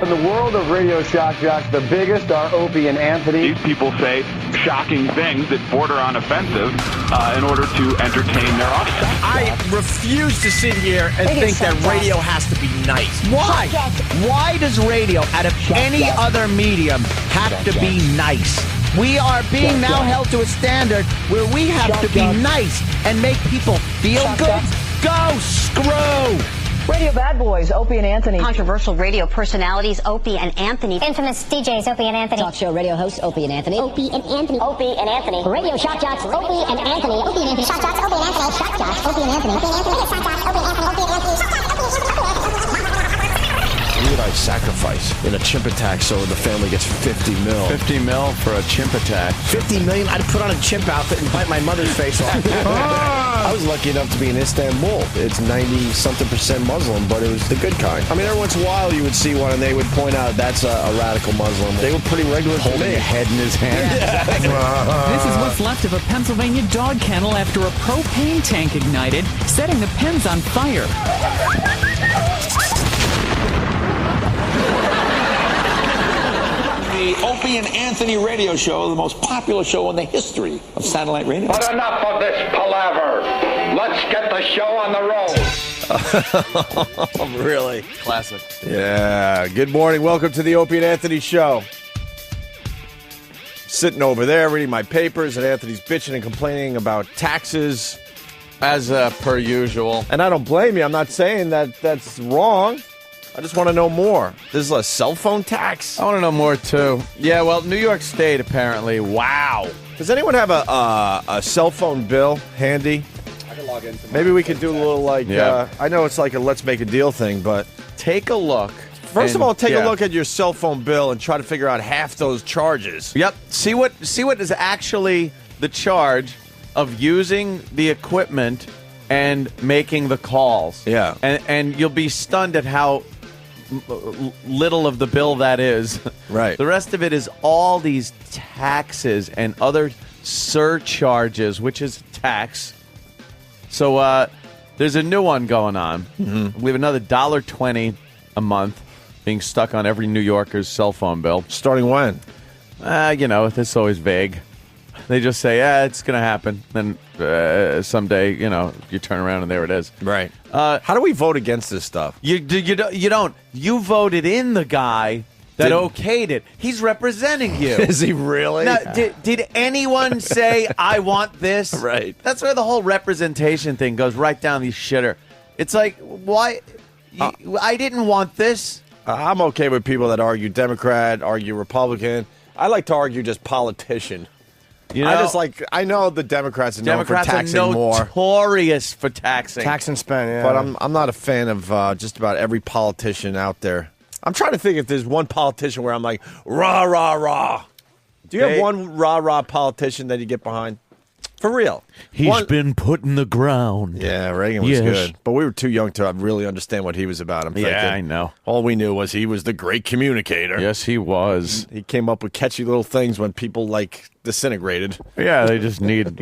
In the world of radio shock jocks, the biggest are Opie and Anthony. These people say shocking things that border on offensive in order to entertain their audience. I refuse to sit here and think that radio has to be nice. Why? Why does radio, out of any other medium, have to be nice? We are being now held to a standard where we have to be nice and make people feel good. Go screw! Radio bad boys, Opie and Anthony. Controversial radio personalities, Opie and Anthony. Infamous DJs, Opie and Anthony. Talk show radio hosts, Opie and Anthony. Opie and Anthony. Opie and Anthony. Radio shock jocks, Opie and Anthony. Opie and Anthony. Shock jocks, Opie and Anthony. Shock jocks, Opie and Anthony. Opie and Anthony. Shock jocks, Opie and Anthony. Opie and Anthony. Shock jocks, Opie and Anthony. What would I sacrifice in a chimp attack so the family gets 50 mil? 50 mil for a chimp attack. 50 million? I'd put on a chimp outfit and bite my mother's face off. I was lucky enough to be in Istanbul. It's 90-something% Muslim, but it was the good kind. I mean, every once in a while you would see one and they would point out that's a radical Muslim. They were pretty regular. Holding a head in his hand. Yeah. This is what's left of a Pennsylvania dog kennel after a propane tank ignited, setting the pens on fire. The Opie and Anthony radio show, the most popular show in the history of satellite radio. But enough of this palaver. Let's get the show on the road. Really? Classic. Yeah. Good morning. Welcome to the Opie and Anthony show. Sitting over there reading my papers, and Anthony's bitching and complaining about taxes. As per usual. And I don't blame you. I'm not saying that that's wrong. I just want to know more. This is a cell phone tax? I want to know more, too. Yeah, well, New York State, apparently. Wow. Does anyone have a cell phone bill handy? I can log into Maybe we could do a little like, I know it's like a let's make a deal thing, but take a look. First of all, take a look at your cell phone bill and try to figure out half those charges. Yep. See what is actually the charge of using the equipment and making the calls. Yeah. And you'll be stunned at how little of the bill that is. Right. The rest of it is all these taxes and other surcharges, which is tax. So there's a new one going on. Mm-hmm. We have another $1.20 a month being stuck on every New Yorker's cell phone bill. Starting when? It's always vague. They just say, it's going to happen. Then someday, you turn around and there it is. Right. How do we vote against this stuff? You don't. You voted in the guy that okayed it. He's representing you. Is he really? Now, did anyone say, I want this? Right. That's where the whole representation thing goes right down the shitter. It's like, why? I didn't want this. I'm okay with people that argue Democrat, argue Republican. I like to argue just politician. I know the Democrats are known for taxing more. Democrats are notorious for taxing. Tax and spend, yeah. But I'm not a fan of just about every politician out there. I'm trying to think if there's one politician where I'm like, rah, rah, rah. Do you have one rah, rah politician that you get behind? For real. He's been put in the ground. Yeah, Reagan was good. But we were too young to really understand what he was about. I'm thinking. I know. All we knew was he was the great communicator. Yes, he was. He came up with catchy little things when people, disintegrated. Yeah, they just need,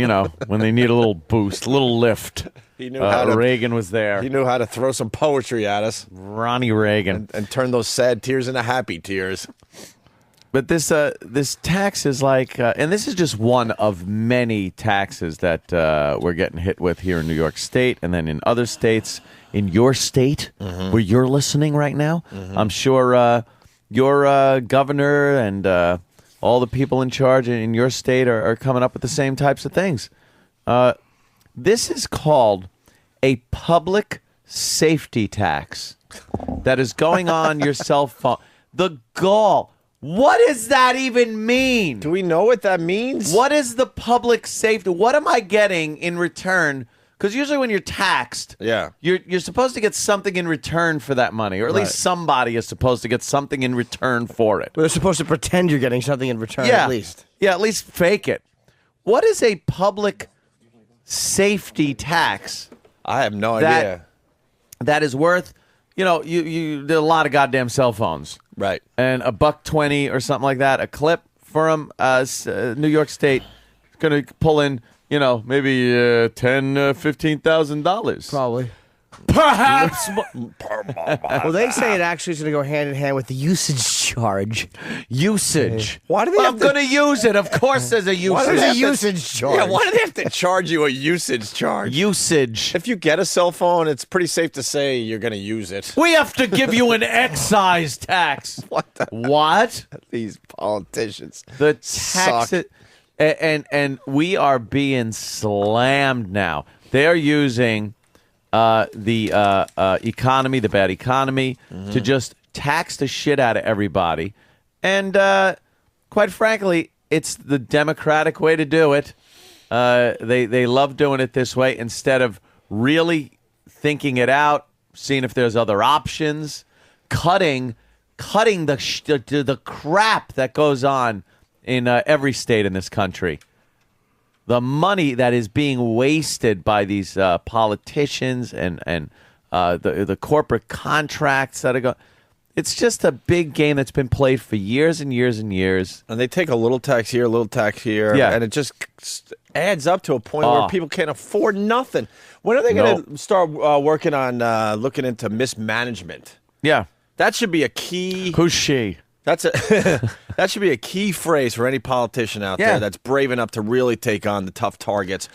when they need a little boost, a little lift. He knew how to, Reagan was there. He knew how to throw some poetry at us. Ronnie Reagan. And turn those sad tears into happy tears. But this tax is and this is just one of many taxes that we're getting hit with here in New York State, and then in other states. In your state, where you're listening right now, I'm sure your governor and all the people in charge in your state are coming up with the same types of things. This is called a public safety tax that is going on your cell phone. The gall. What does that even mean? Do we know what that means? What is the public safety? What am I getting in return? Because usually when you're taxed, you're supposed to get something in return for that money, or at least somebody is supposed to get something in return for it. Well, they're supposed to pretend you're getting something in return, at least. Yeah, at least fake it. What is a public safety tax? I have no idea. That is worth, you there are a lot of goddamn cell phones. Right. And $1.20 or something like that, a clip from New York State is going to pull in, maybe $10,000, $15,000. Probably. Perhaps. Well, they say it actually is going to go hand in hand with the usage charge. Usage. Why do they? I'm going to use it. Of course, there's a usage. There's a usage charge. Yeah, why do they have to charge you a usage charge? Usage. If you get a cell phone, it's pretty safe to say you're going to use it. We have to give you an excise tax. What? These politicians. The tax. And we are being slammed now. They're using the economy, the bad economy, to just tax the shit out of everybody. And quite frankly, it's the democratic way to do it. They love doing it this way instead of really thinking it out, seeing if there's other options, cutting the crap that goes on in every state in this country. The money that is being wasted by these politicians and the corporate contracts that are going. It's just a big game that's been played for years and years and years. And they take a little tax here, a little tax here, and it just adds up to a point where people can't afford nothing. When are they going to start working on looking into mismanagement? Yeah. That should be a key. Who's she? That should be a key phrase for any politician out there that's brave enough to really take on the tough targets.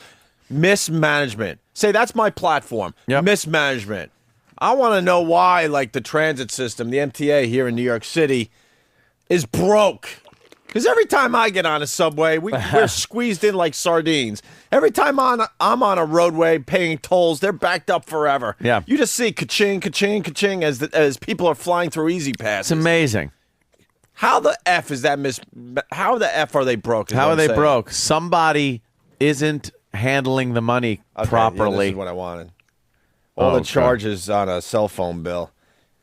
Mismanagement. Say, that's my platform. Yep. Mismanagement. I want to know why, like, the transit system, the MTA here in New York City, is broke. Because every time I get on a subway, we're squeezed in like sardines. Every time I'm on a roadway paying tolls, they're backed up forever. Yeah. You just see ka-ching, ka-ching, ka-ching as people are flying through Easy Pass. It's amazing. How the F is that How the F are they broke? How are they broke? Somebody isn't handling the money properly. Yeah, this is what I wanted. All the charges on a cell phone bill.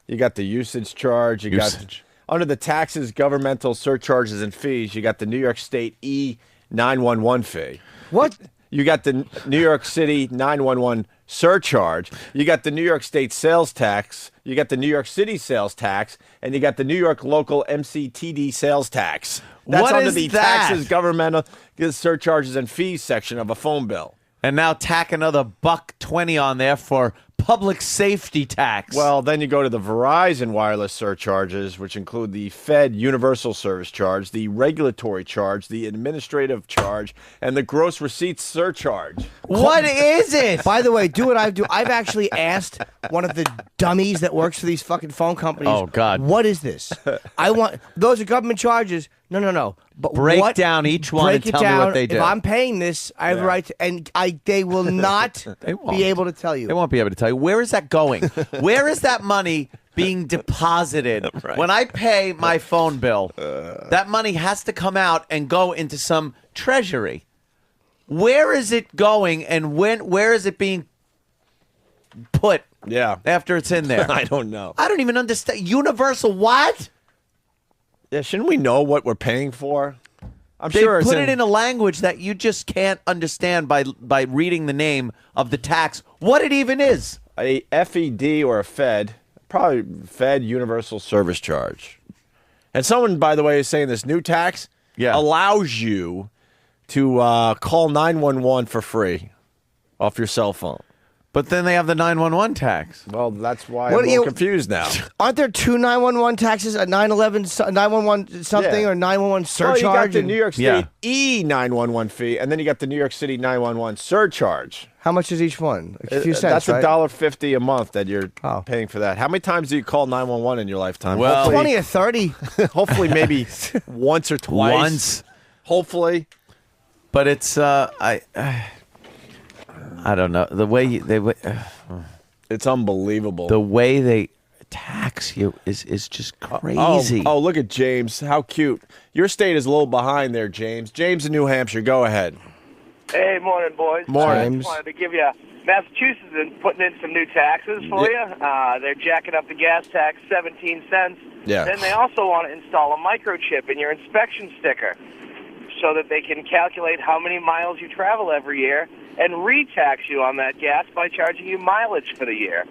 You got the usage charge. You got under the taxes, governmental surcharges and fees. You got the New York State E911 fee. What? You got the New York City 911 surcharge. You got the New York State sales tax. You got the New York City sales tax, and you got the New York local MCTD sales tax. That's what under is the that? taxes, governmental surcharges and fees section of a phone bill. And now tack another $1.20 on there for public safety tax. Well, then you go to the Verizon wireless surcharges, which include the Fed universal service charge, the regulatory charge, the administrative charge, and the gross receipts surcharge. What is it? By the way, do what I do. I've actually asked one of the dummies that works for these fucking phone companies. Oh, God. What is this? Those are government charges. No. But break down each one and tell me what they do. If I'm paying this, I have the right to, and they will not be able to tell you. They won't be able to tell you. Where is that going? Where is that money being deposited? Right. When I pay my phone bill, that money has to come out and go into some treasury. Where is it going, and where is it being put after it's in there? I don't know. I don't even understand. Universal what? Yeah, shouldn't we know what we're paying for? They put it in a language that you just can't understand by reading the name of the tax. What it even is. A FED or a Fed, probably Fed Universal Service Charge. And someone, by the way, is saying this new tax allows you to call 911 for free off your cell phone. But then they have the 911 tax. Well, that's why I'm a little confused now. Aren't there two 911 taxes, a 911, 911 something, or 911 surcharge? Well, you got the New York State E911 fee, and then you got the New York City 911 surcharge. How much is each one? A few cents, That's $1.50 a month that you're paying for that. How many times do you call 911 in your lifetime? Well, 20 or 30. Hopefully, maybe once or twice. Once. Hopefully. But it's, I don't know. The way it's unbelievable. The way they tax you is just crazy. Oh, look at James. How cute. Your state is a little behind there, James. James in New Hampshire. Go ahead. Hey, morning, boys. Morning. I just wanted to give you Massachusetts is putting in some new taxes for you. They're jacking up the gas tax 17 cents. Yeah. Then they also want to install a microchip in your inspection sticker so that they can calculate how many miles you travel every year and re-tax you on that gas by charging you mileage for the year.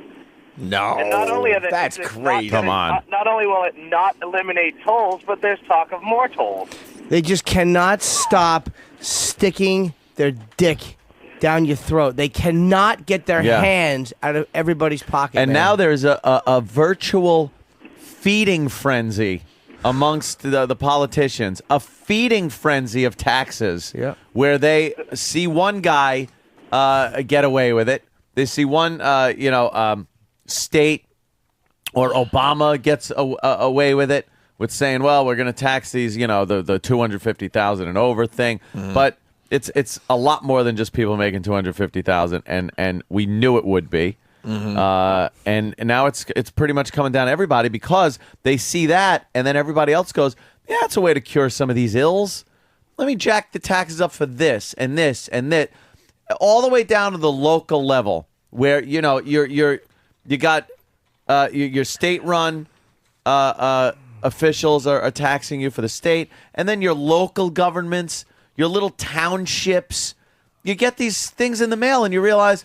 No, and not only are that's crazy. Come on. Not only will it not eliminate tolls, but there's talk of more tolls. They just cannot stop sticking their dick down your throat. They cannot get their hands out of everybody's pocket. And now there's a virtual feeding frenzy amongst the politicians, a feeding frenzy of taxes, where they see one guy get away with it. They see one, state or Obama gets away with it, with saying, well, we're going to tax these, the 250,000 and over thing. But it's a lot more than just people making 250,000, and we knew it would be. And now it's pretty much coming down to everybody because they see that, and then everybody else goes, yeah, it's a way to cure some of these ills. Let me jack the taxes up for this and this and that, all the way down to the local level where you got your state-run officials are taxing you for the state, and then your local governments, your little townships. You get these things in the mail, and you realize,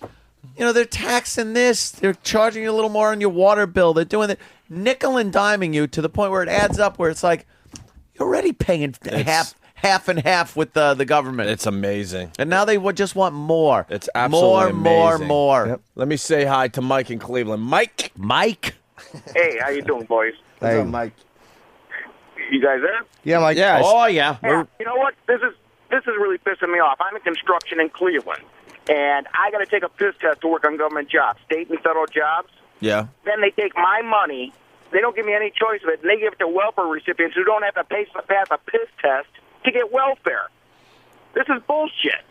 they're taxing this. They're charging you a little more on your water bill. They're doing it, nickel and diming you to the point where it adds up, where it's like you're already paying half and half with the government. It's amazing. And now they would just want more. It's absolutely amazing. More. Yep. Let me say hi to Mike in Cleveland. Mike. Hey, how you doing, boys? What's up, Mike? You guys there? Yeah, Mike. Yes. Oh, yeah. You know what? This is really pissing me off. I'm in construction in Cleveland, and I got to take a piss test to work on government jobs, state and federal jobs. Yeah. Then they take my money. They don't give me any choice of it, and they give it to welfare recipients who don't have to pass a piss test to get welfare. This is bullshit.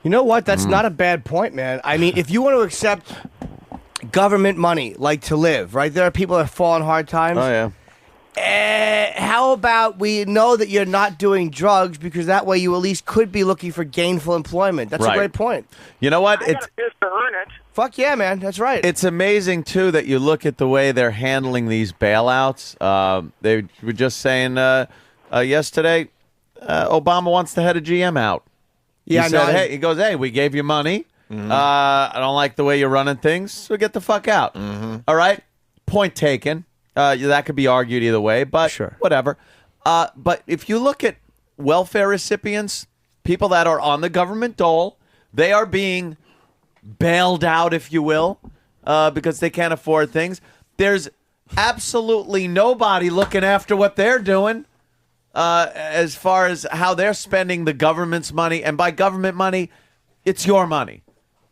You know what? That's not a bad point, man. I mean, if you want to accept government money, like to live, right? There are people that fall on hard times. Oh, yeah. How about we know that you're not doing drugs, because that way you at least could be looking for gainful employment. That's a great point. You know what? I got a piss to earn it. Fuck yeah, man. That's right. It's amazing, too, that you look at the way they're handling these bailouts. They were just saying yesterday, Obama wants the head of GM out. Yeah, he said, he goes, hey, we gave you money. I don't like the way you're running things, so get the fuck out. All right? Point taken. That could be argued either way, but whatever. But if you look at welfare recipients, people that are on the government dole, they are being bailed out, if you will, because they can't afford things. There's absolutely nobody looking after what they're doing as far as how they're spending the government's money. And by government money, it's your money.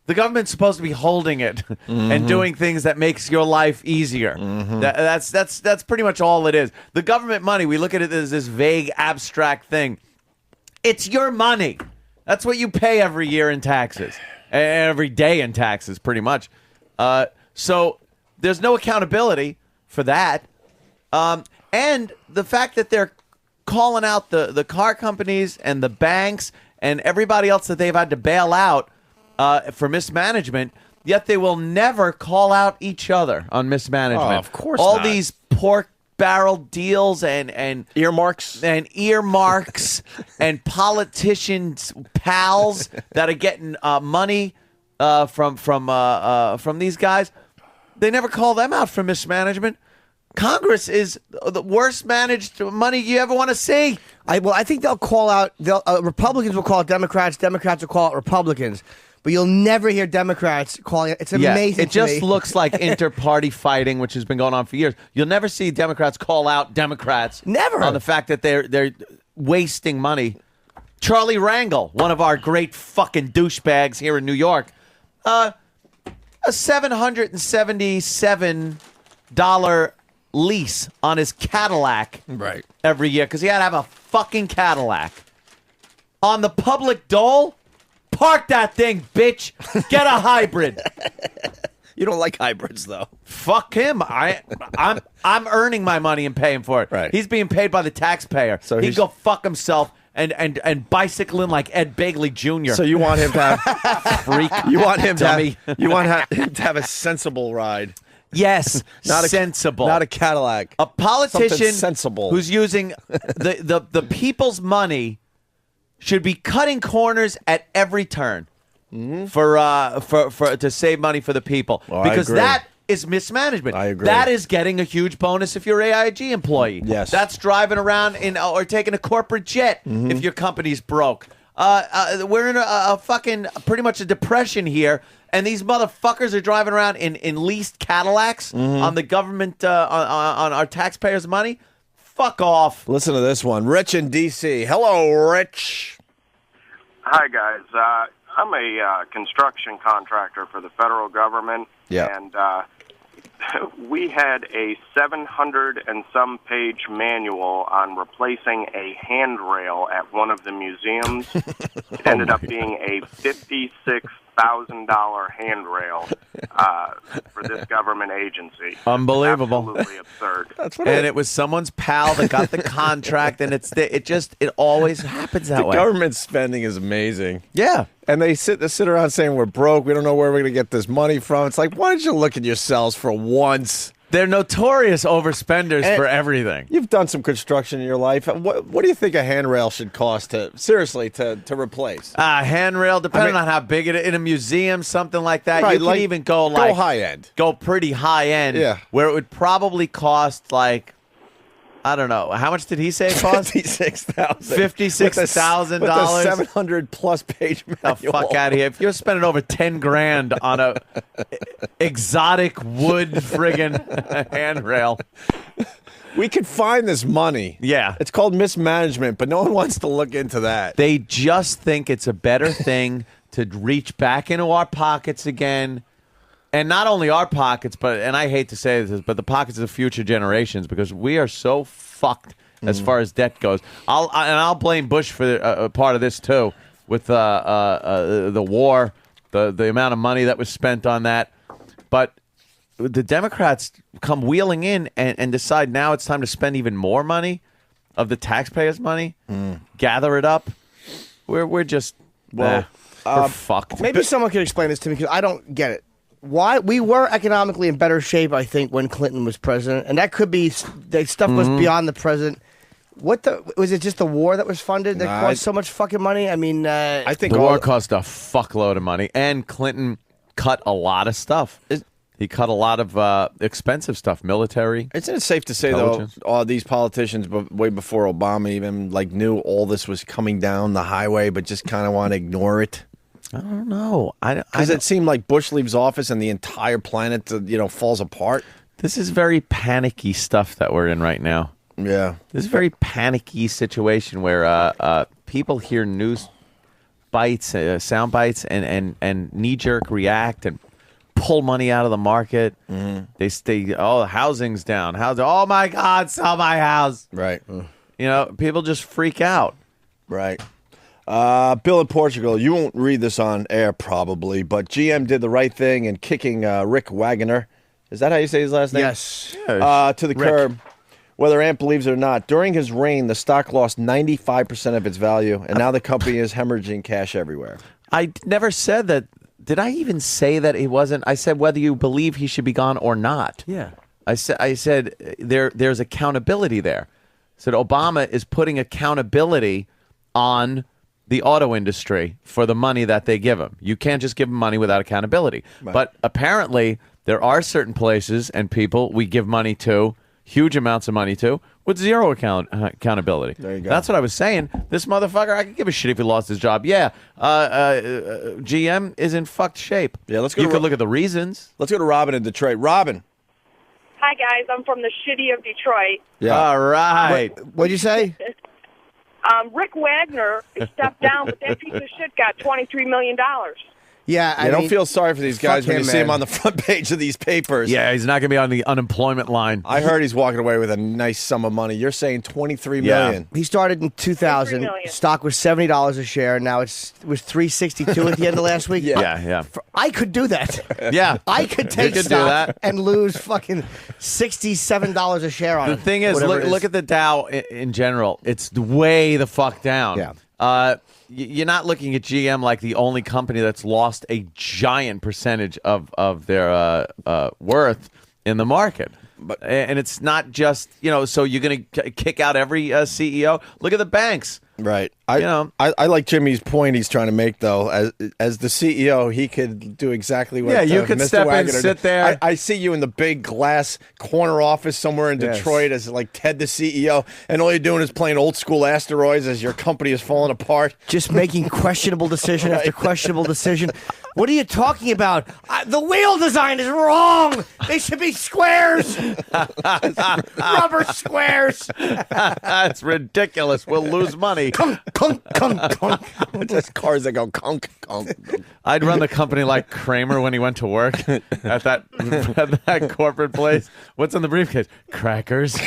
The government's supposed to be holding it and doing things that makes your life easier. That's pretty much all it is. The government money, we look at it as this vague, abstract thing. It's your money. That's what you pay every year in taxes, every day in taxes, pretty much. So there's no accountability for that. And the fact that they're calling out the car companies and the banks and everybody else that they've had to bail out for mismanagement, yet they will never call out each other on mismanagement. Oh, of course All not. these pork barrel deals and earmarks and politicians' pals that are getting money from these guys. They never call them out for mismanagement. Congress is the worst managed money you ever want to see. I think they'll call out. Republicans will call out Democrats. Democrats will call out Republicans. But you'll never hear Democrats calling it. It's amazing. It just looks like inter-party fighting, which has been going on for years. You'll never see Democrats call out Democrats. Never. On the fact that they're wasting money. Charlie Rangel, one of our great fucking douchebags here in New York, a $777 lease on his Cadillac every year because he had to have a fucking Cadillac. On the public dole, park that thing, bitch. Get a hybrid. You don't like hybrids, though. Fuck him. I'm earning my money and paying for it. Right. He's being paid by the taxpayer. So he can go fuck himself and bicycling like Ed Begley Jr. So you want him to have freak? You want him to dummy. him to have a sensible ride. Yes, sensible. Not a Cadillac. A politician Something sensible. Who's using the people's money should be cutting corners at every turn for to save money for the people, because that is mismanagement. I agree. That is getting a huge bonus if you're an AIG employee. Yes. That's driving around or taking a corporate jet if your company's broke. We're in a fucking pretty much a depression here, and these motherfuckers are driving around in leased Cadillacs on the government on our taxpayers' money. Fuck off. Listen to this one. Rich in D.C. Hello, Rich. Hi, guys. I'm a construction contractor for the federal government, and we had a 700 and some page manual on replacing a handrail at one of the museums. It ended up being a $56,000 handrail for this government agency. Unbelievable. Absolutely absurd. And it was someone's pal that got the contract, and it always happens that way. The government spending is amazing. Yeah. And they sit around saying we're broke, we don't know where we're going to get this money from. It's like, why don't you look at yourselves for once? They're notorious overspenders for everything. You've done some construction in your life. What do you think a handrail should cost to replace? Handrail, depending on how big it is. In a museum, something like that. Right, You can even go high end. Go pretty high end. Yeah. Where it would probably cost I don't know. How much did he say it cost? $56,000. $56,000. With a 700+ page manual. The fuck out of here! If you're spending over $10,000 on a exotic wood friggin' handrail, we could find this money. Yeah, it's called mismanagement, but no one wants to look into that. They just think it's a better thing to reach back into our pockets again. And not only our pockets, and I hate to say this, but the pockets of future generations, because we are so fucked as far as debt goes. I'll blame Bush for a part of this too, with the war, the amount of money that was spent on that. But the Democrats come wheeling in and decide now it's time to spend even more money of the taxpayers' money, gather it up. We're just we're fucked. Maybe someone could explain this to me because I don't get it. Why we were economically in better shape, I think, when Clinton was president, and that could be the stuff was beyond the president. Was it just the war that was funded that cost so much fucking money? I mean, I think the war cost a fuckload of money, and Clinton cut a lot of stuff. He cut a lot of expensive stuff, military. Isn't it safe to say, though, all these politicians, way before Obama even knew all this was coming down the highway, but just kind of want to ignore it? I don't know. Because it seemed like Bush leaves office and the entire planet, falls apart. This is very panicky stuff that we're in right now. Yeah. This is a very panicky situation where people hear news bites, sound bites, and knee-jerk react and pull money out of the market. They housing's down. Oh, my God, sell my house. Right. People just freak out. Right. Bill in Portugal, you won't read this on air probably, but GM did the right thing in kicking Rick Wagoner. Is that how you say his last name? Yes. To the curb, whether Ant believes it or not. During his reign, the stock lost 95% of its value, and now the company is hemorrhaging cash everywhere. I never said that. Did I even say that it wasn't? I said whether you believe he should be gone or not. Yeah. I said there's accountability there. I said Obama is putting accountability on the auto industry for the money that they give him. You can't just give him money without accountability. Right. But apparently there are certain places and people we give money to, huge amounts of money to, with zero accountability. There you go. That's what I was saying. This motherfucker, I could give a shit if he lost his job. Yeah, GM is in fucked shape. Yeah, let's go. You could look at the reasons. Let's go to Robin in Detroit. Robin. Hi, guys. I'm from the shitty of Detroit. Yeah. All right. What'd you say? Rick Wagner stepped down, but that piece of shit got $23 million. Yeah, I don't feel sorry for these guys when you see man. him on the front page of these papers. Yeah, he's not going to be on the unemployment line. I heard he's walking away with a nice sum of money. You're saying $23 million. He started in 2000. million. Stock was $70 a share. Now it was $3.62 at the end of last week. Yeah. I could do that. Yeah. I could take could do stock that. and lose fucking $67 a share on it. The thing is, look at the Dow in general. It's way the fuck down. Yeah. You're not looking at GM like the only company that's lost a giant percentage of their worth in the market. And it's not just, so you're going to kick out every CEO. Look at the banks. Right. I like Jimmy's point he's trying to make, though. As the CEO, he could do exactly what you could Mr. step in, Wagner sit did. there. I see you in the big glass corner office somewhere in Yes. Detroit as like Ted the CEO, and all you're doing is playing old school asteroids as your company is falling apart. Just making questionable decision after questionable decision. What are you talking about? The wheel design is wrong. They should be squares. Rubber squares. That's ridiculous. We'll lose money. Kunk, kunk, kunk, kunk. Just cars that go conk, conk. I'd run the company like Kramer when he went to work at that corporate place. What's in the briefcase? Crackers.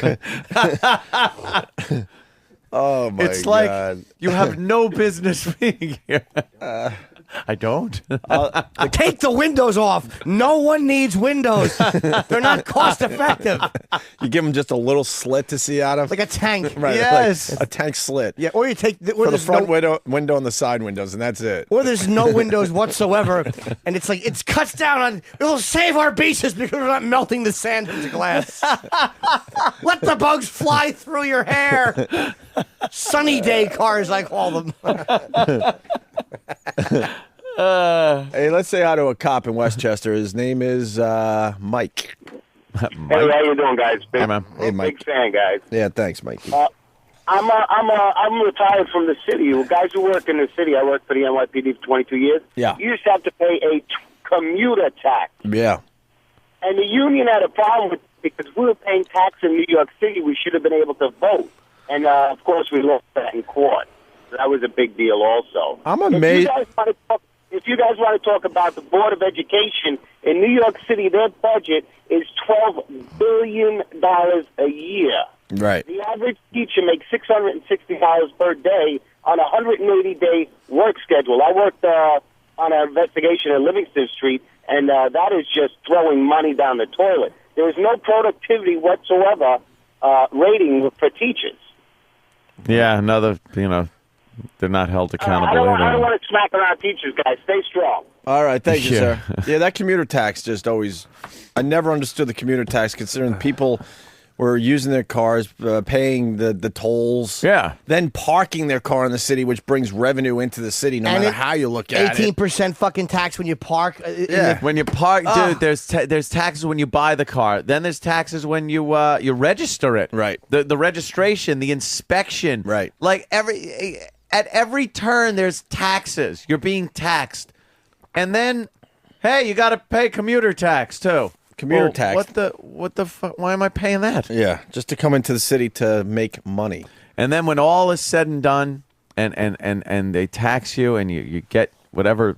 Oh, my God. It's like you have no business being here. I don't. Take the windows off. No one needs windows. They're not cost effective. You give them just a little slit to see out of? Like a tank. Right, Yes. like a tank slit. Yeah, or you take For the front window and the side windows, and that's it. Or there's no windows whatsoever, and it's like it cuts down on. It'll save our beaches because we're not melting the sand into glass. Let the bugs fly through your hair. Sunny day cars, I call them. Hey, let's say hi to a cop in Westchester. His name is Mike. Hey, how you doing, guys? Hey, man. Hey, Mike. Big fan, guys. Yeah, thanks, Mike. I'm retired from the city. Guys who work in the city, I worked for the NYPD for 22 years. Yeah. You used to have to pay a commuter tax. Yeah. And the union had a problem with it because we were paying tax in New York City. We should have been able to vote. And, of course, we lost that in court. So that was a big deal also. I'm amazed. If you guys want to talk about the Board of Education, in New York City, their budget is $12 billion a year. Right. The average teacher makes $660 per day on a 180-day work schedule. I worked on an investigation at Livingston Street, and that is just throwing money down the toilet. There is no productivity whatsoever rating for teachers. Yeah, they're not held accountable. I don't want to smack around teachers, guys. Stay strong. All right, thank you, Yeah. sir. Yeah, that commuter tax just always... I never understood the commuter tax, considering people were using their cars, paying the tolls, then parking their car in the city, which brings revenue into the city, no matter how you look at it. 18% fucking tax when you park. When you park, dude, there's taxes when you buy the car. Then there's taxes when you register it. Right. The registration, the inspection. Right. Like at every turn, there's taxes. You're being taxed, and then, hey, you got to pay commuter tax too. Commuter tax. What the fuck? Why am I paying that? Yeah, just to come into the city to make money. And then when all is said and done, and they tax you, and you get whatever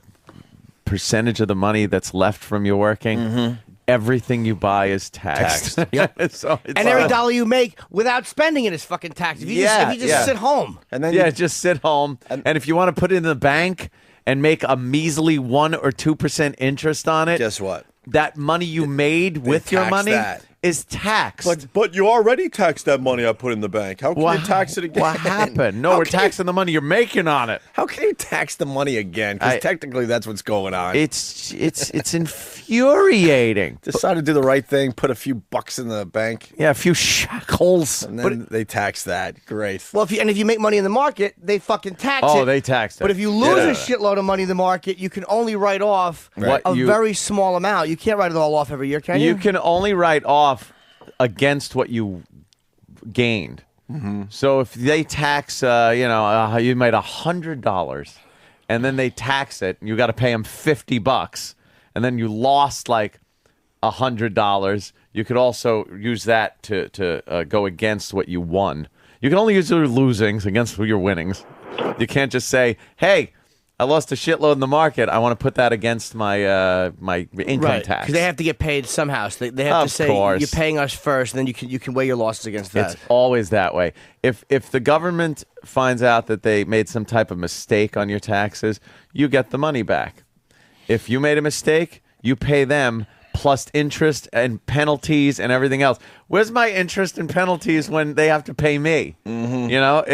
percentage of the money that's left from your working, everything you buy is taxed. Yep. So and every dollar you make without spending it is fucking taxed. If you just sit home. And then just sit home. And if you want to put it in the bank and make a measly 1 or 2% interest on it, guess what? That money you made with your tax money that. is taxed. But you already taxed that money I put in the bank. How can you tax it again? What happened? No, we're taxing the money you're making on it. How can you tax the money again? Because technically that's what's going on. It's infuriating. Decide to do the right thing, put a few bucks in the bank. Yeah, a few shekels. And then they tax that. Great. Well, if you make money in the market, they fucking tax it. Oh, they tax it. But if you lose a shitload of money in the market, you can only write off a very small amount. You can't write it all off every year, can you? You can only write off against what you gained. So if they tax, you made $100, and then they tax it, and you got to pay them $50, and then you lost like $100. You could also use that to go against what you won. You can only use your losings against your winnings. You can't just say, "Hey, I lost a shitload in the market. I want to put that against my my income tax." Because they have to get paid somehow. So they have to say, "You're paying us first," and then you can weigh your losses against that. It's always that way. If the government finds out that they made some type of mistake on your taxes, you get the money back. If you made a mistake, you pay them plus interest and penalties and everything else. Where's my interest and penalties when they have to pay me? You know,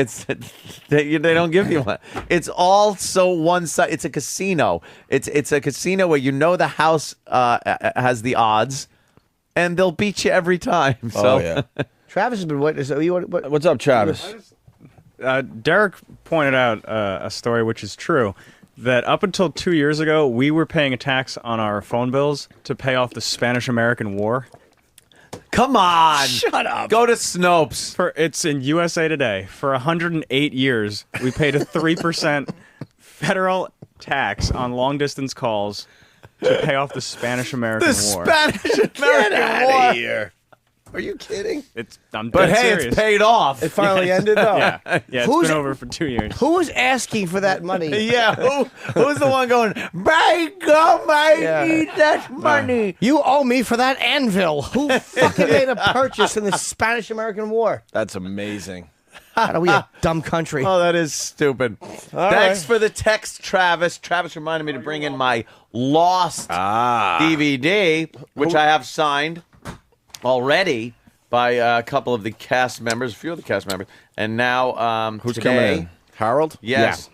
they don't give you one. It's all so one side. It's a casino. It's a casino where the house has the odds, and they'll beat you every time. So. Travis has been waiting. What's up, Travis? Derek pointed out a story which is true, that up until 2 years ago, we were paying a tax on our phone bills to pay off the Spanish-American War. Come on. Shut up. Go to Snopes. It's in USA Today. For 108 years, we paid a 3% federal tax on long-distance calls to pay off the Spanish-American War. Spanish-American War. Out of here. Are you kidding? I'm But dead hey, serious. it's paid off. It finally ended, though. Yeah, it's been over for 2 years. Who was asking for that money? Yeah, who's the one going, by God, I need that money? You owe me for that anvil. Who fucking made a purchase in the Spanish-American War? That's amazing. God, are we a dumb country? Oh, that is stupid. Thanks for the text, Travis. Travis reminded me to bring in my Lost DVD, which I have signed already by a couple of the cast members, a few of the cast members. And now Who's today, coming in? Harold? Yes.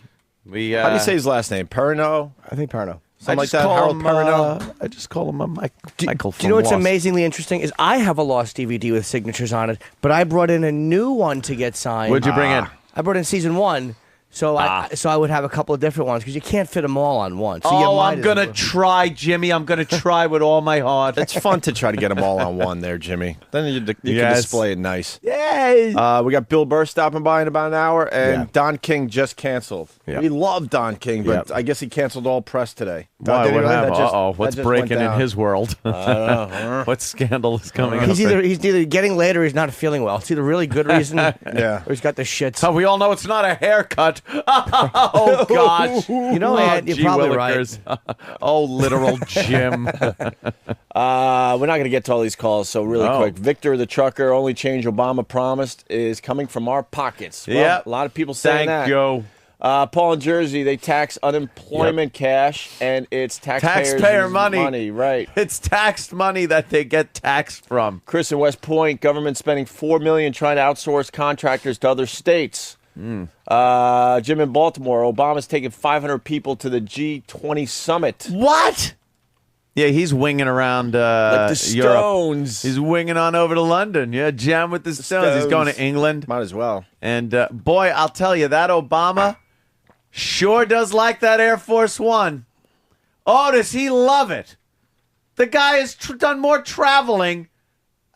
We, How do you say his last name? Perrineau? I think Perrineau. Something like that? Harold Perrineau? I just call him a Michael from Do you know what's Lost. amazingly interesting is I have a Lost DVD with signatures on it, but I brought in a new one to get signed. What'd you bring in? I brought in season 1, so I would have a couple of different ones because you can't fit them all on one. So you Oh, might I'm as going to well. try, Jimmy. I'm going to try with all my heart. It's fun to try to get them all on one there, Jimmy. Then you can Yes. display it nice. Yay! We got Bill Burr stopping by in about an hour, and Don King just canceled. Yeah. We love Don King, but I guess he canceled all press today. Why? Did he What really? happened? That just- Uh-oh. What's that just went breaking in down. his world? I don't know. What scandal is coming up? He's either getting laid or he's not feeling well. It's either a really good reason or he's got the shits. So we all know it's not a haircut. Oh, gosh. You know, Ed, you're gee probably willikers. Oh, literal Jim. We're not going to get to all these calls, so really Oh. quick. Victor the trucker, only change Obama promised is coming from our pockets. Well, Yeah. a lot of people saying Thank that. you. Paul in Jersey, they tax unemployment cash, and it's Taxpayer money. Right. It's taxed money that they get taxed from. Chris in West Point, government spending $4 million trying to outsource contractors to other states. Jim in Baltimore, Obama's taking 500 people to the G20 summit. What? Yeah, he's winging around Like the Europe. Stones. He's winging on over to London. Yeah, jam with the Stones. He's going to England. Might as well. And boy, I'll tell you, that Obama sure does like that Air Force One. Oh, does he love it? The guy has done more traveling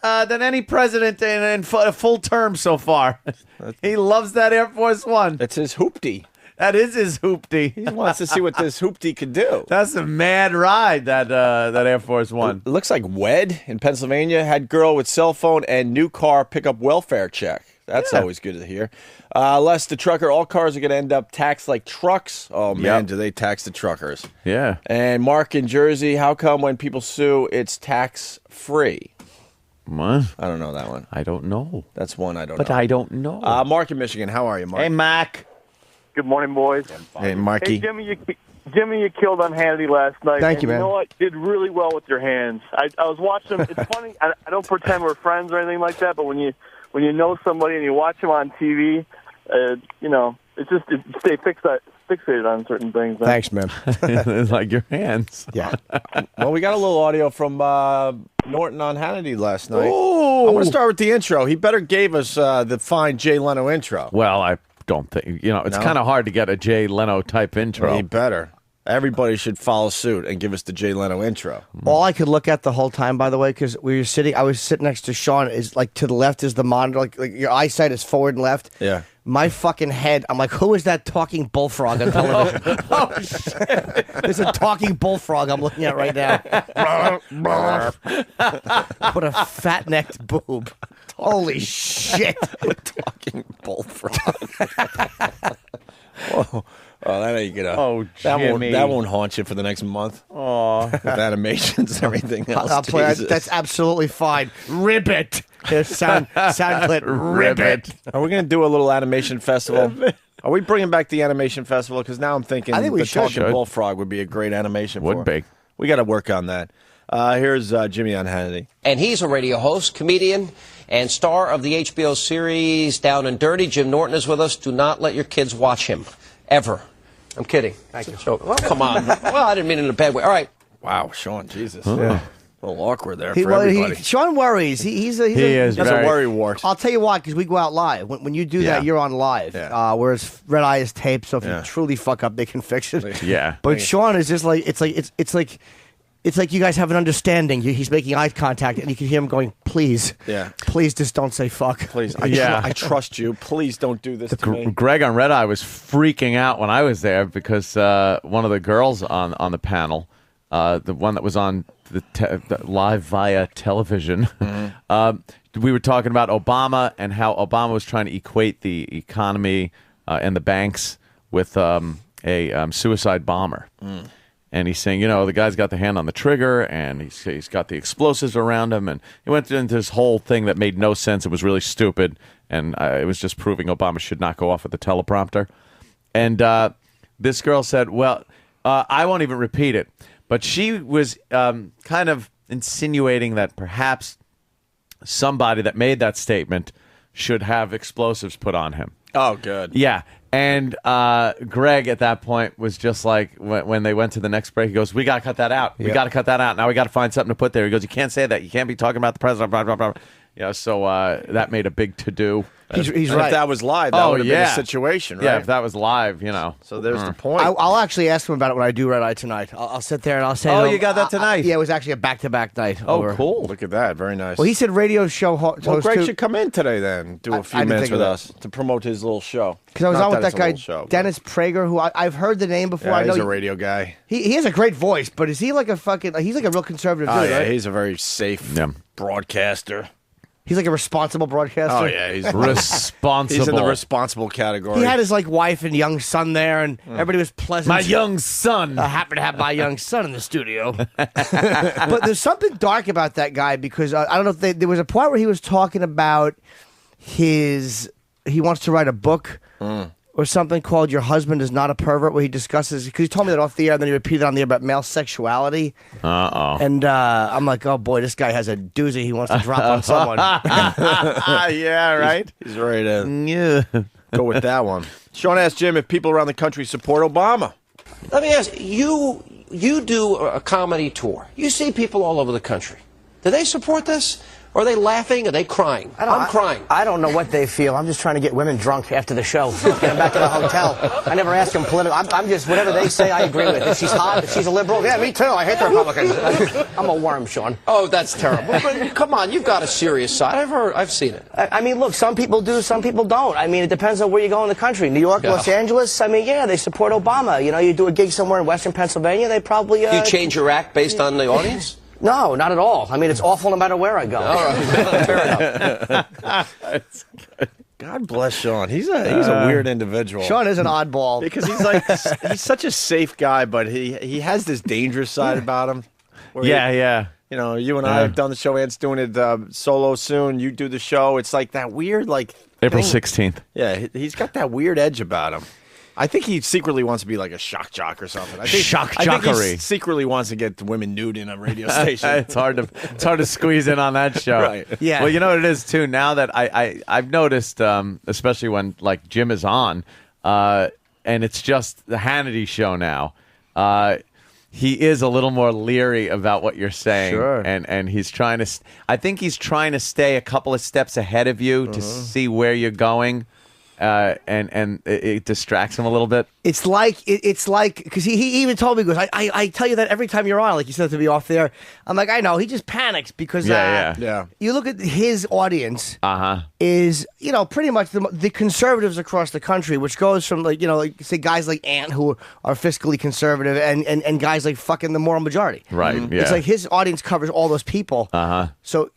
than any president in a full term so far. He loves that Air Force One. That's his hoopty. That is his hoopty. He wants to see what this hoopty could do. That's a mad ride, that Air Force One. It looks like WED in Pennsylvania had girl with cell phone and new car pick up welfare check. That's always good to hear. Les the trucker, all cars are going to end up taxed like trucks. Oh, man, do they tax the truckers. Yeah. And Mark in Jersey, how come when people sue, it's tax-free? What? I don't know that one. I don't know. That's one I don't But know. I don't know. Mark in Michigan, how are you, Mark? Hey, Mac. Good morning, boys. Hey, Marky. Hey, Jimmy, you killed on Hannity last night. Thank you, man. You know what? You did really well with your hands. I was watching him. It's funny. I don't pretend we're friends or anything like that, but when you know somebody and you watch them on TV, you know, it's just stay fixated on certain things. Man. Thanks, man. It's like your hands. Yeah. Well, we got a little audio from Norton on Hannity last night. Ooh. I want to start with the intro. He better gave us the fine Jay Leno intro. Well, I don't think, it's kind of hard to get a Jay Leno type intro. He better. Everybody should follow suit and give us the Jay Leno intro. All I could look at the whole time, by the way, because I was sitting next to Sean, is like to the left is the monitor, like your eyesight is forward and left. Yeah. My fucking head, I'm like, who is that talking bullfrog on television? Oh, shit. There's a talking bullfrog I'm looking at right now. What a fat-necked boob. Holy shit. Talking bullfrog. Whoa. Oh, that ain't gonna. Oh, Jimmy. That won't haunt you for the next month. Oh, with animations and everything else. I'll play. Jesus. That's absolutely fine. Ribbit. Sound clip. Ribbit. Are we gonna do a little animation festival? Are we bringing back the animation festival? Because now I'm thinking I think we the should. talking bullfrog would be a great animation. Would be. We got to work on that. Here's Jimmy on Hannity. And he's a radio host, comedian, and star of the HBO series Down and Dirty. Jim Norton is with us. Do not let your kids watch him. Ever. I'm kidding. Thank you. So, well, come on. Well, I didn't mean it in a bad way. All right. Wow, Sean, Jesus. Yeah. A little awkward there for everybody. Sean worries. He's a worry wart. I'll tell you why, because we go out live. When you do that, you're on live. Yeah. Whereas Red Eye is taped, so if you truly fuck up, they can fix it. Yeah. But Sean is just like it's like you guys have an understanding. He's making eye contact, and you can hear him going, "Please, please, just don't say fuck." Please, I trust you. Please don't do this to me. Greg on Red Eye was freaking out when I was there because one of the girls on the panel, the one that was on the live via television, we were talking about Obama and how Obama was trying to equate the economy and the banks with a suicide bomber. And he's saying, the guy's got the hand on the trigger, and he's got the explosives around him, and he went into this whole thing that made no sense. It was really stupid, and it was just proving Obama should not go off with the teleprompter. And this girl said, well, I won't even repeat it, but she was kind of insinuating that perhaps somebody that made that statement should have explosives put on him. Oh, good. Yeah. And Greg at that point was just like, when they went to the next break, he goes, we got to cut that out. We got to cut that out. Now we got to find something to put there. He goes, you can't say that. You can't be talking about the president, blah, blah, blah. So that made a big to-do. He's and right. If that was live, that would have been a situation, right? Yeah, if that was live, So there's the point. I'll actually ask him about it when I do Red Eye tonight. I'll sit there and I'll say, oh, you got that tonight? Yeah, it was actually a back-to-back night. Oh, cool. Look at that. Very nice. Well, he said radio show host. Well, Greg should come in today then, do a few minutes with us to promote his little show. Because I was on with that guy, Dennis Prager, who I've heard the name before. Yeah, I know he's a radio guy. He has a great voice, but is he like a fucking... He's like a real conservative dude, yeah, right? he's a very safe broadcaster. He's like a responsible broadcaster. Oh, yeah, he's responsible. He's in the responsible category. He had his wife and young son there, and everybody was pleasant. My young son. I happen to have my young son in the studio. But there's something dark about that guy because I don't know if there was a point where he was talking about he wants to write a book or something called Your Husband is Not a Pervert, where he discusses, because he told me that off the air, and then he repeated on the air about male sexuality. Uh-oh. And I'm like, oh boy, this guy has a doozy he wants to drop on someone. Yeah, right? He's ready to go with that one. Sean asked Jim if people around the country support Obama. Let me ask you, you do a comedy tour. You see people all over the country. Do they support this? Are they laughing? Are they crying? I'm crying. I don't know what they feel. I'm just trying to get women drunk after the show. Get them back to the hotel. I never ask them political. I'm just, whatever they say, I agree with. If she's hot, if she's a liberal, yeah, me too. I hate the Republicans. I'm a worm, Sean. Oh, that's terrible. But come on, you've got a serious side. I've seen it. I mean, look, some people do, some people don't. I mean, it depends on where you go in the country. New York, Los Angeles, I mean, yeah, they support Obama. You do a gig somewhere in Western Pennsylvania, they probably... Do you change your act based on the audience? No, not at all. I mean, it's awful no matter where I go. All right. Fair enough. God bless Sean. He's a weird individual. Sean is an oddball. Because he's such a safe guy, but he has this dangerous side about him. Yeah. You and I have done the show. Ant's doing it solo soon. You do the show. It's like that weird, April 16th. Yeah, he's got that weird edge about him. I think he secretly wants to be like a shock jock or something. I think he secretly wants to get women nude in a radio station. It's hard to squeeze in on that show. Right. Yeah. Well, you know what it is too. Now that I've noticed, especially when Jim is on, and it's just the Hannity show now. He is a little more leery about what you're saying, sure. and he's trying to. I think he's trying to stay a couple of steps ahead of you to see where you're going. And it distracts him a little bit. It's like because he even told me, he goes, I tell you that every time you're on, like you said to me off there. I'm like, I know, he just panics because yeah. You look at his audience is pretty much the conservatives across the country, which goes from say guys like Ant who are fiscally conservative and guys like fucking the moral majority. Right. Yeah. It's like his audience covers all those people. So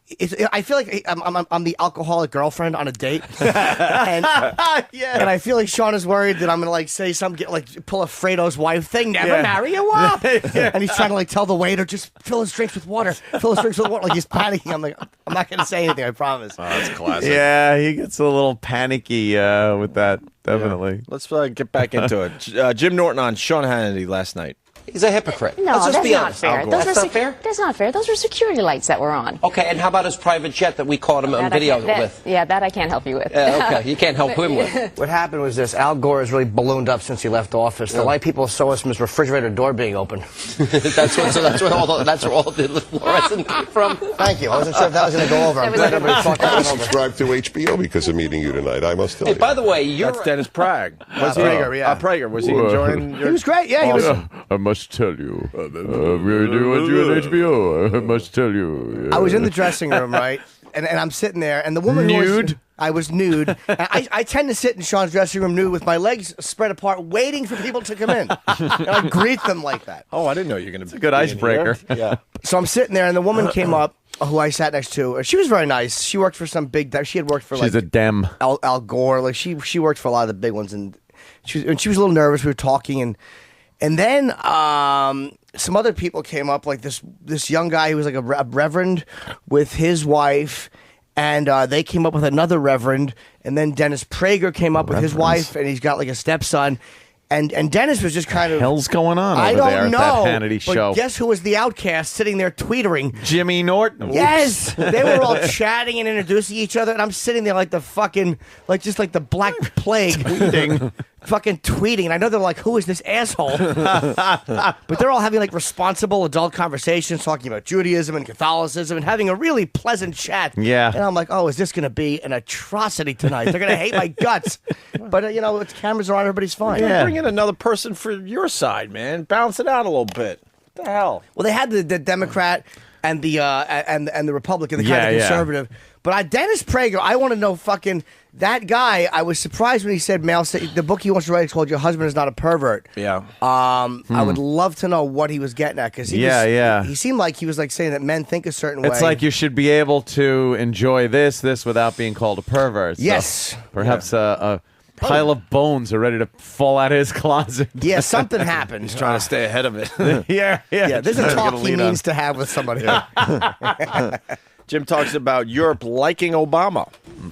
I feel like I'm the alcoholic girlfriend on a date. And I feel like Sean is worried that I'm gonna say something, pull a Fredo's wife thing, never marry a wop. And he's trying to tell the waiter, just fill his drinks with water. Like he's panicking. I'm like, I'm not gonna say anything, I promise. Oh, that's classic. Yeah, he gets a little panicky with that, definitely. Yeah. Let's get back into it. Jim Norton on Sean Hannity last night. He's a hypocrite. No, Let's just that's be not honest. fair. That's not fair? That's not fair. Those were security lights that were on. Okay, and how about his private jet that we caught him on video with? Yeah, that I can't help you with. Okay, you can't help him with. What happened was this. Al Gore has really ballooned up since he left office. The light people saw us from his refrigerator door being open. That's where all the fluorescent came from. Thank you. I wasn't sure if that was going to go over. I'm glad everybody thought that I went over. subscribed to HBO because of meeting you tonight. I must tell Hey, you. by the way, you're That's Dennis Prague. Was he? Prager, yeah. Prager. Was he enjoying? He was great. Yeah, he was. I must tell you, we do want you on HBO. I must tell you. I was in the dressing room, right? And I'm sitting there, and the woman who was- Nude? I was nude. And I tend to sit in Sean's dressing room nude with my legs spread apart, waiting for people to come in. And I greet them like that. Oh, I didn't know you were going to be a good icebreaker. Yeah. So I'm sitting there, and the woman came up, who I sat next to. She was very nice. She worked for some big. She had worked for She's a Dem. Al Gore. Like she worked for a lot of the big ones, and she was a little nervous. We were talking, and then some other people came up, like this young guy who was like a reverend with his wife. And they came up with another reverend, and then Dennis Prager came up with his wife, and he's got like a stepson. And Dennis was just kind of hell's going on over I there don't at know. that Hannity but show? guess who was the outcast sitting there tweetering? Jimmy Norton. Yes, they were all chatting and introducing each other, and I'm sitting there like the fucking, like just like the Black Plague, tweeting, fucking tweeting. And I know they're like, "Who is this asshole?" But they're all having like responsible adult conversations, talking about Judaism and Catholicism, and having a really pleasant chat. Yeah. And I'm like, "Oh, is this going to be an atrocity tonight? They're going to hate my guts." But you know, the cameras are on, everybody's fine. Bring in another person for your side, man. Balance it out a little bit. What the hell? Well, they had the Democrat and the Republican, the kind of Yeah, conservative. But Dennis Prager, I want to know fucking that guy. I was surprised when he said the book he wants to write is called "Your Husband Is Not a Pervert." Yeah. I would love to know what he was getting at because he seemed like he was like saying that men think a certain way. It's like you should be able to enjoy this without being called a pervert. So Yes. perhaps a pile of bones are ready to fall out of his closet. Yeah, something happened. He's trying to stay ahead of it. yeah. There's a Trying to talk get he lead on. needs to have with somebody. Jim talks about Europe liking Obama.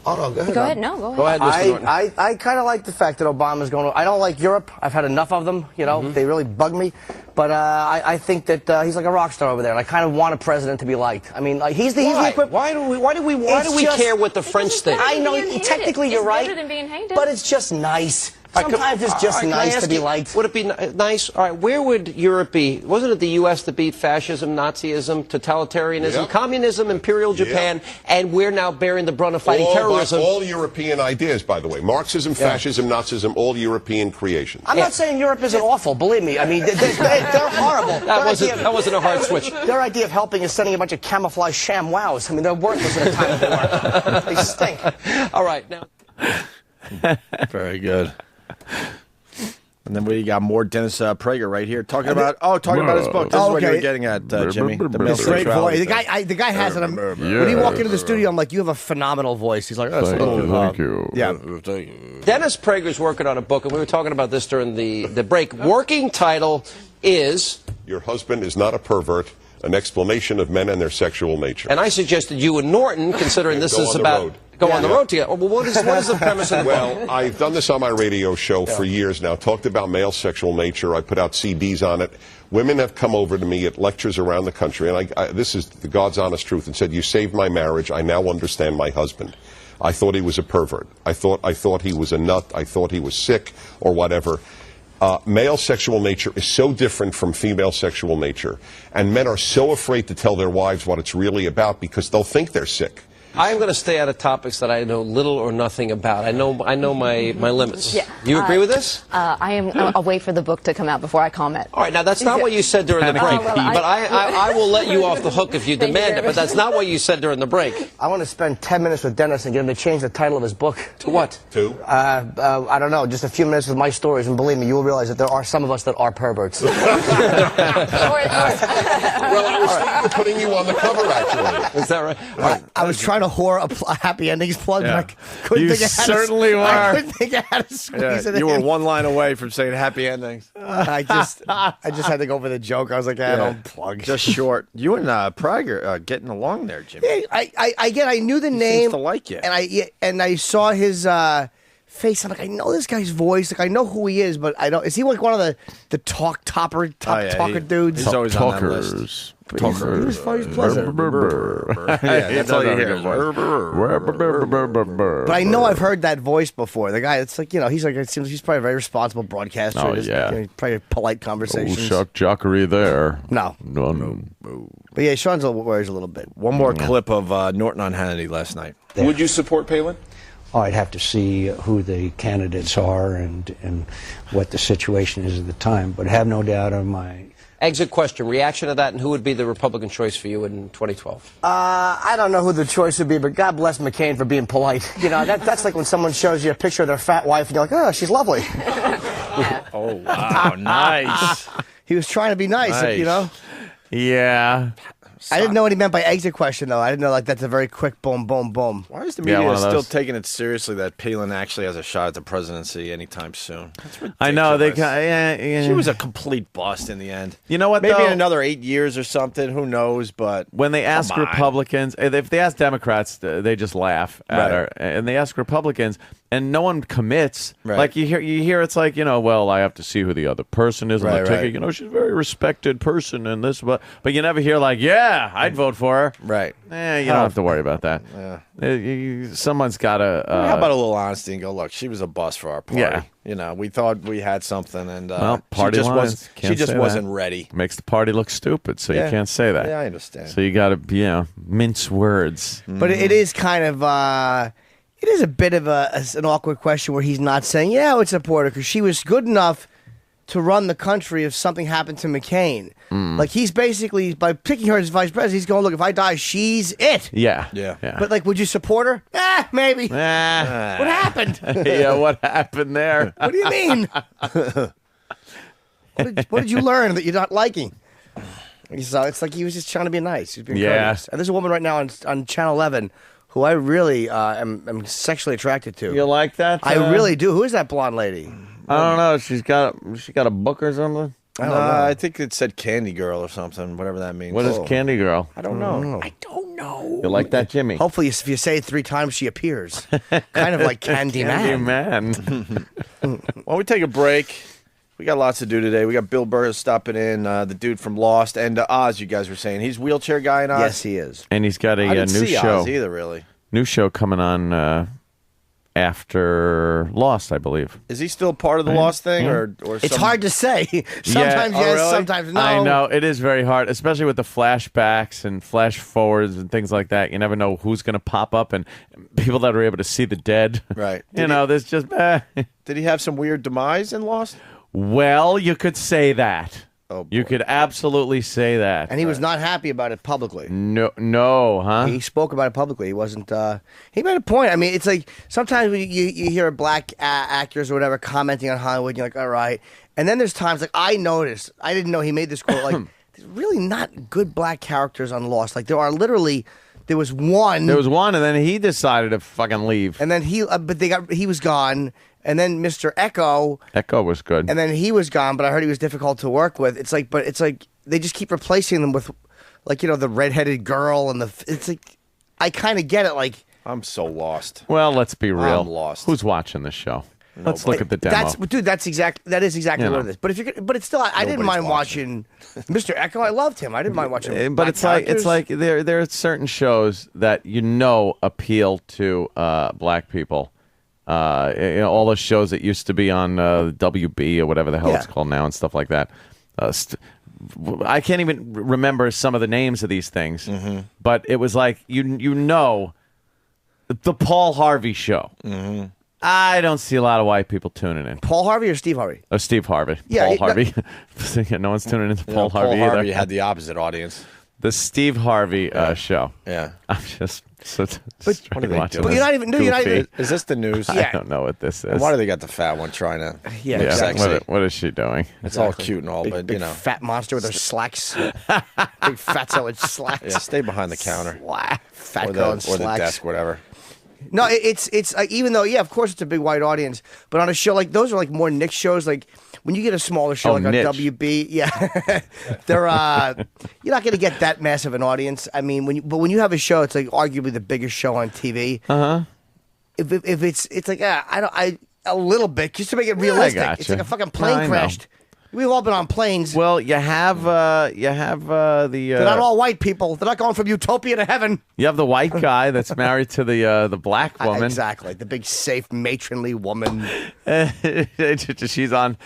Oh, no, go ahead. Go ahead. No, go ahead. Go ahead, Mr. Norton. I kind of like the fact that Obama's going to... I don't like Europe. I've had enough of them. You know, they really bug me. But I think that he's like a rock star over there. And I kind of want a president to be liked. I mean, like, he's the equivalent... Why do we care what the French think? I know, Being hated. technically you're It's right. better than being hated. But it's just nice. Sometimes it's just nice to be liked. Would it be nice? All right, where would Europe be? Wasn't it the U.S. that beat fascism, Nazism, totalitarianism, Yeah. communism, Imperial Japan, and we're now bearing the brunt of fighting terrorism? All European ideas, by the way. Marxism, fascism, Nazism, all European creations. I'm not saying Europe isn't awful, believe me. I mean, they're horrible. That wasn't a hard switch. Their idea of helping is sending a bunch of camouflage sham wows. I mean, they're worthless at a time of war. They stink. All right, now. Very good. And then we got more Dennis Prager right here talking about his book. This is what you were getting at, Jimmy. The male Great voice. sexuality The guy has it. When he walked into the studio, I'm like, "You have a phenomenal voice." He's like, "Oh, Thank you. Yeah. Dennis Prager's working on a book, and we were talking about this during the break. Working title is... Your Husband Is Not a Pervert, an explanation of men and their sexual nature. And I suggested you and Norton, considering this Go is on the about... road. Go on the road together. Well, what is the premise of the book? Well, I've done this on my radio show for years now, talked about male sexual nature. I put out CDs on it. Women have come over to me at lectures around the country, and this is the God's honest truth, and said, "You saved my marriage. I now understand my husband. I thought he was a pervert. I thought he was a nut. I thought he was sick or whatever." Male sexual nature is so different from female sexual nature, and men are so afraid to tell their wives what it's really about because they'll think they're sick. I'm going to stay out of topics that I know little or nothing about. I know my limits. Yeah. You agree with this? I am. I'll wait for the book to come out before I comment. All right. Now that's not what you said during the break. well, but I will let you off the hook if you Thank you demand very it. But that's not what you said during the break. I want to spend 10 minutes with Dennis and get him to change the title of his book. To what? To? I don't know, just a few minutes with my stories, and believe me, you will realize that there are some of us that are perverts. Well, I was thinking of putting you on the cover, actually. Is that right? I was trying to whore a Happy Endings plug, but I couldn't You think of how certainly to, were. I couldn't think of how to squeeze it in. You were one line away from saying happy endings. I just had to go for the joke. I was like, don't plug. Just short. You and Prager getting along there, Jimmy. Yeah, I knew the name. Seems to like you. And I saw his face. I'm like, I know this guy's voice. Like, I know who he is, but I don't. Is he like one of the top talker dudes? He's always on that Talkers. list. He was pleasant. Yeah, that's all you hear. But I know I've heard that voice before. The guy, it's like, he's like, it seems he's probably a very responsible broadcaster. Oh, Just, yeah. Probably polite Oh, conversations. shuck jockery there. No. But yeah, Sean's worries a little bit. One more clip of Norton on Hannity last night. Would you support Palin? Oh, I'd have to see who the candidates are and what the situation is at the time. But have no doubt on my... Exit question, reaction to that, and who would be the Republican choice for you in 2012? I don't know who the choice would be, but God bless McCain for being polite. That's like when someone shows you a picture of their fat wife, and you're like, oh, she's lovely. Oh, wow, nice. He was trying to be nice. Yeah. I didn't know what he meant by exit question, though. I didn't know, like, that's a very quick boom, boom, boom. Why is the media still taking it seriously that Palin actually has a shot at the presidency anytime soon? That's ridiculous. I know. Yeah. She was a complete bust in the end. You know what, Maybe though? in another 8 years or something. Who knows? But when they ask come on. Republicans, if they ask Democrats, they just laugh at her. And they ask Republicans, and no one commits. Right. Like you hear it's like, well, I have to see who the other person is on the ticket. She's a very respected person and this, but you never hear like, yeah, I'd vote for her. Right. You don't have to worry about that. Someone's got to. How about a little honesty and go, look, she was a bust for our party. Yeah. We thought we had something, and party lines, she just wasn't ready. Makes the party look stupid, so you can't say that. Yeah, I understand. So you got to, mince words. But it is kind of... It is a bit of an awkward question where he's not saying, yeah, I would support her, because she was good enough to run the country if something happened to McCain. Like, he's basically, by picking her as vice president, he's going, look, if I die, she's it. Yeah. But, like, would you support her? Maybe. What happened? Yeah, what happened there? What do you mean? What did you learn that you're not liking? So it's like he was just trying to be nice. He was being courteous. And there's a woman right now on Channel 11 who I really am sexually attracted to. You like that? I really do. Who is that blonde lady? I don't know. She got a book or something? I don't know. I think it said Candy Girl or something, whatever that means. What is Candy Girl? I don't know. I don't know. You like that, Jimmy? Hopefully, if you say it 3 times, she appears. Kind of like Candy Man. While we take a break, we got lots to do today. We got Bill Burr stopping in, the dude from Lost, and Oz, you guys were saying. He's wheelchair guy in Oz? Yes, he is. And he's got a I didn't new see show. Oz either, really. New show coming on after Lost, I believe. Is he still part of the Lost thing? Or it's hard to say. Sometimes yes, really? sometimes no. I know. It is very hard, especially with the flashbacks and flash forwards and things like that. You never know who's going to pop up, and people that are able to see the dead. Right. There's just... Did he have some weird demise in Lost? Well, you could say that. Oh, boy. You could absolutely say that. And he was not happy about it publicly. No, huh? He spoke about it publicly. He wasn't. He made a point. I mean, it's like sometimes when you hear black actors or whatever commenting on Hollywood, and you're like, all right. And then there's times like I noticed. I didn't know he made this quote. Like, there's really not good black characters on Lost. Like there are literally. There was one, and then he decided to fucking leave. And then he was gone. And then Mr. Echo was good. And then he was gone, but I heard he was difficult to work with. It's like they just keep replacing them with, like, the redheaded girl and it's like, I kind of get it. Like, I'm so lost. Well, let's be real. I'm lost. Who's watching this show? Let's look at the demo. That is exactly what it is. But it's still, I didn't mind watching Mr. Echo. I loved him. I didn't mind watching. But it's like there are certain shows that appeal to black people. All the shows that used to be on WB or whatever the hell it's called now and stuff like that. I can't even remember some of the names of these things, but it was like the Paul Harvey show. I don't see a lot of white people tuning in. Paul Harvey or Steve Harvey? Oh, Steve Harvey. Yeah, Paul Harvey. No one's tuning into Paul Harvey either. Paul Harvey had the opposite audience. The Steve Harvey show. Yeah. I'm just what are they doing? But you're not even. Is this the news? I don't know what this is. And why do they got the fat one trying to look sexy? What is she doing? It's all cute and all, but big fat monster with her slacks. Big fatso with slacks. Yeah, stay behind the counter. Fat or girl in the, or the slacks. desk, whatever. No, it's even though of course it's a big white audience, but on a show like those are like more niche shows. Like when you get a smaller show like niche. on WB, they're you're not going to get that massive an audience. I mean, when you have a show, it's like arguably the biggest show on TV. if it's like a little bit just to make it realistic. gotcha. It's like a fucking No, plane I know. crashed. We've all been on planes. Well, you have the. They're not all white people. They're not going from utopia to heaven. You have the white guy that's married to the black woman. Exactly, the big, safe, matronly woman. She's on.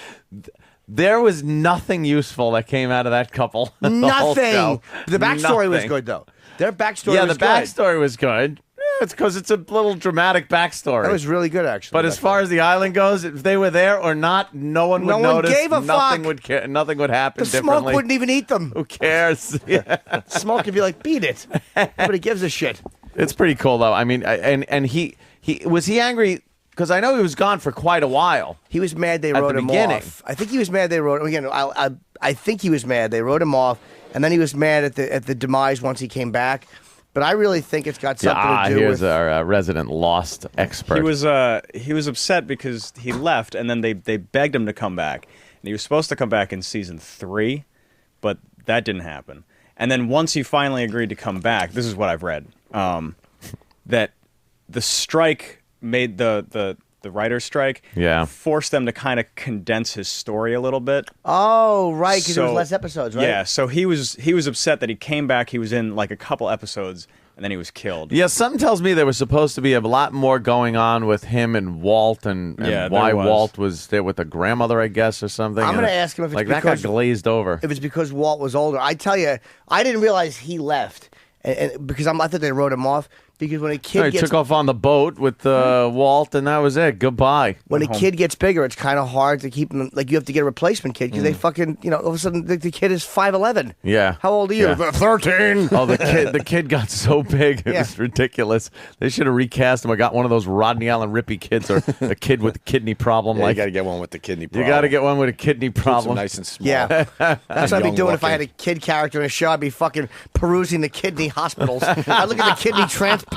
There was nothing useful that came out of that couple. the whole Nothing. show. The backstory was Nothing. good though. Their backstory. Yeah, was the backstory was good. It's because it's a little dramatic backstory. That was really good, actually. But as far as the island goes, if they were there or not, no one would No one notice. gave a nothing fuck. would care. Nothing would happen The smoke differently. wouldn't even eat them. Who cares? Yeah. Smoke would be like, beat it. Nobody gives a shit. It's pretty cool though. I mean, and he was he angry because I know he was gone for quite a while. He was mad they At wrote the him beginning. off. I think he was mad they wrote him again. I think he was mad they wrote him off, and then he was mad at the demise once he came back. But I really think it's got something to do here's with. our resident Lost expert. He was upset because he left, and then they begged him to come back, and he was supposed to come back in season 3, but that didn't happen. And then once he finally agreed to come back, this is what I've read, that the strike made the writer's strike forced them to kind of condense his story a little bit. Oh, right, because there was less episodes, right? Yeah, so he was upset that he came back. He was in like a couple episodes, and then he was killed. Yeah, something tells me there was supposed to be a lot more going on with him and Walt, and Yeah, why there was. Walt was there with the grandmother, I guess, or something. I'm And going to ask him if it's like that because got glazed over. If it's because Walt was older. I tell you, I didn't realize he left, and because I thought they wrote him off. Because when a kid No, he gets took off on the boat with Walt, and that was it. Goodbye. when a kid gets bigger, it's kind of hard to keep him. Like you have to get a replacement kid because they fucking all of a sudden the kid is 5'11". Yeah. How old are you? Yeah. 13. Oh, the kid got so big, it Yeah. was ridiculous. They should have recast him or got one of those Rodney Allen Rippy kids or a kid with a kidney problem. Yeah, like you got to get one with the kidney problem. You got to get one with a kidney Keeps them problem. nice and small. Yeah, that's what I'd be Young doing if I had looking. a kid character in a show. I'd be fucking perusing the kidney hospitals. I'd look at the kidney transplant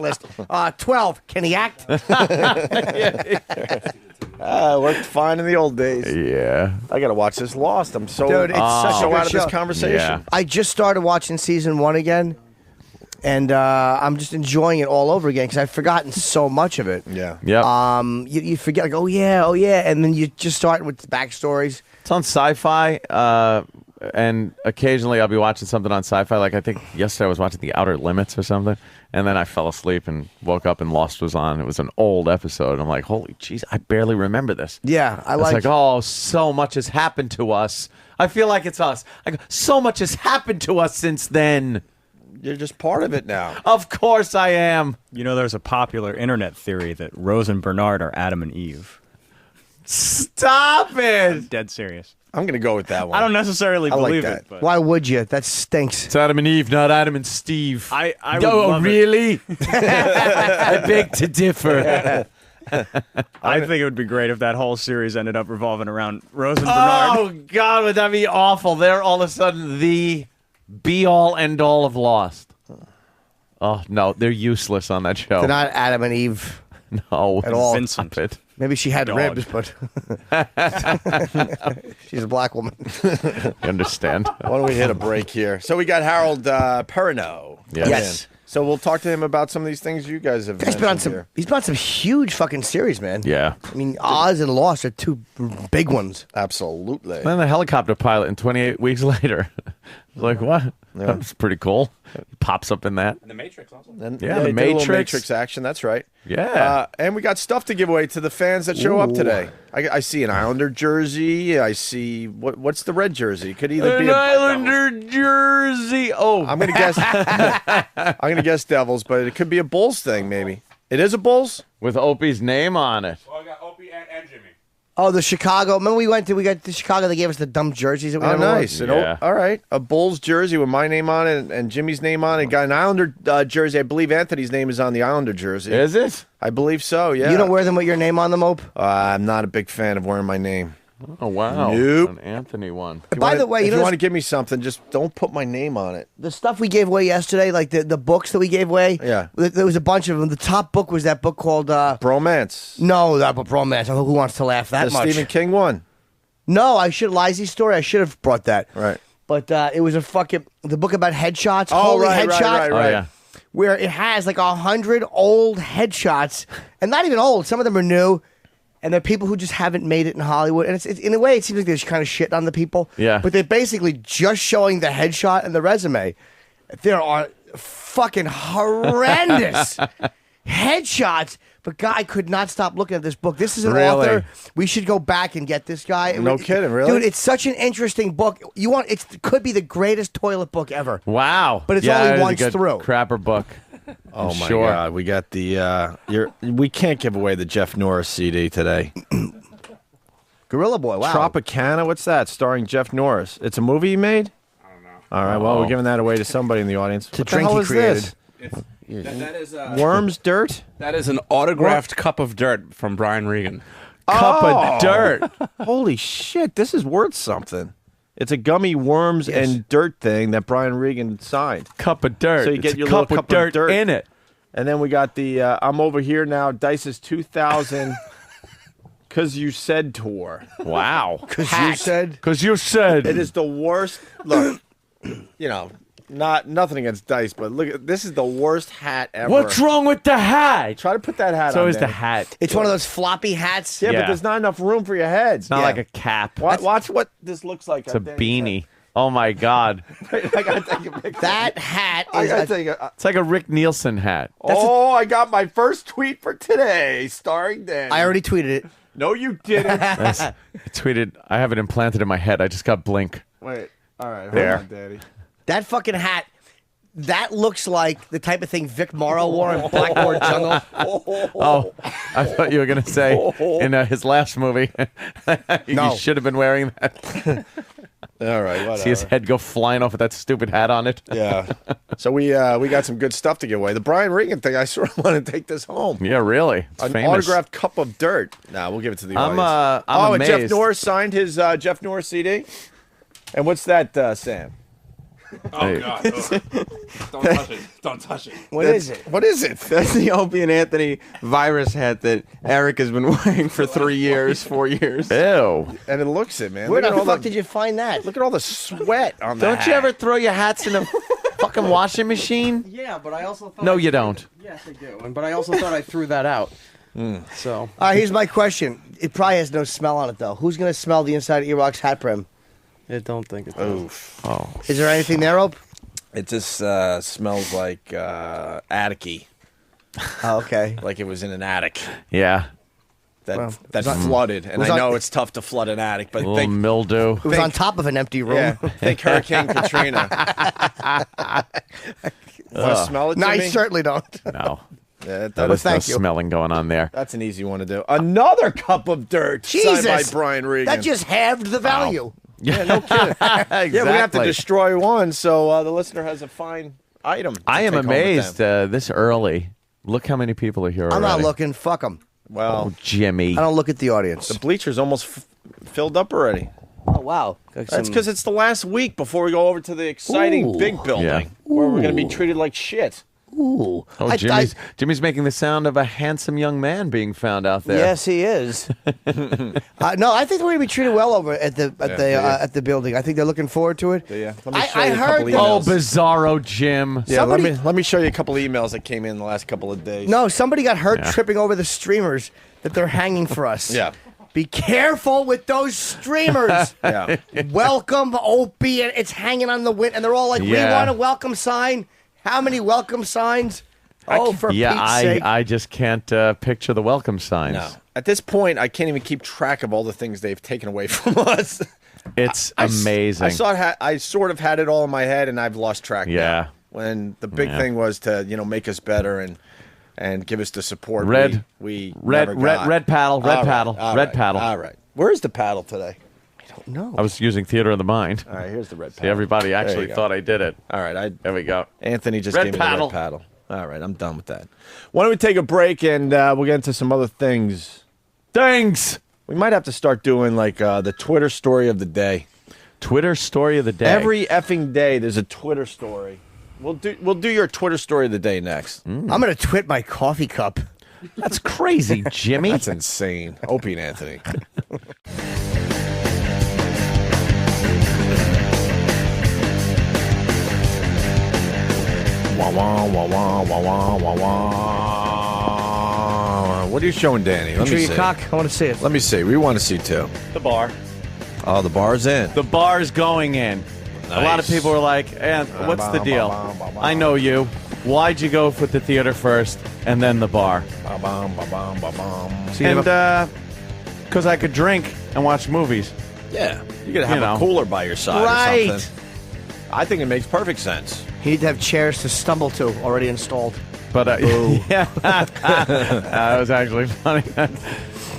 list. 12. Can he act? Worked fine in the old days. Yeah. I got to watch this Lost. I'm so, Dude, it's such a so good out of this show. conversation. Yeah. I just started watching season 1 again, and I'm just enjoying it all over again because I've forgotten so much of it. Yeah. Yep. You forget like, oh yeah, and then you just start with the backstories. It's on Sci-Fi, and occasionally I'll be watching something on Sci-Fi. Like I think yesterday I was watching The Outer Limits or something, and then I fell asleep and woke up and Lost was on. It was an old episode. And I'm like, holy jeez, I barely remember this. Yeah, I It's like. like, oh, so much has happened to us. I feel like it's us. I go, so much has happened to us since then. You're just part of it now. Of course I am. You know, there's a popular internet theory that Rose and Bernard are Adam and Eve. Stop it. Dead serious. I'm going to go with that one. I don't necessarily I like believe that. it, but Why would you? That stinks. It's Adam and Eve, not Adam and Steve. I would Oh, love it. really? I beg to differ. I think it would be great if that whole series ended up revolving around Rose and Bernard. Oh, God, would that be awful? They're all of a sudden the be-all, end-all of Lost. Oh, no, they're useless on that show. They're not Adam and Eve No. at all. Vincent. Stop it. Maybe she had Dog. ribs, but she's a black woman. You understand? Why don't we hit a break here? So we got Harold Perrineau. Yeah. Yes. So we'll talk to him about some of these things you guys have He's been on mentioned some. here. He's been on some huge fucking series, man. Yeah. I mean, Oz and Lost are two big ones. Absolutely. Then the helicopter pilot and 28 weeks later. Like, what? That's pretty cool. He pops up in that. And the Matrix also. And, Yeah, the they did a little Matrix. Matrix action. That's right. Yeah. And we got stuff to give away to the fans that show up Ooh. today. I see an Islander jersey. I see what's the red jersey? Could either An be Islander jersey. Oh, I'm gonna guess. I'm gonna guess Devils, but it could be a Bulls thing. Maybe it is a Bulls. with Opie's name on it. Well, I got Opie and Jimmy. Oh, the Chicago. Remember we got to Chicago. They gave us the dumb jerseys that we Oh, never wore? nice. And, Yeah. all right, a Bulls jersey with my name on it and Jimmy's name on it. Got an Islander jersey. I believe Anthony's name is on the Islander jersey. Is it? I believe so. Yeah. You don't wear them with your name on them, Ope? I'm not a big fan of wearing my name. Oh, wow. Nope. An Anthony one. By the way, if you you know want to give me something, just don't put my name on it. the stuff we gave away yesterday, like the books that we gave away. Yeah. There was a bunch of them. The top book was that book called. Bromance. No, that book, Bromance. Who wants to laugh that The much? Stephen King one. No, I should. Lizzie's story. I should have brought that. Right. But it was a fucking the book about headshots. Oh, Holy right, headshot. right. Oh, yeah. where it has like 100 old headshots, and not even old. Some of them are new, and they're people who just haven't made it in Hollywood. And it's in a way, it seems like they're just kind of shitting on the people. Yeah. But they're basically just showing the headshot and the resume. There are fucking horrendous headshots. But Guy could not stop looking at this book. This is an author. We should go back and get this guy. No kidding, really? Dude, it's such an interesting book. It could be the greatest toilet book ever. Wow. But it's Yeah, only it was a once good through. Crapper book. Oh I'm my sure. God, we got the. We can't give away the Jeff Norris CD today. Gorilla Boy. Wow. Tropicana. What's that? Starring Jeff Norris. It's a movie he made. I don't know. All right. Well, Oh. we're giving that away to somebody in the audience. It's a What the drink hell he is created. this? That is Worms dirt. That is an autographed cup of dirt from Brian Regan. Cup of dirt. Holy shit! This is worth something. It's a gummy worms and dirt thing that Brian Regan signed. Cup of dirt. So you It's get a your cup little with cup of dirt in it. And then we got the I'm Over Here Now, Dice's 2000 Cause You Said tour. Wow. Because you said. Because you said. It is the worst. Look, nothing against Dice, but look, this is the worst hat ever. What's wrong with the hat? Try to put that hat So on. is the Danny. hat. It's one of those floppy hats. Yeah, Yeah. but there's not enough room for your head. It's not like a cap. Watch what this looks like. It's a beanie. Oh my God. I gotta take a picture. That hat I is. gotta take a. It's like a Rick Nielsen hat. I got my first tweet for today, starring Dan. I already tweeted it. No, you didn't. I tweeted, I have it implanted in my head. I just got Blink. Wait. All right. Hold There. on, Daddy. That fucking hat. That looks like the type of thing Vic Morrow wore in Blackboard Jungle. Oh, I thought you were going to say in his last movie. No. You should have been wearing that. All right. Whatever. See his head go flying off with that stupid hat on it. Yeah. So we got some good stuff to give away. The Brian Regan thing, I sort of want to take this home. Yeah, really. It's An famous. autographed cup of dirt. Nah, we'll give it to the I'm audience. amazed. And Jeff Norris signed his Jeff Norris CD. And what's that, Sam? Oh, God. Don't touch it. Don't touch it. What is it? What is it? That's the Opie and Anthony virus hat that Eric has been wearing for 3 years, 4 years. Ew. And it looks it, man. Where Look the at all fuck did you find that? Look at all the sweat on that. Don't you ever throw your hats in a fucking washing machine? Yeah, but I also thought. No, you don't. Yes, I do. But I also thought I threw that out. So. All right, here's my question. It probably has no smell on it, though. Who's going to smell the inside of E-Rock's hat brim? I don't think it does. Oof. Oh. Is there anything there, Ope? It just smells like attic-y. Oh, okay. Like it was in an attic Yeah. that flooded. And I know it's tough to flood an attic, but A little mildew. It was on top of an empty room. yeah, think Hurricane Katrina. Want to smell it, No, I Jimmy? certainly don't. No. Yeah, That is no thank you. smelling going on there. that's an easy one to do. Another cup of dirt Jesus. signed by Brian Regan. That just halved the value. Yeah, no kidding. Exactly. Yeah, we have to destroy one, so the listener has a fine item. to I am take home with amazed them. this early. Look how many people are here already. I'm not looking. Fuck them. Well, Oh, Jimmy. I don't look at the audience. the bleachers almost filled up already. Oh, wow. That's because it's the last week before we go over to the exciting big building Yeah. where we're going to be treated like shit. Ooh. Oh, Jimmy's making the sound of a handsome young man being found out there. Yes, he is. No, I think we're going to be treated well over at the building. I think they're looking forward to it. Yeah. Let me show I you a heard couple that- Oh, emails. Bizarro Jim. Yeah, Somebody- let me show you a couple of emails that came in the last couple of days. No, somebody got hurt Yeah. tripping over the streamers that they're hanging for us. Yeah. Be careful with those streamers. Yeah. Welcome, Opie, and it's hanging on the wind, and they're all like, "We Yeah. want a welcome sign." How many welcome signs? Oh, for Yeah, Pete's sake! I just can't picture the welcome signs. No. At this point, I can't even keep track of all the things they've taken away from us. It's I amazing. I sort of had it all in my head, and I've lost track. now. Yeah. When the big Yeah. thing was to make us better and give us the support. Red we red never got. red paddle, red All right, paddle, all red right, paddle. All right. Where's the paddle today? No, I was using theater of the mind. All right, here's the red See, paddle. everybody There actually you go. thought I did it. All right, There we go. Anthony just Red gave me paddle. the red paddle. All right, I'm done with that. Why don't we take a break and we'll get into some other things. Thanks. We might have to start doing like the Twitter story of the day. Twitter story of the day. Every effing day, there's a Twitter story. We'll do your Twitter story of the day next. I'm gonna twit my coffee cup. That's crazy, Jimmy. That's insane. Opie and Anthony. Wow, wah, wah, wah, wah, wah, wah, wah. What are you showing, Danny? Let Show me your see. cock. I want to see it. Let me see. We want to see too. The bar. Oh, the bar's in. The bar's going in. A lot of Nice. people are like, what's the deal? I know you. Why'd you go with the theater first and then the bar? And because I could drink and watch movies. Yeah, you gotta have You know. a cooler by your side Right. or something. I think it makes perfect sense. You need to have chairs to stumble to already installed. But yeah, that was actually funny.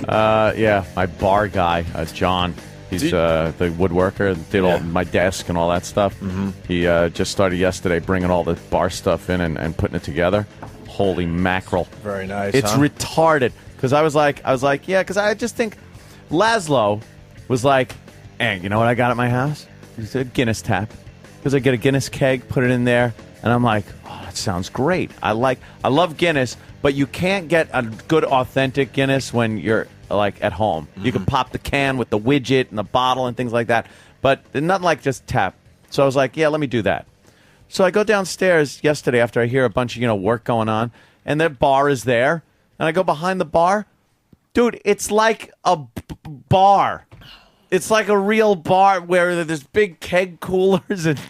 Yeah, my bar guy, John. He's the woodworker, did all my desk and all that stuff. He just started yesterday bringing all the bar stuff in and putting it together. Holy mackerel! Very nice. It's huh? retarded because I was like, yeah, because I just think Laszlo was like, hey, you know what I got at my house? He said Guinness tap because I get a Guinness keg, put it in there, and I'm like, oh, that sounds great. I love Guinness, but you can't get a good authentic Guinness when you're like at home. You can pop the can with the widget and the bottle and things like that, but nothing like just tap. So I was like, yeah, let me do that. So I go downstairs yesterday after I hear a bunch of work going on, and their bar is there, and I go behind the bar. Dude, it's like a bar. It's like a real bar where there's big keg coolers and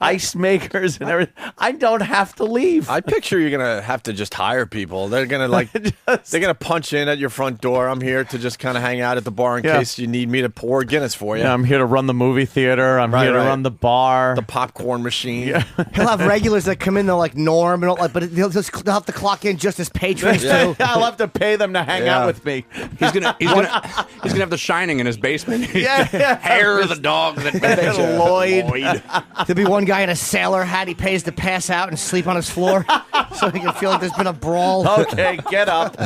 ice makers and everything. I don't have to leave. I picture you're gonna have to just hire people. They're gonna they're gonna punch in at your front door. I'm here to just kind of hang out at the bar in case you need me to pour Guinness for you. Yeah, I'm here to run the movie theater. I'm here to run the bar, the popcorn machine. Yeah. He'll have regulars that come in, they're like Norm, and all, like, but they'll have to clock in just as patrons too. I'll have to pay them to hang out with me. He's gonna have The Shining in his basement. Yeah. Hair of the dog that Lloyd. There'll be one guy in a sailor hat. He pays to pass out and sleep on his floor so he can feel like there's been a brawl. Okay, get up.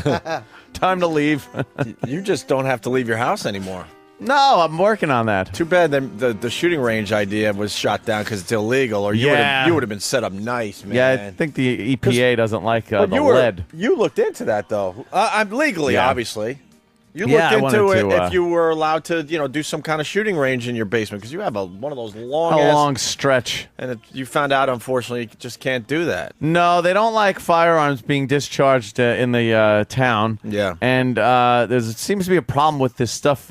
Time to leave. You just don't have to leave your house anymore. No, I'm working on that. Too bad the shooting range idea was shot down because it's illegal, or you would have been set up nice, man. Yeah, I think the EPA doesn't like the lead. You looked into that though. I'm legally, obviously. You Yeah, looked I into wanted it to, if you were allowed to, do some kind of shooting range in your basement because you have one of those long, A long stretch. and you found out, unfortunately, you just can't do that. No, they don't like firearms being discharged in the town. Yeah. And there seems to be a problem with this stuff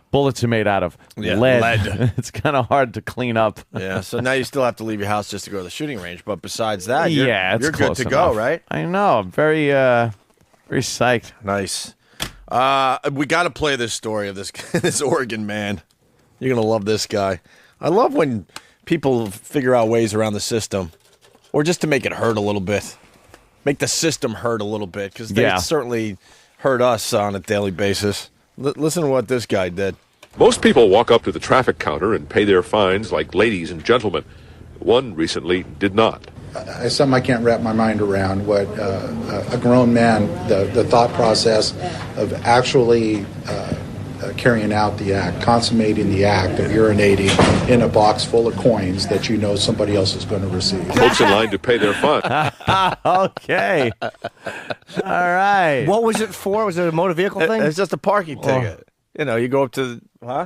bullets are made out of. Lead. It's kind of hard to clean up. Yeah, so now you still have to leave your house just to go to the shooting range. But besides that, it's you're good close to enough. go, right? I know. I'm very psyched. Nice. We got to play this story of this this Oregon man. You're gonna love this guy. I love when people figure out ways around the system, or just to make it hurt a little bit, make the system hurt a little bit, because they certainly hurt us on a daily basis. Listen to what this guy did. Most people walk up to the traffic counter and pay their fines like ladies and gentlemen. One recently did not. Something I can't wrap my mind around, what a grown man, the thought process of actually carrying out the act, consummating the act of urinating in a box full of coins that you know somebody else is going to receive. Folks in line to pay their fine. Okay. All right. What was it for? Was it a motor vehicle thing? It's just a parking ticket. You go up to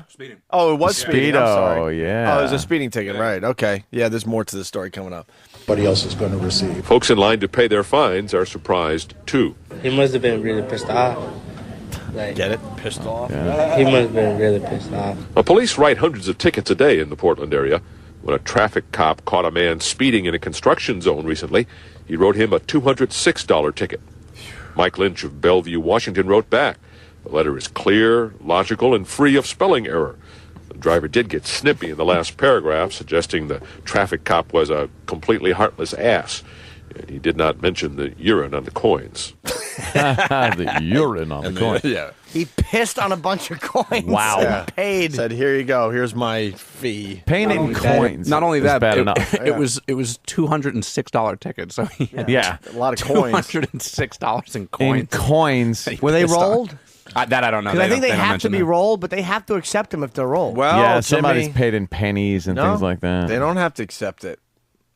speeding. Oh, it was speeding. I'm sorry. Yeah. Oh, it was a speeding ticket, right? Okay. Yeah, there's more to the story coming up. Somebody else is going to receive. Folks in line to pay their fines are surprised too. He must have been really pissed off. Get it? Pissed off? He must have been really pissed off. Police write hundreds of tickets a day in the Portland area. When a traffic cop caught a man speeding in a construction zone recently, he wrote him a $206 ticket. Mike Lynch of Bellevue, Washington, wrote back. The letter is clear, logical, and free of spelling error. The driver did get snippy in the last paragraph, suggesting the traffic cop was a completely heartless ass. And he did not mention the urine on the coins. The urine on the coins. Yeah. He pissed on a bunch of coins. Wow. And paid. Said, here you go. Here's my fee. Paying in coins. Not only is that, bad it, enough. it was $206 ticket. So he had a lot of coins. $206 in coins. In coins. Were they rolled? That I don't know. Because I think they don't have to mention be that. rolled, but they have to accept them if they're rolled. Well, yeah, somebody's Jimmy, paid in pennies and things like that. They don't have to accept it.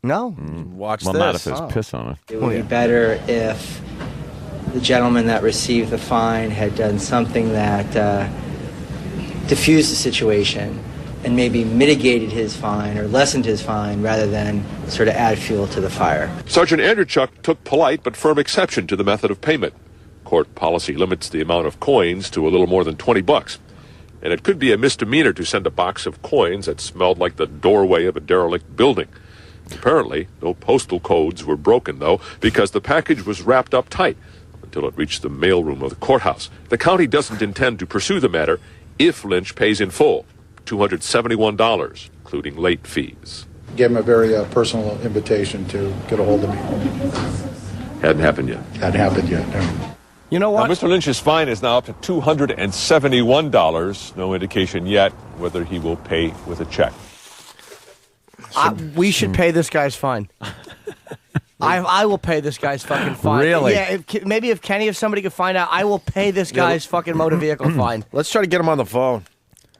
No. Watch Well, this. not if there's piss on it. It would be better if the gentleman that received the fine had done something that diffused the situation and maybe mitigated his fine or lessened his fine rather than sort of add fuel to the fire. Sergeant Andrewchuk took polite but firm exception to the method of payment. Court policy limits the amount of coins to a little more than $20. And it could be a misdemeanor to send a box of coins that smelled like the doorway of a derelict building. Apparently, no postal codes were broken, though, because the package was wrapped up tight until it reached the mailroom of the courthouse. The county doesn't intend to pursue the matter if Lynch pays in full, $271, including late fees. Gave him a very personal invitation to get a hold of me. Hadn't happened yet. Hadn't happened yet, no. You know what? Now, Mr. Lynch's fine is now up to $271. No indication yet whether he will pay with a check. We should pay this guy's fine. I will pay this guy's fucking fine. Really? Yeah, if Kenny, if somebody could find out, I will pay this guy's fucking motor vehicle fine. Let's try to get him on the phone,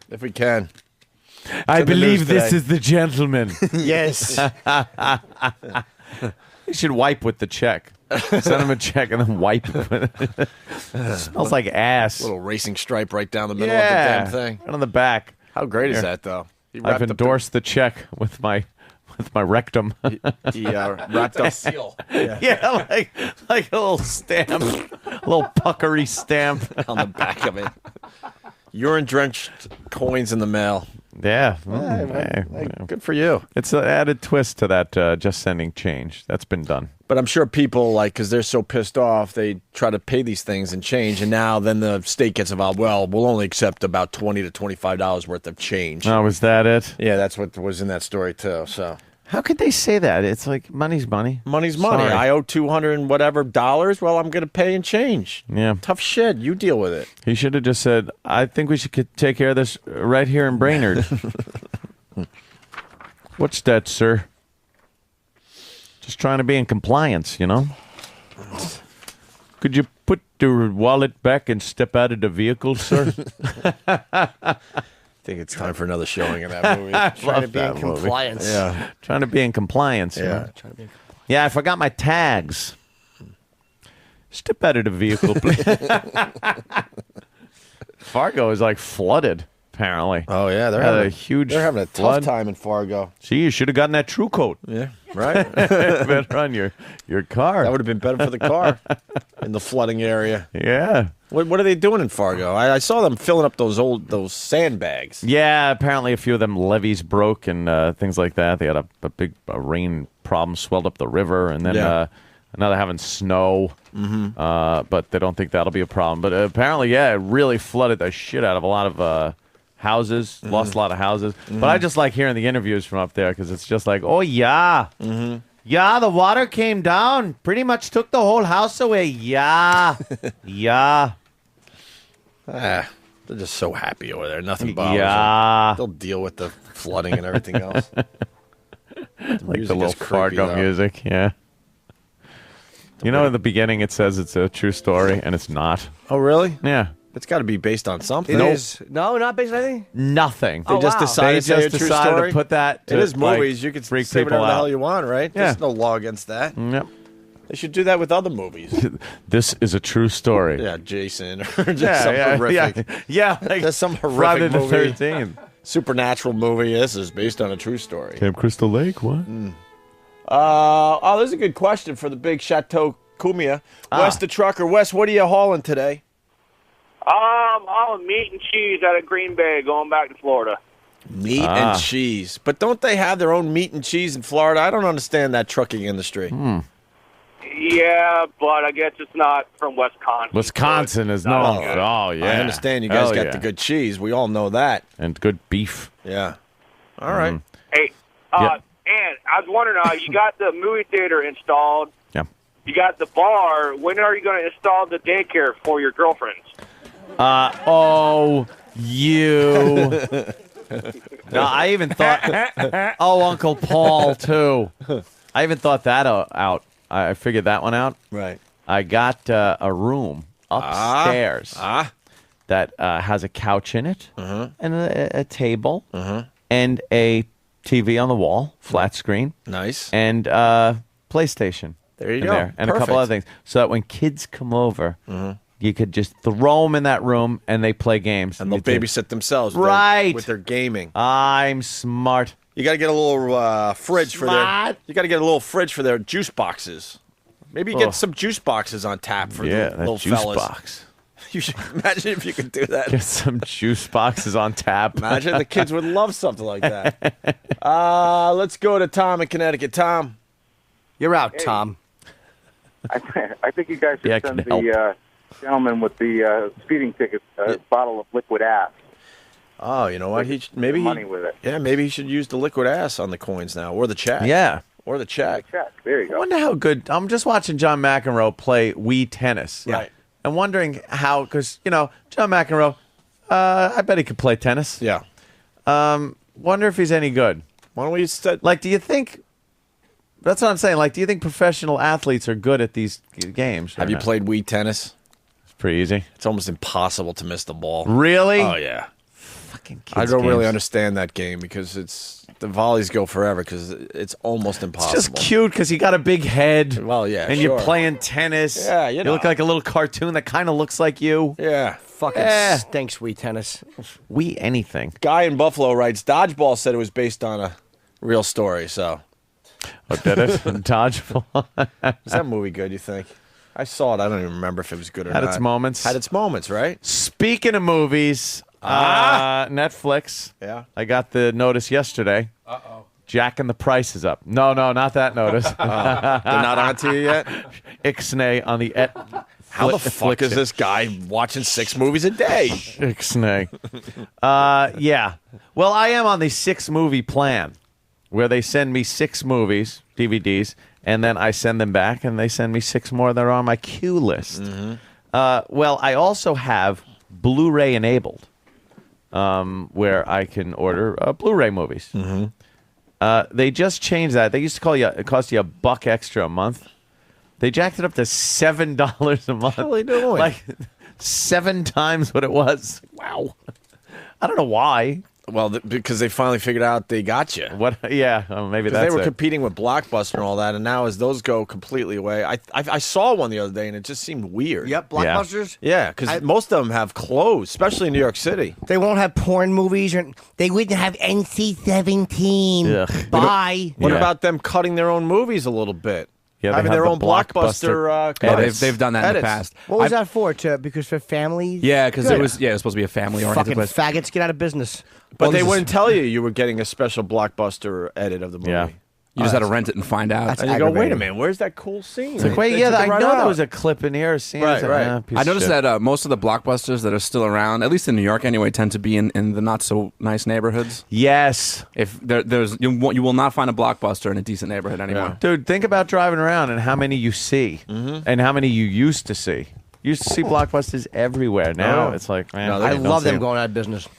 if we can. I in the believe news this today. is the gentleman. Yes. You should wipe with the check. Send him a check and then wipe it. Smells like ass. Little racing stripe right down the middle Yeah, of the damn thing. right on the back. How great is Here. that, though? He I've wrapped up endorsed the check with my rectum. He wrapped up seal. Yeah, like a little stamp, a little puckery stamp on the back of it. Urine-drenched coins in the mail. Yeah. Hey, good for you. It's an added twist to that just sending change. That's been done. But I'm sure people, because they're so pissed off, they try to pay these things and change, and now then the state gets involved. Well, we'll only accept about $20 to $25 worth of change. Oh, was that it? Yeah, that's what was in that story, too. So How could they say that? It's like money's money. Money's money. Sorry. I owe $200 and whatever dollars. Well, I'm going to pay in change. Yeah. Tough shit. You deal with it. He should have just said, I think we should take care of this right here in Brainerd. What's that, sir? Just trying to be in compliance, you know? Could you put the wallet back and step out of the vehicle, sir? I think it's time for another showing of that movie. Trying to be in compliance. Yeah. Trying to be in compliance. you know? Yeah, I forgot my tags. Step out of the vehicle, please. Fargo is like flooded, apparently. Oh, yeah. They're Had having a huge They're having a flood. tough time in Fargo. See, you should have gotten that True Coat. Yeah, right? Better on your car. That would have been better for the car in the flooding area. Yeah. What are they doing in Fargo? I saw them filling up those sandbags. Yeah, apparently a few of them levees broke and things like that. They had a big rain problem, swelled up the river, and then now they're having snow. But they don't think that'll be a problem. But apparently, yeah, it really flooded the shit out of a lot of houses, lost a lot of houses. But I just like hearing the interviews from up there because it's just like, oh, yeah. Yeah, the water came down, pretty much took the whole house away. Yeah. Yeah. They're just so happy over there. Nothing bothers Yeah. them. They'll deal with the flooding and everything else. Like the little Fargo music, yeah. You know, in the beginning it says it's a true story, and it's not. Oh, really? Yeah. It's got to be based on something. It is. No, not based on anything. Nothing. They just decided They to say just a true decided story? to put that. It is movies. You can freak say people whatever the out. hell you want, right? Yeah. There's no law against that. Yep. They should do that with other movies. This is a true story. Yeah, Jason, or just some horrific. Yeah, like just some horrific Friday the movie. 13th. Supernatural movie. This is based on a true story. Camp Crystal Lake, what? There's a good question for the big Chateau Cumia. Wes the trucker. Wes, what are you hauling today? Hauling meat and cheese out of Green Bay, going back to Florida. Meat and cheese. But don't they have their own meat and cheese in Florida? I don't understand that trucking industry. Yeah, but I guess it's not from Wisconsin. Wisconsin is no. Oh, yeah. I understand you guys Hell got yeah. the good cheese. We all know that. And good beef. Yeah. All right. Hey, Yep. and I was wondering, you got the movie theater installed. Yeah. You got the bar. When are you going to install the daycare for your girlfriends? You. No, I even thought. Oh, Uncle Paul, too. I even thought that out. I figured that one out. Right. I got a room upstairs that has a couch in it and a table and a TV on the wall, flat screen. Nice. And PlayStation. There you in go. There, and a couple Perfect. other things. So that when kids come over, You could just throw them in that room and they play games. And they'll babysit themselves Right. with their gaming. I'm smart. You got to get a little fridge for their. Smart. You got to get a little fridge for their juice boxes. Maybe Oh. get some juice boxes on tap for Yeah, the that little juice fellas. box. You should imagine if you could do that. Get some juice boxes on tap. Imagine the kids would love something like that. Let's go to Tom in Connecticut. Tom, you're out, Tom. I think you guys should Yeah, I send can the gentleman with the speeding ticket a bottle of liquid ass. Oh, you know what? Maybe money with it. Yeah, maybe he should use the liquid ass on the coins now, or the check. Yeah. Or the check. There you I wonder how good. I'm just watching John McEnroe play Wii tennis. Right. I'm wondering how, because, John McEnroe, I bet he could play tennis. Yeah. Wonder if he's any good. Why don't we do you think, that's what I'm saying, do you think professional athletes are good at these games? Have you played Wii tennis? It's pretty easy. It's almost impossible to miss the ball. Really? Oh, yeah. Fucking I kids don't really games. understand that game because the volleys go forever because it's almost impossible. It's just cute because you got a big head. Well, yeah, and sure. you're playing tennis. Yeah, you know. look like a little cartoon that kind of looks like you. Yeah. Fucking stinks, Wii tennis. Wii anything. Guy in Buffalo writes, Dodgeball said it was based on a real story, so. Oh, did it? Dodgeball. Is that movie good, you think? I saw it. I don't even remember if it was good or Had not. its moments. Had its moments, right? Speaking of movies, Netflix. Yeah. I got the notice yesterday. Uh-oh. Jack and the Price is up. No, not that notice. They're not on to you yet? Ixnay on the How the fuck is this guy watching 6 movies a day? Ixnay. Yeah. Well, I am on the 6-movie plan where they send me 6 movies, DVDs, and then I send them back and they send me 6 more that are on my queue list. Well, I also have Blu-ray enabled, where I can order Blu-ray movies. They just changed that. They used to cost you $1 extra a month. They jacked it up to $7 a month. What are they doing? Like 7 times what it was. Wow. I don't know why. Well, because they finally figured out they got you. What? Yeah, maybe that's they were it. competing with Blockbuster and all that, and now as those go completely away, I saw one the other day and it just seemed weird. Yep, Blockbusters. Yeah, because most of them have closed, especially in New York City. They won't have porn movies, or they wouldn't have NC-17. Bye. What about them cutting their own movies a little bit? Yeah, they having have their the own Blockbuster. Yeah, they've done that in the edits. past. What was that for? Because for families? Yeah, because Good. it was supposed to be a family-oriented Fucking place. faggots, get out of business. But they wouldn't tell you were getting a special Blockbuster edit of the movie. Yeah. You just had to rent it and find out. And you go, wait a minute, where's that cool scene? It's like, wait, They yeah, took it I right know out. there was a clip in here. Scene. Right, right. I noticed that most of the Blockbusters that are still around, at least in New York anyway, tend to be in the not so nice neighborhoods. Yes. If you will not find a Blockbuster in a decent neighborhood anymore. Dude, think about driving around and how many you see and how many you used to see. You used to see Blockbusters everywhere. Now it's like, man, I love them going out of business.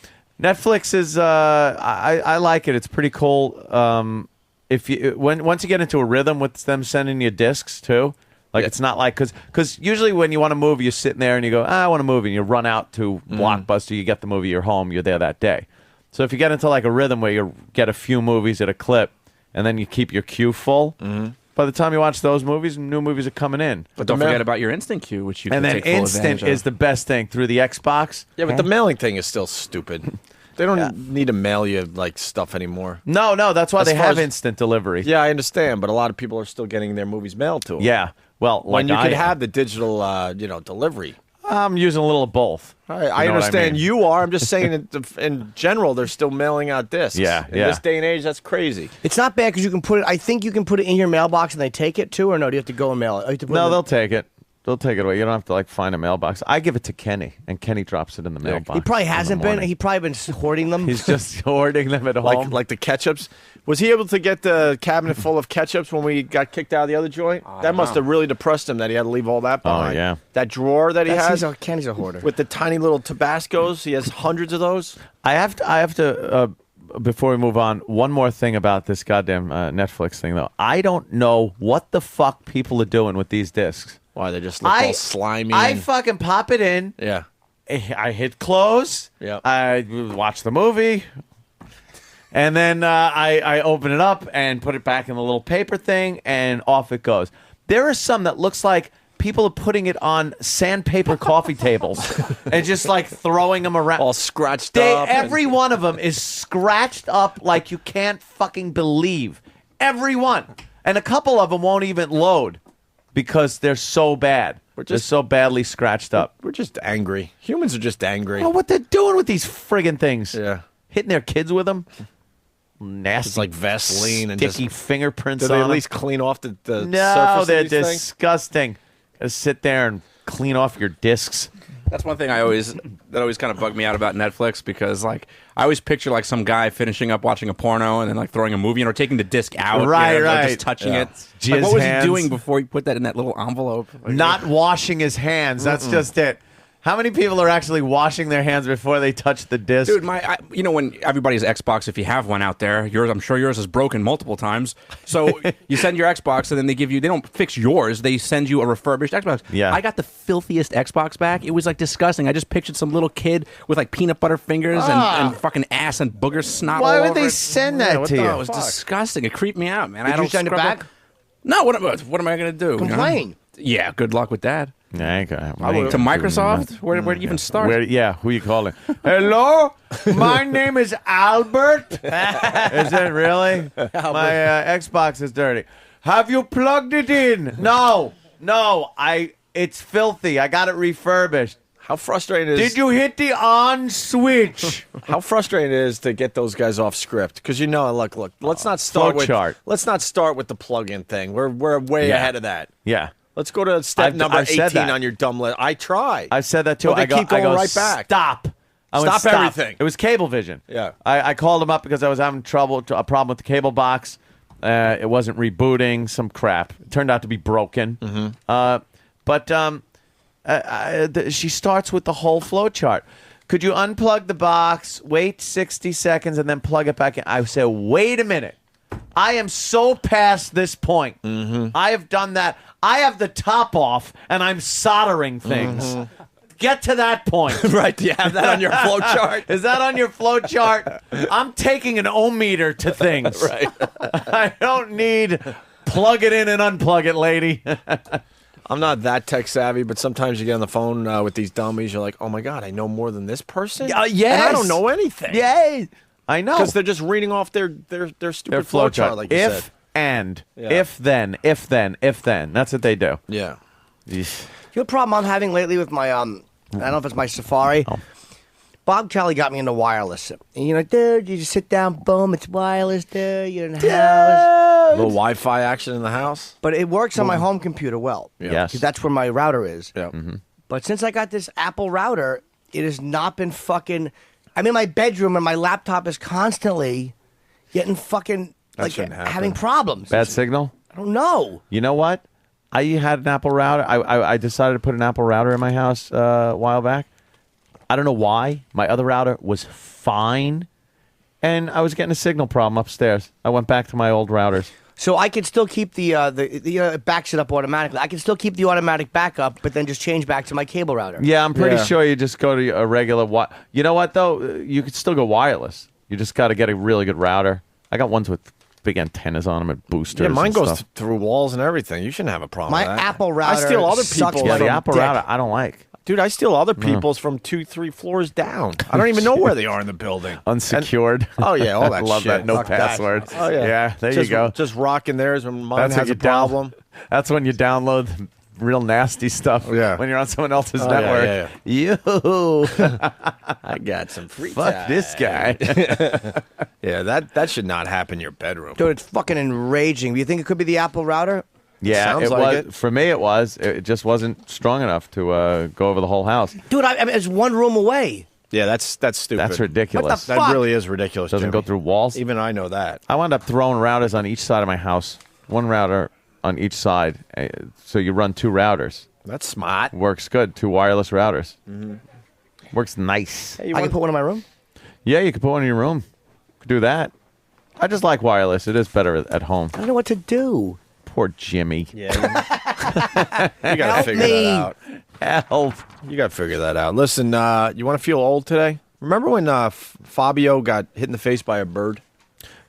Netflix is, I like it. It's pretty cool. If you once you get into a rhythm with them sending you discs too, like it's not like because usually when you want a movie, you're sitting there and you go, I want a movie, and you run out to Blockbuster, you get the movie, you're home, you're there that day. So if you get into like a rhythm where you get a few movies at a clip, and then you keep your queue full. By the time you watch those movies, new movies are coming in. But don't forget about your Instant Queue, which you and can then take full advantage Instant of. is the best thing through the Xbox. Yeah, but the mailing thing is still stupid. They don't need to mail you like stuff anymore. No, that's why As they far have as- instant delivery. Yeah, I understand, but a lot of people are still getting their movies mailed to them. Yeah, well, when like you could I am. have the digital, delivery. I'm using a little of both. I You know what understand mean? you are. I'm just saying in general, they're still mailing out discs. Yeah, In yeah. this day and age, that's crazy. It's not bad because you can put it. I think you can put it in your mailbox and they take it too, or no? Do you have to go and mail it? You have to put No, it in they'll take it. They'll take it away. You don't have to like find a mailbox. I give it to Kenny, and Kenny drops it in the mailbox. He probably in the hasn't been. morning. He probably been hoarding them. He's just hoarding them at home. Like the ketchups. Was he able to get the cabinet full of ketchups when we got kicked out of the other joint? That must have really depressed him that he had to leave all that behind. yeah. That drawer that he has Kenny's a hoarder. with the tiny little Tabascos. He has hundreds of those. I have to. Before we move on, one more thing about this goddamn Netflix thing, though. I don't know what the fuck people are doing with these discs. Why they just look all slimy? I and- fucking pop it in. yeah. I hit close. Yeah. I watch the movie. And then I open it up and put it back in the little paper thing, and off it goes. There are some that looks like people are putting it on sandpaper coffee tables and just like throwing them around. All scratched up. Every one of them is scratched up like you can't fucking believe. Every one. And a couple of them won't even load because they're so bad. They're so badly scratched up. We're just angry. Humans are just angry. Oh, what they're doing with these friggin' things. Yeah. Hitting their kids with them. Nasty. It's like Vaseline and sticky just, fingerprints do they on at them. least clean off the No, surface they're of these things? disgusting. Gotta sit there and clean off your discs. That's one thing that always kind of bugged me out about Netflix, because like I always picture like some guy finishing up watching a porno and then like throwing a movie or taking the disc out, Right, like, right. just touching Yeah. it. Like, what was Jizz he doing hands. before he put that in that little envelope? Like, Not washing his hands. That's just it. How many people are actually washing their hands before they touch the disc? Dude, you know, when everybody's Xbox, if you have one out there, I'm sure yours is broken multiple times. So you send your Xbox, and then they don't fix yours. They send you a refurbished Xbox. Yeah. I got the filthiest Xbox back. It was like disgusting. I just pictured some little kid with like peanut butter fingers and fucking ass and booger snot. Why all would over they it. send that to you? It was disgusting. It creeped me out, man. Did I don't you send it scrub back? up- No. What am I going to do? Complain. Yeah. Good luck with that. To To Microsoft? Where do you even start? Who you calling? Hello, my name is Albert. Is it really? My Xbox is dirty. Have you plugged it in? No. It's filthy. I got it refurbished. How frustrating it is. Did you hit the on switch? How frustrating it is to get those guys off script, because look, let's not start with Flowchart. let's not start with the plug-in thing. We're way Yeah. ahead of that. Yeah. Let's go to step number I've said 18 that. on your dumb list. I try. I said that too. But they I go, keep going I go, right back. Stop. I went, Stop everything. It was Cablevision. Yeah. I called them up because I was having a problem with the cable box. It wasn't rebooting, some crap. It turned out to be broken. She starts with the whole flow chart. Could you unplug the box, wait 60 seconds, and then plug it back in? I said, wait a minute. I am so past this point. I have done that. I have the top off, and I'm soldering things. Get to that point. Right. Do you have that on your flow chart? Is that on your flow chart? I'm taking an ohmmeter to things. Right. I don't need plug it in and unplug it, lady. I'm not that tech savvy, but sometimes you get on the phone with these dummies. You're like, oh my God, I know more than this person? Yes. And I don't know anything. Yay. I know. Because they're just reading off their stupid Their flow chart, like you if said. and Yeah. if then. That's what they do. Yeah. You know, a problem I'm having lately with my I don't know if it's my Safari. Bob Kelly got me into wireless. And you're like, dude, you just sit down, boom, it's wireless, dude. You're in the house. A little Wi-Fi action in the house. But it works on my home computer well. Yeah. Yes. 'Cause that's where my router is. Yeah. But since I got this Apple router, it has not been fucking. I'm in my bedroom and my laptop is constantly getting fucking like shouldn't happen. having problems. Bad signal? I don't know. You know what? I had an Apple router. I decided to put an Apple router in my house a while back. I don't know why. My other router was fine, and I was getting a signal problem upstairs. I went back to my old routers. So I can still keep the it backs it up automatically. I can still keep the automatic backup, but then just change back to my cable router. Yeah, I'm pretty sure you just go to a regular. You know what though? You could still go wireless. You just got to get a really good router. I got ones with big antennas on them and boosters. Yeah, mine and goes stuff. through walls and everything. You shouldn't have a problem My with that. Apple router I steal other sucks people's. Yeah, from the Apple dick. router I don't like. Dude, I steal other people's from 2-3 floors down. I don't even know where they are in the building. Unsecured. Oh yeah, all that Love shit. that. No Fuck that. password. Oh yeah. Yeah, there Just- you go. Just rocking theirs when mine That's has when you a problem. That's when you download real nasty stuff. Yeah. When you're on someone else's Oh, network. yeah, You. I got some free Fuck time. this guy. Yeah, that should not happen in your bedroom. Dude, it's fucking enraging. Do you think it could be the Apple router? Yeah, Sounds it like was. it. For me, it was. It just wasn't strong enough to go over the whole house. Dude, I mean, it's one room away. Yeah, that's stupid. That's ridiculous. What the That fuck? really is ridiculous. Doesn't Jimmy. go through walls. Even I know that. I wound up throwing routers on each side of my house. One router on each side. So you run two routers. That's smart. Works good. Two wireless routers. Works nice. Hey, I can put one in my room? Yeah, you could put one in your room. Could do that. I just like wireless. It is better at home. I don't know what to do. Poor Jimmy. Yeah. You got to Help figure me. that out. Help. You got to figure that out. Listen, you want to feel old today? Remember when Fabio got hit in the face by a bird?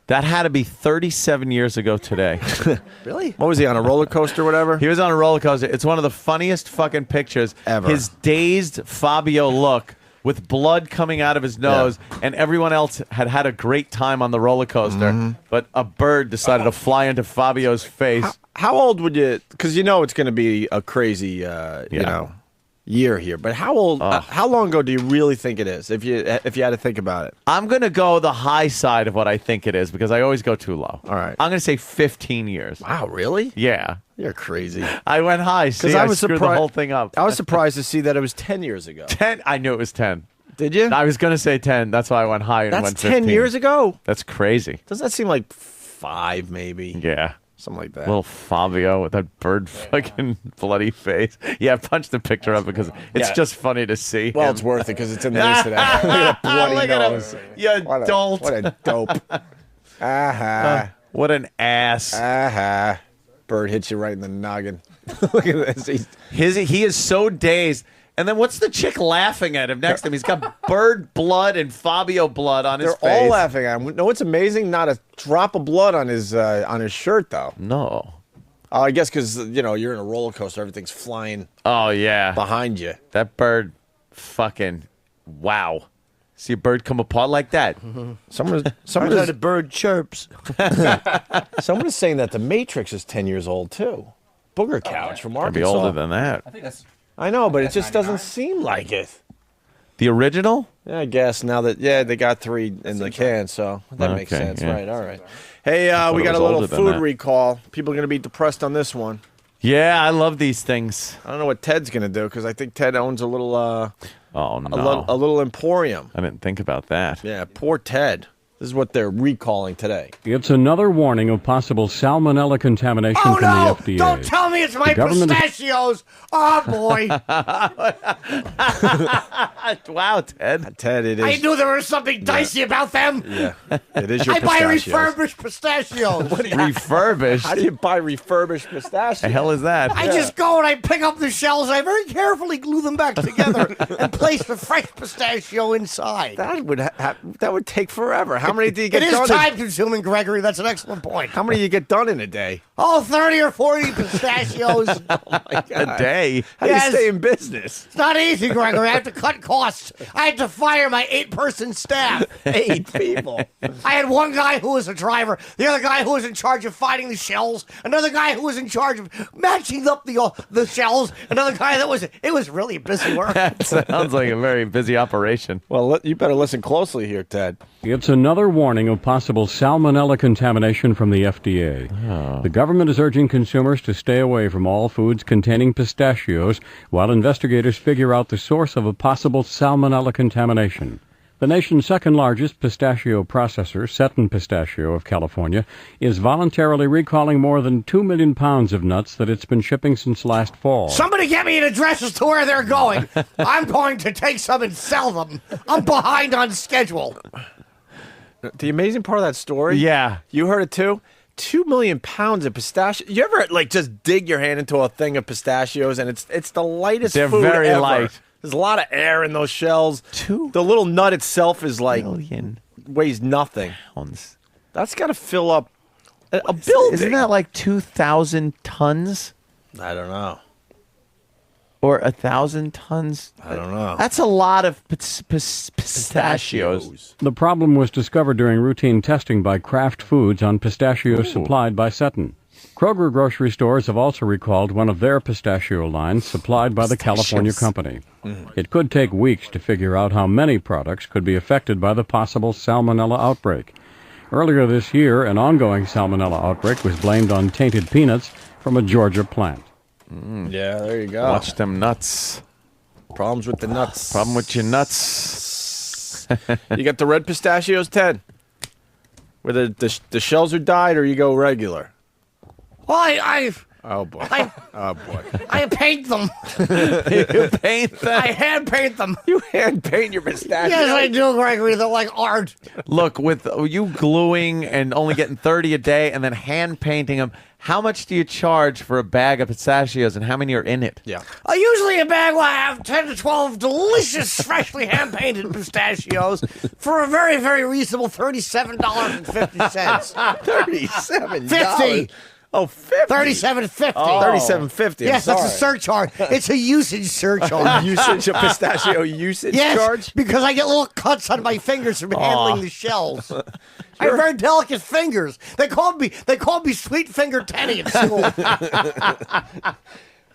That had to be 37 years ago today. Really? What was he on a roller coaster or whatever? He was on a roller coaster. It's one of the funniest fucking pictures Ever. His dazed Fabio look with blood coming out of his nose, and everyone else had a great time on the roller coaster, but a bird decided to fly into Fabio's face. How old would you? Because you know it's going to be a crazy, year here. But how old? How long ago do you really think it is? If you had to think about it, I'm going to go the high side of what I think it is because I always go too low. All right. I'm going to say 15 years. Wow, really? Yeah. You're crazy. I went high. See, I screwed the whole thing up. I was surprised to see that it was 10 years ago. 10? I knew it was 10. Did you? I was going to say 10. That's why I went high and That's went 10 15. years ago? That's crazy. Doesn't that seem like 5 maybe? Yeah. Something like that. Little Fabio with that bird fucking bloody face. Yeah, punch the picture up because it's just funny to see. Well, him. it's worth it because it's in the news today. Look at that bloody Look at him. nose. You dolt. What a dope. What an ass. Bird hits you right in the noggin. Look at this. He is so dazed. And then what's the chick laughing at him next to him? He's got bird blood and Fabio blood on his face. They're all laughing at him. No, it's amazing. Not a drop of blood on his shirt, though. No. Oh, I guess because, you're in a roller coaster. Everything's flying Oh, yeah. behind you. That bird fucking, wow. See a bird come apart like that. Someone The bird chirps. Someone is saying that The Matrix is 10 years old, too. Booger Couch from I'd Arkansas. be older than that. I know, but it just doesn't seem like it. The original? Yeah, I guess now that they got 3 in the can, so that makes Okay, sense, yeah. right? All right. Hey, we it got was a little older than food that. recall. People are going to be depressed on this one. Yeah, I love these things. I don't know what Ted's going to do because I think Ted owns a little Oh, no. a little emporium. I didn't think about that. Yeah, poor Ted. This is what they're recalling today. It's another warning of possible salmonella contamination Oh, from no! the FDA. Don't tell me it's my The government- pistachios! Oh, boy! Wow, Ted. Ted, it is. I knew there was something dicey about them! Yeah, it is your I buy pistachios. refurbished pistachios! Refurbished? How do you buy refurbished pistachios? The hell is that? I just go and I pick up the shells and I very carefully glue them back together and place the fresh pistachio inside. That would take forever. How many do you get It is done? time-consuming, Gregory. That's an excellent point. How many do you get done in a day? Oh, 30 or 40 pistachios. A day? How do Yes. you stay in business? It's not easy, Gregory. I have to cut costs. I had to fire my 8-person staff. 8 people. I had one guy who was a driver, the other guy who was in charge of finding the shells, another guy who was in charge of matching up the shells, another guy it was really busy work. That sounds like a very busy operation. Well, you better listen closely here, Ted. It's another warning of possible salmonella contamination from the FDA. The government is urging consumers to stay away from all foods containing pistachios while investigators figure out the source of a possible salmonella contamination. The nation's second-largest pistachio processor, Seton Pistachio of California, is voluntarily recalling more than 2 million pounds of nuts that it's been shipping since last fall. Somebody get me an address as to where they're going. I'm going to take some and sell them. I'm behind on schedule. The amazing part of that story? Yeah. You heard it too? 2 million pounds of pistachio. You ever just dig your hand into a thing of pistachios and it's the lightest They're food very ever. light. There's a lot of air in those shells. The little nut itself is weighs nothing. Pounds. That's got to fill up a building. Isn't that like 2,000 tons? I don't know. Or 1,000 tons? I don't know. That's a lot of pistachios. The problem was discovered during routine testing by Kraft Foods on pistachios supplied by Seton. Kroger grocery stores have also recalled one of their pistachio lines supplied by the California company. It could take weeks to figure out how many products could be affected by the possible salmonella outbreak. Earlier this year, an ongoing salmonella outbreak was blamed on tainted peanuts from a Georgia plant. Yeah, there you go. Watch them nuts. Problems with the nuts. Problem with your nuts. You got the red pistachios, Ted? Where the shells are dyed or you go regular? Well, Oh, boy. Oh, boy. I paint them. You paint them? I hand paint them. You hand paint your pistachios? Yes, I do, Gregory. They're like art. Look, with you gluing and only getting 30 a day and then hand painting them, how much do you charge for a bag of pistachios, and how many are in it? Yeah. Usually a bag will have 10 to 12 delicious, freshly hand-painted pistachios for a very, very reasonable $37.50. $37. 50. Oh, 50. $37.50. $37.50. Yes, that's a surcharge. It's a usage surcharge. Usage of pistachio usage yes, charge? because I get little cuts on my fingers from handling the shells. I have very delicate fingers. They called me Sweet Finger Teddy at school.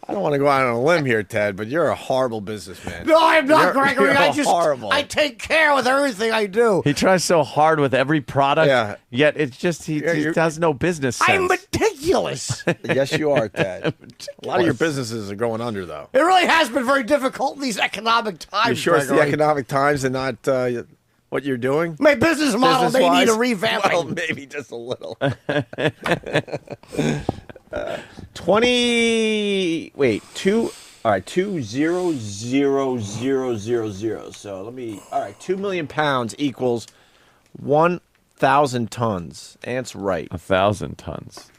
I don't want to go out on a limb here, Ted, but you're a horrible businessman. No, I'm not, Gregory. Horrible. I take care with everything I do. He tries so hard with every product, Yeah. yet it's just he has no business sense. I'm meticulous. Yes, you are, Ted. A lot of your businesses are going under, though. It really has been very difficult in these economic times. You sure it's the Gregory. economic times and not what you're doing? My business model may need a revamping. Well, maybe just a little. 20. Wait, 2. All right, 2,000,000. So let me. All right, 2 million pounds equals 1,000 tons. Ant's right. 1,000 tons.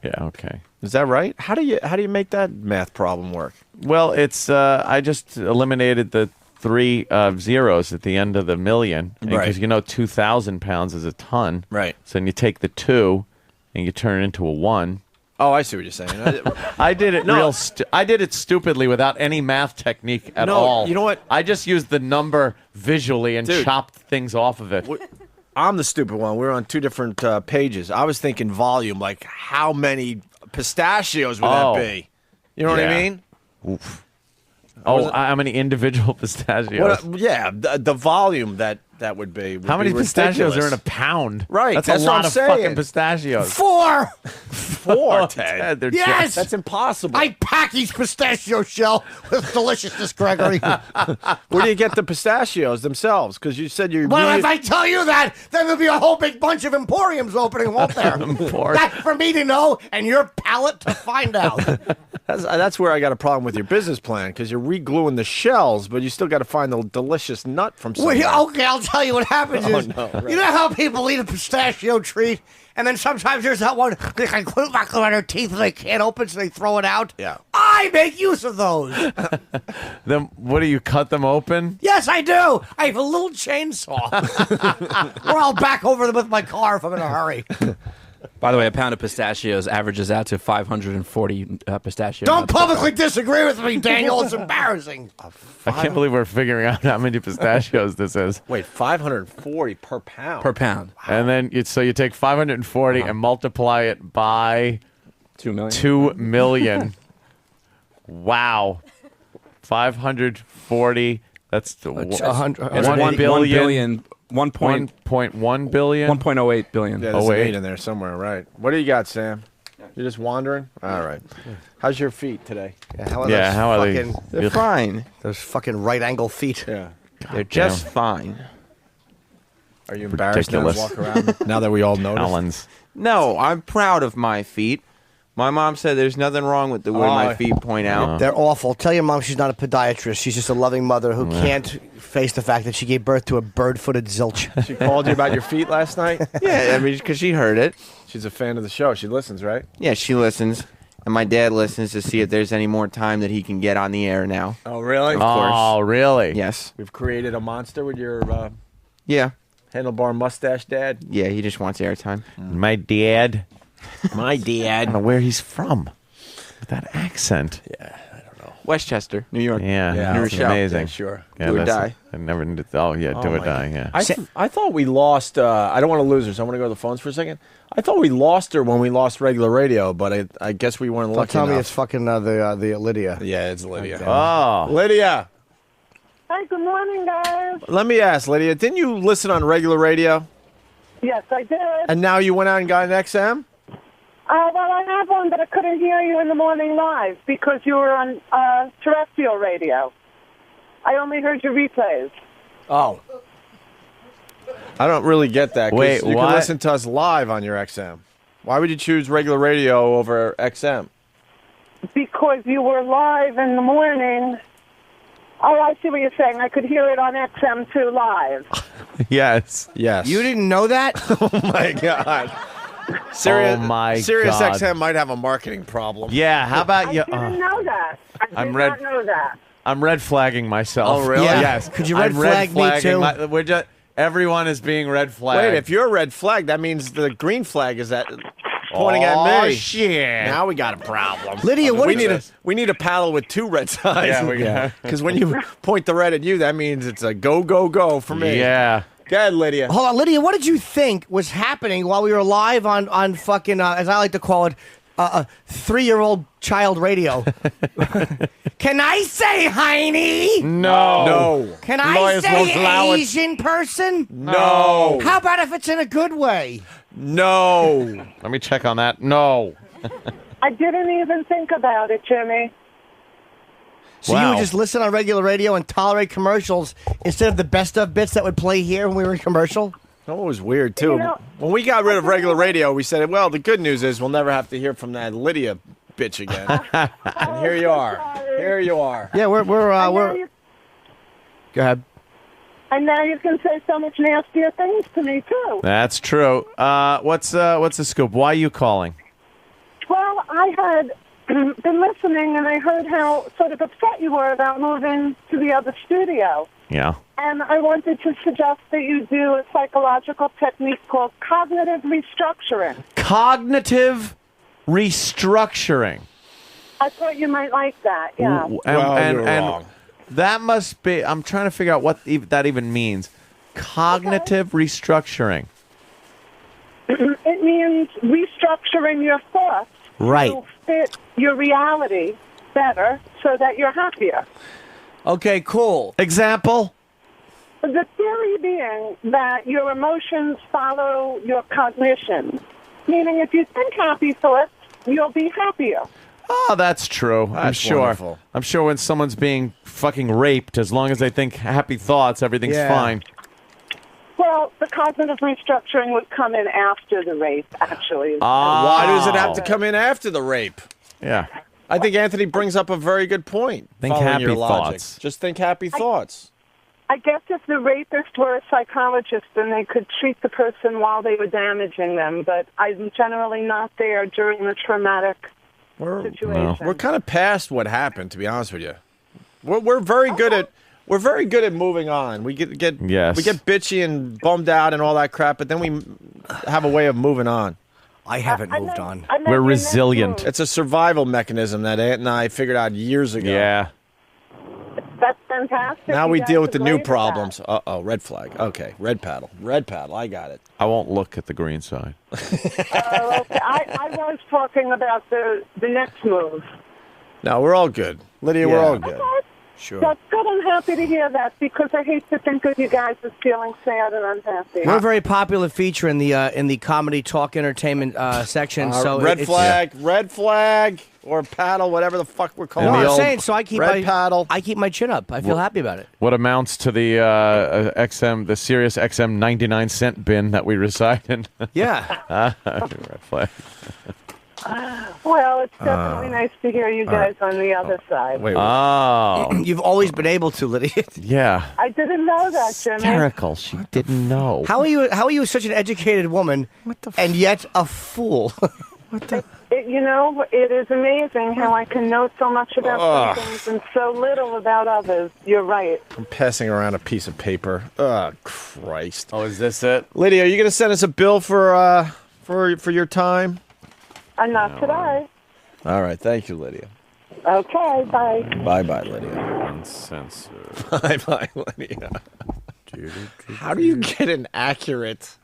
Yeah. Okay. Is that right? How do you make that math problem work? Well, it's I just eliminated the 3 zeros at the end of the million, Right. because 2,000 pounds is a ton. Right. So then you take the 2 and you turn it into a 1. Oh, I see what you're saying. I did it No. I did it stupidly without any math technique at No, all. you know what? I just used the number visually and Dude. chopped things off of it. I'm the stupid one. We're on 2 different pages. I was thinking volume, like how many pistachios would Oh. that be? You know what I Yeah. mean? Oof. Oh, how many individual pistachios? Yeah, the volume that would be. Would How many be pistachios ridiculous. are in a pound? Right, That's that's a what lot I'm of saying. fucking pistachios. 4. 4, Ted. Ted, they're Yes. That's impossible. I pack each pistachio shell with deliciousness, Gregory. Where do you get the pistachios themselves? Because you said you. Well, if I tell you that, then there'll be a whole big bunch of emporiums opening, won't there? That's for me to know and your palate to find out. That's where I got a problem with your business plan, because you're re-gluing the shells, but you still got to find the delicious nut from somewhere. Okay, I'll tell you what happens is, you know how people eat a pistachio treat, and then sometimes there's that one, they can glue back on their teeth and they can't open, so they throw it out? Yeah. I make use of those. Then what do you cut them open? Yes, I do. I have a little chainsaw. Or I'll back over them with my car if I'm in a hurry. By the way, a pound of pistachios averages out to 540 pistachios. Don't publicly disagree with me, Daniel. It's embarrassing. I can't believe we're figuring out how many pistachios this is. Wait, 540 per pound. Per pound. And then you take 540 and multiply it by 2 million. 2 million. Wow. 540. That's the It's 1 1 billion. 1.1 billion. 1.08 billion. Yeah, there's an 8 in there somewhere, right? What do you got, Sam? You're just wandering? All right. How's your feet today? Yeah, how are Yeah, those how are they? fucking, They're fine. Those fucking right angle feet. Yeah. They're just fine. Are you embarrassed now to Ridiculous. walk around now that we all noticed? Collins. No, I'm proud of my feet. My mom said there's nothing wrong with the way my feet point out. They're awful. Tell your mom she's not a podiatrist. She's just a loving mother who can't face the fact that she gave birth to a bird-footed zilch. She called you about your feet last night? Yeah, I mean, because she heard it. She's a fan of the show. She listens, right? Yeah, she listens. And my dad listens to see if there's any more time that he can get on the air now. Oh, really? Of course. Oh, really? Yes. We've created a monster with your Yeah. handlebar mustache dad. Yeah, he just wants airtime. My dad. My I dad. don't know where he's from. With that accent. Yeah, I don't know. Westchester, New York. Yeah, Yeah, New that's Rochelle. Amazing. Yeah, sure. Yeah, Do or that's- die. I never did. Oh, yeah, do or die. Yeah. I thought we lost. I don't want to lose her, so I want to go to the phones for a second. I thought we lost her when we lost regular radio, but I guess we weren't Don't lucky tell me enough. it's fucking the Lydia. Yeah, it's Lydia. Oh, Lydia, Hi, good morning, guys. let me ask, Lydia, didn't you listen on regular radio, Yes, I did. and now you went out and got an XM? Well, I have one, but I couldn't hear you in the morning live because you were on terrestrial radio. I only heard your replays. Oh. I don't really get that. 'cause Wait, you what? can listen to us live on your XM. Why would you choose regular radio over XM? Because you were live in the morning. Oh, I see what you're saying. I could hear it on XM2 live. yes. Yes. You didn't know that? Oh, my God. Sirius, Oh my Sirius God. XM might have a marketing problem. Yeah, how about you? I didn't know that. I did not know that. I'm red flagging myself. Oh, really? Yeah. Yes. Could you red I'm flag me flagging too? we're just everyone is being red flagged. Wait, if you're a red flag, that means the green flag is pointing Oh, at me. shit. Now we got a problem. Lydia, what we did need we need a paddle with two red sides. Yeah, we got- Because when you point the red at you, that means it's a go, go, go for me. Yeah. Go ahead, Lydia. Hold on, Lydia. What did you think was happening while we were live on fucking as I like to call it, 3-year-old child radio? Can I say Heine? No. No. Can I Lawyers won't allow say it. Asian person? No. How about if it's in a good way? No. Let me check on that. No. I didn't even think about it, Jimmy. So you Wow. would just listen on regular radio and tolerate commercials instead of the best of bits that would play here when we were in commercial? That was weird, too. You know, when we got rid of regular radio, we said, well, the good news is we'll never have to hear from that Lydia bitch again. And here you are. Here you are. Yeah, we're you, Go ahead. and now you can say so much nastier things to me, too. That's true. What's the scoop? Why are you calling? Well, I had been listening, and I heard how sort of upset you were about moving to the other studio. Yeah. And I wanted to suggest that you do a psychological technique called cognitive restructuring. Cognitive restructuring. I thought you might like that, yeah. And that must be. I'm trying to figure out what that even means. Cognitive restructuring. It means restructuring your thoughts Right. to fit your reality better so that you're happier. Okay, cool. Example? The theory being that your emotions follow your cognition, meaning if you think happy thoughts, you'll be happier. Oh, that's true. I'm That's sure. wonderful. I'm sure when someone's being fucking raped, as long as they think happy thoughts, everything's Yeah. fine. Well, the cognitive restructuring would come in after the rape, actually. Why does it have to come in after the rape? Yeah. I think Anthony brings up a very good point. Think following happy your logic. thoughts. Just think happy thoughts. I guess if the rapist were a psychologist, then they could treat the person while they were damaging them, but I'm generally not there during the traumatic situation. We're kind of past what happened, to be honest with you. We're very good at moving on. We get Yes. we get bitchy and bummed out and all that crap, but then we have a way of moving on. I haven't moved on. We're resilient. It's a survival mechanism that Ant and I figured out years ago. Yeah. That's fantastic. Now You we guys deal are with the great new at that. problems. Uh-oh, red flag. Okay, red paddle. Red paddle. I got it. I won't look at the green side. Oh, okay. I was talking about the next move. No, we're all good. Lydia, we're all good. Sure. That's good. I'm happy to hear that because I hate to think of you guys as feeling sad and unhappy. We're a very popular feature in the comedy talk entertainment section. So red it's- flag, or paddle, whatever the fuck we're calling No, it. I'm saying so. I keep red paddle. I keep my chin up. I feel happy about it. What amounts to the the Sirius XM 99-cent bin that we reside in? Yeah. Red flag. Well, it's definitely nice to hear you guys on the other side. Oh. You've always been able to, Lydia. Yeah. I didn't know that, Jimmy. Hysterical. She didn't know. How are you such an educated woman and yet a fool? It is amazing how I can know so much about some things and so little about others. You're right. I'm passing around a piece of paper. Oh, Christ. Oh, is this it? Lydia, are you going to send us a bill for your time? Not today. All right. Thank you, Lydia. Okay, bye. Bye-bye, Lydia. Uncensored. Bye-bye, Lydia. How do you get an accurate...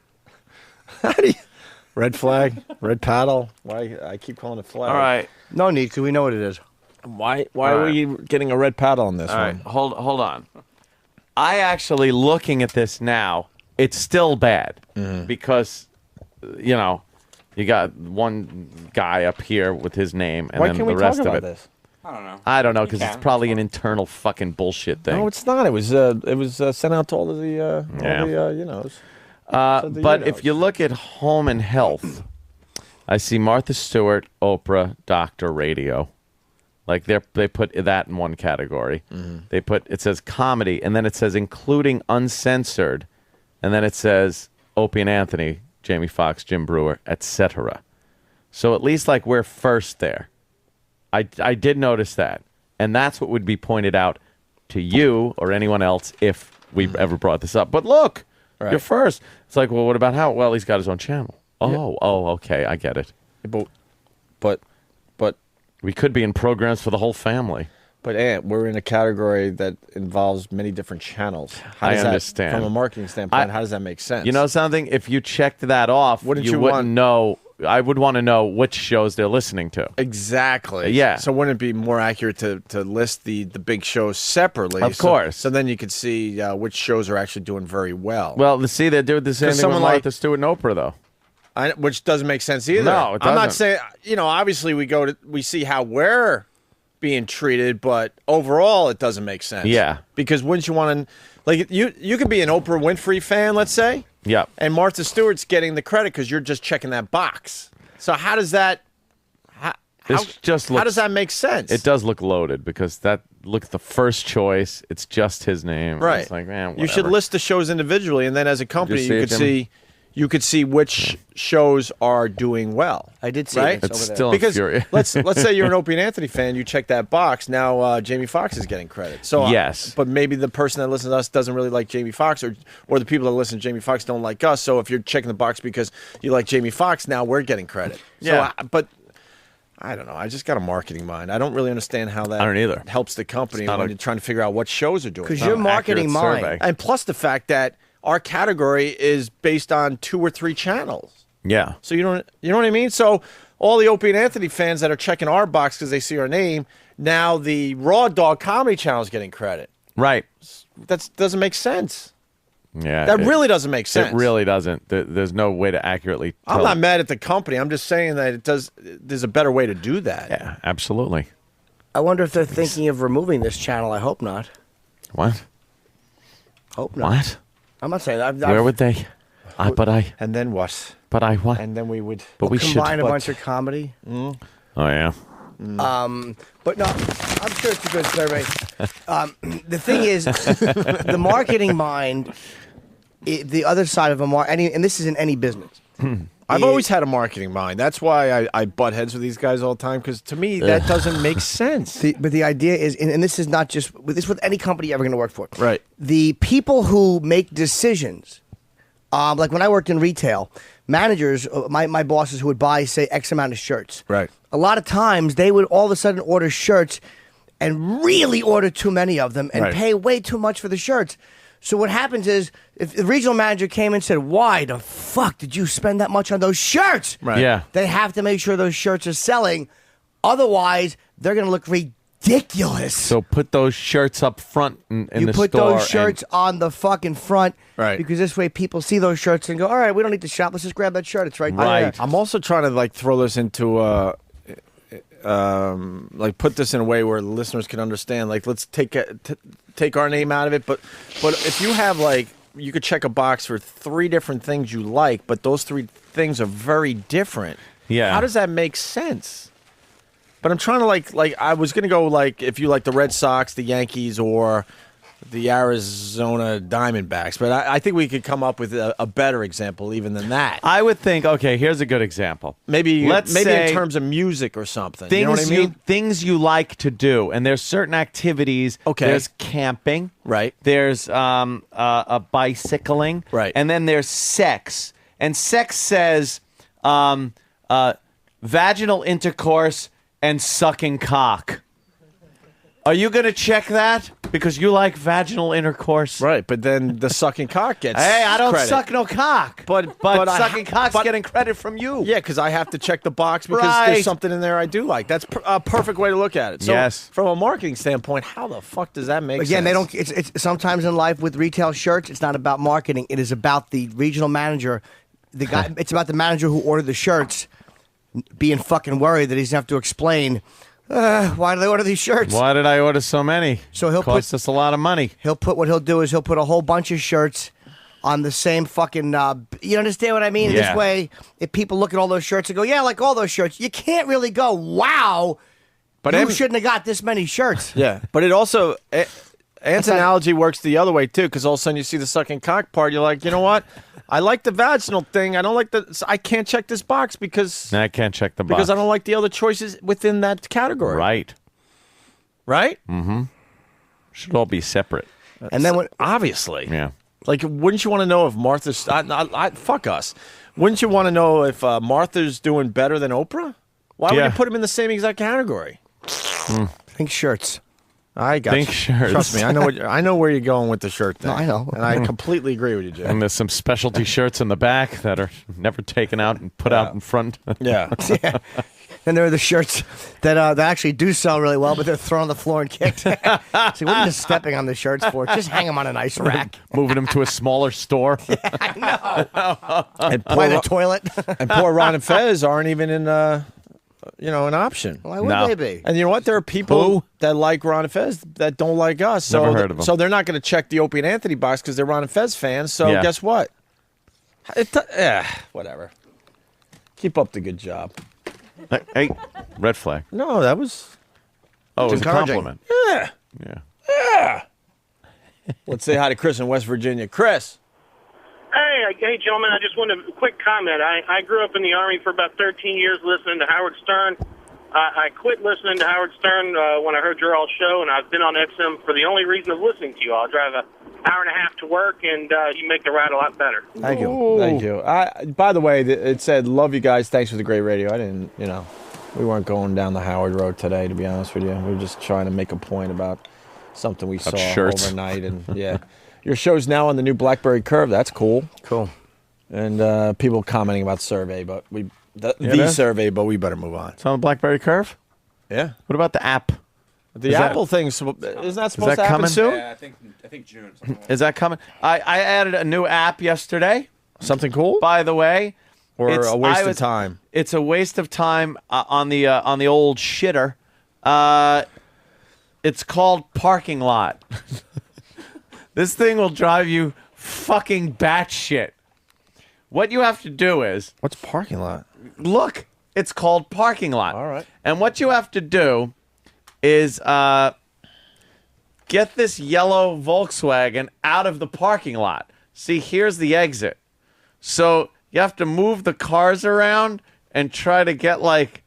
Red flag? Red paddle? Why? I keep calling it flag. All right. No need, because we know what it is. Why All are right. we getting a red paddle on this All one? right. Hold on. I actually, looking at this now, it's still bad because, you got one guy up here with his name, and Why then can't the we rest talk of about it. this? I don't know. I don't know because You it's can. probably an internal fucking bullshit thing. No, it's not. It was sent out to all of the But if you look at home and health, I see Martha Stewart, Oprah, Doctor, Radio. Like they put that in one category. They put it says comedy, and then it says including uncensored, and then it says Opie and Anthony Jamie Foxx, Jim Brewer, etc. So at least like we're first there. I did notice that. And that's what would be pointed out to you or anyone else if we ever brought this up. But look, you're first. It's like, well, what about Howard? Well, he's got his own channel. Oh, okay, I get it. But we could be in programs for the whole family. But Ant, we're in a category that involves many different channels. How I does that, understand. from a marketing standpoint, how does that make sense? You know something? If you checked that off, Wouldn't you you wouldn't want- know. I would want to know which shows they're listening to. Exactly. Yeah. So wouldn't it be more accurate to list the big shows separately? Of course. So then you could see which shows are actually doing very well. Well, see, they're doing the same thing with someone Martha like- Stewart and Oprah, though. Which doesn't make sense either. No, it I'm not doesn't. saying, obviously we see how we're being treated, but overall it doesn't make sense. Yeah. Because wouldn't you want to, like, you could be an Oprah Winfrey fan, let's say. Yeah. And Martha Stewart's getting the credit because you're just checking that box. So how does that, how does that make sense? It does look loaded because look, the first choice, it's just his name. Right. It's like, man, you should whatever. list the shows individually, and then as a company, Did you you see it, could Jimmy? you could see which shows are doing well. I did see right? this It's over there. still Because infuriating. let's say you're an Opie and Anthony fan, you check that box. Now Jamie Foxx is getting credit. So Yes. but maybe the person that listens to us doesn't really like Jamie Foxx, or the people that listen to Jamie Foxx don't like us. So if you're checking the box because you like Jamie Foxx, now we're getting credit. Yeah. So, but I don't know. I just got a marketing mind. I don't really understand how that I don't either. helps the company It's not when a- you're trying to figure out what shows are doing. Because well. your marketing accurate mind. survey. And plus the fact that our category is based on 2 or 3 channels. Yeah. So you know what I mean? So all the Opie and Anthony fans that are checking our box because they see our name, now the Raw Dog Comedy Channel is getting credit. Right. That doesn't make sense. Yeah. That really doesn't make sense. It really doesn't. There's no way to accurately tell. I'm not mad at the company. I'm just saying that there's a better way to do that. Yeah, absolutely. I wonder if they're thinking of removing this channel. I hope not. What? Hope not. What? I'm not saying that. Where would they? And then what? But I what? And then we would. But we should. combine a bunch of comedy. Oh yeah. But no, I'm sure it's a good survey. The thing is, the marketing mind, the other side of and this is in any business. I've always had a marketing mind. That's why I butt heads with these guys all the time, because to me, that doesn't make sense. But the idea is, and this is not just with any company you're ever going to work for. Right. The people who make decisions, like when I worked in retail, managers, my bosses who would buy, say, X amount of shirts. Right. A lot of times they would all of a sudden order shirts and really order too many of them and Right. pay way too much for the shirts. So what happens is, if the regional manager came and said, "Why the fuck did you spend that much on those shirts?" Right. Yeah. They have to make sure those shirts are selling. Otherwise, they're going to look ridiculous. So put those shirts up front in You the put store. those shirts on the fucking front, Right. Because this way people see those shirts and go, "All right, we don't need to shop. Let's just grab that shirt. It's right there." I'm also trying to throw this into put this in a way where the listeners can understand. Like, let's take our name out of it, but if you have you could check a box for 3 different things you like, but those 3 things are very different. Yeah. How does that make sense? But I'm trying to I was gonna go if you like the Red Sox, the Yankees, or the Arizona Diamondbacks, but I think we could come up with a better example even than that. I would think. Okay, here's a good example. Maybe say in terms of music or something. Things You know what I mean? things you like to do, and there's certain activities. Okay. There's camping. Right. There's a bicycling. Right. And then there's sex. And sex says vaginal intercourse and sucking cock. Are you going to check that? Because you like vaginal intercourse? Right, but then the sucking cock gets Hey, I don't credit. suck no cock. But sucking cock's getting credit from you. Yeah, because I have to check the box because Right. there's something in there I do like. That's a perfect way to look at it. So Yes. from a marketing standpoint, how the fuck does that make sense? Again, they don't. It's sometimes in life with retail shirts, it's not about marketing. It is about the regional manager, the guy. It's about the manager who ordered the shirts, being fucking worried that he's gonna have to explain. Why do they order these shirts? Why did I order so many? So he'll cost us a lot of money. What he'll do is he'll put a whole bunch of shirts on the same fucking. You understand what I mean? Yeah. This way, if people look at all those shirts and go, "Yeah, I like all those shirts," you can't really go, "Wow." But you em- shouldn't have got this many shirts. Yeah, but it also Ant's analogy works the other way, too, because all of a sudden you see the sucking cock part. You're like, you know what? I like the vaginal thing. I don't like I can't check this box because I can't check the box. because I don't like the other choices within that category. Right. Right? Mm-hmm. Should all be separate. And then obviously. Yeah. Like, wouldn't you want to know if Martha's... fuck us. Wouldn't you want to know if Martha's doing better than Oprah? Why would you put them in the same exact category? Think shirts. I got Think you. shirts. Trust me, I know where you're going with the shirt thing. No, I know. And I completely agree with you, Jay. And there's some specialty shirts in the back that are never taken out and put out in front. Yeah. Yeah. And there are the shirts that actually do sell really well, but they're thrown on the floor and kicked. So what are you just stepping on the shirts for? Just hang them on a nice rack. Moving them to a smaller store. I know. And By the toilet. And poor Ron and Fez aren't even in, an option. Why would they be? And you know what? There are people that like Ron and Fez that don't like us. So Never heard of them. So they're not going to check the Opie and Anthony box because they're Ron and Fez fans. So Yeah. guess what? Whatever. Keep up the good job. Hey, red flag. No, that was... Oh, it was a encouraging. compliment. Yeah. Yeah. Yeah. Let's say hi to Chris in West Virginia. Chris. Hey, gentlemen, I just wanted a quick comment. I grew up in the Army for about 13 years listening to Howard Stern. I quit listening to Howard Stern when I heard your all show, and I've been on XM for the only reason of listening to you. I'll drive an hour and a half to work, and you make the ride a lot better. Thank you. Thank you. By the way, it said, love you guys. Thanks for the great radio. I didn't, we weren't going down the Howard Road today, to be honest with you. We were just trying to make a point about something we saw shirts. overnight. And yeah, your show's now on the new BlackBerry Curve. That's cool. Cool. And people commenting about survey, but the survey, but we better move on. It's on the BlackBerry Curve? Yeah. What about the app? The Apple thing, isn't that supposed to happen coming? soon? Yeah, I think June. Is that coming? I added a new app yesterday. Something cool? By the way. Or a waste of time? It's a waste of time on the old shitter. It's called Parking Lot. This thing will drive you fucking batshit. What you have to do is... What's Parking Lot? Look, it's called Parking Lot. All right. And what you have to do is get this yellow Volkswagen out of the parking lot. See, here's the exit. So you have to move the cars around and try to get like,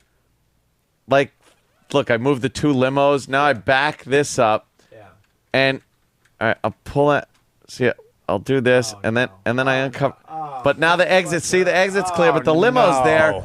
look, I moved the two limos. Now I back this up. Yeah. And I'll pull it. See, I'll do this, and then I uncover. But now the exit. See, the exit's clear, but the limo's there.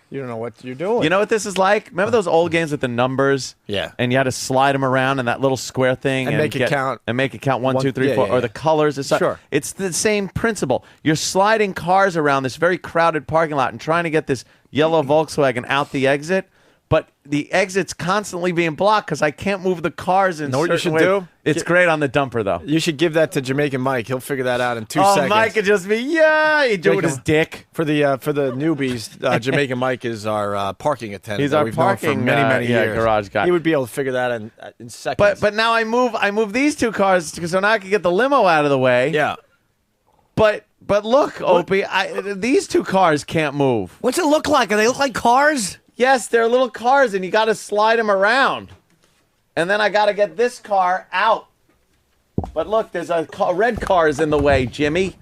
You don't know what you're doing. You know what this is like? Remember those old games with the numbers? Yeah. And you had to slide them around in that little square thing And make it count. And make it count 1, 2, 3, 4, or the colors. It's Sure. It's the same principle. You're sliding cars around this very crowded parking lot and trying to get this yellow Volkswagen out the exit. But the exit's constantly being blocked because I can't move the cars in. Know what you should certain ways. do? It's great on the dumper though. You should give that to Jamaican Mike. He'll figure that out in 2 Oh, seconds. Mike could just be he'd do it with his dick. For the newbies, Jamaican Mike is our parking attendant. He's that our we've known parking for many years. garage guy. He would be able to figure that in seconds. But now I move these two cars so now I can get the limo out of the way. Yeah. But look, Opie, these two cars can't move. What's it look like? Do they look like cars? Yes, they're little cars, and you got to slide them around. And then I got to get this car out. But look, there's a red car is in the way, Jimmy.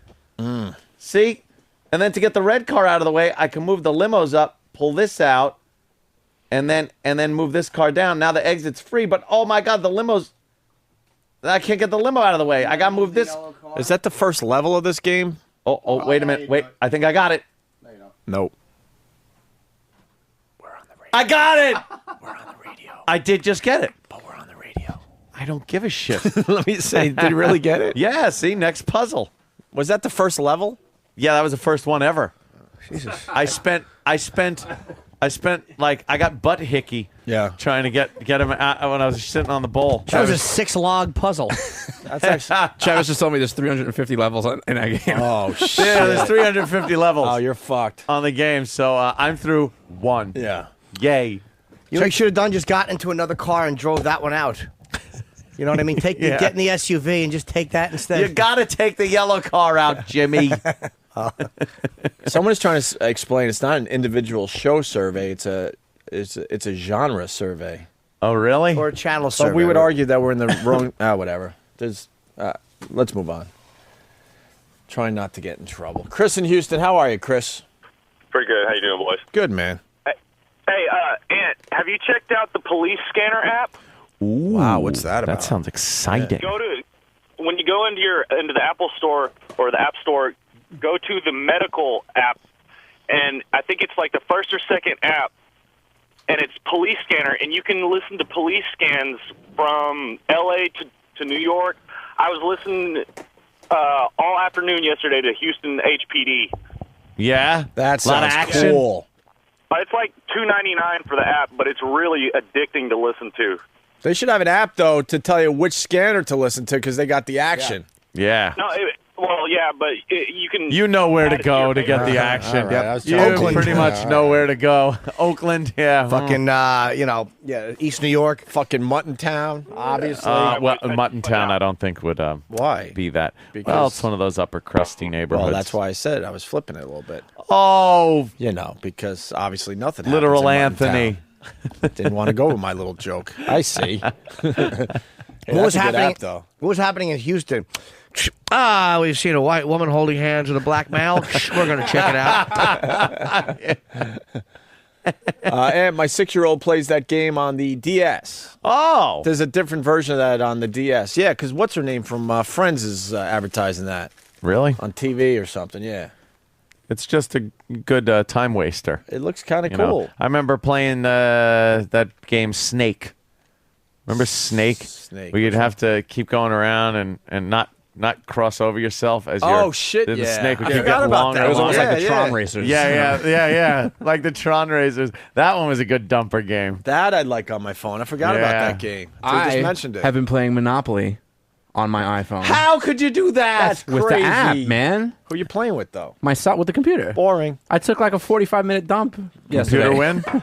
See? And then to get the red car out of the way, I can move the limos up, pull this out, and then move this car down. Now the exit's free, but oh my God, the limos. I can't get the limo out of the way. I got to move this. Is that the first level of this game? Oh, wait a minute. Wait, I think I got it. Nope. I got it. We're on the radio. I did just get it. But we're on the radio. I don't give a shit. Let me say, did you really get it? Yeah, see, next puzzle. Was that the first level? Yeah, that was the first one ever. Jesus. I spent like I got butt hickey. Yeah. Trying to get him out when I was sitting on the bowl. That was a 6-log puzzle. That's actually Travis just told me there's 350 levels in that game. Oh shit. Yeah, there's 350 levels. Oh, you're fucked on the game. So I'm through 1. Yeah. Yay. You know what you should have done? Just got into another car and drove that one out. You know what I mean? Get in the SUV and just take that instead. You got to take the yellow car out, Jimmy. Someone is trying to explain it's not an individual show survey. It's a genre survey. Oh, really? Or a channel survey. But we would argue that we're in the wrong. Whatever. Let's move on. Trying not to get in trouble. Chris in Houston, how are you, Chris? Pretty good. How you doing, boys? Good, man. Hey, Ant, have you checked out the Police Scanner app? Ooh, wow, what's that about? That sounds exciting. When you go into the Apple Store or the App Store, go to the medical app, and I think it's like the first or second app, and it's Police Scanner, and you can listen to police scans from L.A. to New York. I was listening all afternoon yesterday to Houston HPD. Yeah, that a lot of sounds action. cool. It's like $2.99 for the app, but it's really addicting to listen to. They should have an app, though, to tell you which scanner to listen to because they got the action. Yeah. No, but you can. You know where to add it go your to get the favorite. action. Right, You Oakland. pretty much know where to go. Oakland, yeah. Fucking, East New York. Fucking Mutton Town, obviously. Mutton Town, I don't think would Why? be that. Because- Well, it's one of those upper crusty neighborhoods. Well, that's why I said I was flipping it a little bit. Oh, because obviously nothing. Literal happens in Mutton Anthony. Town. Didn't want to go with my little joke. I see. What was happening? though? What was happening in Houston? We've seen a white woman holding hands with a black male. We're going to check it out. And my 6-year-old plays that game on the DS. Oh. There's a different version of that on the DS. Yeah, because what's her name from Friends is advertising that. Really? On TV or something, yeah. It's just a good time waster. It looks kind of You cool. know, I remember playing that game Snake. Remember Snake? Snake. Where you'd have to keep going around and not cross over yourself as Oh, you're, shit, the yeah. snake would I keep forgot getting about longer that. and It was almost longer. like the Tron Racers. Yeah. Like the Tron Racers. That one was a good dumper game. That I'd like on my phone. I forgot about that game. Until you just mentioned it. have been playing Monopoly on my iPhone. How could you do that? That's with crazy. the app, man. Who are you playing with, though? Myself with the computer. Boring. I took like a 45-minute dump yesterday. Computer win?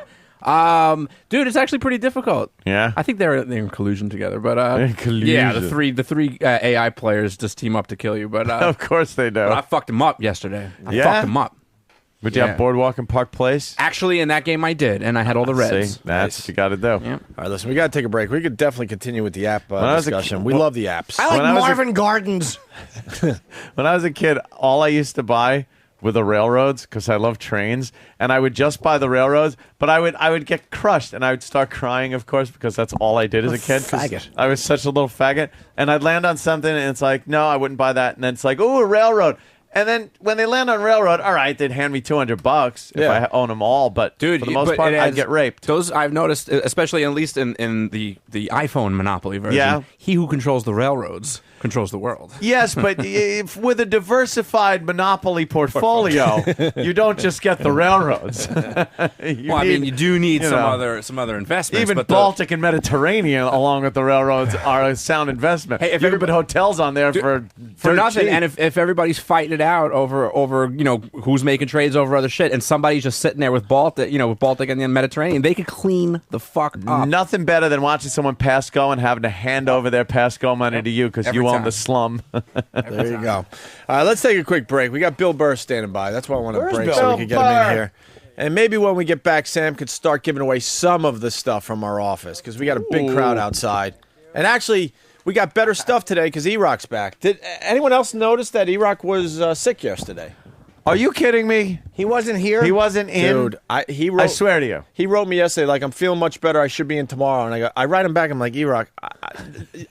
Dude, it's actually pretty difficult. Yeah. I think they're in collusion together, but Collusion. yeah, the three AI players just team up to kill you. But Of course they do. but I fucked them up yesterday. I Yeah? fucked them up. Would you have Boardwalk and Park Place? Actually, in that game, I did, and I had all the reds. See, that's what you got to do. Yeah. All right, listen, we got to take a break. We could definitely continue with the app I was a discussion. kid- We love the apps. I like When I was a- Marvin Gardens. When I was a kid, all I used to buy were the railroads because I love trains, and I would just buy the railroads. But I would get crushed, and I would start crying, of course, because that's all I did as a kid. 'cause Faggot. I was such a little faggot, and I'd land on something, and it's like, no, I wouldn't buy that. And then it's like, ooh, a railroad. And then when they land on railroad, all right, they'd hand me $200 if I own them all. But Dude, for the most but part, it I'd has- get raped. Those I've noticed, especially at least in the iPhone Monopoly version. Yeah. He who controls the railroads controls the world. Yes, but if with a diversified monopoly portfolio, you don't just get the railroads. You do need some other investments. Even but Baltic and Mediterranean, along with the railroads, are a sound investment. Hey, if you can everybody- put hotels on there for nothing, cheap. and if everybody's fighting it out over who's making trades over other shit, and somebody's just sitting there with Baltic and the Mediterranean, they could clean the fuck up. Nothing better than watching someone pass go and having to hand over their pass go money to you because Every you own time. the slum. There you go. All right, let's take a quick break. We got Bill Burr standing by. That's why I want to Where's break Bill so we can get him Burr? in here. And maybe when we get back, Sam could start giving away some of the stuff from our office because we got a big crowd outside. And actually, we got better stuff today because E-Rock's back. Did anyone else notice that E-Rock was sick yesterday? Are you kidding me? He wasn't here. He wasn't in. Dude, I swear to you. He wrote me yesterday like, I'm feeling much better. I should be in tomorrow. And I write him back. I'm like, E-Rock,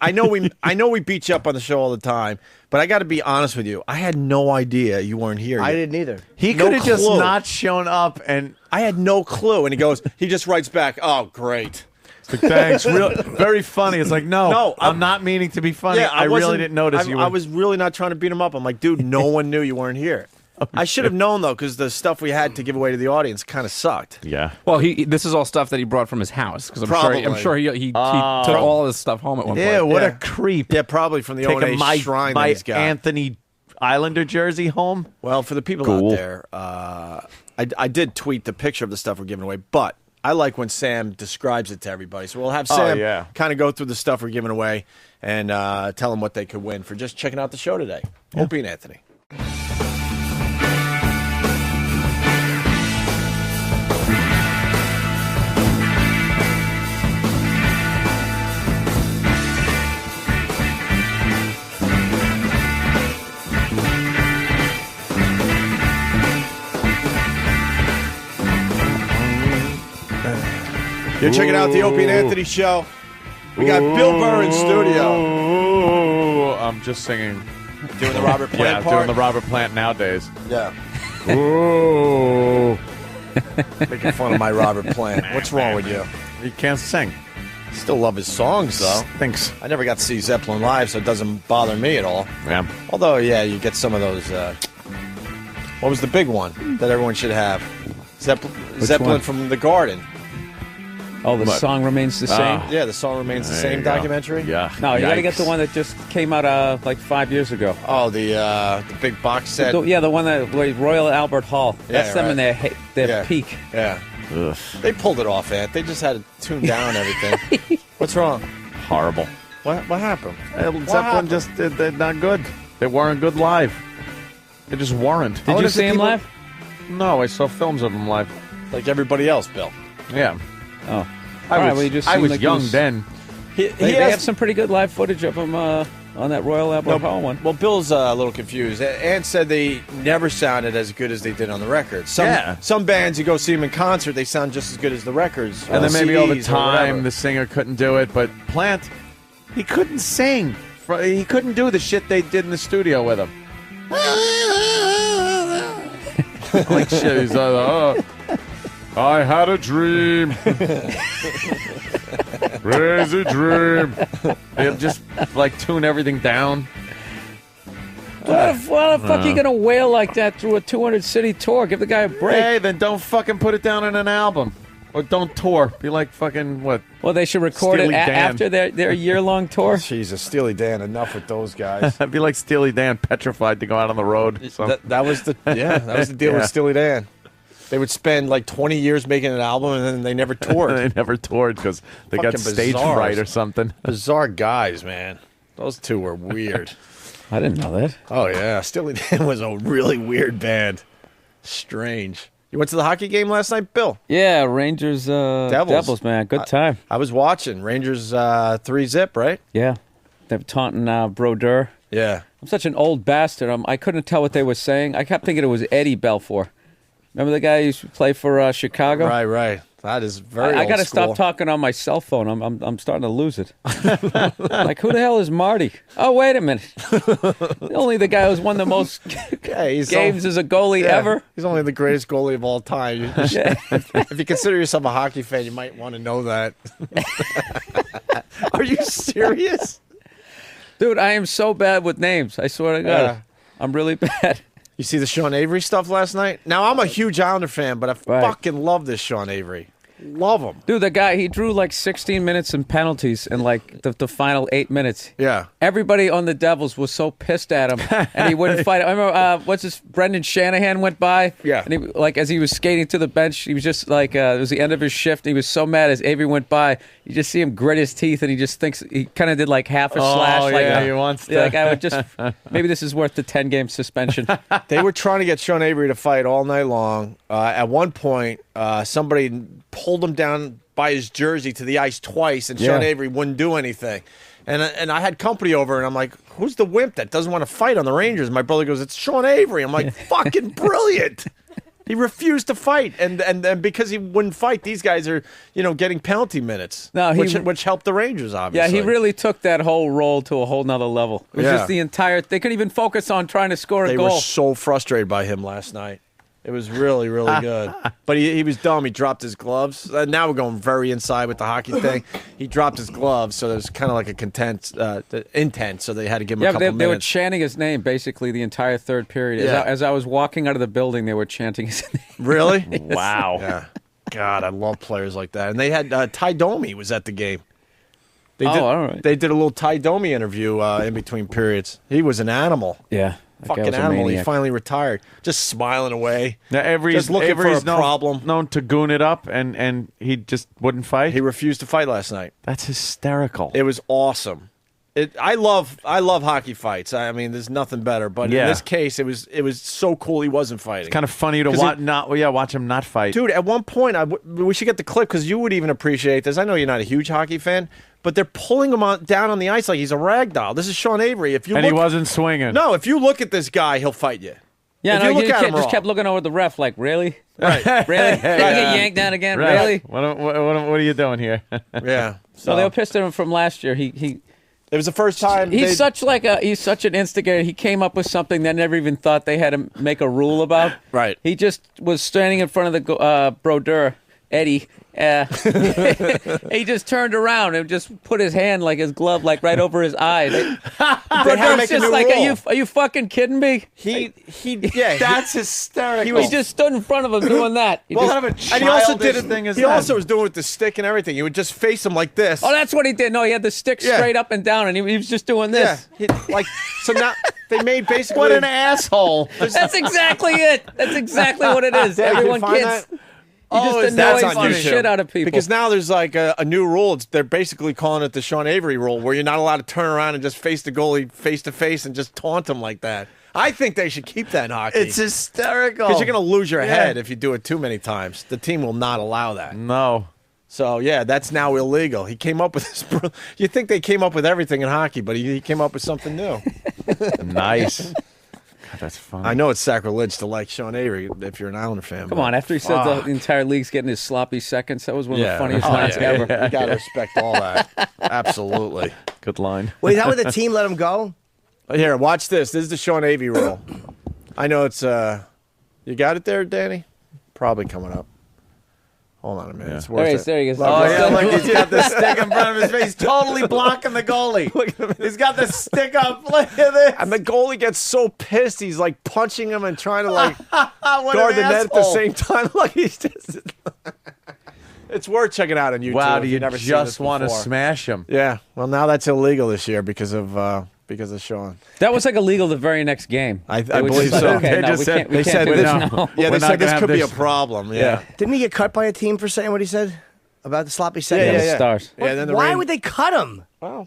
I know we beat you up on the show all the time, but I got to be honest with you. I had no idea you weren't here. I didn't either. He No could have just clue. not shown up, and I had no clue. And he just writes back, oh, great. thanks. Very funny. It's like, no, I'm not meaning to be funny. Yeah, I really wasn't- didn't notice you. I was really not trying to beat him up. I'm like, dude, no one knew you weren't here. I should have known, though, because the stuff we had to give away to the audience kind of sucked. Yeah. Well, this is all stuff that he brought from his house because I'm sure he took all his stuff home at one point. Yeah, what a creep. Yeah, probably from the old Taking my shrine that my he's got. Anthony Islander jersey home. Well, for the people Cool. out there, I did tweet the picture of the stuff we're giving away, but I like when Sam describes it to everybody. So we'll have Sam kind of go through the stuff we're giving away and tell them what they could win for just checking out the show today. Opie and Anthony. You're checking out the Opie and Anthony Show. We got Bill Burr in studio. I'm just singing. Doing the Robert Plant Yeah, part? doing the Robert Plant nowadays. Yeah. Ooh. Making fun of my Robert Plant. What's wrong with you? He can't sing. Still love his songs, though. Thanks. I never got to see Zeppelin live, so it doesn't bother me at all. Yeah. Although, yeah, you get some of those. What was the big one that everyone should have? Zeppelin one? from the Garden. Oh, the song remains the same. Yeah, the song remains the There same you go. documentary. Yeah. No, you got to get the one that just came out like 5 years ago. Oh, the big box set. Yeah, the one that Royal Albert Hall. That's Yeah, them right. in their Yeah. peak. Yeah. They pulled it off, Ant. They just had to tune down everything. What's wrong? Horrible. What happened? Zeppelin just they're not good. They weren't good live. They just weren't. Did you see him live? No, I saw films of them live. Like everybody else, Bill. Yeah. Oh. I All right, was, well, you just I seemed was like young he was- then. They have some pretty good live footage of him on that Royal Albert Hall one. Well, Bill's a little confused. Ant said they never sounded as good as they did on the records. Some bands, you go see them in concert, they sound just as good as the records. And then maybe over CDs or whatever. time, the singer couldn't do it. But Plant, he couldn't sing. He couldn't do the shit they did in the studio with him. Like shit. He's I had a dream. Crazy dream. They'll just like tune everything down. Why the fuck are you gonna wail like that through a 200-city tour? Give the guy a break. Hey, then don't fucking put it down in an album. Or don't tour. Be like fucking what? Well, they should record Steely it Dan. after their year-long tour. Jesus, Steely Dan, enough with those guys. I'd be like Steely Dan, petrified to go out on the road. So. That was the deal with Steely Dan. They would spend like 20 years making an album and then they never toured. They never toured because they got Fucking stage bizarres. fright or something. Bizarre guys, man. Those two were weird. I didn't know that. Oh, yeah. Steely Dan was a really weird band. Strange. You went to the hockey game last night, Bill? Yeah, Rangers, Devils, man. Good time. I was watching. Rangers 3-0, right? Yeah. They're taunting Brodeur. Yeah. I'm such an old bastard. I couldn't tell what they were saying. I kept thinking it was Eddie Belfour. Remember the guy who used to play for Chicago? Right. That is very I old got to school. stop talking on my cell phone. I'm starting to lose it. Like, who the hell is Marty? Oh, wait a minute. Only the guy who's won the most games as a goalie ever. He's only the greatest goalie of all time. If you consider yourself a hockey fan, you might want to know that. Are you serious? Dude, I am so bad with names. I swear to God. Yeah. I'm really bad. You see the Sean Avery stuff last night? Now, I'm a huge Islander fan, but I fucking love this Sean Avery. Love him. Dude, the guy, he drew like 16 minutes in penalties in like the final 8 minutes. Yeah. Everybody on the Devils was so pissed at him, and he wouldn't fight. I remember, Brendan Shanahan went by. Yeah. And he, like, as he was skating to the bench, he was just like, it was the end of his shift, and he was so mad as Avery went by. You just see him grit his teeth, and he just thinks, he kind of did like half a slash. Like, yeah, he wants to. Yeah, like, I would just, maybe this is worth the 10-game suspension. They were trying to get Sean Avery to fight all night long. At one point, somebody pulled him down by his jersey to the ice twice, and Sean Yeah. Avery wouldn't do anything. And I had company over, and I'm like, who's the wimp that doesn't want to fight on the Rangers? And my brother goes, it's Sean Avery. I'm like, fucking brilliant. He refused to fight, and because he wouldn't fight, these guys are, getting penalty minutes, No, which helped the Rangers, Yeah, obviously. he really took that whole role to a whole nother level. It was Yeah. just the entire, they couldn't even focus on trying to score a They goal. were so frustrated by him last night. It was really, really good. But he was dumb. He dropped his gloves. Now we're going very inside with the hockey thing. He dropped his gloves, so there's kind of like a intent, so they had to give him a Yeah, couple they were minutes. chanting his name basically the entire third period. Yeah. As I was walking out of the building, they were chanting his name. Really? Wow. Yeah. God, I love players like that. And they had Ty Domi was at the game. They Oh, did, all right. They did a little Ty Domi interview in between periods. He was an animal. Yeah. that guy Fucking was a animal. He maniac. finally retired. Just smiling away. Now, Just looking for a problem. Known to goon it up, and he just wouldn't fight. He refused to fight last night. That's hysterical. It was awesome. I love hockey fights. I mean, there's nothing better. But Yeah. in this case, it was so cool he wasn't fighting. It's kind of funny to 'Cause watch him not fight. Dude, at one point, we should get the clip because you would even appreciate this. I know you're not a huge hockey fan, but they're pulling him down on the ice like he's a rag doll. This is Sean Avery. If you and look, he wasn't swinging. No, if you look at this guy, he'll fight you. Yeah, If no, you look at him just wrong. kept looking over the ref like, really? Right. Really? Did I get yanked down again? Right. Really? What are you doing here? Yeah. So they were pissed at him from last year. He It was the first time. he's such an instigator. He came up with something they never even thought they had to make a rule about. Right. He just was standing in front of the brodeur, Eddie. He just turned around and just put his hand, like his glove, like right over his eye. Brodeur's make a just new like, rule. are you fucking kidding me? Yeah. That's hysterical. He just stood in front of him doing that. He just- and he also did childish thing it. is He that? also was doing it with the stick and everything. You would just face him like this. Oh, that's what he did. No, he had the stick Yeah. straight up and down, and he was just doing this. Like so now they made basically. What an asshole. That's exactly it. That's exactly what it is. Yeah, you can Everyone find kids. that? He just that's annoys on the YouTube. shit out of people. Because now there's like a new rule. They're basically calling it the Sean Avery rule, where you're not allowed to turn around and just face the goalie face to face and just taunt him like that. I think they should keep that in hockey. It's hysterical. Because you're going to lose your Yeah. head if you do it too many times. The team will not allow that. No. So, yeah, that's now illegal. He came up with this. You think they came up with everything in hockey, but he came up with something new. Nice. God, that's funny. I know it's sacrilege to like Sean Avery if you're an Islander fan. Come but on, after he said fuck. the entire league's getting his sloppy seconds, that was one of Yeah. the funniest Oh, lines yeah. ever. You got to respect all that. Absolutely. Good line. Wait, is that where the team let him go? Here, watch this. This is the Sean Avery rule. I know it's you got it there, Danny? Probably coming up. Hold on a minute. It's worth it. There he goes. Oh, yeah, look, he's got the stick in front of his face, totally blocking the goalie. Look at him. He's got the stick up. Look at this. And the goalie gets so pissed, he's like punching him and trying to like What guard an the net at the asshole. same time. Like he's just. It's worth checking out on YouTube. Wow, if do you've you never seen just this want to before. smash him? Yeah. Well, now that's illegal this year because of Sean. That was like illegal the very next game. I They were believe just so. like, okay, They no, just we said- can't, we They can't said do this. this. no. Yeah, We're they not said this gonna could have be a this. problem. Yeah. Didn't he get cut by a team for saying what he said about the sloppy Yeah, second? yeah, yeah. Stars. Yeah, then the Why rain- would they cut him? Well,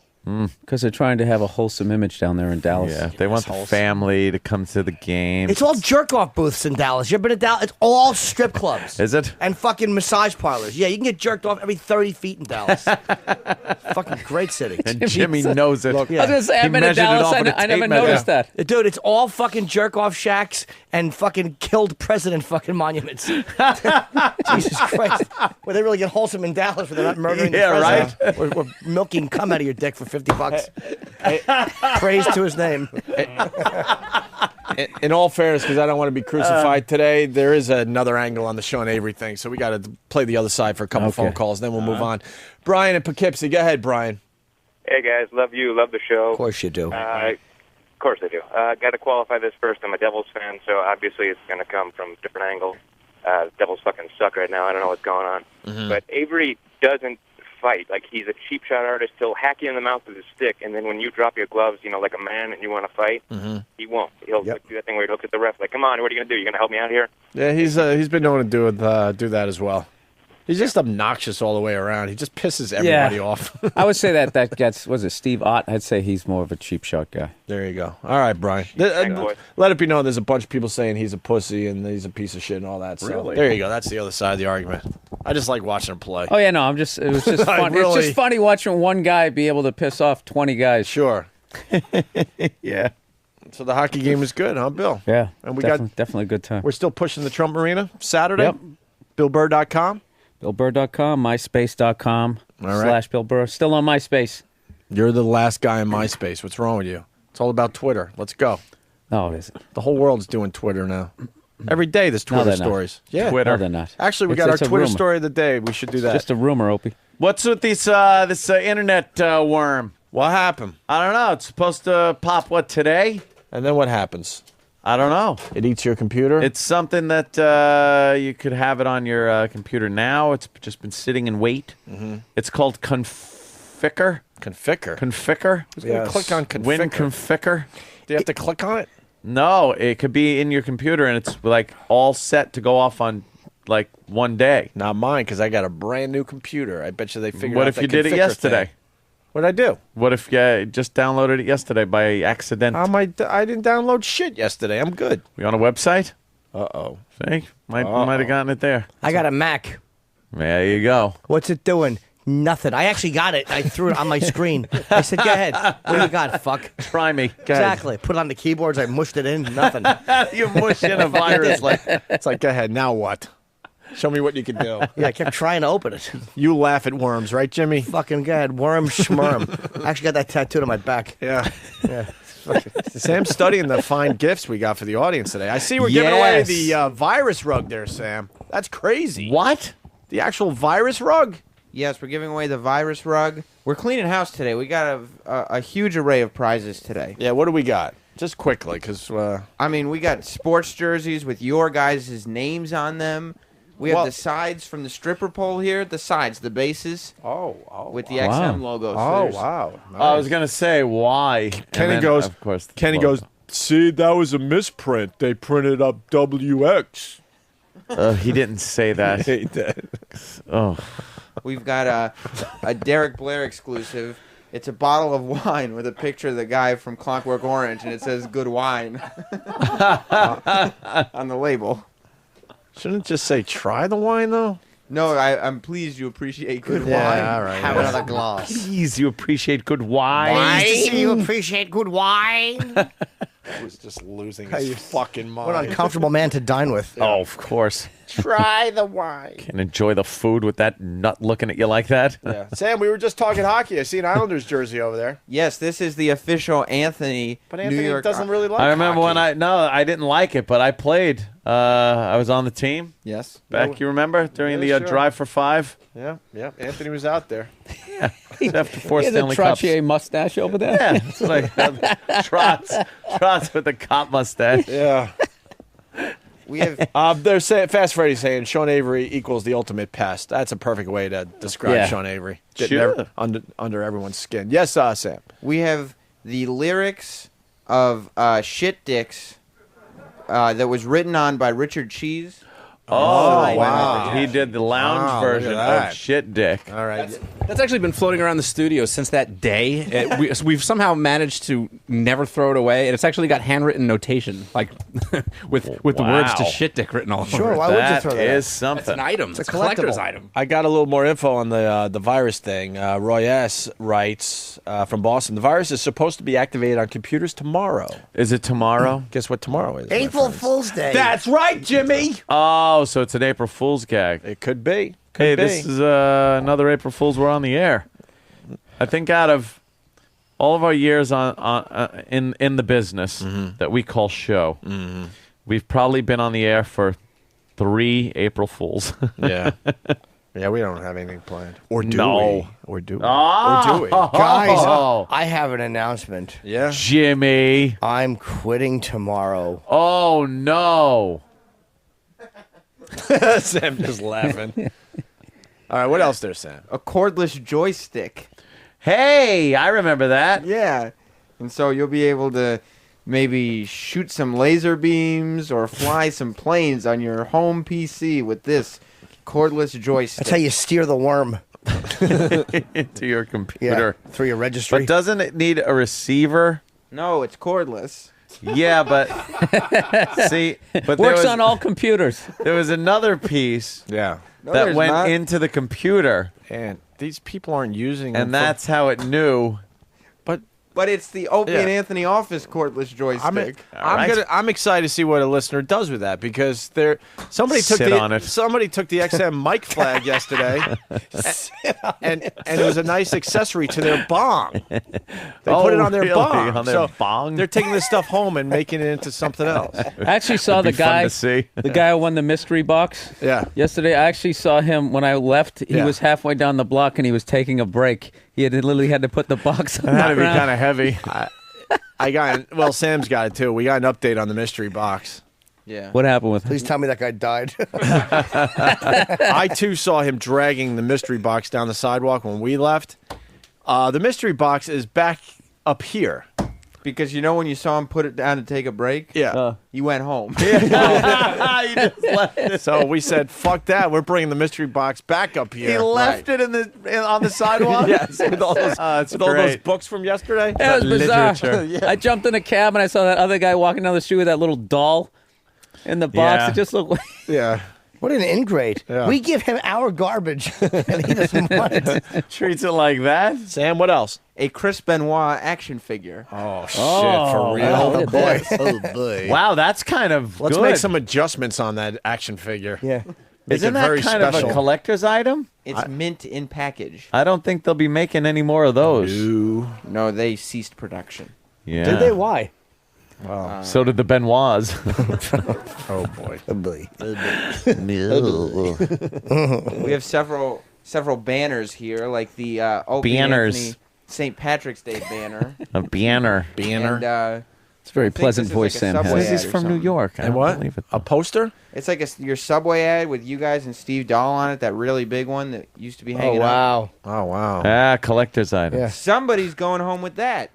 Because they're trying to have a wholesome image down there in Dallas. Yeah, they want the family to come to the game. It's all jerk off booths in Dallas. You ever been to Dallas? It's all strip clubs. Is it? And fucking massage parlors. Yeah, you can get jerked off every 30 feet in Dallas. Fucking great city. And Jimmy knows it. Look, I was going to say, I've been to Dallas. I never noticed that. Dude, it's all fucking jerk off shacks and fucking killed president fucking monuments. Jesus Christ. Where they really get wholesome in Dallas where they're not murdering the president. Right? We're milking cum out of your dick for $50. Praise to his name. in all fairness, because I don't want to be crucified today, there is another angle on the Sean Avery thing, so we got to play the other side for a couple phone calls, then we'll move on. Brian in Poughkeepsie, go ahead, Brian. Hey guys, love you, love the show. Of course you do. Of course I do. Got to qualify this first. I'm a Devils fan, so obviously it's going to come from different angles. Devils fucking suck right now. I don't know what's going on. But Avery doesn't fight. Like, he's a cheap shot artist. He'll hack you in the mouth with his stick, and then when you drop your gloves, you know, like a man, and you want to fight, he won't. He'll do that thing where he looks at the ref like, come on, what are you going to do? You going to help me out here? Yeah, he's been known to do that as well. He's just obnoxious all the way around. He just pisses everybody off. I would say that gets, was it Steve Ott? I'd say he's more of a cheap shot guy. There you go. All right, Brian. Let it be known there's a bunch of people saying he's a pussy and he's a piece of shit and all that. So Really? there you go. That's the other side of the argument. I just like watching him play. Oh yeah, no, it was just I fun. really- It's just funny watching one guy be able to piss off 20 guys. Sure. Yeah. So the hockey game was good, huh, Bill? Yeah. And we definitely a good time. We're still pushing the Trump Arena Saturday. Yep. BillBurr.com. BillBurr.com, MySpace.com right. /Bill Burr. Still on MySpace. You're the last guy in MySpace. What's wrong with you? It's all about Twitter. Let's go. Oh, it isn't. The whole world's doing Twitter now. Every day there's No, Twitter they're not. stories. Yeah. No, they're not. Actually, we It's- got our it's a Twitter rumor. story of the day. We should do that. Just a rumor, Opie. What's with this internet worm? What happened? I don't know. It's supposed to pop, what, today? And then what happens? I don't know. It eats your computer? It's something that you could have it on your computer now. It's just been sitting in wait. It's called Conficker. Conficker? Conficker. Who's going to click on Conficker? Win Conficker. Do you have to click on it? No, it could be in your computer, and it's like all set to go off on like one day. Not mine, because I got a brand new computer. I bet you they figured What out if that you did it Conficker yesterday? thing. What'd I do? What if you just downloaded it yesterday by accident? I didn't download shit yesterday. I'm good. We on a website? Uh-oh. See? Might have gotten it there. I got a Mac. There you go. What's it doing? Nothing. I actually got it. I threw it on my screen. I said, "Go ahead. What do you got? Fuck." Try me. Go Exactly. Put it on the keyboards. I mushed it in. Nothing. You mush in a virus like It's like, go ahead. Now what? Show me what you can do. Yeah, I kept trying to open it. You laugh at worms, right, Jimmy? Fucking go ahead. Worm schmerm. I actually got that tattooed on my back. Yeah. Yeah. Sam's studying the fine gifts we got for the audience today. I see we're giving away the virus rug there, Sam. That's crazy. What? The actual virus rug? Yes, we're giving away the virus rug. We're cleaning house today. We got a huge array of prizes today. Yeah, what do we got? Just quickly, because... I mean, we got sports jerseys with your guys' names on them. We have the sides from the stripper pole here. The sides, the bases. With the XM logo. So there's- wow. I was gonna say why. Kenny And then, goes, of course, the Kenny logo. goes, see, that was a misprint. They printed up WX. He didn't say that. He did. Oh. We've got a Derek Blair exclusive. It's a bottle of wine with a picture of the guy from Clockwork Orange, and it says "Good Wine" on the label. Shouldn't it just say try the wine, though? No, I'm pleased you appreciate good Yeah, wine. all right. Have another glass. Please, you appreciate good wine. Pleased to see you appreciate good wine. He was just losing his fucking mind. What an uncomfortable man to dine with. Oh, of course. Try the wine. Can enjoy the food with that nut looking at you like that. Yeah. Sam, we were just talking hockey. I see an Islanders jersey over there. Yes, this is the official Anthony. But Anthony New York doesn't really like I remember hockey. when I didn't like it, but I played. I was on the team. Yes. Back, you remember, during Yeah, the sure. Drive for Five? Yeah. Anthony was out there. After four He had a Stanley Cups. Trottier mustache over there. Yeah, that's what I had. Trots with the cop mustache. Yeah. We have They're saying, Fast Freddy's saying Sean Avery equals the ultimate pest. That's a perfect way to describe Yeah. Sean Avery. Getting Sure. under everyone's skin. Yes, Sam. we have the lyrics of Shit Dicks that was written on by Richard Cheese. Oh, wow. He did the lounge Wow, version look at that. of Shit Dick. All right. That's actually been floating around the studio since that day. We've somehow managed to never throw it away, and it's actually got handwritten notation, like with the words to Wow. "shit dick" written all over Sure, it. why would you That throw that? is It's something. an item. It's a collector's item. I got a little more info on the virus thing. Roy S. writes from Boston, the virus is supposed to be activated on computers tomorrow. Is it tomorrow? Guess what tomorrow is? my April friends? Fool's Day. That's right, Jimmy. Oh, so it's an April Fool's gag. It could be. Hey, this is another April Fool's. We're on the air. I think out of all of our years in the business that we call show, we've probably been on the air for 3 April Fools. Yeah. Yeah, we don't have anything planned. Or do No. we? Or do we? Oh. Or do we? Guys, I have an announcement. Yeah. Jimmy. I'm quitting tomorrow. Oh, no. Sam just laughing. All right, what else there, Sam? A cordless joystick. Hey, I remember that. Yeah. And so you'll be able to maybe shoot some laser beams or fly some planes on your home PC with this cordless joystick. That's how you steer the worm. Into your computer. Yeah, through your registry. But doesn't it need a receiver? No, it's cordless. Yeah, but see, but Works on all computers. There was another piece Yeah. No, that there's went not. into the computer, And these people aren't using them and that's how it knew. But it's the Opie and Yeah. Anthony Office cordless joystick. I'm excited to see what a listener does with that because somebody took Sit on it. somebody took the XM mic flag yesterday, and it was a nice accessory to their bong. They put it on their really? bong. On their so bong? They're taking this stuff home and making it into something else. I actually saw the Be fun guy, to see. the guy who won the mystery box. Yeah. Yesterday, I actually saw him when I left. He Yeah. was halfway down the block and he was taking a break. He had literally had to put the box on It had the to be ground. kind of heavy. Sam's got it too. We got an update on the mystery box. Yeah. What happened with him? Please tell me that guy died. I too saw him dragging the mystery box down the sidewalk when we left. The mystery box is back up here. Because you know when you saw him put it down to take a break? Yeah. You went home. You just left it. So we said, "Fuck that! We're bringing the mystery box back up here." He left it on the sidewalk. Yes, with all those It's with all those great. books from yesterday. It was bizarre. literature. I jumped in a cab and I saw that other guy walking down the street with that little doll in the box. Yeah. It just looked like Yeah. What an ingrate. Yeah. We give him our garbage, and he doesn't want it. Treats it like that. Sam, what else? A Chris Benoit action figure. Oh, shit, for real? Oh, boy. Oh, boy. Wow, that's kind of Let's good. make some adjustments on that action figure. Yeah. Make Isn't it that very kind special. of a collector's item? It's mint in package. I don't think they'll be making any more of those. No, they ceased production. Yeah. Did they? Why? Wow. So did the Benoits. Oh, boy. Oh, boy. We have several banners here, like the Opie Banners. Anthony St. Patrick's Day banner. A banner. And, It's a very I think pleasant this is voice like a Sam Subway has. He's ad or from New something. York. I And don't what? believe it. A poster? It's like your Subway ad with you guys and Steve Dahl on it, that really big one that used to be Oh, hanging up. wow. Oh, wow. Ah, collector's item. Yeah. Somebody's going home with that.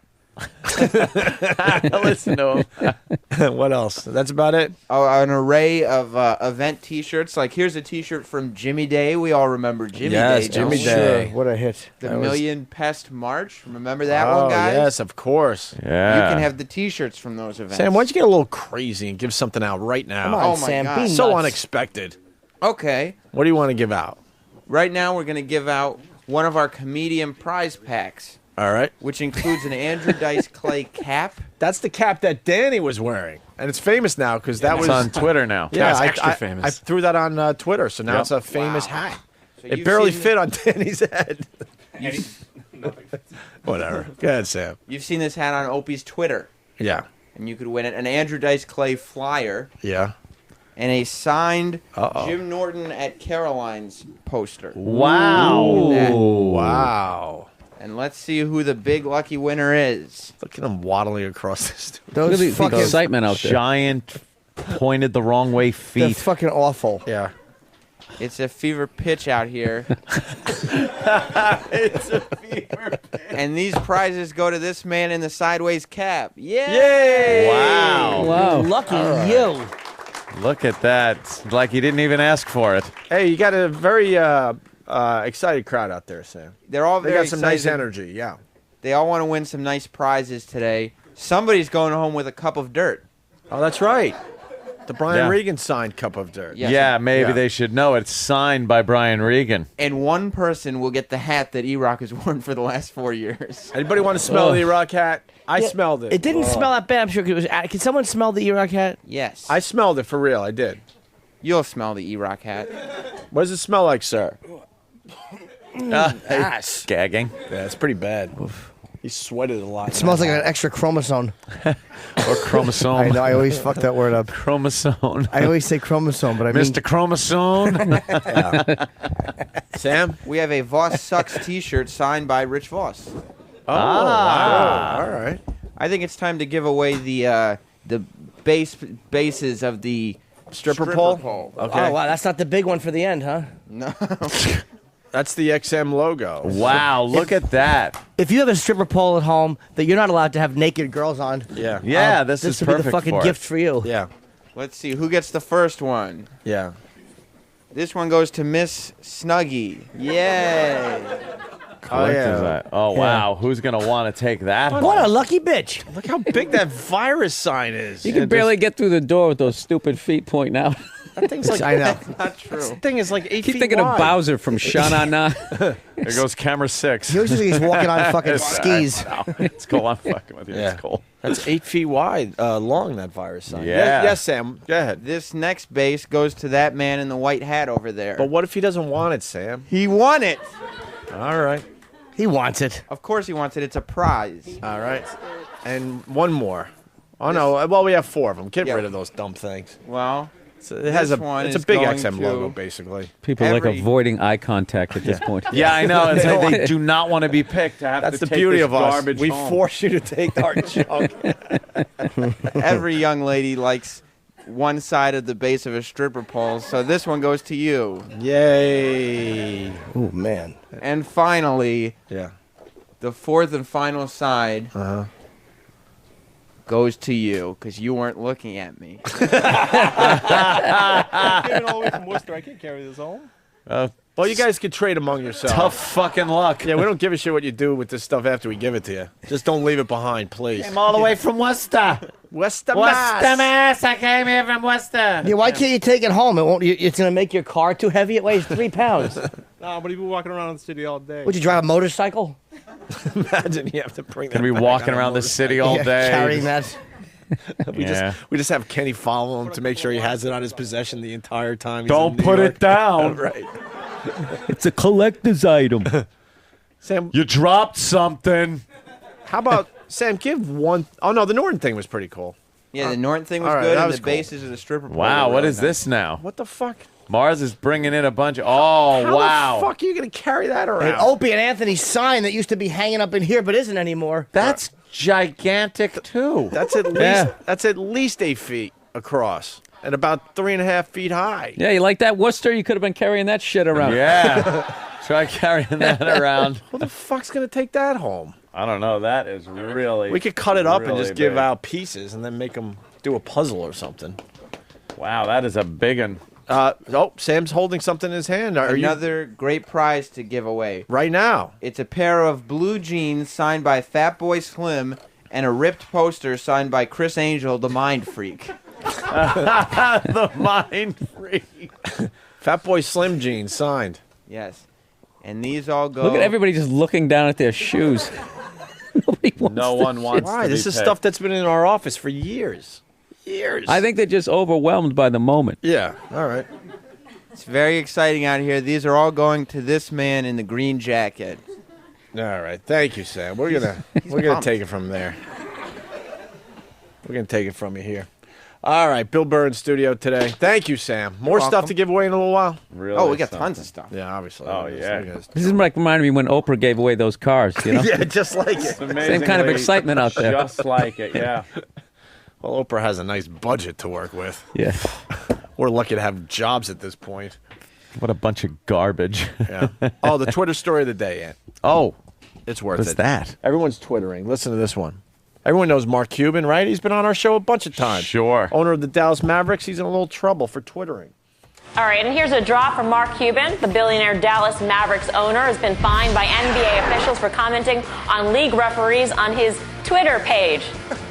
Listen to him. What else? That's about it? Oh, an array of event T-shirts. Like, here's a T-shirt from Jimmy Day. We all remember Jimmy Yes, Day. Jimmy don't we? Day. Sure. What a hit. The That was- Million Pest March. Remember that Oh, one, guys? yes, of course. Yeah. You can have the T-shirts from those events. Sam, why don't you get a little crazy and give something out right now? Come on, Oh, my Sam. God. Be So nuts. unexpected. Okay. What do you want to give out? Right now, we're going to give out one of our comedian prize packs, All right. which includes an Andrew Dice Clay cap. That's the cap that Danny was wearing. And it's famous now because that It's was on Twitter now. Yeah, it's I- extra I, famous. I threw that on Twitter, so now Yep. it's a famous Wow. hat. So It you've barely seen- fit on Danny's head. Whatever. Go ahead, Sam. You've seen this hat on Opie's Twitter, Yeah. and you could win it. An Andrew Dice Clay flyer Yeah. and a signed Uh-oh. Jim Norton at Caroline's poster. Wow. Look at that. Wow. And let's see who the big lucky winner is. Look at him waddling across this. Those Look at the fucking, excitement out there. Giant, pointed the wrong way they're feet. fucking awful. Yeah. It's a fever pitch out here. It's a fever. And these prizes go to this man in the sideways cap. Yay! Yay! Wow. Wow. Lucky you. Look at that. It's like he didn't even ask for it. Hey, you got a very excited crowd out there, Sam. They're all They very got some nice excited. energy, yeah. They all want to win some nice prizes today. Somebody's going home with a cup of dirt. Oh, that's right. The Brian Yeah. Regan signed cup of dirt. Yes. Yeah, maybe Yeah. they should know. It's signed by Brian Regan. And one person will get the hat that E-Rock has worn for the last 4 years. Anybody want to smell the Iraq hat? I Yeah, smelled it. It didn't smell that bad. I'm sure 'cause it was. Can someone smell the Iraq hat? Yes. I smelled it for real. I did. You'll smell the E-Rock hat. What does it smell like, sir? Ass. Gagging. Yeah, it's pretty bad. He sweated a lot. It smells like an extra chromosome. Or chromosome. I know. I always fuck that word up. Chromosome. I always say chromosome, but I mean Mr. Chromosome. Sam? We have a Voss Sucks t-shirt signed by Rich Voss. Oh, wow. All right. I think it's time to give away the bases of the Stripper pole? Okay. Oh wow, that's not the big one for the end, huh? No. That's the XM logo. Wow, look at that. If you have a stripper pole at home that you're not allowed to have naked girls on, Yeah. Yeah, this is would be the perfect fucking for gift it. for you. Yeah. Let's see who gets the first one. Yeah. This one goes to Miss Snuggie. Yay! Collector's item. Oh, wow. Who's going to want to take that What one? a lucky bitch! Look how big that virus sign is. You can barely get through the door with those stupid feet pointing out. That thing's like, I know. Not true. that thing is like 8 Keep feet thinking wide. of Bowser from Sha Na. There goes camera 6. He looks like he's walking on fucking skis. It's cool. I'm fucking with you. Yeah. It's cool. That's 8 feet wide, long, that virus sign. Yeah. Yes, Sam. Go ahead. This next base goes to that man in the white hat over there. But what if he doesn't want it, Sam? He won it. All right. He wants it. Of course he wants it. It's a prize. All right. And one more. Oh, no. Well, we have 4 of them. Get Yeah. rid of those dumb things. Well, It has this one it's a is big going XM to- logo, basically. People like Every- avoiding eye contact at this point. Yeah, I know. It's like they do not want to be picked to have That's to the take beauty this of us. garbage We home. force you to take our junk. Every young lady likes one side of the base of a stripper pole, so this one goes to you. Yay. Oh man. And finally, Yeah. the fourth and final side goes to you because you weren't looking at me. I can't carry this home. Well, you guys can trade among yourselves. Tough fucking luck. Yeah, we don't give a shit what you do with this stuff after we give it to you. Just don't leave it behind, please. Came all the way from Worcester. Worcester, Mass. I came here from Worcester. Yeah, why can't you take it home? It won't. It's gonna make your car too heavy. It weighs 3 pounds. No, but he'd be walking around the city all day. Would you drive a motorcycle? Imagine you have to bring that. Gonna be back walking on a around the city all day. carrying that. we just have Kenny follow him to make sure he has it on his possession the entire time. He's Don't in New put York. it down. Right. It's a collector's item. Sam, you dropped something. How about Sam? Give one. Oh no, the Norton thing was pretty cool. Yeah, the Norton thing was All right, good, that and was the cool. bases of the stripper pole. Wow, were what really is nice. this now? What the fuck? Mars is bringing in a bunch of. Oh, How wow. the fuck are you gonna carry that around? An Opie and Anthony sign that used to be hanging up in here, but isn't anymore. That's gigantic too. That's at least Yeah. that's at least 8 feet across and about 3.5 feet high. Yeah, you like that Worcester? You could have been carrying that shit around. Yeah. Try carrying that around. Who the fuck's gonna take that home? I don't know. That is really. We could cut it up and really just give big. out pieces and then make them do a puzzle or something. Wow, that is a big one. Sam's holding something in his hand. Are you Another great prize to give away. right now? It's a pair of blue jeans signed by Fatboy Slim and a ripped poster signed by Chris Angel, the Mind Freak. The Mind Freak. Fatboy Slim jeans signed. Yes. And these all go... Look at everybody just looking down at their shoes. Nobody wants No this one shit. wants Why? to This be is picked. stuff that's been in our office for years. Years. I think they're just overwhelmed by the moment. Yeah. All right. It's very exciting out here. These are all going to this man in the green jacket. All right. Thank you, Sam. We're gonna pumped. take it from there. We're gonna take it from you here. All right, Bill Burr in studio today. Thank you, Sam. More stuff welcome. to give away in a little while. Really Oh, we got something. tons of stuff. Yeah, obviously. Oh, yeah. This is like reminding me when Oprah gave away those cars, you know? Yeah, just like it. Same kind of excitement out there. Just like it, yeah. Well, Oprah has a nice budget to work with. Yeah. We're lucky to have jobs at this point. What a bunch of garbage. Yeah. Oh, the Twitter story of the day, Ant. Oh, It's worth what's it. that? Everyone's twittering. Listen to this one. Everyone knows Mark Cuban, right? He's been on our show a bunch of times. Sure. Owner of the Dallas Mavericks. He's in a little trouble for twittering. All right, and here's a drop from Mark Cuban. The billionaire Dallas Mavericks owner has been fined by NBA officials for commenting on league referees on his Twitter page.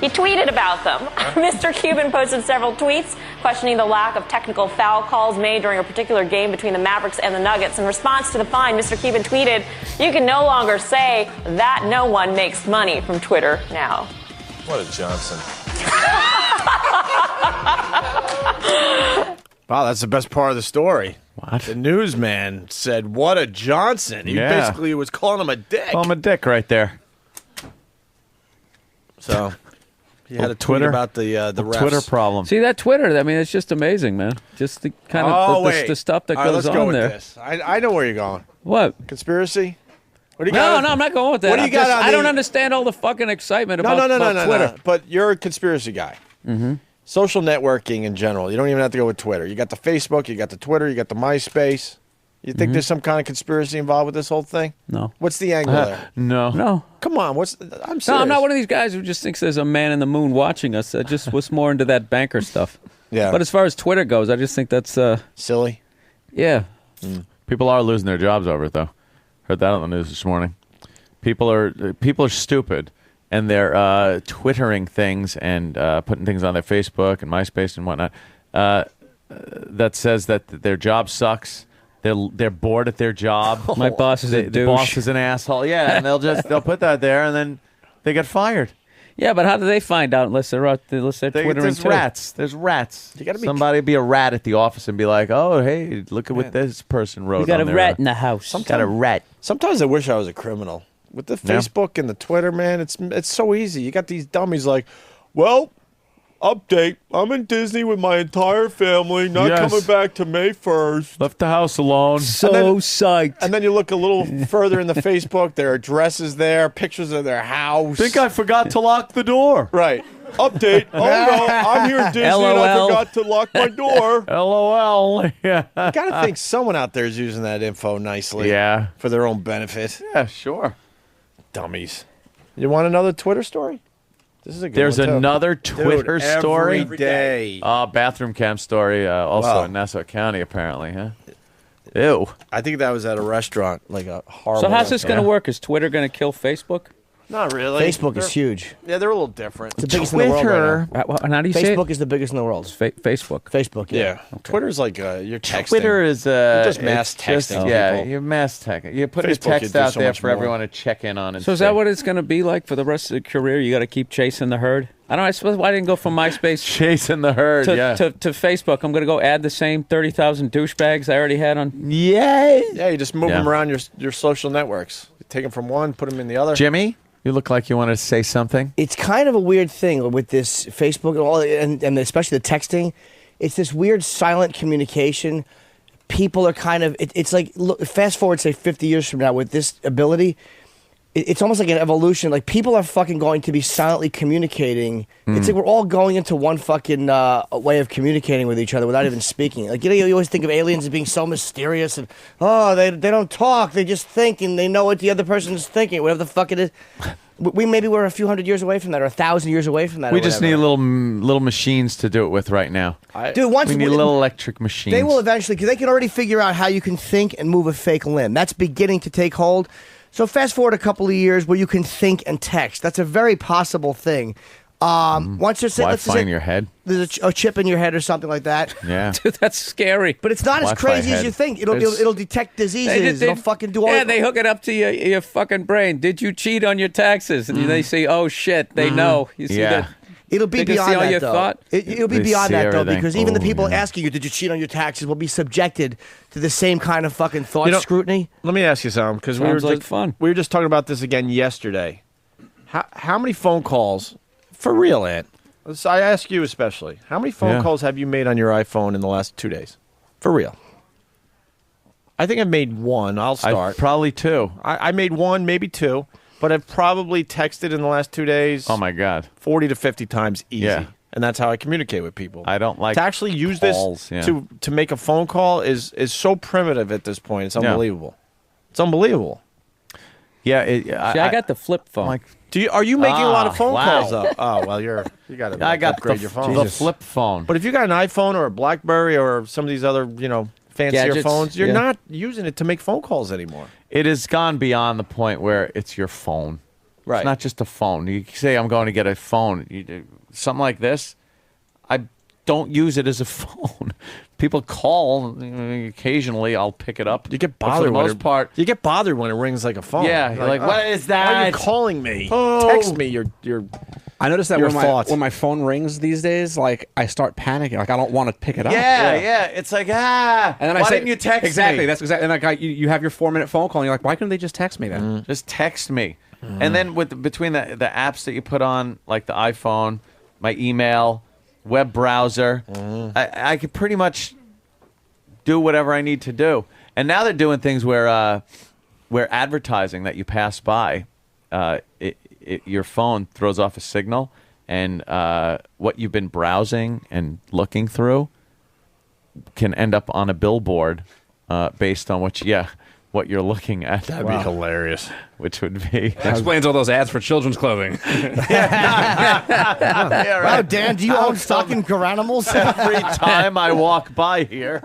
He tweeted about them. Mr. Cuban posted several tweets questioning the lack of technical foul calls made during a particular game between the Mavericks and the Nuggets. In response to the fine, Mr. Cuban tweeted, "You can no longer say that no one makes money from Twitter now." What a Johnson. Wow, that's the best part of the story. What? The newsman said, "What a Johnson." He Yeah. basically was calling him a dick. Call him a dick right there. So he had a tweet Twitter about the refs. Twitter problem. See that Twitter? I mean, it's just amazing, man. Just the kind of the stuff that All right, goes let's go on with there. This. I know where you're going. What? Conspiracy? What do you No, got? no, I'm not going with that. What do you I'm got just- on I don't the- understand all the fucking excitement No, about, no, about Twitter. no. But you're a conspiracy guy. Mm-hmm. Social networking in general. You don't even have to go with Twitter. You got the Facebook, you got the Twitter, you got the MySpace. You think there's some kind of conspiracy involved with this whole thing? No. What's the angle there? No. No. Come on, I'm serious. No, I'm not one of these guys who just thinks there's a man in the moon watching us. I just was more into that banker stuff. Yeah. But as far as Twitter goes, I just think that's silly. Yeah. People are losing their jobs over it, though. Heard that on the news this morning. People are stupid, and they're twittering things and putting things on their Facebook and MySpace and whatnot that says that their job sucks. They're bored at their job. My boss is a the douche. boss is an asshole. Yeah, and they'll put that there, and then they get fired. Yeah, but how do they find out unless they're twittering There's too? rats. There's rats. You gotta be Somebody be a rat at the office and be like, "Oh, hey, look at what this person wrote." We got on a their, rat in the house. Got a rat. Sometimes I wish I was a criminal. With the Yeah. Facebook and the Twitter, man, it's so easy. You got these dummies like, well, update. I'm in Disney with my entire family, not Yes. coming back to May 1st. Left the house alone. So psyched. And then you look a little further in the Facebook, their address is there, pictures of their house. Think I forgot to lock the door. Right. Update. Oh, no, I'm here in Disney and I LOL. forgot to lock my door. LOL. Yeah. You got to think someone out there is using that info nicely. Yeah. For their own benefit. Yeah, sure. Dummies. You want another Twitter story? This is a good There's one, too. another Twitter Dude, story. every day. Bathroom cam story. Also Wow. in Nassau County, apparently. Huh? Ew. I think that was at a restaurant, like a horrible. So how's this restaurant. going to work? Is Twitter going to kill Facebook? Not really. Facebook is huge. Yeah, they're a little different. It's the biggest in the world right now. And how do you say it? Facebook is the biggest in the world. Facebook. Facebook, yeah. Twitter's like you're texting. Twitter is You're just mass it's just- texting. Yeah, people. you're mass texting. You put a Facebook, you text do out so there much for more. everyone to check in on. And So is that what it's going to be like for the rest of the career? You got to keep chasing the herd. I suppose why didn't go from MySpace chasing the herd to Facebook? I'm going to go add the same 30,000 douchebags I already had on. Yay! Yeah, you just move them around your social networks. You take them from one, put them in the other. Jimmy, you look like you wanted to say something. It's kind of a weird thing with this Facebook and all, and especially the texting. It's this weird silent communication. People are kind of. It's like look, fast forward, say 50 years from now, with this ability, it's almost like an evolution. Like people are fucking going to be silently communicating. It's like we're all going into one fucking way of communicating with each other without even speaking. Like you always think of aliens as being so mysterious and they don't talk, they just think and they know what the other person is thinking, whatever the fuck it is. We're a few hundred years away from that, or 1,000 years away from that. We just need little machines to do it with right now. Dude, once we need little electric machines. They will eventually, because they can already figure out how you can think and move a fake limb. That's beginning to take hold. So fast forward a couple of years where you can think and text. That's a very possible thing. Once you're Wi-Fi in your head. There's a chip in your head or something like that. Yeah, Dude, that's scary. But it's not as Wi-Fi crazy as head. you think. It'll detect diseases. It'll fucking do all. Yeah, they hook it up to your fucking brain. Did you cheat on your taxes? And they say, oh shit, they know. You see that? It'll be They can beyond see all that, your though. thought? It'll be They beyond see that, though, everything. because even the Oh, people yeah. asking you, did you cheat on your taxes, will be subjected to the same kind of fucking thought You know, scrutiny. Let me ask you something, because Sounds like fun. We were just talking about this again yesterday. How many phone calls, for real, Ant? I ask you especially, how many phone calls have you made on your iPhone in the last 2 days? For real. I think I've made one. I'll start. Probably two. I made one, maybe two, but I've probably texted in the last 2 days. Oh my God, 40 to 50 times easy. Yeah. And that's how I communicate with people. I don't like to actually use calls, this yeah. to make a phone call is so primitive at this point. It's unbelievable. It's unbelievable. Yeah, See, I got the flip phone. Are you making a lot of phone wow. calls though? Oh well, you got to I got upgrade the, your phone. the flip phone. But if you got an iPhone or a BlackBerry or some of these other fancier Gadgets, phones, you're yeah. not using it to make phone calls anymore. It has gone beyond the point where it's your phone. Right. It's not just a phone. You say I'm going to get a phone. Something like this, I don't use it as a phone. People call occasionally. I'll pick it up. You get But bothered for the most part. You get bothered when it rings like a phone. Yeah, you're like, what is that? Why are you calling me? Oh. Text me. Your I noticed that your when thoughts. my phone rings these days, like I start panicking. Like I don't want to pick it up. Yeah. It's like And then why I say, didn't you text exactly? me? That's exactly. And like you have your 4-minute phone call. And you're like, why couldn't they just text me then? Just text me. And then between the apps that you put on, like the iPhone, my email, web browser, I could pretty much do whatever I need to do. And now they're doing things where advertising that you pass by, your phone throws off a signal, and what you've been browsing and looking through can end up on a billboard based on what you're looking at. That'd be hilarious. Which would be That explains all those ads for children's clothing. yeah, Wow, Dan, do you own stock in Garanimals? Every time I walk by here.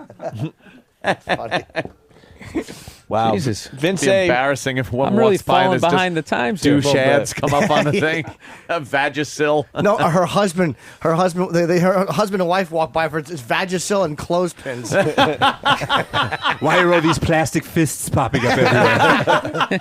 Wow. Jesus. Vince, It'd be embarrassing if one I'm really walks by and falling it's just behind the times here a douche little bit. ads come up on the thing. Vagisil. No, her husband, her husband and wife walk by for it's Vagisil and clothespins. Why are all these plastic fists popping up everywhere?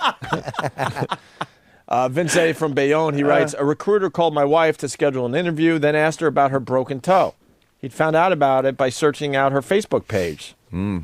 Vince from Bayonne, he writes, a recruiter called my wife to schedule an interview, then asked her about her broken toe. He'd found out about it by searching out her Facebook page.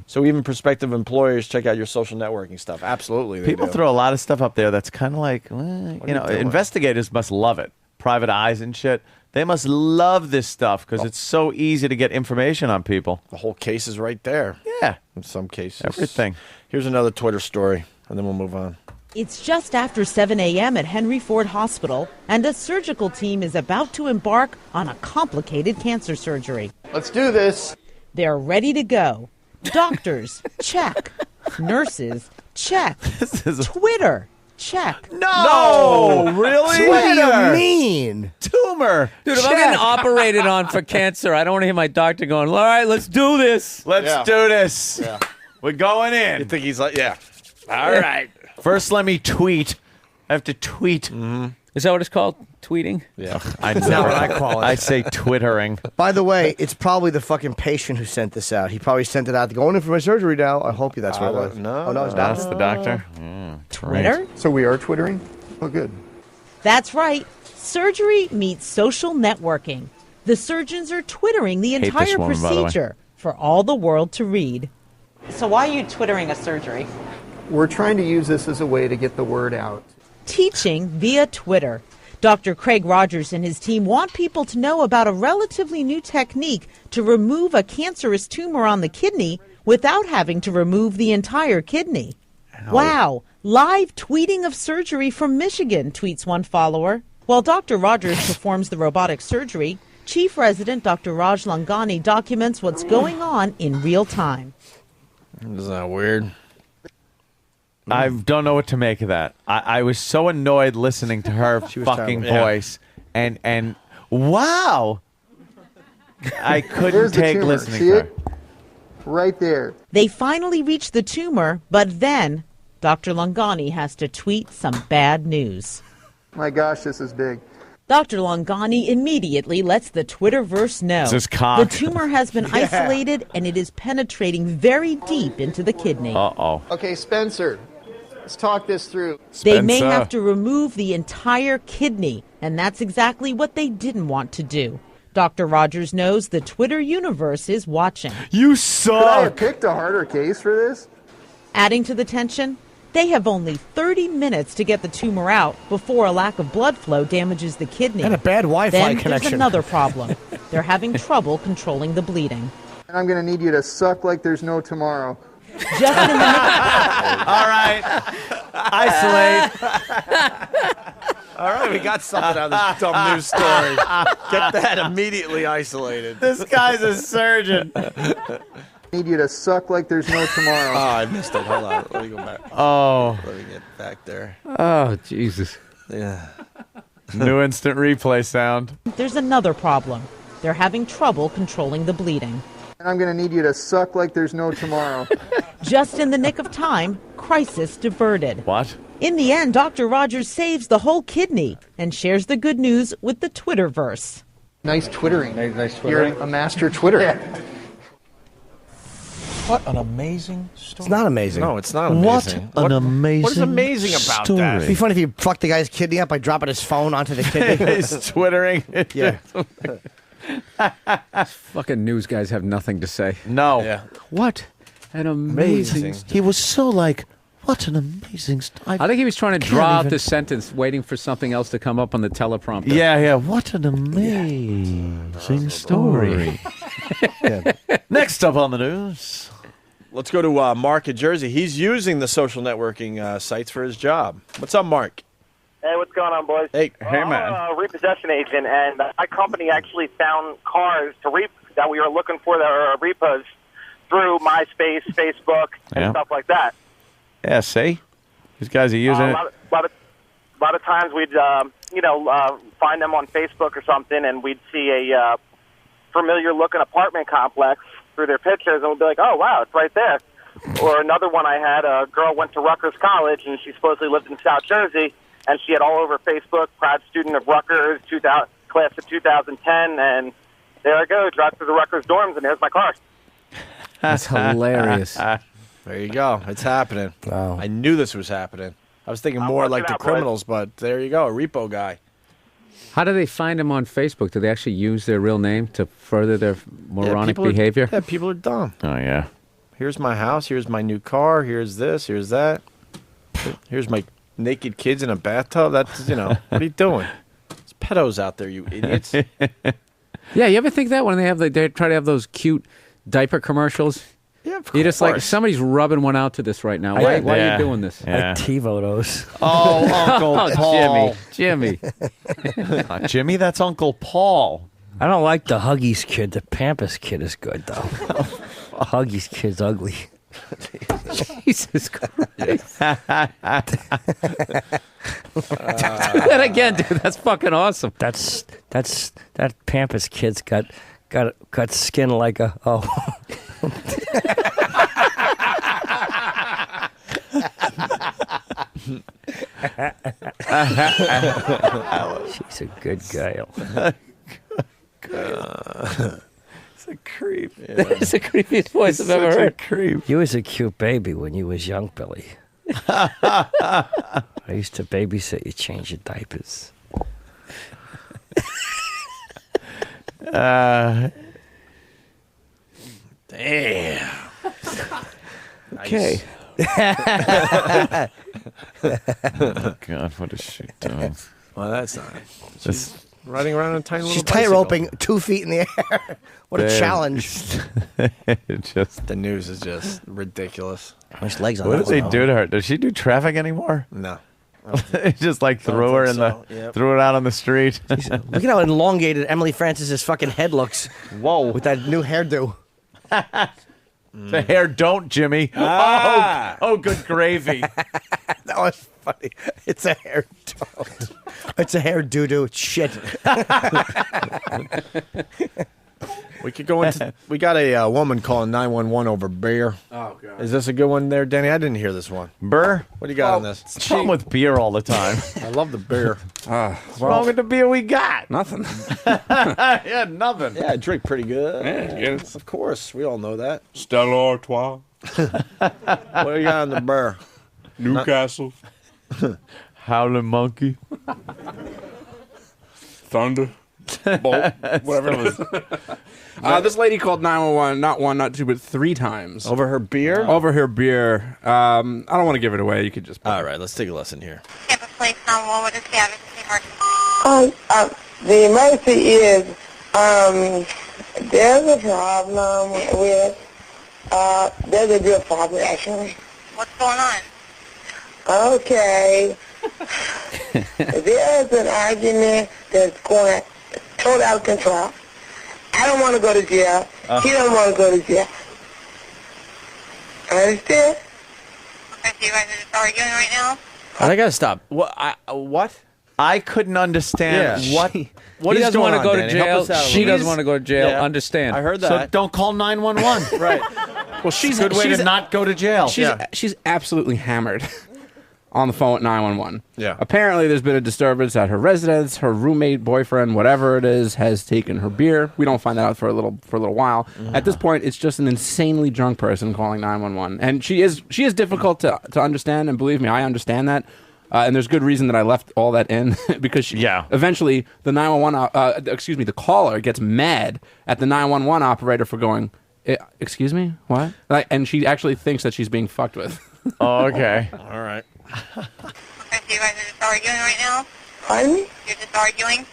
So even prospective employers check out your social networking stuff. Absolutely. People do. throw a lot of stuff up there that's kind of like, you doing? investigators must love it. Private eyes and shit. They must love this stuff because it's so easy to get information on people. The whole case is right there. Yeah. In some cases. Everything. Here's another Twitter story, and then we'll move on. It's just after 7 a.m. at Henry Ford Hospital, and a surgical team is about to embark on a complicated cancer surgery. Let's do this. They're ready to go. Doctors, check. Nurses, check. Twitter, check. No, really? What do you mean? Tumor. Dude, if I'm getting operated on for cancer, I don't want to hear my doctor going, all right, let's do this. Let's do this. Yeah. We're going in. You think he's like, yeah. All right. First, let me tweet I have to tweet. Mm-hmm. Is that what it's called? Tweeting? Yeah. That's not what I call it. I say twittering. By the way, it's probably the fucking patient who sent this out. He probably sent it out going in for my surgery now. I hope that's what it was. No. Oh, no, it's That's not. the doctor. Twitter? So we are twittering? Oh, good. That's right. Surgery meets social networking. The surgeons are twittering the Hate this entire woman, by the way. procedure for all the world to read. So why are you twittering a surgery? We're trying to use this as a way to get the word out. Teaching via Twitter. Dr. Craig Rogers and his team want people to know about a relatively new technique to remove a cancerous tumor on the kidney without having to remove the entire kidney. Wow, live tweeting of surgery from Michigan, tweets one follower. While Dr. Rogers performs the robotic surgery, Chief Resident Dr. Raj Langani documents what's going on in real time. Isn't that weird? I don't know what to make of that. I was so annoyed listening to her fucking terrible. voice, and wow, I couldn't There's the take tumor. listening See to her. it? Right there. They finally reach the tumor, but then Dr. Langani has to tweet some bad news. My gosh, this is big. Dr. Langani immediately lets the Twitterverse know. This is cock. The tumor has been isolated and it is penetrating very deep into the kidney. Uh-oh. Okay, Spencer, let's talk this through. They may Spencer. have to remove the entire kidney, and that's exactly what they didn't want to do. Dr. Rogers knows the Twitter universe is watching. You Could I have suck. picked a harder case for this? Adding to the tension, they have only 30 minutes to get the tumor out before a lack of blood flow damages the kidney. And a bad Wi-Fi then connection. There's another problem. They're having trouble controlling the bleeding. And I'm going to need you to suck like there's no tomorrow. Just in the All right. Isolate. All right, we got something out of this dumb news story. Get that immediately isolated. This guy's a surgeon. Need you to suck like there's no tomorrow. Oh, I missed it. Hold on. Let me go back. Oh. Let me get back there. Oh, Jesus. Yeah. New instant replay sound. There's another problem. They're having trouble controlling the bleeding. And I'm going to need you to suck like there's no tomorrow. Just in the nick of time, crisis diverted. What? In the end, Dr. Rogers saves the whole kidney and shares the good news with the Twitterverse. Nice twittering. Nice twittering. You're a master twitterer. What an amazing story. It's not amazing. No, it's not amazing. What an amazing What is amazing about story. that? It'd be funny if you fucked the guy's kidney up by dropping his phone onto the kidney. He's twittering. Yeah. Fucking news guys have nothing to say. No. Yeah. What an amazing. He was so like, what an amazing story. I think he was trying to can't draw out even- the sentence, waiting for something else to come up on the teleprompter. Yeah. What an amazing story. Next up on the news. Let's go to Mark in Jersey. He's using the social networking sites for his job. What's up, Mark? Hey, what's going on, boys? Hey, I'm a repossession agent, and my company actually found cars that we were looking for that are repos through MySpace, Facebook, and Yeah. stuff like that. Yeah, see? These guys are using A it. lot of times we'd, find them on Facebook or something, and we'd see a familiar-looking apartment complex through their pictures, and we'd be like, oh, wow, it's right there. Or another one I had, a girl went to Rutgers College, and she supposedly lived in South Jersey, and she had all over Facebook, proud student of Rutgers, class of 2010, and there I go, drive through the Rutgers dorms, and there's my car. That's hilarious. There you go. It's happening. Wow. I knew this was happening. I was thinking more working like the out, boys. criminals, but there you go, a repo guy. How do they find him on Facebook? Do they actually use their real name to further their moronic people are- behavior? Yeah, people are dumb. Oh, yeah. Here's my house. Here's my new car. Here's this. Here's that. Here's my naked kids in a bathtub. That's, what are you doing? There's pedos out there, you idiots. Yeah, you ever think that when they try to have those cute diaper commercials? Yeah, of You're just like, course. somebody's rubbing one out to this right now. Why are you doing this? Yeah. TiVo those. Oh, Uncle Paul. Jimmy. Not Jimmy, that's Uncle Paul. I don't like the Huggies kid. The Pampas kid is good, though. Huggies kid's ugly. Jesus Christ. Do that again, dude. That's fucking awesome. That Pampas kid's got skin like a She's a good girl. It's a creep. That's the creepiest voice I've ever heard. Creep. You was a cute baby when you was young, Billy. I used to babysit you, change your diapers. Damn. Okay. Oh, God, what is she doing? Well, that's not. This- Riding around on a tiny She's little bicycle. tight-roping 2 feet in the air. What a Damn. challenge. The news is just ridiculous. Nice legs on What that did they one. do to her? Does she do traffic anymore? No. Just like threw her in so. the, Yep. threw it out on the street. Look at how elongated Emily Francis's fucking head looks. Whoa. With that new hairdo. The hair don't, Jimmy. Ah. Oh, good gravy. That was funny. It's a hair don't. It's a hair doo-doo. Shit. We could go into. We got a woman calling 911 over beer. Oh god. Is this a good one there, Danny? I didn't hear this one. Burr? What do you got on this? What's the problem with beer all the time? I love the beer. What's wrong with the beer we got? Nothing. Yeah, nothing. Yeah, I drink pretty good. Yeah, Of course, we all know that. Stella Artois, What do you got on the beer? Newcastle, Howling Monkey. Thunder, Bolt, whatever it is. This lady called 911, not one, not two, but 3 times. Over her beer? Over her beer. I don't want to give it away. You could just. All right, let's take a listen here. The emergency is there's a problem with there's a real problem actually. What's going on? Okay. There's an argument that's going totally out of control. I don't want to go to jail. He don't want to go to jail. Understand? Okay, so you guys are just arguing right now? I gotta stop. What? I couldn't understand Yeah. what. What he is doesn't going want to on, go to Danny? Help jail. us out a She little. doesn't want to go to jail. Yeah. Understand. I heard So that. don't call 911. Right. Well, she's Good way she's, to not go to jail. She's absolutely hammered on the phone at 911. Yeah. Apparently, there's been a disturbance at her residence. Her roommate, boyfriend, whatever it is, has taken her beer. We don't find that out for a little while. At this point, it's just an insanely drunk person calling 911, and she is difficult to understand. And believe me, I understand that. And there's good reason that I left all that in because eventually the 911, the caller gets mad at the 911 operator for going, excuse me, what? And she actually thinks that she's being fucked with. Oh, okay. All right. Okay, so you guys are just arguing right now? Pardon me? You're just arguing?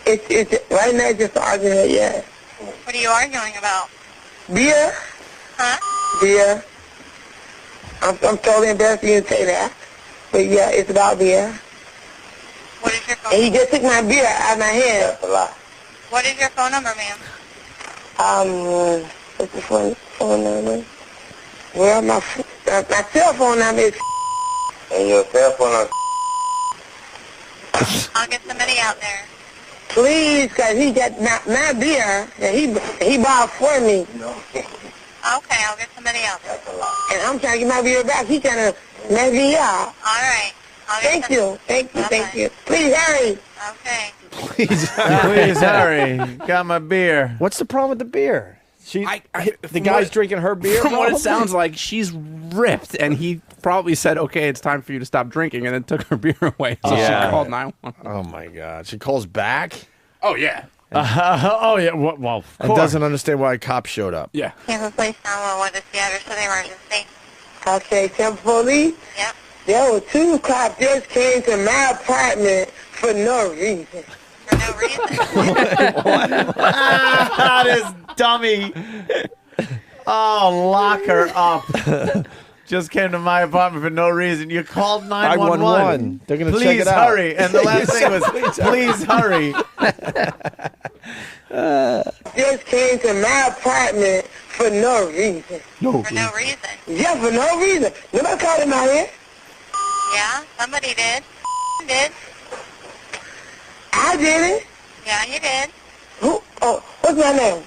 It's right now it's just an argument, yeah. What are you arguing about? Beer? Huh? Beer. I'm totally embarrassed for you to say that. But yeah, it's about beer. What is your phone And he number? just took my beer out of my hand. That's a lot. What is your phone number, ma'am? What's the phone number? Well, my cell phone number is and your cell phone number. I'll get somebody out there. Please, because he got my beer that he bought for me. No. Okay, I'll get somebody out there. And I'm trying to get my beer back. He's trying to mess me up. All right. Thank you. Please hurry. Okay. Please hurry. Got my beer. What's the problem with the beer? The guy's drinking her beer? From what it probably? sounds like, she's ripped, and he probably said, okay, it's time for you to stop drinking, and then took her beer away. So she called 911. Oh, my God. She calls back? Oh, yeah. Oh, yeah. Well, of And course. doesn't understand why a cop showed up. Yeah. Kansas Police 911 is the address of the emergency. Okay, Temple Police? Yep. There were 2 cops just came to my apartment for no reason. For no reason. This dummy. Oh, lock her up. Just came to my apartment for no reason. You called 911. They're going to Please check it out. hurry. And the last thing was, please hurry. Just came to my apartment for no reason. For no reason. Yeah, for no reason. Nobody called him out here. Yeah, somebody did. Did. I didn't. Yeah, you did. Who? Oh, what's my name?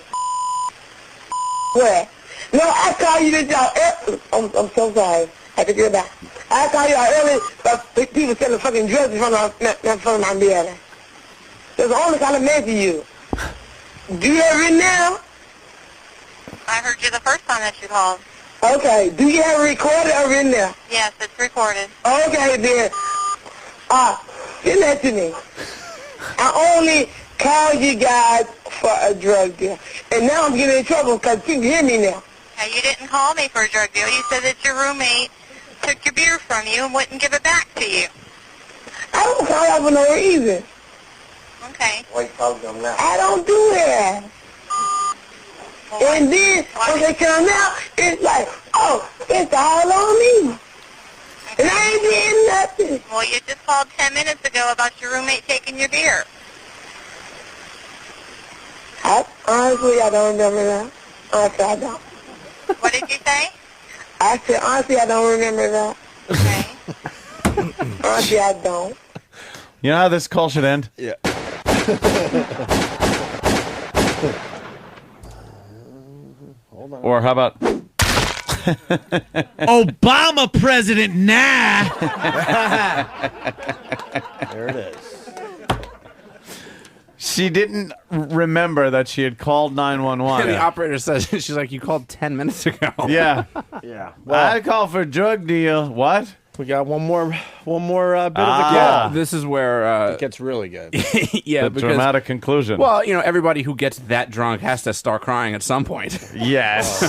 Where? No, I called you this job. I'm so sorry. I have to get it back. I call you out early, but people selling fucking drugs in front of my building. That's the only kind of man you. Do you have it now? I heard you the first time that you called. Okay. Do you have it recorded or in there? Yes, it's recorded. Okay, then. Send that to me. I only called you guys for a drug deal. And now I'm getting in trouble because people hear me now. Okay, you didn't call me for a drug deal. You said that your roommate took your beer from you and wouldn't give it back to you. I don't call out for no reason. Okay. Why you calling them now? I don't do that. And then when they come out, it's like, oh, it's all on me. And I ain't doing nothing. Well, you just called 10 minutes ago about your roommate taking your beer. Honestly, I don't remember that. Honestly, I don't. What did you say? I said, honestly, I don't remember that. Okay. Honestly, I don't. You know how this call should end? Yeah. Hold on. Or how about... Obama president now. There it is. She didn't remember that she had called 911. The operator says, she's like, you called 10 minutes ago. Yeah. Yeah. I called for a drug deal. What? We got one more bit of the call. Yeah, this is where it gets really good. Yeah, the because, dramatic conclusion. Well, you know, everybody who gets that drunk has to start crying at some point. Yes.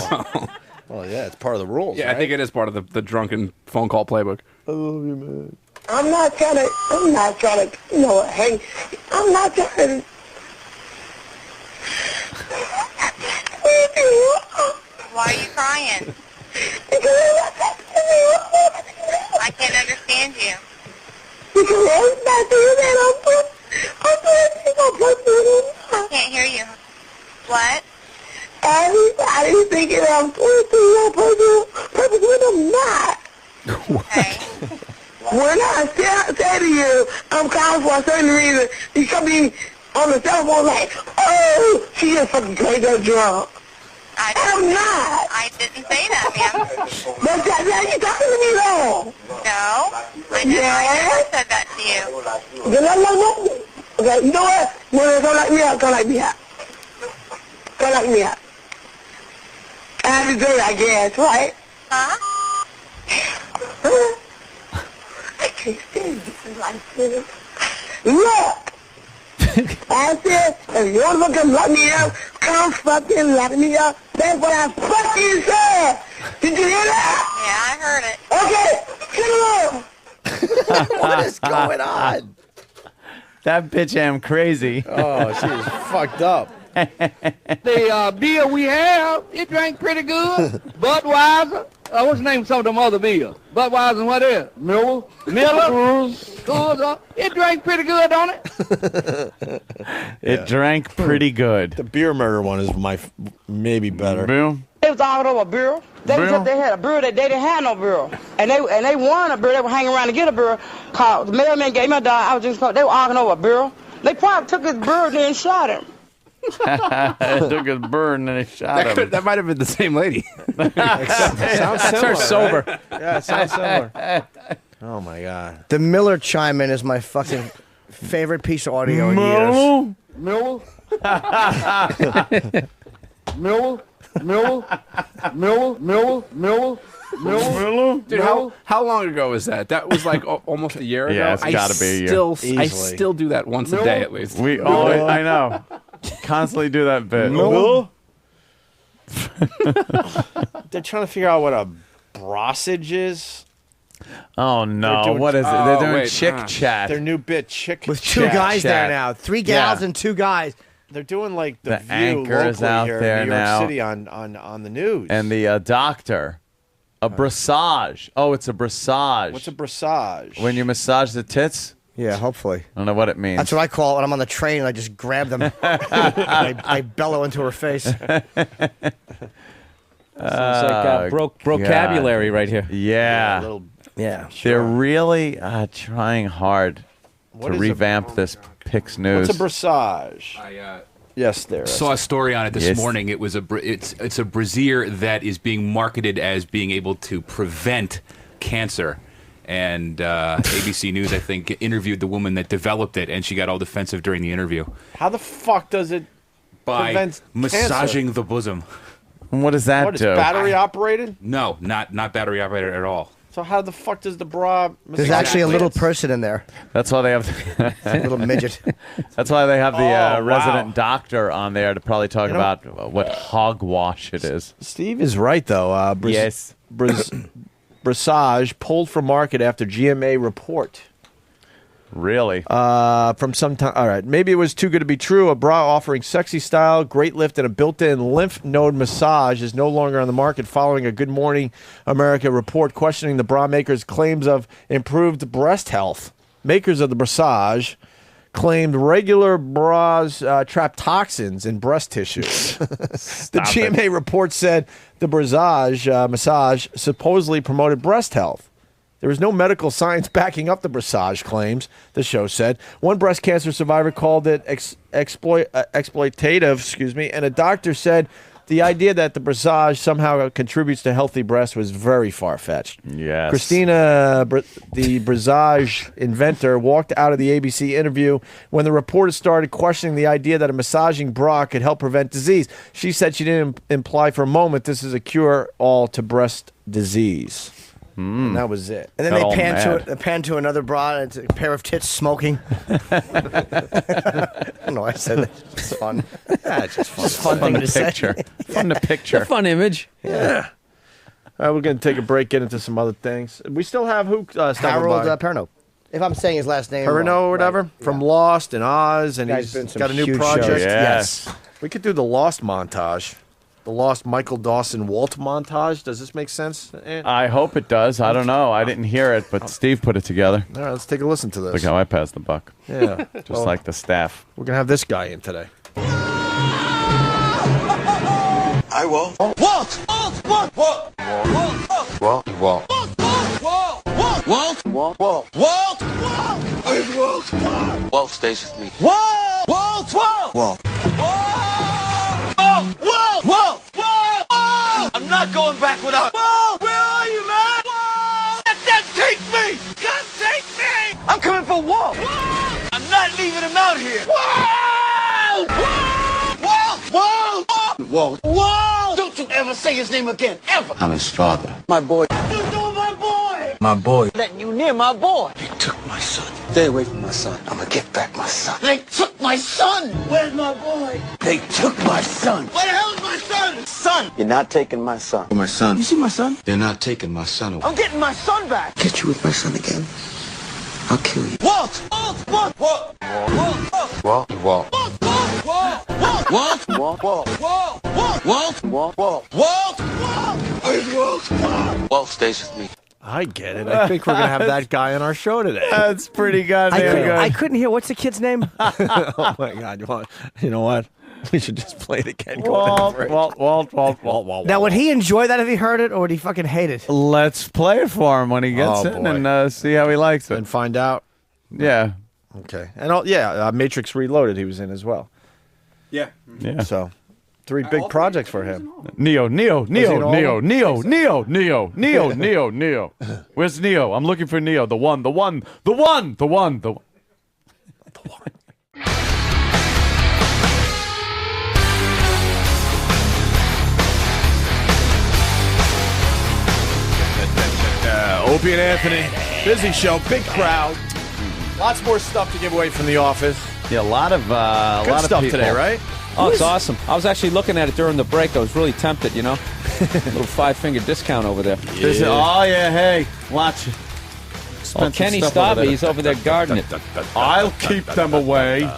Well, yeah, it's part of the rules. Yeah, right? I think it is part of the drunken phone call playbook. I love you, man. I'm not trying to, hang. I'm not trying to. Why are you crying? I can't understand you. I can't hear you. What? Everybody's thinking I'm twisting on purpose when I'm not. Okay. When I say to you, I'm calling for a certain reason, you come be on the cell phone like, oh, she just fucking played her drunk. I'm not. I didn't say that, ma'am. But now you talking to me though. No, I never said that to you. No. Okay, you know what? When come like me out, come like me out. Come like me out. I have to do it, I guess, right? Huh? I can't stand this like this. Look! I said, if you want to fucking lock me up, come fucking lock me up. That's what I fucking said. Did you hear that? Yeah, I heard it. Okay, get along. What is going on? That bitch am crazy. Oh, she is fucked up. The beer we have, it drank pretty good. Budweiser. What's the name of some of them other beers? Budweiser and what else? Miller. Coors. It drank pretty good, don't it? It drank pretty good. The beer murder one is maybe better. Boom. They was all over a beer. They had a beer that they didn't have no beer. And they won a beer. They were hanging around to get a beer. Called the mailman gave me a dime. I was just they were arguing over a beer. They probably took his beer and then shot him. It took his burn and they shot him. That might have been the same lady. Sounds That's similar, her sober. right? Yeah, it sounds similar. Oh my god. The Miller chime in is my fucking favorite piece of audio in years. Miller. Miller. Dude, how long ago was that? That was like almost a year ago. Yeah, it's gotta be a year. I still do that once a day at least. We always, I know, constantly do that bit. They're trying to figure out what a brossage is. Oh no! What is it? They're doing chick chat. Their new bit, chick With two chat. guys there now. 3 gals Yeah. and 2 guys. They're doing like the View anchor is locally out here there in New York now. City on the news. And the doctor, a brassage. Oh, it's a brassage. What's a brassage? When you massage the tits? Yeah, hopefully. I don't know what it means. That's what I call it when I'm on the train and I just grab them. I bellow into her face. Sounds like vocabulary right here. Yeah. Yeah. They're really trying hard What to is a- revamp this Pix News. What's a brassage? Yes, there. Saw a story on it this Yes. morning. It was it's a brassiere that is being marketed as being able to prevent cancer, And ABC News, I think, interviewed the woman that developed it, and she got all defensive during the interview. How the fuck does it By prevent massaging cancer? the bosom. And what does that What is do? battery operated? No, not battery operated at all. So how the fuck does the bra? There's actually a little person in there. That's why they have a little midget. That's why they have the wow. resident doctor on there to probably talk You know- about what hogwash it is. Steve is right though. Yes. Brassage pulled from market after GMA report. Really? From some time. All right. Maybe it was too good to be true. A bra offering sexy style, great lift, and a built-in lymph node massage is no longer on the market following a Good Morning America report questioning the bra maker's claims of improved breast health. Makers of the Brassage claimed regular bras trap toxins in breast tissue. The GMA report said the Brassage massage supposedly promoted breast health. There is no medical science backing up the Brassage claims, the show said. One breast cancer survivor called it exploitative, and a doctor said the idea that the Brassage somehow contributes to healthy breasts was very far-fetched. Yes. Christina, the Brassage inventor, walked out of the ABC interview when the reporter started questioning the idea that a massaging bra could help prevent disease. She said she didn't imply for a moment this is a cure-all to breast disease. And that was it. And then they pan to another bra, and it's a pair of tits smoking. I don't know why I said that. It's fun. Yeah, it's just fun. It's a fun thing to picture. say. Fun to picture. It's a fun image. Yeah. All right, we're going to take a break, get into some other things. We still have who? Harold Perrineau. If I'm saying his last name Perrineau or wrong. whatever, Right. from Lost and Oz, and Guy's he's been some got a new huge project. shows. Yes. We could do the Lost montage. The Lost Michael Dawson Walt montage. Does this make sense? I hope it does. I don't know. I didn't hear it, but Steve put it together. All right, let's take a listen to this. Look how I passed the buck. Yeah. Just Well, like the staff. We're going to have this guy in today. I will. Walt! Walt! Walt! Walt! Walt! Walt! Walt! Walt! Walt! Walt! Walt! Where's Walt? Walt stays with me. Walt! Walt! Walt! Walt! Walt! Walt! Walt! Walt! I'm not going back without Walt! Where are you, man? Walt! Then take me! God, take me! I'm coming for Walt! Walt! I'm not leaving him out here! Walt! Walt! Walt! Walt! Walt! Don't you ever say his name again, ever! I'm his father. My boy. You know my boy! My boy. Letting you near my boy. They took my son. Stay away from my son. I'm gonna get back my son. They took my son! Where's my boy? They took my son. Where the hell's my son? Son! You're not taking my son. My son. You see my son? They're not taking my son away. I'm getting my son back. Get you with my son again. I'll kill you. Walt! Walt! Walt! Walt! Walt! Walt! Walt! Walt! Walt! Walt! Walt! Walt! Walt! Walt! Walt! Walt! Where's Walt? Walt stays with me. I get it. I think we're going to have that guy on our show today. That's pretty goddamn good. I couldn't hear. What's the kid's name? Oh, my God. You know what? We should just play it again. Walt. Now, would he enjoy that if he heard it, or would he fucking hate it? Let's play it for him when he gets Oh, in boy. and see how he likes it. And find out. Yeah. Okay. And Matrix Reloaded he was in as well. Yeah. Yeah. So, 3 big projects for him. Neo. Was he in all of them? Neo. Where's Neo? I'm looking for Neo. The one. Opie and Anthony, busy show, big crowd. Lots more stuff to give away from the office. Yeah, a lot of Good lot stuff of people today, right? Oh, it's awesome. I was actually looking at it during the break. I was really tempted, you know. Little 5-finger discount over there. Oh yeah, hey, watch it. Oh, Kenny Stabby, he's over there guarding it. I'll keep them away.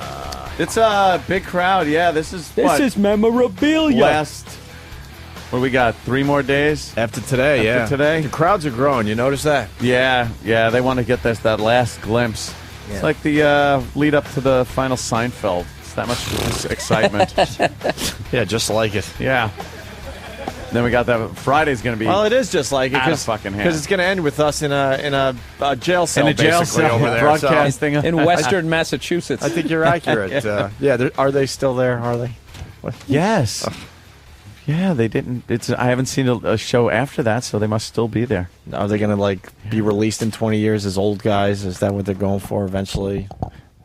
It's a big crowd. Yeah, this is memorabilia. last. What do we got? 3 more days After today, After today? The crowds are growing. You notice that? Yeah. They want to get that last glimpse. Yeah. It's like the lead up to the final Seinfeld. It's that much excitement. Yeah, just like it. Yeah. Then we got that Friday's going to be. Well, it is just like it out of fucking hand. because it's going to end with us in a jail cell, In a jail basically, cell, over there. broadcasting. In Western Massachusetts. I think you're accurate. Are they still there? Are they? What? Yes. Yeah, they didn't. I haven't seen a show after that, so they must still be there. Are they going to be released in 20 years as old guys? Is that what they're going for eventually?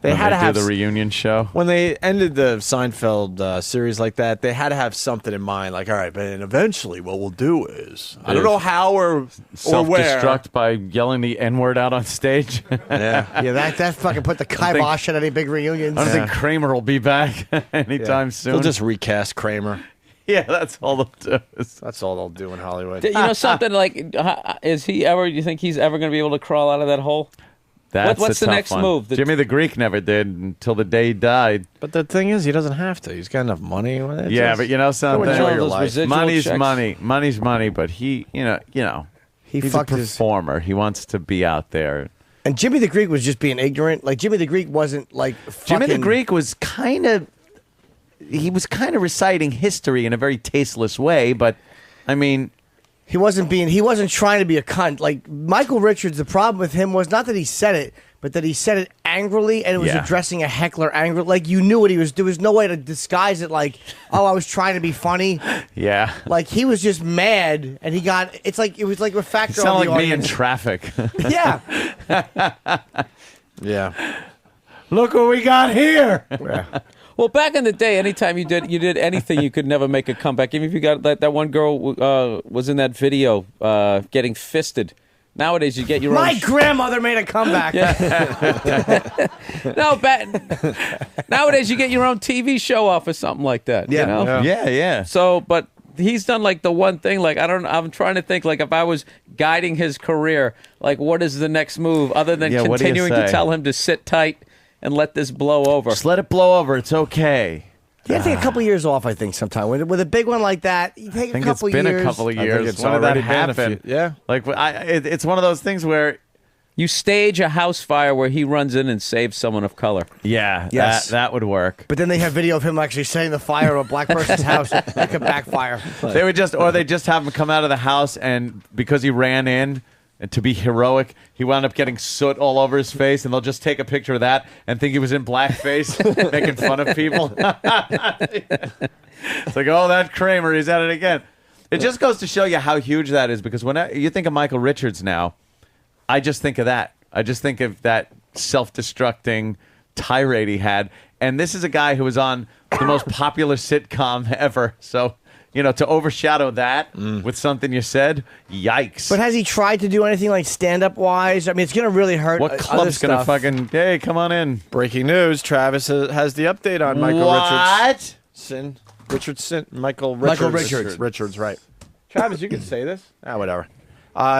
They When had to do have the reunion show. When they ended the Seinfeld series like that, they had to have something in mind. Like, all right, but eventually, what we'll do is I don't know how or where. Self-destruct by yelling the N-word out on stage. Yeah, that fucking put the kibosh at any big reunions. I don't think Kramer will be back anytime soon. They'll just recast Kramer. Yeah, that's all they'll do. That's all they'll do in Hollywood. You know something like? Is he ever? You think he's ever going to be able to crawl out of that hole? What's the tough next one. move? Jimmy the Greek never did until the day he died. But the thing is, he doesn't have to. He's got enough money. But you know something. Enjoy your life. Money's checks. money. Money's money. But he's fucked a his- performer. He wants to be out there. And Jimmy the Greek was just being ignorant. Like Jimmy the Greek wasn't like Jimmy the fucking- Greek was kind of reciting history in a very tasteless way, but I mean, he wasn't trying to be a cunt. Like Michael Richards, the problem with him was not that he said it, but that he said it angrily and it was Yeah. addressing a heckler angrily. Like you knew what he was. There was no way to disguise it. Like, oh, I was trying to be funny. yeah. Like he was just mad, and it was like a You factor. sound on like the me in audience. traffic. Yeah. Yeah. Look what we got here. Well, back in the day, anytime you did anything, you could never make a comeback. Even if you got that one girl was in that video getting fisted. Nowadays, you get your My own. grandmother made a comeback. Nowadays, you get your own TV show off or something like that. Yeah. You know? Yeah. So, but he's done like the one thing. Like I'm trying to think. Like if I was guiding his career, like what is the next move other than Yeah, what do you continuing to say? tell him to sit tight and let this blow over? Just let it blow over. It's okay. You got to take a couple years off, I think, sometime. With a big one like that, you take I think a couple it's been years. a couple of I think years. it's When did that already been a happen? few- yeah. Like it's one of those things where You stage a house fire where he runs in and saves someone of color. Yeah, Yes. that would work. But then they have video of him actually setting the fire to a black person's house. That could backfire. They would just have him come out of the house, and because he ran in and to be heroic, he wound up getting soot all over his face, and they'll just take a picture of that and think he was in blackface, making fun of people. It's like, oh, that Kramer, he's at it again. It just goes to show you how huge that is, because when you think of Michael Richards now, I just think of that. I just think of that self-destructing tirade he had. And this is a guy who was on the most popular sitcom ever. So, to overshadow that with something you said, yikes. But has he tried to do anything like stand-up wise? I mean, it's going to really hurt. What club's going to fucking, hey, come on in. Breaking news, Travis has the update on Michael Richards. Michael Richards. Richards, right. Travis, you can say this. Whatever.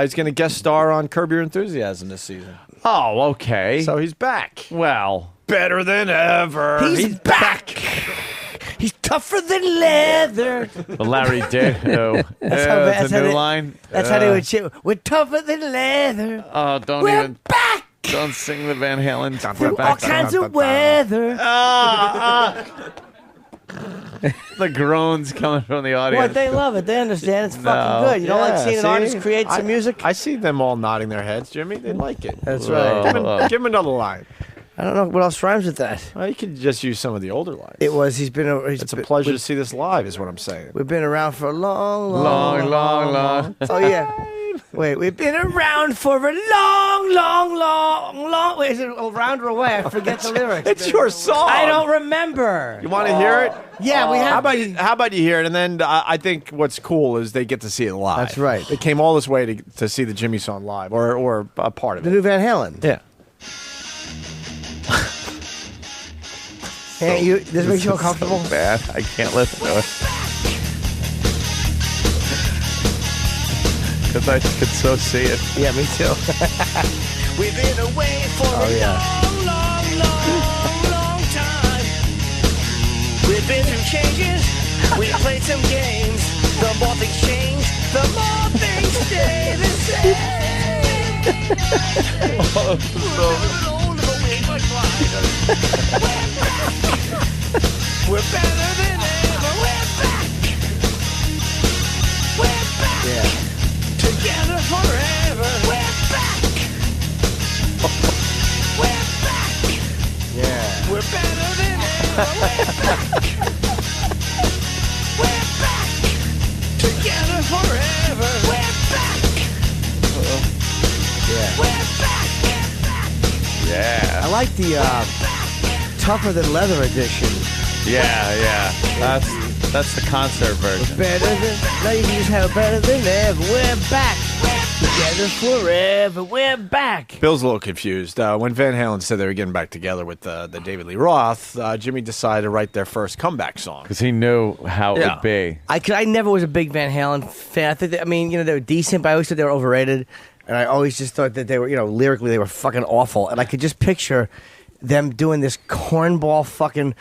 He's going to guest star on Curb Your Enthusiasm this season. Oh, okay. So he's back. Well. Better than ever. He's back. He's tougher than leather. Larry Dato. That's a new line. That's how they would say, we're tougher than leather. Oh, We're back. Don't sing the Van Halen. Through all kinds of weather. The groans coming from the audience. What, they love it. They understand. It's No. fucking good. You don't like seeing an see? artist create some music? I see them all nodding their heads, Jimmy. They like it. That's right. Give him another line. I don't know what else rhymes with that. Well, you could just use some of the older lines. It was. It's a pleasure to see this live, is what I'm saying. We've been around for a long. Oh yeah. Wait, we've been around for a long. Wait, is it around or away? I forget the lyrics. It's your song. I don't remember. You want to hear it? Yeah, we have. How about you hear it, and then I think what's cool is they get to see it live. That's right. They came all this way to see the Jimmy song live, or a part of The it. new Van Halen. Yeah. Hey, this makes you feel comfortable? Bad. I can't listen to it. Because I could so see it. Yeah, me too. We've been away for a long time. We've been through changes. We played some games. The more things change, the more things stay the same. We're better than ever. We're back. We're back. Yeah. Together forever. We're back. We're back. Yeah. We're better than ever. We're back. We're back. I like the tougher than leather edition. Yeah. That's the concert version. Better than, now you can just have better than ever. We're back. Together forever. We're back. Bill's a little confused. When Van Halen said they were getting back together with the David Lee Roth, Jimmy decided to write their first comeback song. Because he knew how it would be. I never was a big Van Halen fan. I think they were decent, but I always thought they were overrated. And I always just thought that they were, lyrically they were fucking awful. And I could just picture them doing this cornball fucking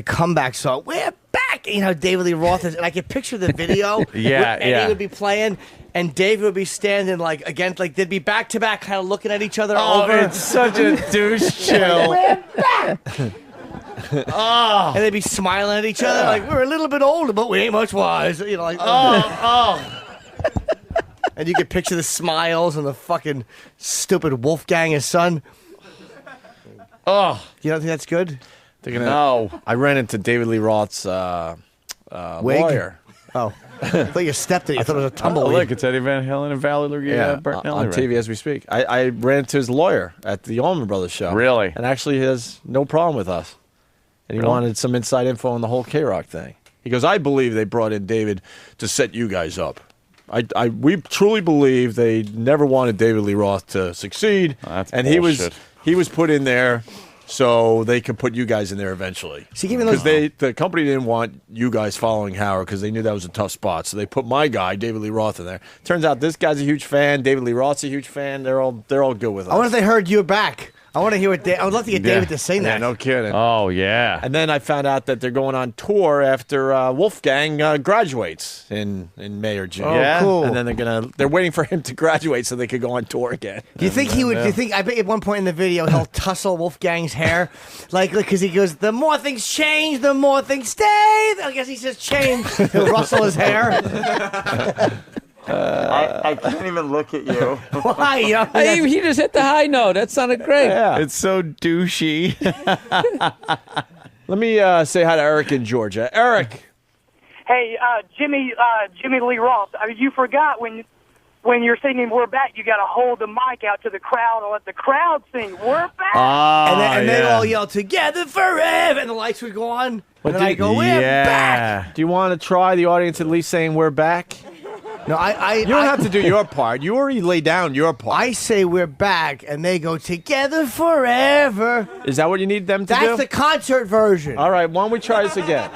comeback song. We're back. David Lee Roth is, and I could picture the video. Yeah. Eddie would be playing, and David would be standing they'd be back to back, kind of looking at each other. Oh, over. it's such a douche chill. We're back. And they'd be smiling at each other we're a little bit older, but we ain't much wise. And you could picture the smiles and the fucking stupid Wolfgang, his son. You don't think that's good? No. I ran into David Lee Roth's lawyer. Oh. I thought you stepped it. I thought it was a tumbleweed. Look, it's Eddie Van Halen and Valerie Bertinelli. On TV as we speak. I ran into his lawyer at the Allman Brothers show. Really? And actually he has no problem with us. And he wanted some inside info on the whole K-Rock thing. He goes, I believe they brought in David to set you guys up. We truly believe they never wanted David Lee Roth to succeed. That's and bullshit. he was put in there so they could put you guys in there eventually. Because the company didn't want you guys following Howard because they knew that was a tough spot. So they put my guy, David Lee Roth, in there. Turns out this guy's a huge fan. David Lee Roth's a huge fan. They're all good with us. I wonder if they heard you were back. I want to hear what I would love to get David to sing that. Yeah, no kidding. Oh, yeah. And then I found out that they're going on tour after Wolfgang graduates in May or June. Oh, cool. And then they're waiting for him to graduate so they could go on tour again. Do you think he would? Do you think? I bet at one point in the video he'll tussle Wolfgang's hair, because he goes, "The more things change, the more things stay." I guess he says change. He'll rustle his hair. I can't even look at you. Why? He just hit the high note. That sounded great. Yeah. It's so douchey. Let me say hi to Eric in Georgia. Eric. Hey, Jimmy Lee Roth. I mean, you forgot when you're singing "We're Back," you got to hold the mic out to the crowd and let the crowd sing "We're Back." And they all yell "Together forever," and the lights would go on. And then I go, "We're back." Do you want to try the audience at least saying "We're back"? No, you don't have to do your part. You already laid down your part. I say we're back, and they go together forever. Is that what you need them to do? That's the concert version. All right, why don't we try this again?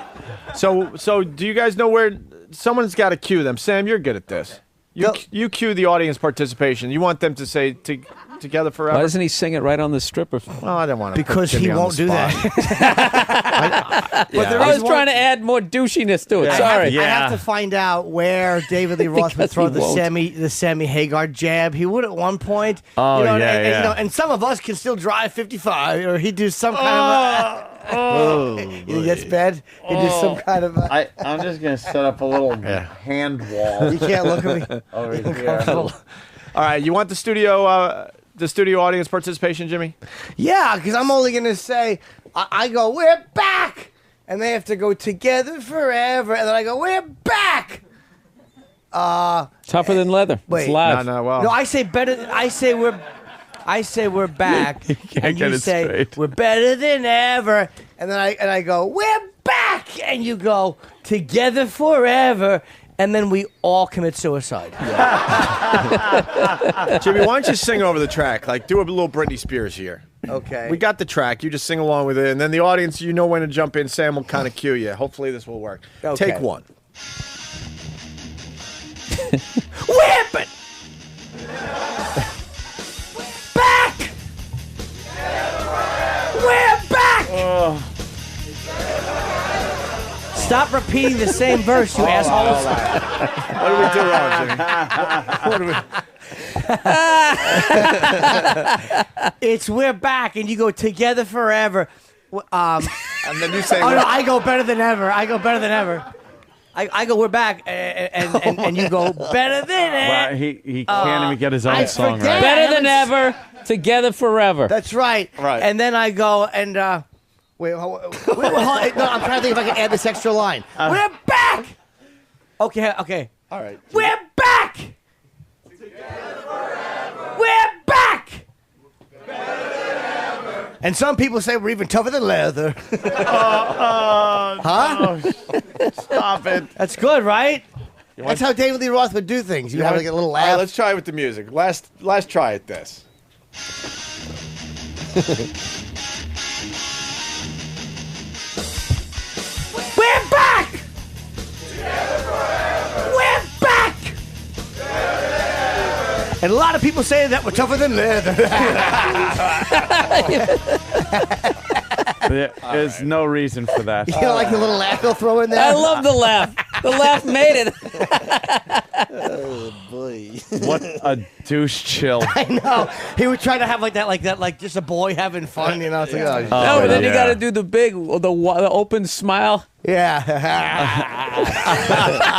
So do you guys know where someone's got to cue them? Sam, you're good at this. You cue the audience participation. You want them to say together forever. Why doesn't he sing it right on the stripper? Well, I don't want to. Because he won't do that. I was trying to add more douchiness to it. Sorry. I have to find out where David Lee Roth would throw the Sammy Hagar jab. He would at one point. Oh, and some of us can still drive 55, or he'd do some kind of. You think that's bad? He'd do some kind of. I'm just gonna set up a little hand wall. You can't look at me. Over here. All right, you want the studio audience participation, Jimmy? Yeah, because I'm only gonna say I go, "We're back," and they have to go together forever, and then I go, "We're back." Tougher than leather. Wait, it's live. No, well. No, I say better. I say we're back, and you say straight. we're better than ever, and then I go, "We're back," and you go, "Together forever." And then we all commit suicide. Jimmy, why don't you sing over the track? Like, do a little Britney Spears here. Okay. We got the track. You just sing along with it. And then the audience, you know when to jump in. Sam will kind of cue you. Hopefully this will work. Okay. Take one. Whip it! Back! We're back! Stop repeating the same verse, you assholes. What do we do wrong, Jimmy? It's we're back, and you go together forever. And then you say, oh, no, I go better than ever. I go better than ever. I go, we're back, and you go better than ever. Well, he can't even get his own song right. Better than ever, together forever. That's right. Right. And then I go and wait, hold, no, I'm trying to think if I can add this extra line. We're back. Okay. All right. We're back. Together forever. We're back. Better than ever. And some people say we're even tougher than leather. Huh? Oh, stop it. That's good, right? That's how David Lee Roth would do things. You have like a little laugh. All right, let's try it with the music. Last try at this. We're back! We're back! And a lot of people say that we're tougher than leather. There's no reason for that. You don't like the little laugh they'll throw in there? I love the laugh. The laugh made it. Oh boy! What a douche chill. I know. He would try to have like that, like just a boy having fun, you know. It's like, oh, No, but then you got to do the big, the open smile. yeah.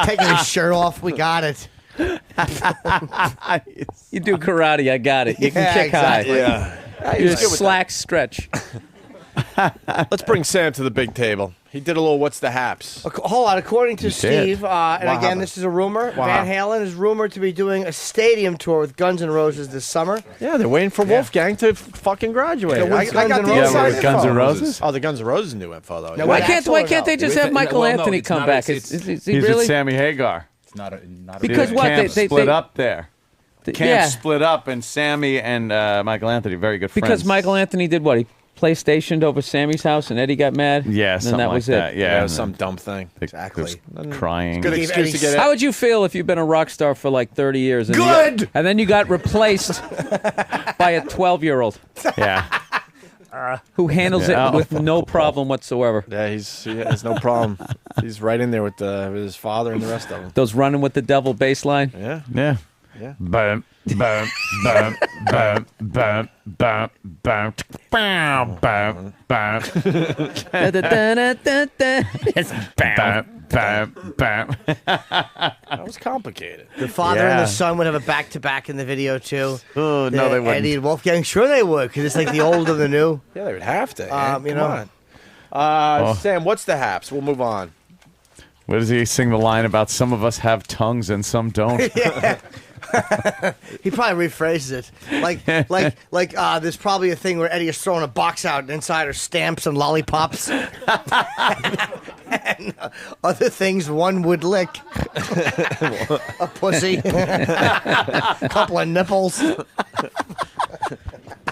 Taking his shirt off, we got it. You do karate, I got it. You can Yeah, kick exactly. Yeah. high. You just slack stretch. Let's bring Sam to the big table. He did a little what's the haps. Hold on. According to You Steve, did. and What again, happened? this is a rumor. Wow. Van Halen is rumored to be doing a stadium tour with Guns N' Roses this summer. Yeah, they're waiting for Wolfgang to fucking graduate. Yeah, what's I Guns got N' the Roses? inside Yeah, info. Guns N' Roses? Oh, the Guns N' Roses new info though. Now, Why with can't Axl Why or can't no? they just have Michael Anthony it's come not- back? it's- Is he He's really? with Sammy Hagar. It's not a Because The what, camp they split up there. Camp yeah. split up, and Sammy and Michael Anthony very good friends. Because Michael Anthony did what? He PlayStationed over Sammy's house, and Eddie got mad. Yeah, and then something that like was that. it. Yeah, it was some dumb thing. Exactly. Crying. Good excuse to get How it. would you feel if you've been a rock star for like 30 years? And Good! and then you got replaced by a 12-year-old Yeah. who handles Yeah. it with no problem whatsoever. Yeah, he has no problem. He's right in there with his father and the rest of them. Those running with the devil bass line. Yeah. Yeah. Yeah. Bum, bum, bum, bum, bum, bum, bum, bum, bum, bum. Bum, bum, bum. That was complicated. The father and Yeah. the son would have a back-to-back in the video too. Oh, no, they wouldn't. Eddie and Wolfgang, sure they would, because it's like the old and the new. Yeah, they would have to. You Come know. on. Sam, what's the haps? We'll move on. What does he sing the line about? Some of us have tongues and some don't. He probably rephrases it like there's probably a thing where Eddie is throwing a box out and inside are stamps and lollipops and other things one would lick. A pussy, a couple of nipples.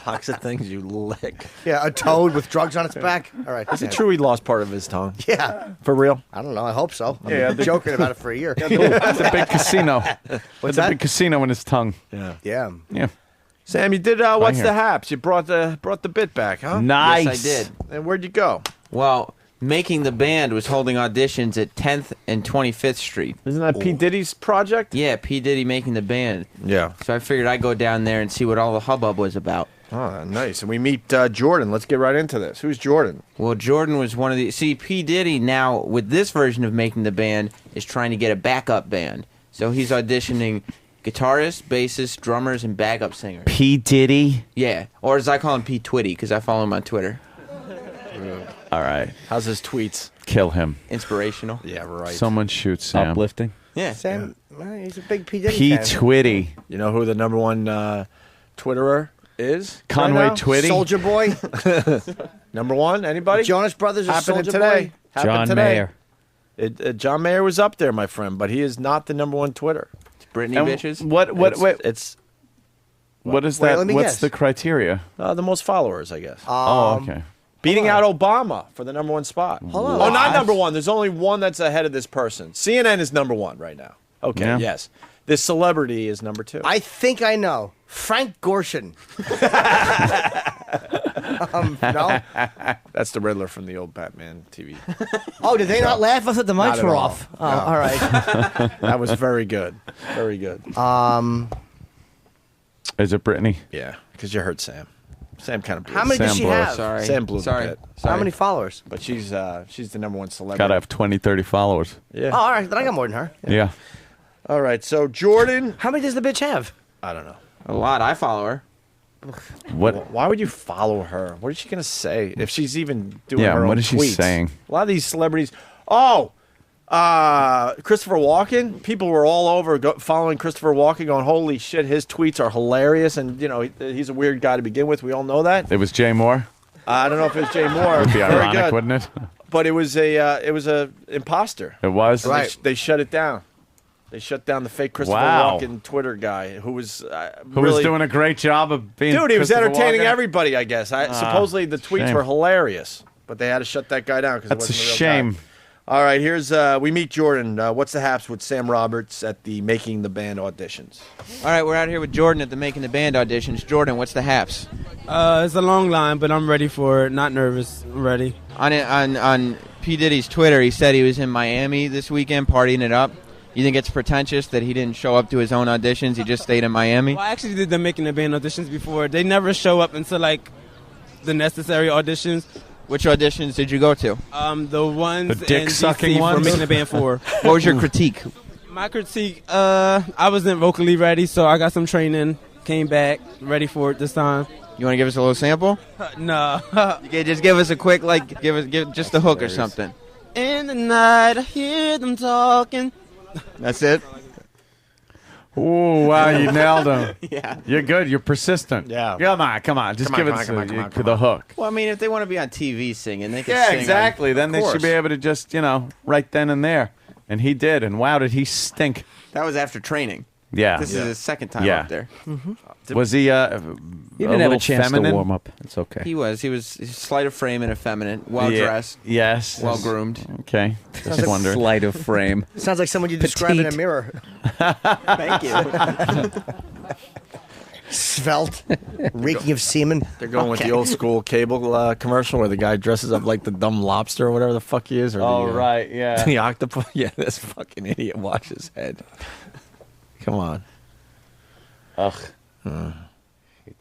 Box of things you lick. Yeah, a toad with drugs on its back. All right. Is it true he lost part of his tongue? Yeah. For real? I don't know. I hope so. I've Yeah, been joking about it for a year. It's a big casino. What's a that? big casino in his tongue. Yeah. Yeah. Yeah. Sam, you did what's here. the haps? You brought the bit back, huh? Nice. Yes, I did. And where'd you go? Well, Making the Band was holding auditions at 10th and 25th Street. Isn't that P. Diddy's project? Yeah, P. Diddy Making the Band. Yeah. So I figured I'd go down there and see what all the hubbub was about. Oh, nice. And we meet Jordan. Let's get right into this. Who's Jordan? Well, Jordan was one of the... See, P. Diddy now, with this version of Making the Band, is trying to get a backup band. So he's auditioning guitarists, bassists, drummers, and backup singers. P. Diddy? Yeah. Or as I call him, P. Twitty, because I follow him on Twitter. All right. How's his tweets? Kill him. Inspirational. Yeah, right. Someone shoot Sam. Uplifting. Yeah. Sam, he's a big P. Diddy P. fan. Twitty. You know who the number one Twitterer is? Conway right now? Twitty. Soldier Boy. Number one? Anybody? Jonas Brothers or Happening Soldier today. Boy. Happened John today. Mayer. John Mayer was up there, my friend, but he is not the number one Twitter. Britney And bitches. It's What is Wait, that? let me What's guess. the criteria? the most followers, I guess. Oh, okay. Beating out Obama for the number one spot. Hold on. Oh, not number one. There's only one that's ahead of this person. CNN is number one right now. Okay, Yeah. yes. This celebrity is number two. I think I know. Frank Gorshin. No? That's the Riddler from the old Batman TV. Oh, did they not laugh? I thought the Not mics at were all. off. Oh, No. all right. That was very good. Very good. Is it Brittany? Yeah, because you heard Sam. Sam kind of blew How many does Sam she Blow. have? Sorry. Sam blew Sorry. the bit. How many followers? But she's the number one celebrity. Gotta have 20, 30 followers. Yeah. Oh, all right. Then I got more than her. Yeah. All right, so Jordan. How many does the bitch have? I don't know. A lot. I follow her. What? Why would you follow her? What is she going to say if she's even doing Yeah, her own what is she tweets? saying? A lot of these celebrities. Oh, Christopher Walken. People were all over following Christopher Walken, going, "Holy shit, his tweets are hilarious." And you know, he's a weird guy to begin with. We all know that. It was Jay Moore? I don't know if it was Jay Moore. It would be Very ironic, good. wouldn't it? But it was a imposter. It was? And They shut it down. They shut down the fake Christopher Wow. Walken Twitter guy who was Who was doing a great job of being Dude, he was Christopher entertaining Walken? everybody, I guess. Supposedly the tweets shame. were hilarious, but they had to shut that guy down because it That's a wasn't real shame. guy. All right, here's we meet Jordan. What's the haps with Sam Roberts at the Making the Band auditions? All right, we're out here with Jordan at the Making the Band auditions. Jordan, what's the haps? It's a long line, but I'm ready for it. Not nervous. I'm ready. On P. Diddy's Twitter, he said he was in Miami this weekend partying it up. You think it's pretentious that he didn't show up to his own auditions? He just stayed in Miami? Well, I actually did the Making the Band auditions before. They never show up until, like, the necessary auditions. Which auditions did you go to? The ones The dick-sucking in DC ones? for Making the Band 4. What was your critique? My critique, I wasn't vocally ready, so I got some training, came back, ready for it this time. You want to give us a little sample? No. Okay, just give us a quick, give just a hook or something. In the night, I hear them talking. That's it? Ooh, wow, you nailed him. Yeah. You're good. You're persistent. Yeah. Come on. Just give us the hook. Well, I mean, if they want to be on TV singing, they can Yeah, sing. exactly. On, Then they of should be course. able to just, right then and there. And he did. And wow, did he stink. That was after training. Yeah. This is his second time Yeah. up there. Was he You didn't have a chance feminine? to warm up. It's okay. He was slight of frame and effeminate, well-dressed, Yes. well-groomed. Okay. Just wondered. Sleight of frame. Sounds like someone you describe in a mirror. Thank you. Svelte, reeking of semen. They're going with the old school cable commercial where the guy dresses up like the dumb lobster or whatever the fuck he is. Or Oh, the, right, yeah. The octopus. Yeah, this fucking idiot. Watch his head. Come on. Ugh.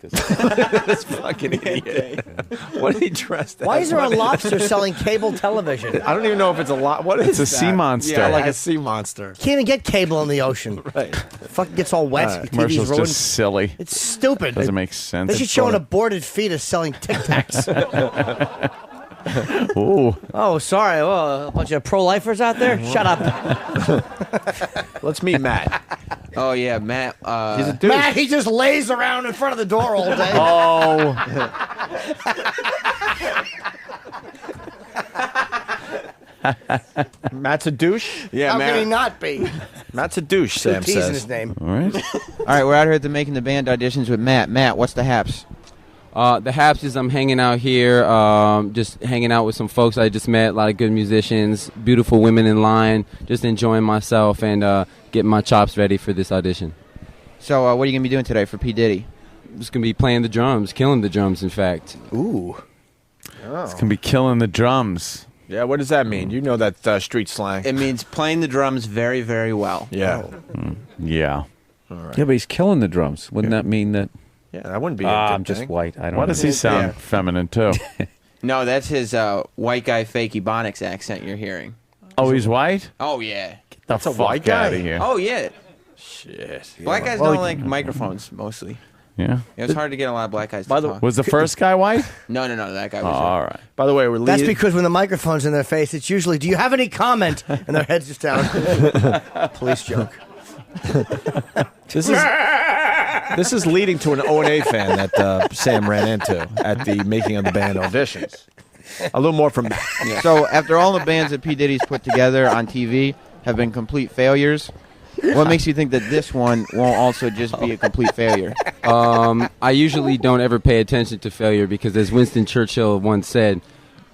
This fucking idiot. What did he dress as? Why is there a lobster selling cable television? I don't even know if it's a lot. What is It's a that? sea monster. Yeah, like a sea monster. Can't even get cable in the ocean. Right. Fucking gets all wet. TV's Commercial's ruined. just silly. It's stupid. Doesn't make sense. They should show an aborted fetus selling Tic Tacs. Ooh. Oh, sorry. Well, a bunch of pro-lifers out there? Shut up. Let's meet Matt. Oh, yeah, Matt. He's a dude. Matt, he just lays around in front of the door all day. Oh. Matt's a douche? Yeah, How Matt. can he not be? Matt's a douche, Sam T's in says. his name. All right. All right, we're out here at the Making the Band auditions with Matt. Matt, what's the haps? The haps is I'm hanging out here, just hanging out with some folks I just met, a lot of good musicians, beautiful women in line, just enjoying myself and getting my chops ready for this audition. So, what are you going to be doing today for P. Diddy? I'm just going to be playing the drums, killing the drums, in fact. Ooh. It's going to be killing the drums. Yeah, what does that mean? You know that street slang. It means playing the drums very, very well. Yeah. Yeah. Yeah, but he's killing the drums. Wouldn't that mean that? Yeah, that wouldn't be a good I'm just thing. white. I don't Why know. does he sound Yeah. feminine, too? No, that's his white guy fake Ebonics accent you're hearing. Oh, he's white? Oh, yeah. That's a white guy? out of here. Oh, yeah. Shit. Black guys don't like microphones, mostly. Yeah. It was hard to get a lot of black guys to talk. Was the first guy white? No, that guy Oh, was all right. By the way, we're That's leading. because when the microphone's in their face, it's usually, do you have any comment? And their head's just down. Police joke. This is leading to an O&A fan that Sam ran into at the Making of the Band auditions. A little more from Matt. Yeah. So, after all the bands that P. Diddy's put together on TV have been complete failures, what makes you think that this one won't also just be a complete failure? I usually don't ever pay attention to failure because, as Winston Churchill once said,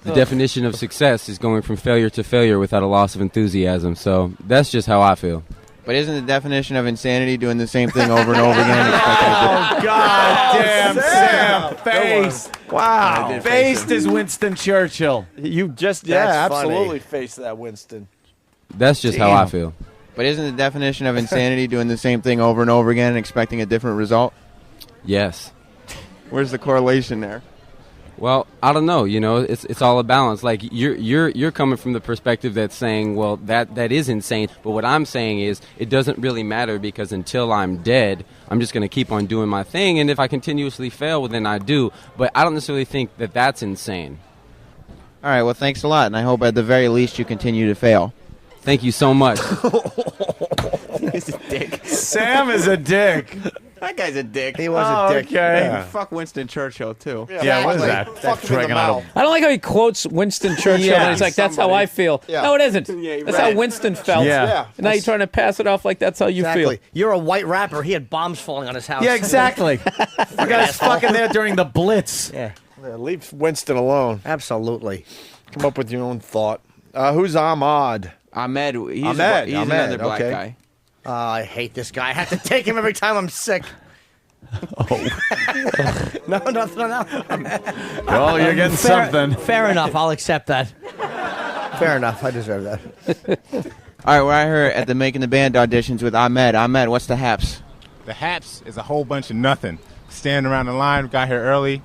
the definition of success is going from failure to failure without a loss of enthusiasm. So that's just how I feel. But isn't the definition of insanity doing the same thing over and over again? Oh, God damn, Sam. Faced. Wow. I did Faced is Winston Churchill. You just, That's funny. absolutely faced that, Winston. That's just how I feel. But isn't the definition of insanity doing the same thing over and over again and expecting a different result? Yes. Where's the correlation there? Well, I don't know. You know, it's all a balance. Like you're coming from the perspective that's saying, well, that is insane. But what I'm saying is, it doesn't really matter because until I'm dead, I'm just going to keep on doing my thing. And if I continuously fail, well, then I do. But I don't necessarily think that that's insane. All right. Well, thanks a lot, and I hope at the very least you continue to fail. Thank you so much. He's a dick. Sam is a dick. That guy's a dick. He was a dick. Okay. Yeah. Fuck Winston Churchill too. Yeah, what is that? Fuck him in the Dragging on mouth. I don't like how he quotes Winston Churchill, Yeah. and he's like, "That's how I feel." Yeah. No, it isn't. Yeah, That's how right. Winston felt. Yeah. And now you're trying to pass it off like that's how you Exactly. feel. You're a white rapper. He had bombs falling on his house. Yeah, exactly. You guys fucking there during the Blitz. Yeah, Yeah, leave Winston alone. absolutely. Come up with your own thought. Who's Ahmad? Ahmed. He's, Ahmed, he's Ahmed, another black okay. guy. I hate this guy. I have to take him every time I'm sick. No. Well, you're getting something. Fair enough. I'll accept that. Fair enough. I deserve that. All right, we're out here at the Making the Band auditions with Ahmed. Ahmed, what's the haps? The haps is a whole bunch of nothing. Standing around the line, got here early,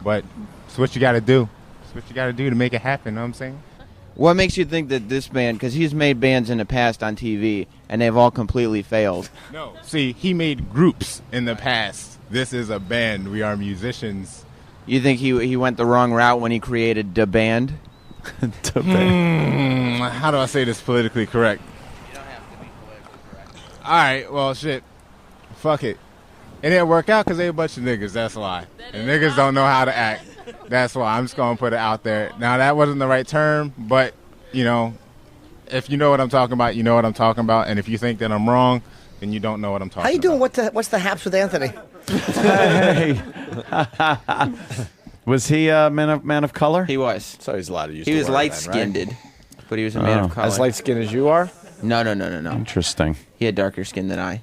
but it's what you got to do. It's what you got to do to make it happen, know what I'm saying? What makes you think that this band, because he's made bands in the past on TV, and they've all completely failed. No. See, he made groups in the past. This is a band. We are musicians. You think he went the wrong route when he created the band? How do I say this politically correct? You don't have to be politically correct. All right, well, shit. Fuck it. It didn't work out because they a bunch of niggas, that's why. And niggas don't know how to act. That's why. I'm just going to put it out there. Now, that wasn't the right term, but, you know, if you know what I'm talking about, you know what I'm talking about. And if you think that I'm wrong, then you don't know what I'm talking about. How you doing? What's the haps with Anthony? Hey. Was he a man of color? He was. So he's allowed to use He the was word light-skinned, then, right? but he was a man of color. As light-skinned as you are? No. Interesting. He had darker skin than I.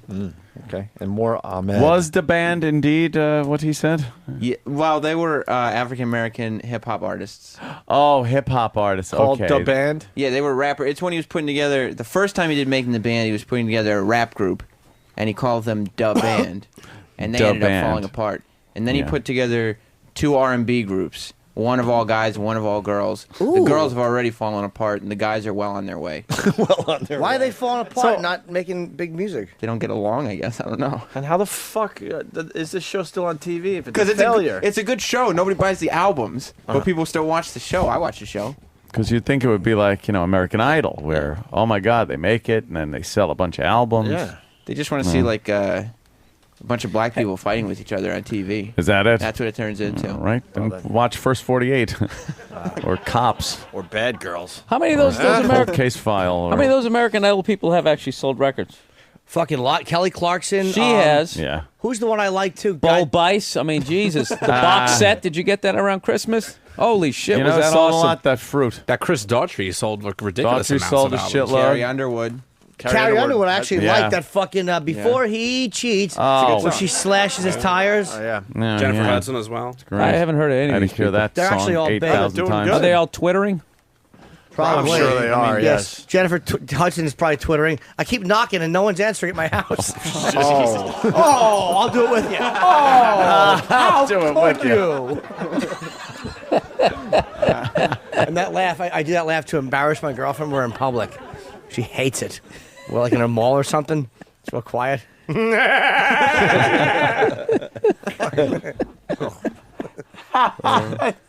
Okay. And more Ahmed. Was the band indeed what he said? Yeah, well, they were African-American hip-hop artists. Oh, hip-hop artists. Called okay. the band? Yeah, they were rapper. It's when he was putting together, the first time he did Making the Band, he was putting together a rap group, and he called them Da Band, and they Da ended Band. up falling apart. And then he Yeah. put together 2 R&B groups, one of all guys, one of all girls. The girls have already fallen apart, and the guys are well on their way. Why are they falling apart? Not making big music. They don't get along, I guess. I don't know. And how the fuck is this show still on TV if it's Because a failure? it's a good show. Nobody buys the albums, but people still watch the show. I watch the show. Because you'd think it would be like, American Idol, where, oh my God, they make it, and then they sell a bunch of albums. Yeah. They just want to see, like, a bunch of black people fighting with each other on TV. Is that it? That's what it turns into. All right. Then watch First 48. Or Cops. Or Bad Girls. How many of those Cold American Case File. How many of those American Idol people have actually sold records? Fucking lot. Kelly Clarkson. She has. Yeah. Who's the one I like too? Bo Bice. I mean, Jesus. The box set. Did you get that around Christmas? Holy shit! Was that sold awesome? a lot, that fruit. That Chris Daughtry sold like ridiculous Daughtry amounts sold of a albums. shitload. Carrie Underwood. Carrie Underwood actually Yeah. liked that fucking Before He Cheats. Oh. When she slashes his tires. Oh, yeah. Jennifer Hudson as well. Great. I haven't heard of any I of didn't these hear people. that They're song actually all big. 8,000 Doing times. good. Are they all twittering? Probably. I'm sure they are, yes. Jennifer Hudson is probably twittering. I keep knocking and no one's answering at my house. Oh. I'll do it with you. Oh, I'll do it with you. And that laugh, I do that laugh to embarrass my girlfriend. We're in public. She hates it. We're like in a mall or something. It's real quiet.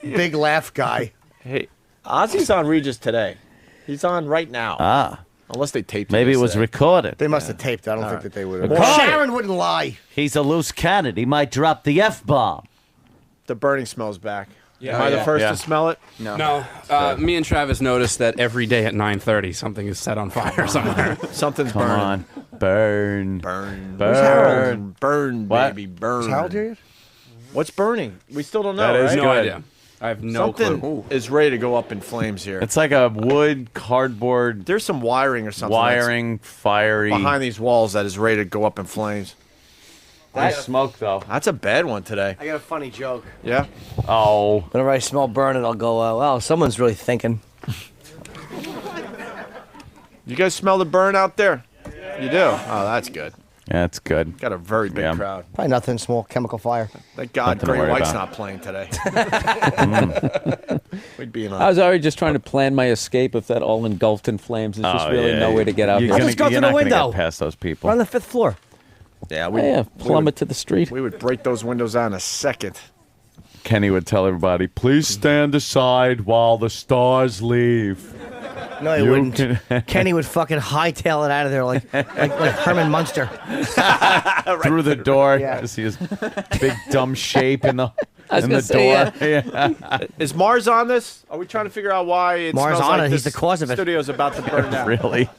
Big laugh guy. Hey, Ozzy's on Regis today. He's on right now. Ah. Unless they taped Maybe it was yesterday. recorded. They must have taped. I don't think that they would have. Recorded. Sharon wouldn't lie. He's a loose cannon. He might drop the F-bomb. The burning smell's back. Yeah. Am I the Yeah. first Yeah. to smell it? No, me and Travis noticed that every day at 9:30 something is set on fire somewhere. Something's Come burning. on. Burn. Burn. Burn. Burn, What? baby, burn. Is Harold here yet? What's burning? We still don't know, That is right? No good. idea. I have no Something clue. is ready to go up in flames here. It's like a wood, cardboard, There's some wiring or something wiring, fiery. that's behind these walls that is ready to go up in flames. Nice smoke, though. That's a bad one today. I got a funny joke. Yeah? Oh. Whenever I smell burning, I'll go, well, someone's really thinking. You guys smell the burn out there? You do? Oh, that's good. Yeah, it's good. Got a very big Yeah. crowd. Probably nothing, small chemical fire. Thank God Nothing to Gray worry White's about. not playing today. Mm. We'd be in I a... was already just trying to plan my escape if that all engulfed in flames. There's just really no way to get out You're there. gonna, Just go you're through not the gonna window. Get past those people. We're on the 5th floor. Yeah, Yeah, plummet to the street. we would break those windows out in a second. Kenny would tell everybody, please stand aside while the stars leave. No, he wouldn't. Kenny would fucking hightail it out of there like Herman Munster. Through the door. Yeah. To see his big dumb shape in the was in gonna the say, door. Yeah. Is Mars on this? Are we trying to figure out why it Mars smells on like it. He's this the cause of it. studio's about to burn down? Really?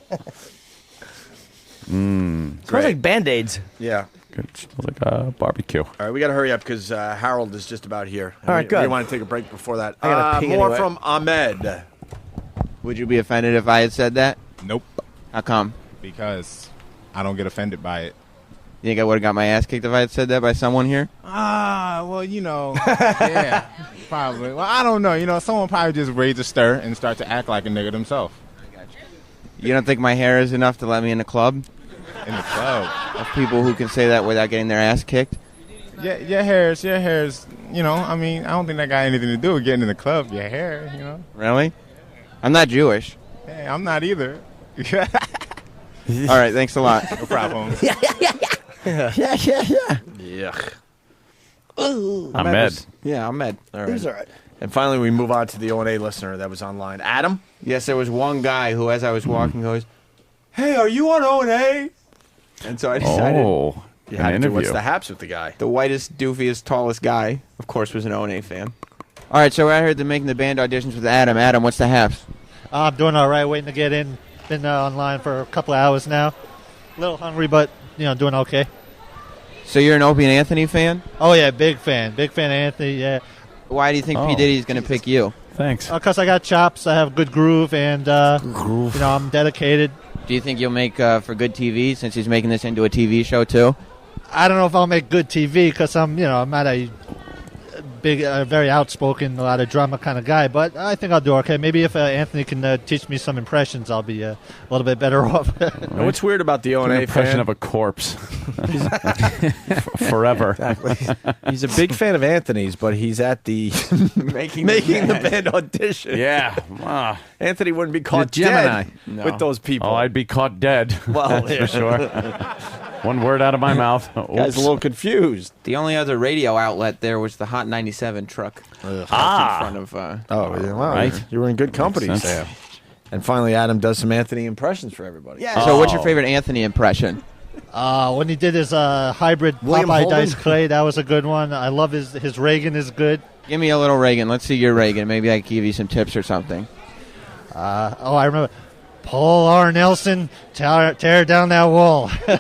Smells like Band-Aids. Yeah. Good. Smells like a barbecue. All right, we got to hurry up because Harold is just about here. All right, good. We want to take a break before that. I gotta pee more anyway. from Ahmed. Would you be offended if I had said that? Nope. How come? Because I don't get offended by it. You think I would have got my ass kicked if I had said that by someone here? Well, yeah, probably. Well, I don't know. Someone probably just raise a stir and start to act like a nigga themselves. You don't think my hair is enough to let me in the club? In the club? Of people who can say that without getting their ass kicked? Yeah, your hair's, I don't think that got anything to do with getting in the club. Your hair, Really? I'm not Jewish. Hey, I'm not either. All right, thanks a lot. No problem. Yuck. Ahmed. Yeah, Ahmed. All right. He's all right. And finally, we move on to the O&A listener that was online. Adam? Yes, there was one guy who, as I was walking, goes, Hey, are you on O&A? and so I decided Oh, You an had to do interview. what's the haps with the guy. the whitest, doofiest, tallest guy, of course, was an O&A fan. All right, so we're out here to making the band auditions with Adam. Adam, what's the haps? I'm doing all right, waiting to get in. Been online for a couple of hours now. A little hungry, but, doing okay. So you're an Opie and Anthony fan? Oh, yeah, big fan. Big fan of Anthony, yeah. Why do you think P. Diddy's going to pick you? Thanks. Because I got chops, I have good groove, and, I'm dedicated. Do you think you'll make for good TV since he's making this into a TV show, too? I don't know if I'll make good TV because I'm not a big, very outspoken, a lot of drama kind of guy, but I think I'll do okay. Maybe if Anthony can teach me some impressions, I'll be a little bit better off. And what's weird about the O&A impression fan? of a corpse. Forever. Exactly. He's a big fan of Anthony's, but he's at the making the band audition. Yeah. Wow. Anthony wouldn't be caught Gemini. dead with those people. Oh, I'd be caught dead. Well, that's for sure. One word out of my mouth. Guy's a little confused. The only other radio outlet there was the Hot 97 truck. In front of. Oh, yeah, wow. Right. You were in good company, Makes Sam. sense. And finally, Adam does some Anthony impressions for everybody. Yeah. So what's your favorite Anthony impression? When he did his hybrid William Popeye Holden? Dice Clay, that was a good one. I love his Reagan is good. Give me a little Reagan. Let's see your Reagan. Maybe I can give you some tips or something. I remember. Paul R. Nelson, tear down that wall. All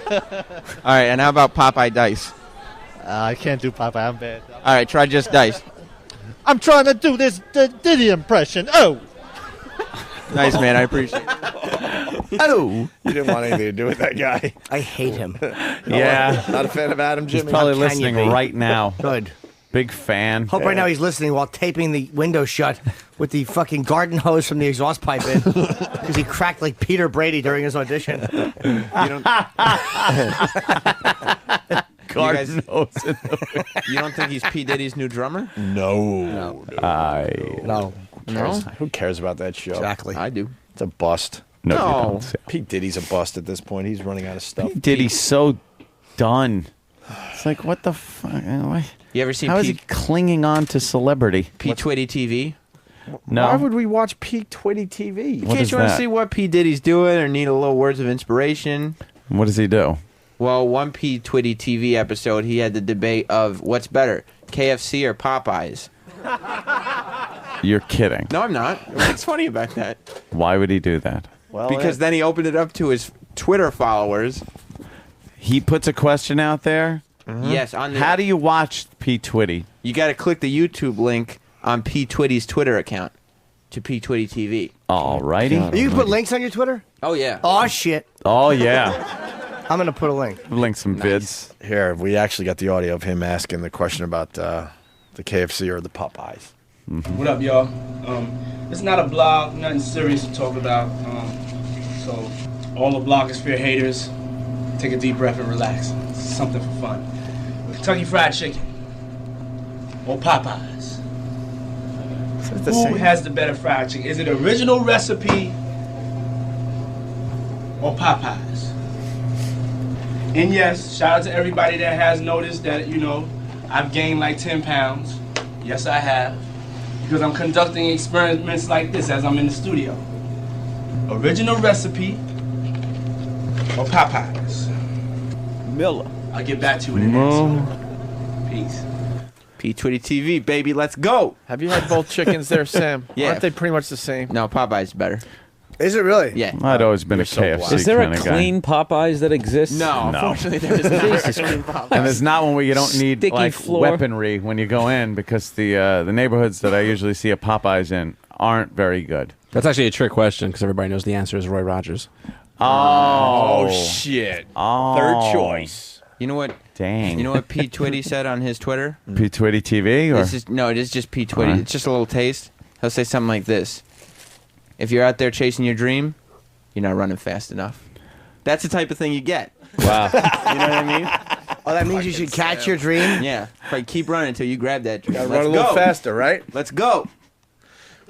right, and how about Popeye Dice? I can't do Popeye. I'm bad. All right, try just Dice. I'm trying to do this Diddy impression. Oh. Nice, man. I appreciate it. Oh. You didn't want anything to do with that guy. I hate him. Yeah. Not a fan of Adam, He's Jimmy. probably How can listening you be? right now. Good. Big fan. Hope right now he's listening while taping the window shut with the fucking garden hose from the exhaust pipe in because he cracked like Peter Brady during his audition. Garden hose. You don't think he's P. Diddy's new drummer? No. No. Who cares about that show? Exactly. I do. It's a bust. No, you don't. Pete Diddy's a bust at this point. He's running out of stuff. Diddy's so done. It's like, what the fuck? You ever seen How is he clinging on to celebrity? P. Twitty TV? No. Why would we watch Pete Twitty TV? What Can't is you want to that? see what P. Diddy's doing or need a little words of inspiration? What does he do? Well, one P. Twitty TV episode, he had the debate of what's better, KFC or Popeyes. You're kidding. No, I'm not. What's funny about that? Why would he do that? Well, Because then he opened it up to his Twitter followers. He puts a question out there. Yes, on the, How do you watch P. Twitty? you got to click the YouTube link on P. Twitty's Twitter account to P. Twitty TV. Alrighty. You can put links on your Twitter? Oh, yeah. Oh, shit. Oh, yeah. I'm going to put a link. Link some vids. here, we actually got the audio of him asking the question about the KFC or the Popeyes. What up, y'all? It's not a blog, nothing serious to talk about. So, all the blogosphere haters, take a deep breath and relax. It's something for fun. Kentucky Fried Chicken or Popeyes? Who has the better fried chicken? Is it original recipe or Popeyes? And yes, shout out to everybody that has noticed that, I've gained like 10 pounds. Yes, I have. Because I'm conducting experiments like this as I'm in the studio. original recipe or Popeyes? Miller. I'll get back to you in an answer. Peace. P20 TV, baby, let's go. Have you had both chickens there, Sam? Yeah. Aren't they pretty much the same? No, Popeye's better. Is it really? Yeah. I'd always been a so KFC blind. Is there a kind of clean Popeyes that exists? No, unfortunately, there is not. Jesus Clean Christ. Popeyes. And there's not one where you don't need Sticky like floor. weaponry when you go in because the neighborhoods that I usually see a Popeyes in aren't very good. That's actually a trick question because everybody knows the answer is Roy Rogers. Oh, shit. Oh. Third choice. You know what? Dang. You know what P. Twitty said on his Twitter? P20 TV? Or? It is just P. Twitty. All right. It's just a little taste. He'll say something like this. If you're out there chasing your dream, you're not running fast enough. That's the type of thing you get. Wow. You know what I mean? Oh, that means you should catch your dream? Yeah. Like, keep running until you grab that dream. Gotta Let's run a little go. faster, right? Let's go.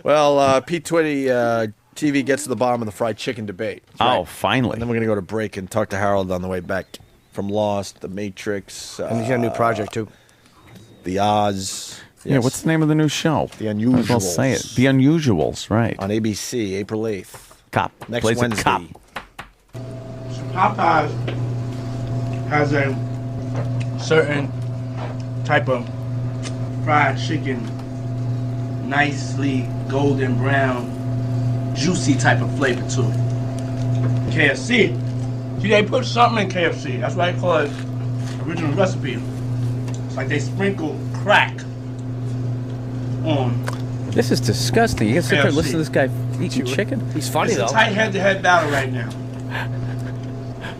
Well, P20 TV gets to the bottom of the fried chicken debate. Oh, finally. And then we're going to go to break and talk to Harold on the way back from Lost, The Matrix. And he's got a new project, too. The Oz. Yeah, what's the name of the new show? The Might as well Unusuals. say it. The Unusuals, right. On ABC, April 8th. Cop. Next Plays a Wednesday. cop. Popeyes has a certain type of fried chicken, nicely golden brown, juicy type of flavor to it. KFC, see, they put something in KFC. That's why they call it original recipe. It's like they sprinkle crack on. This is disgusting. You can sit there and KFC. listen to this guy eating chicken? He's funny, It's though. a tight head-to-head battle right now.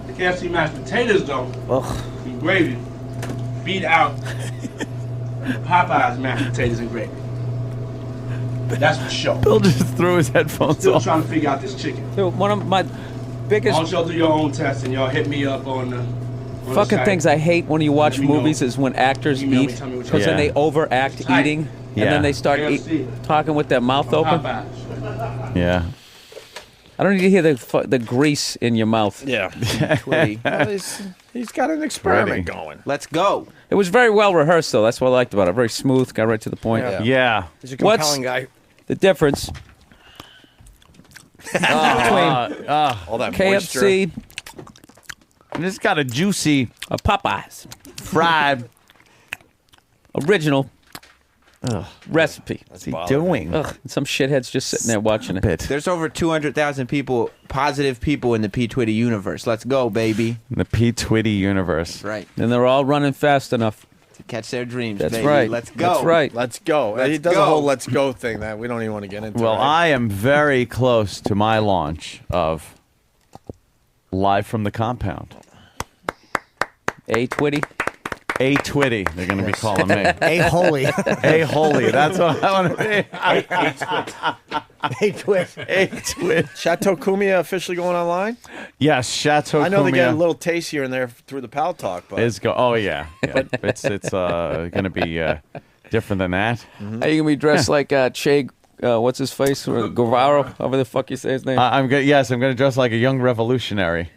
The KFC mashed potatoes, though, Ugh. and gravy, beat out the Popeyes mashed potatoes and gravy. That's for sure. Bill just threw his headphones Still off. trying to figure out this chicken. Dude, one of my biggest Why don't y'all do your own test and y'all hit me up on the fucking site. things I hate when you watch Let me know. movies is when actors Email me, eat tell me what because you then Yeah. they overact Tight. eating Yeah. and then they start KFC. talking with their mouth open. Popeyes. Yeah. I don't need to hear the grease in your mouth. Yeah. Twitty. Well, he's got an experiment Ready. going. Let's go. It was very well rehearsed, though. That's what I liked about it. Very smooth, got right to the point. Yeah. Yeah. He's a compelling guy. The difference between All that moisture. KFC And it's got a juicy and Popeyes fried. original recipe. What's he doing? Ugh, some shitheads just sitting there watching it. Bit. There's over 200,000 people, positive people in the P. Twitty universe. Let's go, baby. The P-Twitty universe. Right. And they're all running fast enough. To catch their dreams, That's baby. right. Let's go. That's right. Let's go. Let's He does go. a whole let's go thing that we don't even want to get into. Well, right? I am very close to my launch of Live from the Compound. A Twitty. A Twitty, they're going to be calling me. A holy. A Holy, that's what I want to be. A twist. A Twit. Chateau Cumia officially going online? Yes, Chateau I know they get a Cumia little taste here and there through the Pal Talk, but is oh yeah. It's going to be different than that. Are you going to be dressed like Che, what's his face? Guevara, however the fuck you say his name? I'm going to dress like a young revolutionary.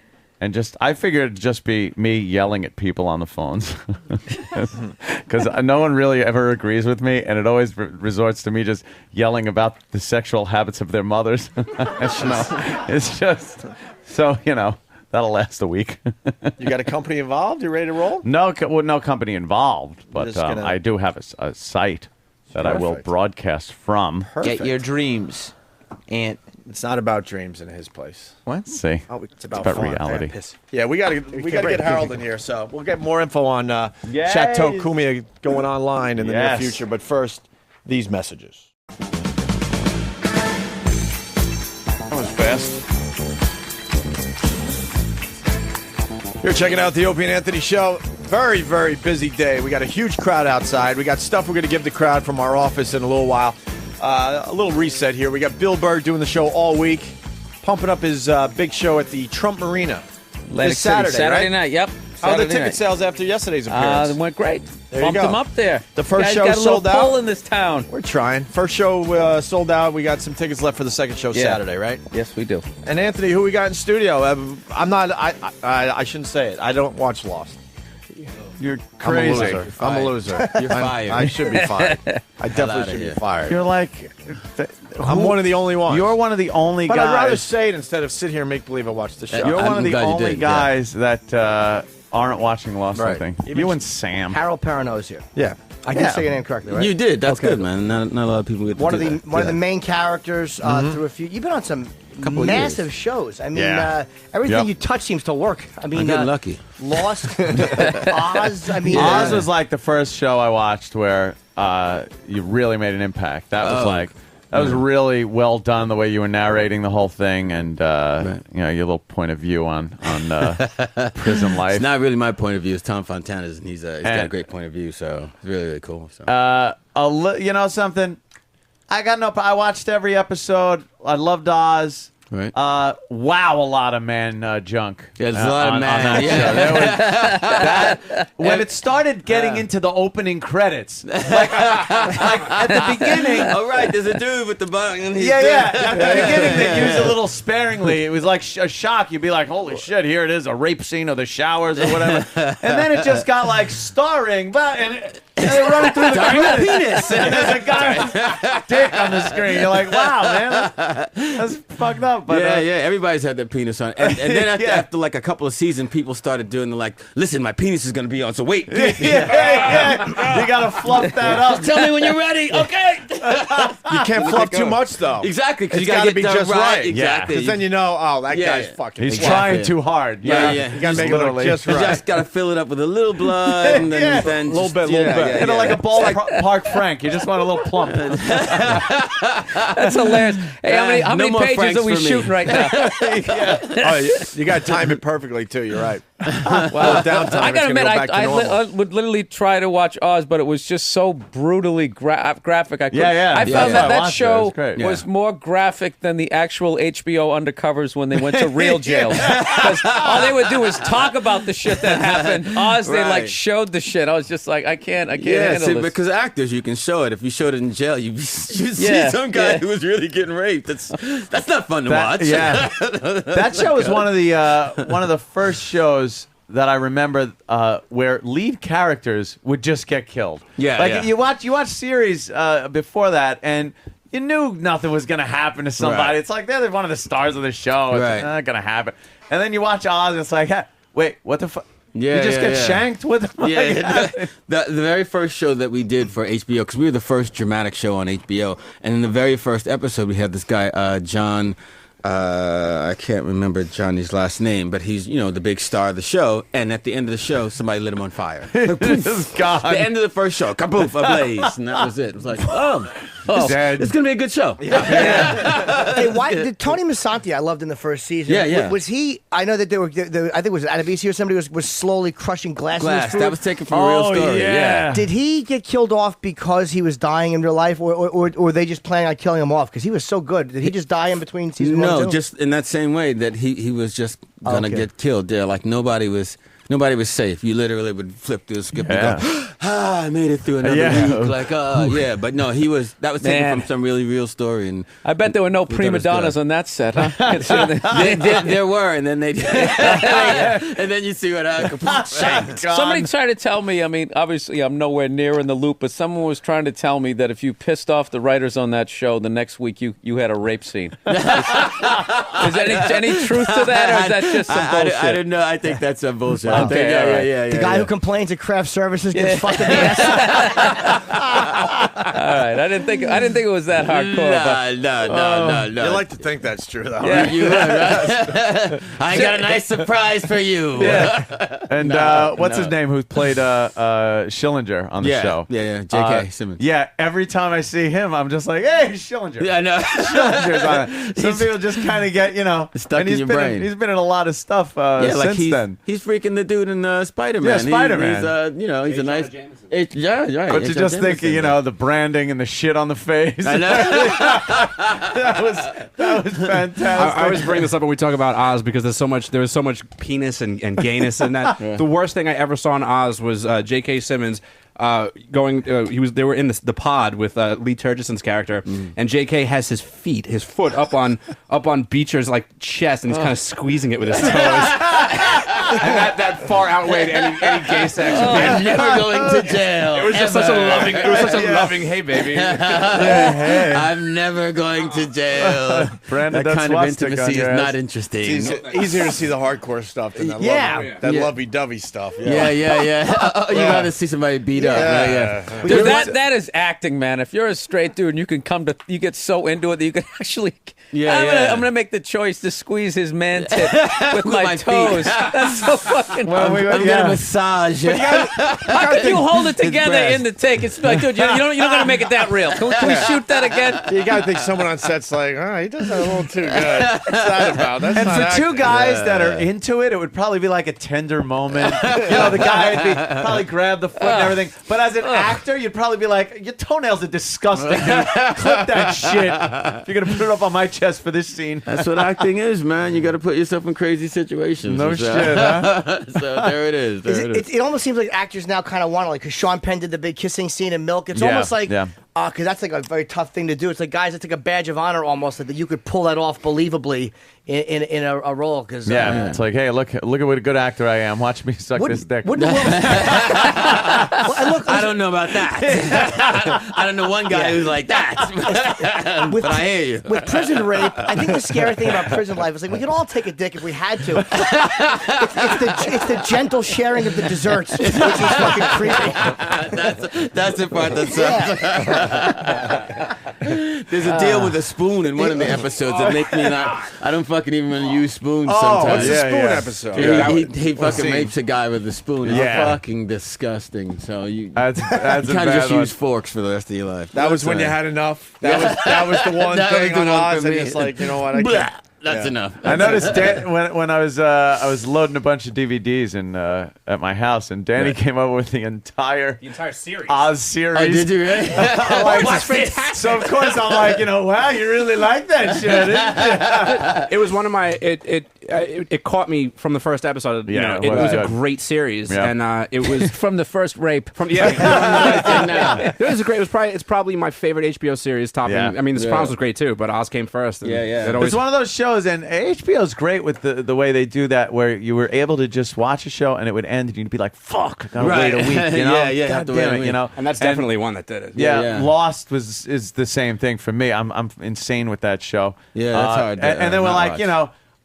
And I figured it'd just be me yelling at people on the phones. Because no one really ever agrees with me, and it always resorts to me just yelling about the sexual habits of their mothers. It's just, so, that'll last a week. you got a company involved? You ready to roll? No company involved, but just gonna- I do have a site that I will Perfect. broadcast from. Perfect. Get your dreams. And It's not about dreams in his place. what? Let's see. Oh, it's about fun. reality. Yeah, we got to get Harold in here, so we'll get more info on Chateau Cumia going online in the near future. But first, these messages. That was fast. You're checking out the Opie and Anthony Show. Very, very busy day. We got a huge crowd outside. We got stuff we're going to give the crowd from our office in a little while. A little reset here. We got Bill Burr doing the show all week, pumping up his big show at the Trump Marina this Saturday, Saturday right? night, yep. How are the Saturday ticket night. sales after yesterday's appearance? It went great. There you Bumped go. them up there. The first Guys show got a sold little out. pull in this town. We're trying. First show sold out. We got some tickets left for the second show Yeah. Saturday, right? Yes, we do. And Anthony, who we got in studio? I'm not. I shouldn't say it. I don't watch Lost. You're crazy. I'm a loser. I'm a loser. You're fired. I should be fired. I outta definitely should here. be fired. You're like, I'm one of the only ones. You're one of the only but guys. I'd rather say it instead of sit here and make believe I watched the show. You're one of the glad you only did, guys that aren't watching Lost, I Right. think. Even You and Sam. Harold Perrineau's here. Yeah. I did say your name correctly, right? You did. That's Okay. good, man. Not a lot of people get to One do of the that. one of the main characters through a few. You've been on some Couple of massive years. shows. I mean, Yeah. everything Yep. you touch seems to work. I mean, I'm getting lucky. Lost, Oz. I mean, Oz was like the first show I watched where you really made an impact. That was that was really well done, the way you were narrating the whole thing, and you know, your little point of view on prison life. It's not really my point of view. It's Tom Fontana's, and he's got a great point of view. So it's really, really cool. So. You know something? I watched every episode. I loved Oz. Right. Wow, a lot of man junk. Yeah, there's a lot of on man. that Yeah. show. There was, when it started getting into the opening credits, like at the beginning. All right, there's a dude with the bun. And he's At the beginning, they used a little sparingly. It was like a shock. You'd be like, "Holy shit! Here it is, a rape scene of the showers or whatever." And then it just got like starring, and they're running through the credits. Penis. And there's a guy with dick on the screen. You're like, "Wow, man, that's fucked up." But everybody's had their penis on, and then after like a couple of seasons, people started doing the like, listen, my penis is gonna be on, so wait, you gotta fluff that up. Tell me when you're ready, okay? You can't fluff too much though. Exactly, because It's you gotta gotta be get just right. Exactly, Because then you know, oh, that guy's fucking. He's fluff. trying too hard. You gotta make it look just You right. just gotta fill it up with a little blood, and then a little bit. Kind of like a ball Park Frank. You just want a little plump. That's hilarious. Hey, how many no more pages Franks are we for me. shooting right now? Oh, you got to time it perfectly too. You're right. Well, downtime. I gotta admit, I I would literally try to watch Oz, but it was just so brutally graphic. I couldn't. Yeah. I found that watched it. It show was great. was more graphic than the actual HBO undercovers when they went to real jails. Because all they would do was talk about the shit that happened. Oz, they like Right. showed the shit. I was just like, I can't Yeah, handle see, this. because actors, you can show it. If you showed it in jail, you see Yeah, some guy yeah. who was really getting raped. That's not fun to watch. Yeah, that show was one of the first shows that I remember where lead characters would just get killed. Yeah, like yeah. you watch series before that, and you knew nothing was gonna happen to somebody. Right. It's like they're one of the stars of the show. It's Right. not gonna happen. And then you watch Oz, and it's like, hey, wait, what the fuck? Yeah, you just yeah, get yeah. shanked with the Yeah, the very first show that we did for HBO, because we were the first dramatic show on HBO, and in the very first episode, we had this guy, John. I can't remember Johnny's last name, but he's the big star of the show. And at the end of the show, somebody lit him on fire. Like, poof. God. The end of the first show, kaboof, ablaze, and that was it. It was like, it's gonna be a good show. Hey, why did Tony Masanti? I loved in the first season. Yeah. Was he? I know that there were. I think it was Adebisi or somebody was slowly crushing glass. In his food. That was taken from a real story. Yeah. Did he get killed off because he was dying in real life, or were they just planning on killing him off because he was so good? Did he just die in between season 1 and 2? No, just in that same way that he was just gonna get killed there. Like nobody was safe. You literally would flip through the script and go, I made it through another week. Like, yeah. But no, that was taken from some really real story. And I bet there were no prima donnas on that set, huh? there were, and then they and then you see what happened. Somebody tried to tell me, I mean, obviously I'm nowhere near in the loop, but someone was trying to tell me that if you pissed off the writers on that show, the next week you had a rape scene. Is there any truth to that, or is that just some bullshit? I don't know. I think that's some bullshit. Okay, yeah. The guy who complains at craft services gets fucked in the ass. All right, I didn't think it was that hardcore. No. You like to think that's true, though. Yeah. You would, right? I got a nice surprise for you. Yeah. And what's his name? Who played Schillinger on the show? Yeah. J.K. Simmons. Yeah, every time I see him, I'm just like, hey, Schillinger. Yeah, I know. Schillinger's on it. Some people just kind of get, stuck and in your brain. He's been in a lot of stuff since then. He's freaking the dude in Spider-Man. Yeah, Spider-Man. He's a nice. Yeah, right. But to just think, the branding and the shit on the face. I know. that was fantastic. I always bring this up when we talk about Oz because there was so much penis and gayness in that. The worst thing I ever saw in Oz was J.K. Simmons they were in the pod with Lee Turgeson's character, and J.K. has his foot up on Beecher's like chest, and he's kind of squeezing it with his toes. And that far outweighed any gay sex. I'm never going to jail. It was just such a loving. It was such a loving. Hey, baby. I'm never going to jail. Brandon, that kind of swastika intimacy on is your not ass. interesting. It's easier to see the hardcore stuff than that lovey-dovey stuff. Yeah. You gotta see somebody beat up. Right? Yeah. Dude, that is acting, man. If you're a straight dude and you get so into it that you can actually. I'm gonna make the choice to squeeze his man tip with my toes. That's so fucking. I'm gonna massage. How can you hold it together in the take? It's like, dude, you don't gotta make it that real. Can we shoot that again? You gotta think someone on set's like, he does that a little too good. What's that about? That's And not for two acting. guys that are into it, it would probably be like a tender moment. The guy would probably grab the foot and everything. But as an actor, you'd probably be like, your toenails are disgusting, dude. Clip that shit. If you're gonna put it up on my chest for this scene. That's what acting is, man. You got to put yourself in crazy situations. No shit, huh? So there it is. It almost seems like actors now kind of want to, like, because Sean Penn did the big kissing scene in Milk. It's almost like, because that's like a very tough thing to do. It's like, guys, it's like a badge of honor almost that you could pull that off believably in a role. Cause, it's like, hey, look at what a good actor I am. Watch me suck this dick. I don't know about that. I don't know one guy who's like that. But I hear you. With prison rape, I think the scary thing about prison life is like we could all take a dick if we had to. It's the gentle sharing of the desserts, which is fucking creepy. That's the part that sucks. There's a deal with a spoon in one of the episodes that make me not. I don't fucking even want to use spoons sometimes. What's the spoon episode? He fucking rapes a guy with a spoon. It's fucking disgusting. So that's kind of just use forks for the rest of your life. That was when you had enough. That was the one thing on Oz, and it's like, you know what? I can't. That's enough. I noticed when I was loading a bunch of DVDs at my house, and Danny came up with the entire series, Oz series. Oh, did you really? So of course I'm like, wow, you really like that shit. Didn't you? It was one of my it caught me from the first episode. It was a great series, and it was from the first rape. It was a great. It's probably my favorite HBO series. Topping. Yeah. I mean, The Sopranos was great too, but Oz came first. And It's one of those shows, and HBO's great with the way they do that, where you were able to just watch a show and it would end, and you'd be like, "Fuck, I gotta wait a week." God damn it, And that's definitely one that did it. Lost is the same thing for me. I'm insane with that show. Yeah, that's hard. And then we're like,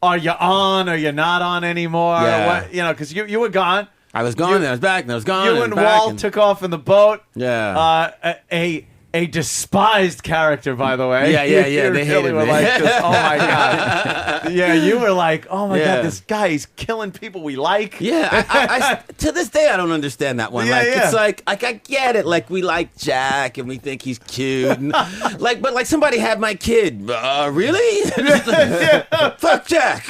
are you on? Are you not on anymore? Yeah. What, because you were gone. I was gone. I was back. And I was gone. You and Walt took off in the boat. Yeah. A despised character, by the way. Yeah. You They really hated were me. like, oh my god. Yeah, you were like, oh my god, this guy, he's killing people we like. Yeah, I to this day I don't understand that one. It's like I get it. Like we like Jack and we think he's cute. And, but somebody had my kid. Really? Fuck Jack.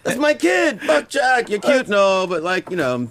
That's my kid. Fuck Jack. You're cute, no, but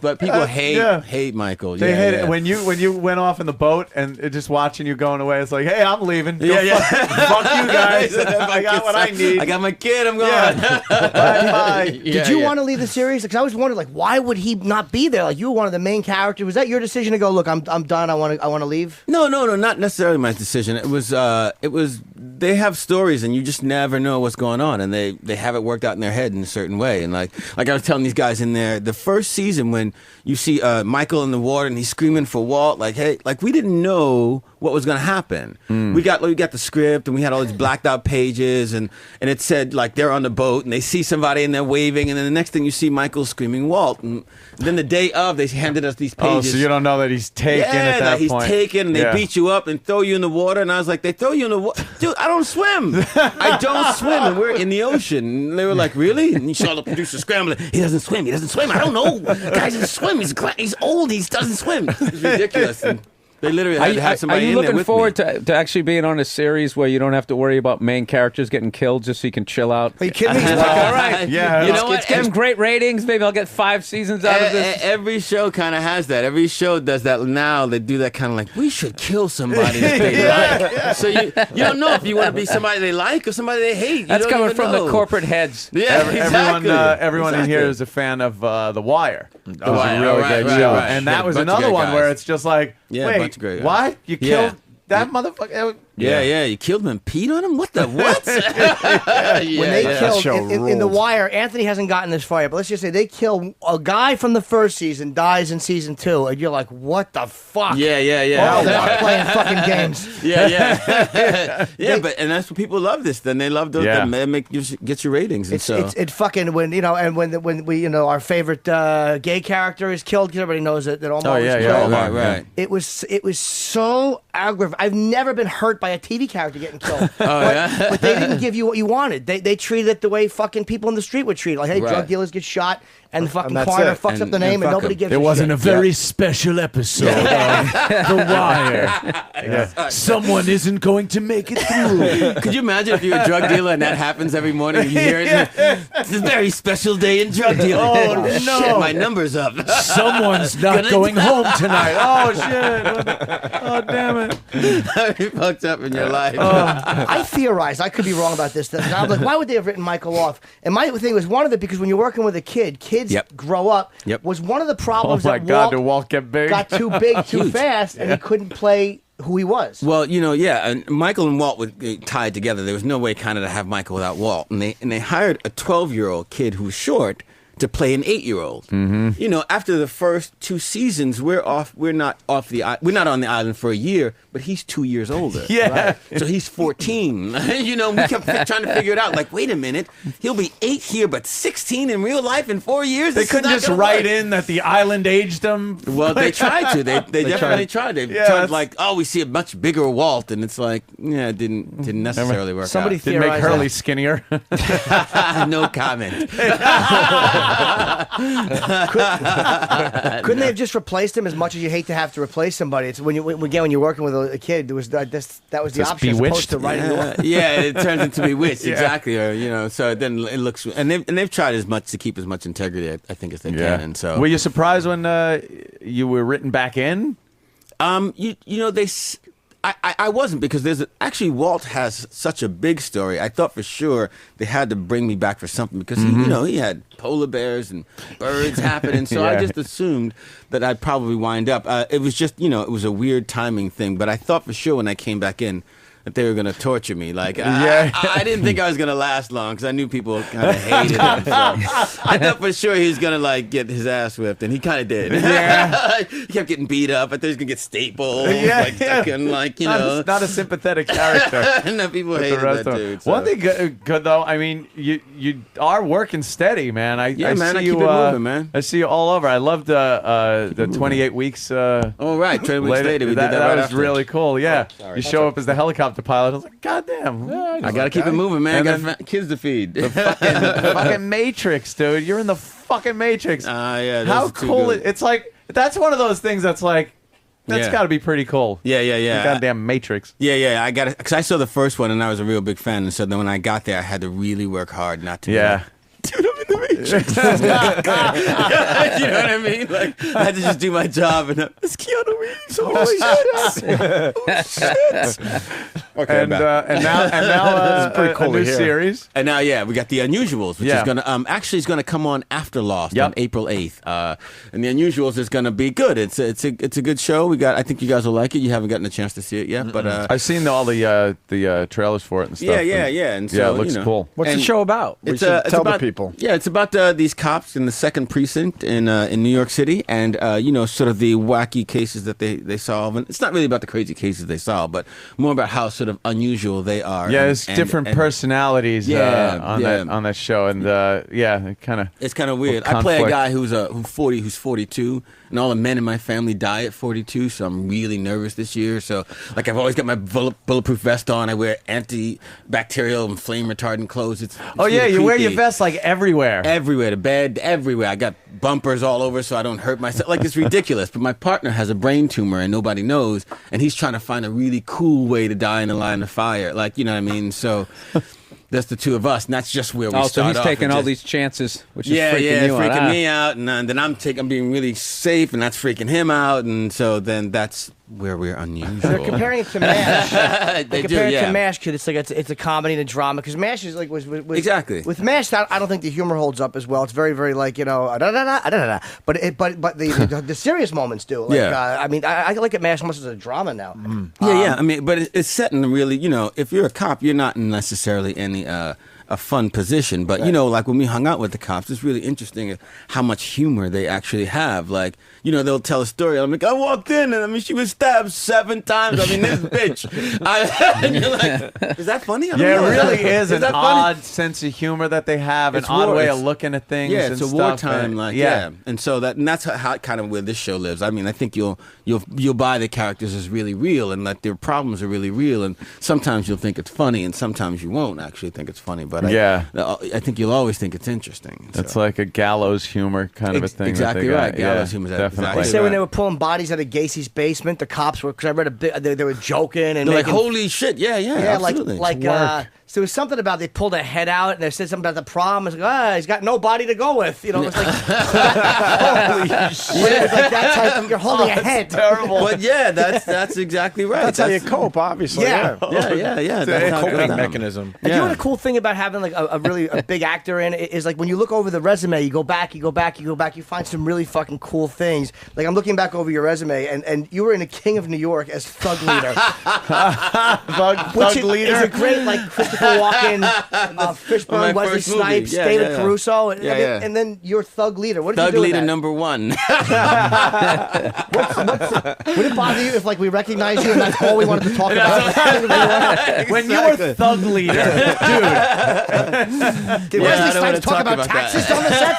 but people hate Michael. They hate it when you went off in the boat and just watching you going away. It's like, hey, I'm leaving. Fuck you guys. I got what I need. I got my kid. I'm going. Bye. Did you want to leave the series? Because I was wondering, why would he not be there? Like, you were one of the main characters. Was that your decision to go? Look, I'm done. I want to leave. No, not necessarily my decision. It was. They have stories, and you just never know what's going on, and they have it worked out in their head in a certain way. And like I was telling these guys in there, the first season when you see Michael in the water and he's screaming for Walt, like, hey, like we didn't know what was going to happen. We got the script, and we had all these blacked out pages, and it said like they're on the boat and they see somebody and they're waving, and then the next thing you see Michael screaming Walt, and then the day of they handed us these pages. Oh, so you don't know that he's taken at that he's point. He's taken, and they beat you up and throw you in the water, and I was like, they throw you in the water, dude. I don't swim. I don't swim, and we're in the ocean. And they were like, really? And you saw the producer scrambling. He doesn't swim. I don't know. Guy doesn't swim. He's old. He doesn't swim. It's ridiculous. And they literally had to have somebody in there with me. Are you looking forward to actually being on a series where you don't have to worry about main characters getting killed just so you can chill out? Are you kidding me? All right. Yeah. You know what? Get great ratings. Maybe I'll get 5 seasons out of this. Every show kind of has that. Every show does that now. They do that kind of like, we should kill somebody that they like. So you don't know if you want to be somebody they like or somebody they hate. That's coming from the corporate heads. Yeah, exactly. Everyone in here is a fan of The Wire. That was Wire, a really right, good right, show. right. And that Yeah, was bunch of another great one guys. where it's just like, Yeah, wait, bunch of great guys. what? You killed that motherfucker? Yeah. You killed him and peed on him? What the what? When they killed in The Wire, Anthony hasn't gotten this far yet, but let's just say they kill a guy from the first season, dies in season 2, and you're like, what the fuck? Yeah. Oh, they're not playing fucking games. Yeah. And that's what people love this. Then they love those. Yeah. That make gets your ratings. And It's fucking when when we our favorite gay character is killed, because everybody knows that Omar was killed. Right. It was so aggravating. I've never been hurt by a TV character getting killed. But they didn't give you what you wanted. They treated it the way fucking people in the street would treat it. Like, hey, drug dealers get shot, and the fucking coroner fucks up the name, and nobody gives a shit. It wasn't a very special episode of The Wire. Someone isn't going to make it through. Could you imagine if you're a drug dealer and that happens every morning? You hear it. It's a very special day in drug dealing. Oh, no. Shit, my number's up. Someone's not going home tonight. Oh, shit. Oh, damn it. You fucked up in your life. I theorized, I could be wrong about this, that I'm like, why would they have written Michael off? And my thing was one of it, because when you're working with a kid, kids grow up, was one of the problems Oh my that God, did Walt get big? got too big too fast, and he couldn't play who he was. Well, and Michael and Walt were tied together. There was no way kind of to have Michael without Walt. And they hired a 12-year-old kid who's short to play an 8-year-old. Mm-hmm. After the first 2 seasons, we're not on the island for a year, but he's 2 years older. Yeah. Right? So he's 14. We kept trying to figure it out. Like, wait a minute, he'll be 8 here, but 16 in real life in 4 years. They couldn't just write in that the island aged them. Well, they tried to. They definitely tried. They tried like, we see a much bigger Walt, and it's like, it didn't necessarily work Somebody out. Did make Hurley skinnier? No comment. Couldn't they have just replaced him? As much as you hate to have to replace somebody, it's when you're working with a kid, there was that was the Just option Bewitched? as opposed to writing It turns into Bewitched, exactly. Or so then it looks, and they've tried as much to keep as much integrity, I think, as they can. And so, were you surprised when you were written back in? I wasn't, because actually Walt has such a big story. I thought for sure they had to bring me back for something, because he had polar bears and birds happening. So I just assumed that I'd probably wind up. It was just it was a weird timing thing. But I thought for sure when I came back in that they were going to torture me. Like, I didn't think I was going to last long, because I knew people kind of hated him. So I thought for sure he was going to get his ass whipped, and he kind of did. He kept getting beat up. I thought he was going to get stapled. Not a sympathetic character. No, people hated that dude. So. One thing good though, I mean, you are working steady, man. I see I you, keep it moving, man. I see you all over. I loved the 28 weeks. Right, 28 weeks later, we did that. That was after. really cool. Yeah, sorry. You show up as the helicopter pilot. I was like, God damn. I got to keep it moving, man. I got kids to feed. The fucking Matrix, dude. You're in the fucking Matrix. Yeah. How cool it's like. That's one of those things that's like, that's got to be pretty cool. Yeah. The goddamn Matrix. Yeah. I got it, because I saw the first one and I was a real big fan, and so then when I got there, I had to really work hard not to. Yeah. Dude, I'm in the Matrix. You know what I mean? Like, I had to just do my job, and it's Keanu Reeves. Oh shit! Okay, and now it's pretty cool a new series. And now, we got The Unusuals, which is gonna actually is gonna come on after Lost on April 8th. And The Unusuals is gonna be good. It's a good show. I think you guys will like it. You haven't gotten a chance to see it yet, but I've seen all the trailers for it and stuff. Yeah. And so, it looks cool. What's the show about? It's tell about, the people. Yeah, it's about these cops in the 2nd Precinct in New York City, and sort of the wacky cases that they solve. And it's not really about the crazy cases they solve, but more about how sort of unusual they are. Yeah, there's different personalities on that show, and it kind of it's kind of weird. I play a guy who's 42, and all the men in my family die at 42, so I'm really nervous this year. So, like, I've always got my bulletproof vest on. I wear antibacterial and flame retardant clothes. It's really you wear your creepy. vest like everywhere. Everywhere, to bed, everywhere. I got bumpers all over so I don't hurt myself. Like, it's ridiculous. But my partner has a brain tumor and nobody knows, and he's trying to find a really cool way to die in a line of fire. Like, you know what I mean? So that's the two of us, and that's just where we start so he's off. taking all these chances, which is freaking you freaking out. me out, and then I'm being really safe, and that's freaking him out, and so then that's where we're unusual. They're comparing it to MASH. They do, compare it yeah. to MASH because it's a comedy and a drama. Because MASH is like was Exactly. with MASH. I don't think the humor holds up as well. It's very very like but the serious moments do. Like, Yeah. I mean I look at MASH almost as a drama now. Yeah. I mean, but it's set in really, if you're a cop, you're not necessarily in a fun position. But, like when we hung out with the cops, it's really interesting how much humor they actually have. Like, they'll tell a story. I'm like, I walked in and she was stabbed 7 times. I mean, this bitch. And you're like, is that funny? I don't Yeah, know. it really is an that funny? odd sense of humor that they have, It's an odd war- way it's- of looking at things. Yeah, and it's a stuff, wartime, and- and so that's how kind of where this show lives. I mean, I think you'll buy the characters as really real, and that their problems are really real, and sometimes you'll think it's funny, and sometimes you won't actually think it's funny. But I think you'll always think it's interesting. So. It's like a gallows humor kind of a thing. Exactly that they right. got. Gallows Yeah, humor. definitely. They say when they were pulling bodies out of Gacy's basement, the cops were because I read they were joking and They're like, making, holy shit, yeah, absolutely. So there was something about they pulled a head out and they said something about the prom. It's like, he's got no body to go with. It was like, holy shit. It was like that type of, you're holding a head. Terrible. But yeah, that's exactly right. That's how you cope, obviously. Yeah. Yeah. It's That's a how it coping goes. mechanism. And you know what the cool thing about having like a really big actor in it is like when you look over the resume, you go back, you find some really fucking cool things. Like I'm looking back over your resume, and you were in a King of New York as Thug Leader. Thug Leader is a great like Christopher Walken, Fishburne, My Wesley first movie. Snipes, Yeah, David yeah. Caruso, Yeah. and then you're Thug Leader. What did Thug you do leader with that? number 1. Would it bother you if like we recognize you and that's all we wanted to talk about? When you were Thug Leader, dude. Did Wesley Snipes talk about taxes on the set?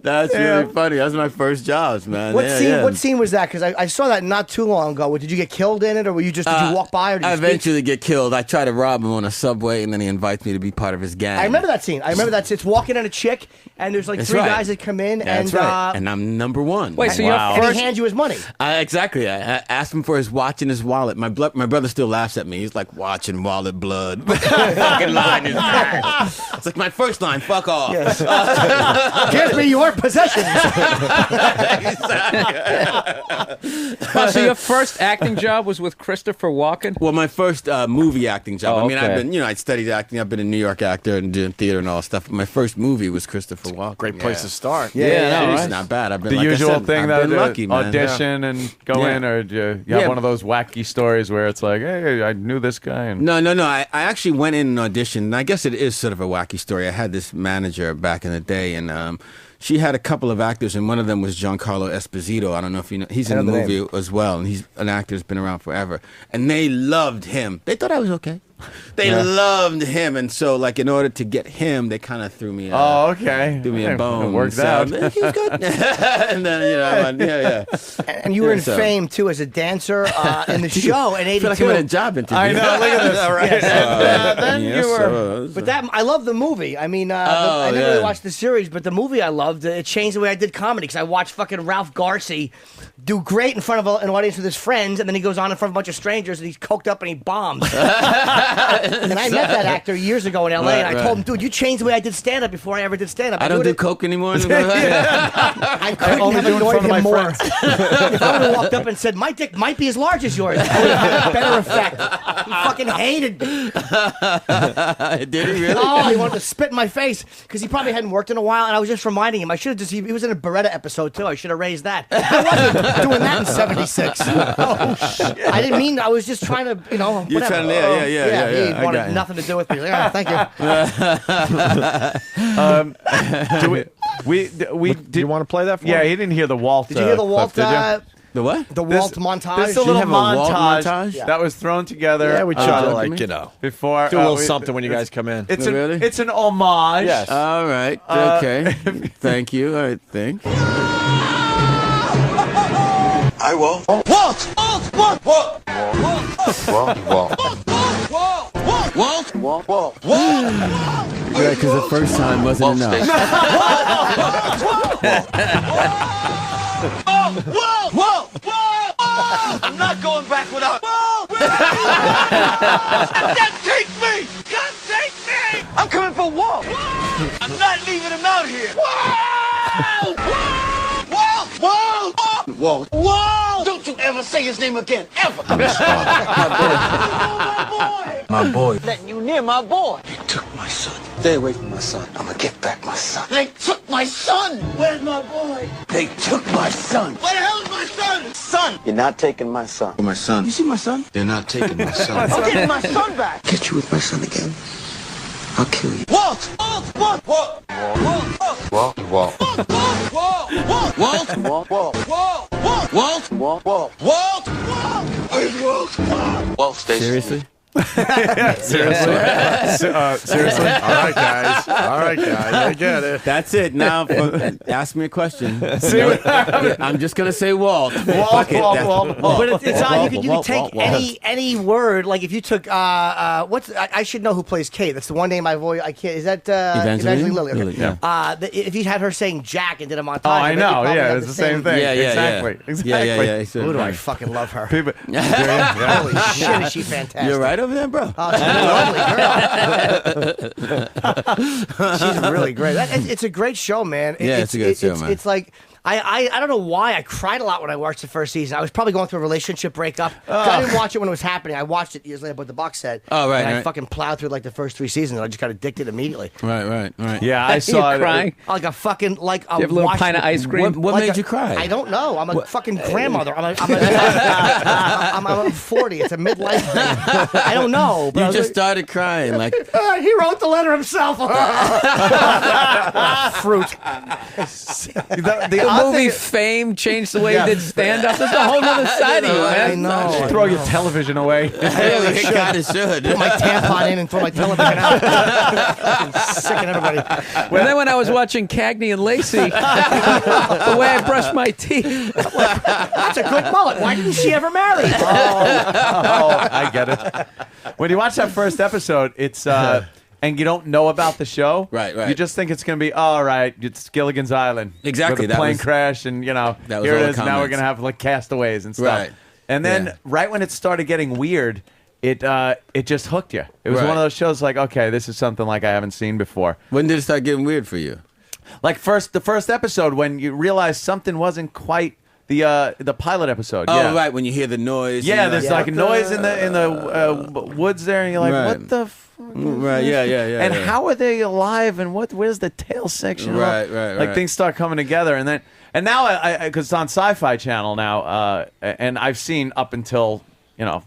That's really funny. That's my first jobs, man. What scene was that? Because I saw that not too long ago. Did you get killed in it, or did you walk by, or did you I speak? eventually get killed. I try to rob him on a subway, and then he invites me to be part of his gang. I remember that scene. It's walking in a chick, and there's like That's 3 right. guys that come in, That's and right. And I'm number 1. Wait, so and he hands you his money. Exactly. I asked him for his watch and his wallet. My brother still laughs at me. He's like, watch and wallet, blood. Fucking line is that. It's like my first line. Fuck off. Yes. Give me your possessions. So your first acting job was with Christopher Walken? Well, my first movie acting job. Oh, I mean, okay. I've been, I studied acting. I've been a New York actor and doing theater and all that stuff. But my first movie was Christopher Walken. Great place to start. It's not bad. I've been The like I usual said, thing I've that been lucky, man. audition and go in, or do you have one of those wacky stories where it's like, hey, I knew this guy. And No. I actually went in and auditioned. And I guess it is sort of a wacky story. I had this manager back in the day, and she had a couple of actors, and one of them was Giancarlo Esposito. I don't know if you know. He's in the movie as well, and he's an actor who's been around forever. And they loved him. They thought I was okay. They loved him, and so like in order to get him, they kind of threw me. Threw me a bone. It worked so, out. He was good. And then And you were in So- fame too as a dancer in the show in I '82. feel like I'm in a job interview. I know. Look at this. All right. Then you were. But that I love the movie. I mean, I never really watched the series, but the movie I loved. It changed the way I did comedy because I watched fucking Ralph Garcia do great in front of an audience with his friends, and then he goes on in front of a bunch of strangers and he's coked up and he bombs. And I met that actor years ago in L.A. and I told him, dude, you changed the way I did stand-up before I ever did stand-up. I don't do coke anymore. I couldn't only have do it in annoyed front of my him more. friends. If I would have walked up and said, my dick might be as large as yours, I would have had a better effect. He fucking hated me. Did he really? Oh, he wanted to spit in my face because he probably hadn't worked in a while, and I was just reminding him. I should have just, he was in a Beretta episode too. I should have raised that. I wasn't doing that in '76. Oh, shit. I didn't mean, I was just trying to, whatever. You're trying to, yeah. He I wanted got you. nothing to do with me. Yeah, thank you. did you want to play that for Yeah, me? he didn't hear the Walt. Did you hear the Walt? clip, did you? The what? The Walt montage? This is a you little have a Walt montage, montage? that was thrown together. Yeah, we try to before do a little something when you guys come in. It's Really? it's an homage. Yes. All right. Okay. Thank you. All right. Thanks. I will. Walt! Walt! Walt! Walt! Walt! Walt! Walt! Yeah, because the first time wasn't enough. Walt! Walt! Walt! I'm not going back without. Walt! God take me! God take me! I'm coming for Walt! I'm not leaving him out here! Walt! Walt! Walt! Walt! Walt. Walt! Don't you ever say his name again, ever. My boy. Letting you near my boy. They took my son. Stay away from my son. I'm gonna get back my son. They took my son. Where's my boy? They took my son. Where the hell's my son? Son. You're not taking my son. My son. You see my son? They're not taking my son. I'm getting my son back. Get you with my son again. I'll kill you. Walt! Walt! Walt! Walt! Walt. Walt. Walt! Walt! Walt! Walt! Walt. Walt! Walt! Walt. Walt! Walt! Where's Walt? Walt, stay. Seriously? Seriously? Seriously? All right, guys. I get it. That's it. Now, ask me a question. I'm just gonna say Walt. Walt. But it's odd. You could take Walt. any word. Like if you took what's I should know who plays Kate. That's the one name I avoid. I can't. Is that Evangeline Lilly? Okay. Lilly, yeah. If you had her saying Jack and did a montage. Oh, I know. Yeah, it's the same thing. Yeah. Exactly. Yeah. Who do I fucking love her? People, Holy shit, is she fantastic? You're right over there, bro. Oh, she's a lovely girl. She's really great. It's a great show, man. It's a good show, man. It's like I don't know why I cried a lot when I watched the first season. I was probably going through a relationship breakup. I didn't watch it when it was happening. I watched it years later, but the box set. Oh, right, and I right. fucking plowed through like the first 3 seasons, and I just got addicted immediately. Right. Yeah, I saw it. Crying. Like a fucking like a, you have a little pint of ice cream? What like made you cry? I don't know. I'm a fucking grandmother. I'm 40. It's a midlife thing. I don't know. But You I was just like, started crying, like he wrote the letter himself. Fruit. The movie Fame changed the way you did stand-up. There's a whole other side of you, man. I know. Throw your television away. it kind of should. Put my tampon in and throw my television out. Fucking sicking everybody. And then when I was watching Cagney and Lacey, the way I brushed my teeth. That's a good mullet. Why didn't she ever marry? Oh, I get it. When you watch that first episode, it's and you don't know about the show, Right. You just think it's going to be all right. It's Gilligan's Island, Exactly, with a that plane was- crash, and that was here all it the is. Now we're comments. going to have like castaways and stuff. Right. And then Yeah. right when it started getting weird, it just hooked you. It was Right. one of those shows like, okay, this is something like I haven't seen before. When did it start getting weird for you? Like the first episode when you realized something wasn't quite the pilot episode. Oh, yeah. right. When you hear the noise. Yeah, and there's you're like a noise in the woods there, and you're like, Right. what the fuck? Right, yeah. And how are they alive? And where's the tail section? Right. Like things start coming together, and now I because it's on Sci-Fi Channel now, and I've seen up until the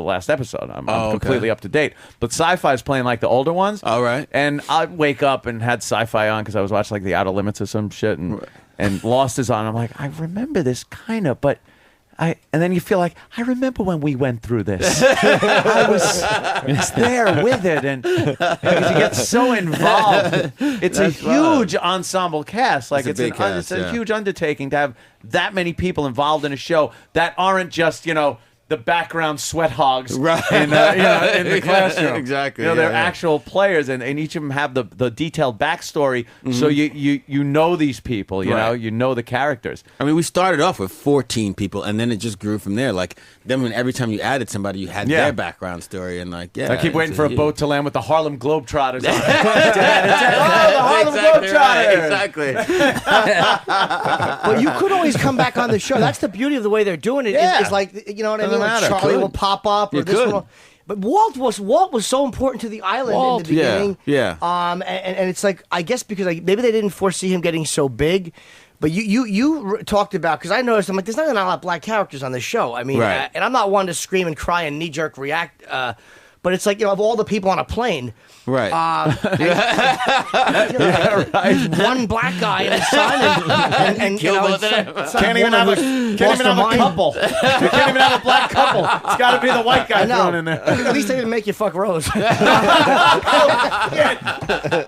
last episode. I'm okay. completely up to date. But Sci-Fi is playing like the older ones. All right. And I'd wake up and had Sci-Fi on because I was watching like the Outer Limits or some shit, and Lost is on. I'm like, I remember this kind of, but. And then you feel like, I remember when we went through this. I was there with it, and because you get so involved. It's a huge ensemble cast. Like It's a big cast, it's a yeah. huge undertaking to have that many people involved in a show that aren't just the background sweat hogs in the classroom. Exactly. They're actual players, and each of them have the detailed backstory. So you know these people. You know the characters. I mean, we started off with 14 people, and then it just grew from there. Like, then when every time you added somebody, you had their background story, and like, I keep waiting for a boat to land with the Harlem Globetrotters on it. The Harlem Exactly. Globetrotters. But you could always come back on the show. That's the beauty of the way they're doing it. Yeah. Is like, you know what I Doesn't mean? Like matter. Charlie Could. will pop up, or You this could. one. But Walt was so important to the island in the beginning. Yeah. And it's like, I guess because maybe they didn't foresee him getting so big. But you talked about, because I noticed, I'm like, there's not a lot of black characters on this show. I mean, Right. and I'm not one to scream and cry and knee jerk react. But it's like, of all the people on a plane, Right. one black guy and his son, and Can't even have a couple. You can't even have a black couple. It's got to be the white guy thrown in there. At least they didn't make you fuck Rose. But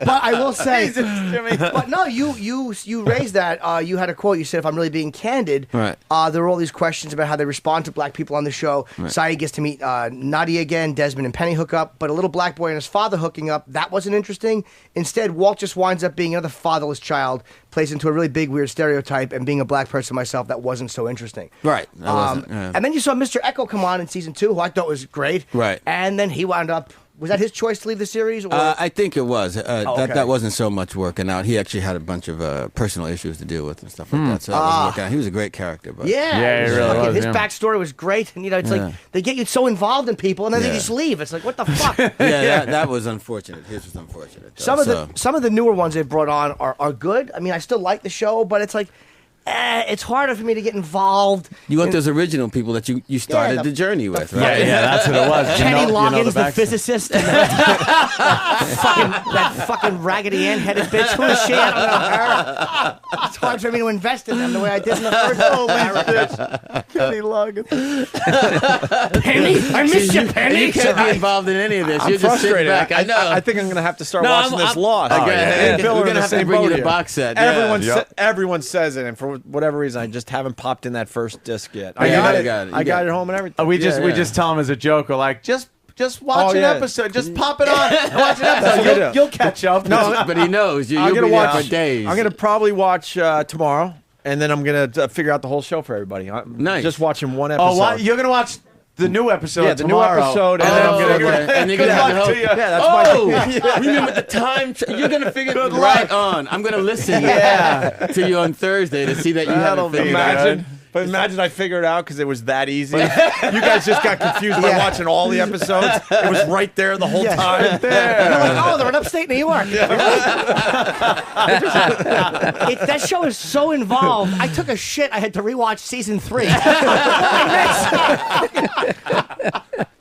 I will say, but no, you raised that. You had a quote. You said, "If I'm really being candid, Right. There were all these questions about how they respond to black people on the show." Right. Saeed gets to meet Nadia again. Desmond and Penny hook up, but a little black boy and his father hooking up, that wasn't interesting. Instead, Walt just winds up being another fatherless child, plays into a really big weird stereotype, and being a black person myself, that wasn't so interesting. Right. That wasn't, yeah. And then you saw Mr. Echo come on in season 2, who I thought was great. Right. And then he wound up Was that his choice to leave the series? Or? I think it was. okay. That wasn't so much working out. He actually had a bunch of personal issues to deal with and stuff like that. So that wasn't working out. He was a great character. But Yeah, he really was, his yeah. backstory was great, and it's like they get you so involved in people, and then they Yeah. just leave. It's like, what the fuck? that was unfortunate. His was unfortunate. though. Some of the newer ones they brought on are good. I mean, I still like the show, but it's like it's harder for me to get involved. You want those original people that you started the journey with, right? Yeah, that's what it was. Kenny Loggins, the backstory. physicist, and that fucking Raggedy Ann headed bitch. Who is she? I don't know her. It's hard for me to invest in them the way I did in the first marriage. Kenny Loggins. Penny, I miss you, Penny. You can't be involved in any of this. I'm You're just sitting frustrated. back. I know. I think I'm going to have to start No, watching I'm- this Lost. Okay, Bill we're are in gonna the have to same bring you boat the here. box set. Everyone says it, and for whatever reason, I just haven't popped in that first disc yet. I got it. I got it home and everything. We just tell him as a joke. We're like, just watch an episode. Just pop it on. Watch an That's what episode. I do. You'll catch up. No, but he knows. You'll I'm be gonna there watch for days. I'm gonna probably watch tomorrow, and then I'm gonna figure out the whole show for everybody. Nice. Just watching one episode. Oh, what? You're gonna watch the new episode? Yeah, the tomorrow. new episode, and then I'm gonna. And you're Good gonna have luck to to you. help. Yeah, that's my. Remember the time? You're gonna figure Good right luck. on. I'm gonna listen to you on Thursday to see that you That'll haven't figured be it out. Imagine. But imagine I figured it out because it was that easy. You guys just got confused by watching all the episodes. It was right there the whole time. You're like, oh, they're in upstate New York. That show is so involved. I took a shit. I had to rewatch season 3.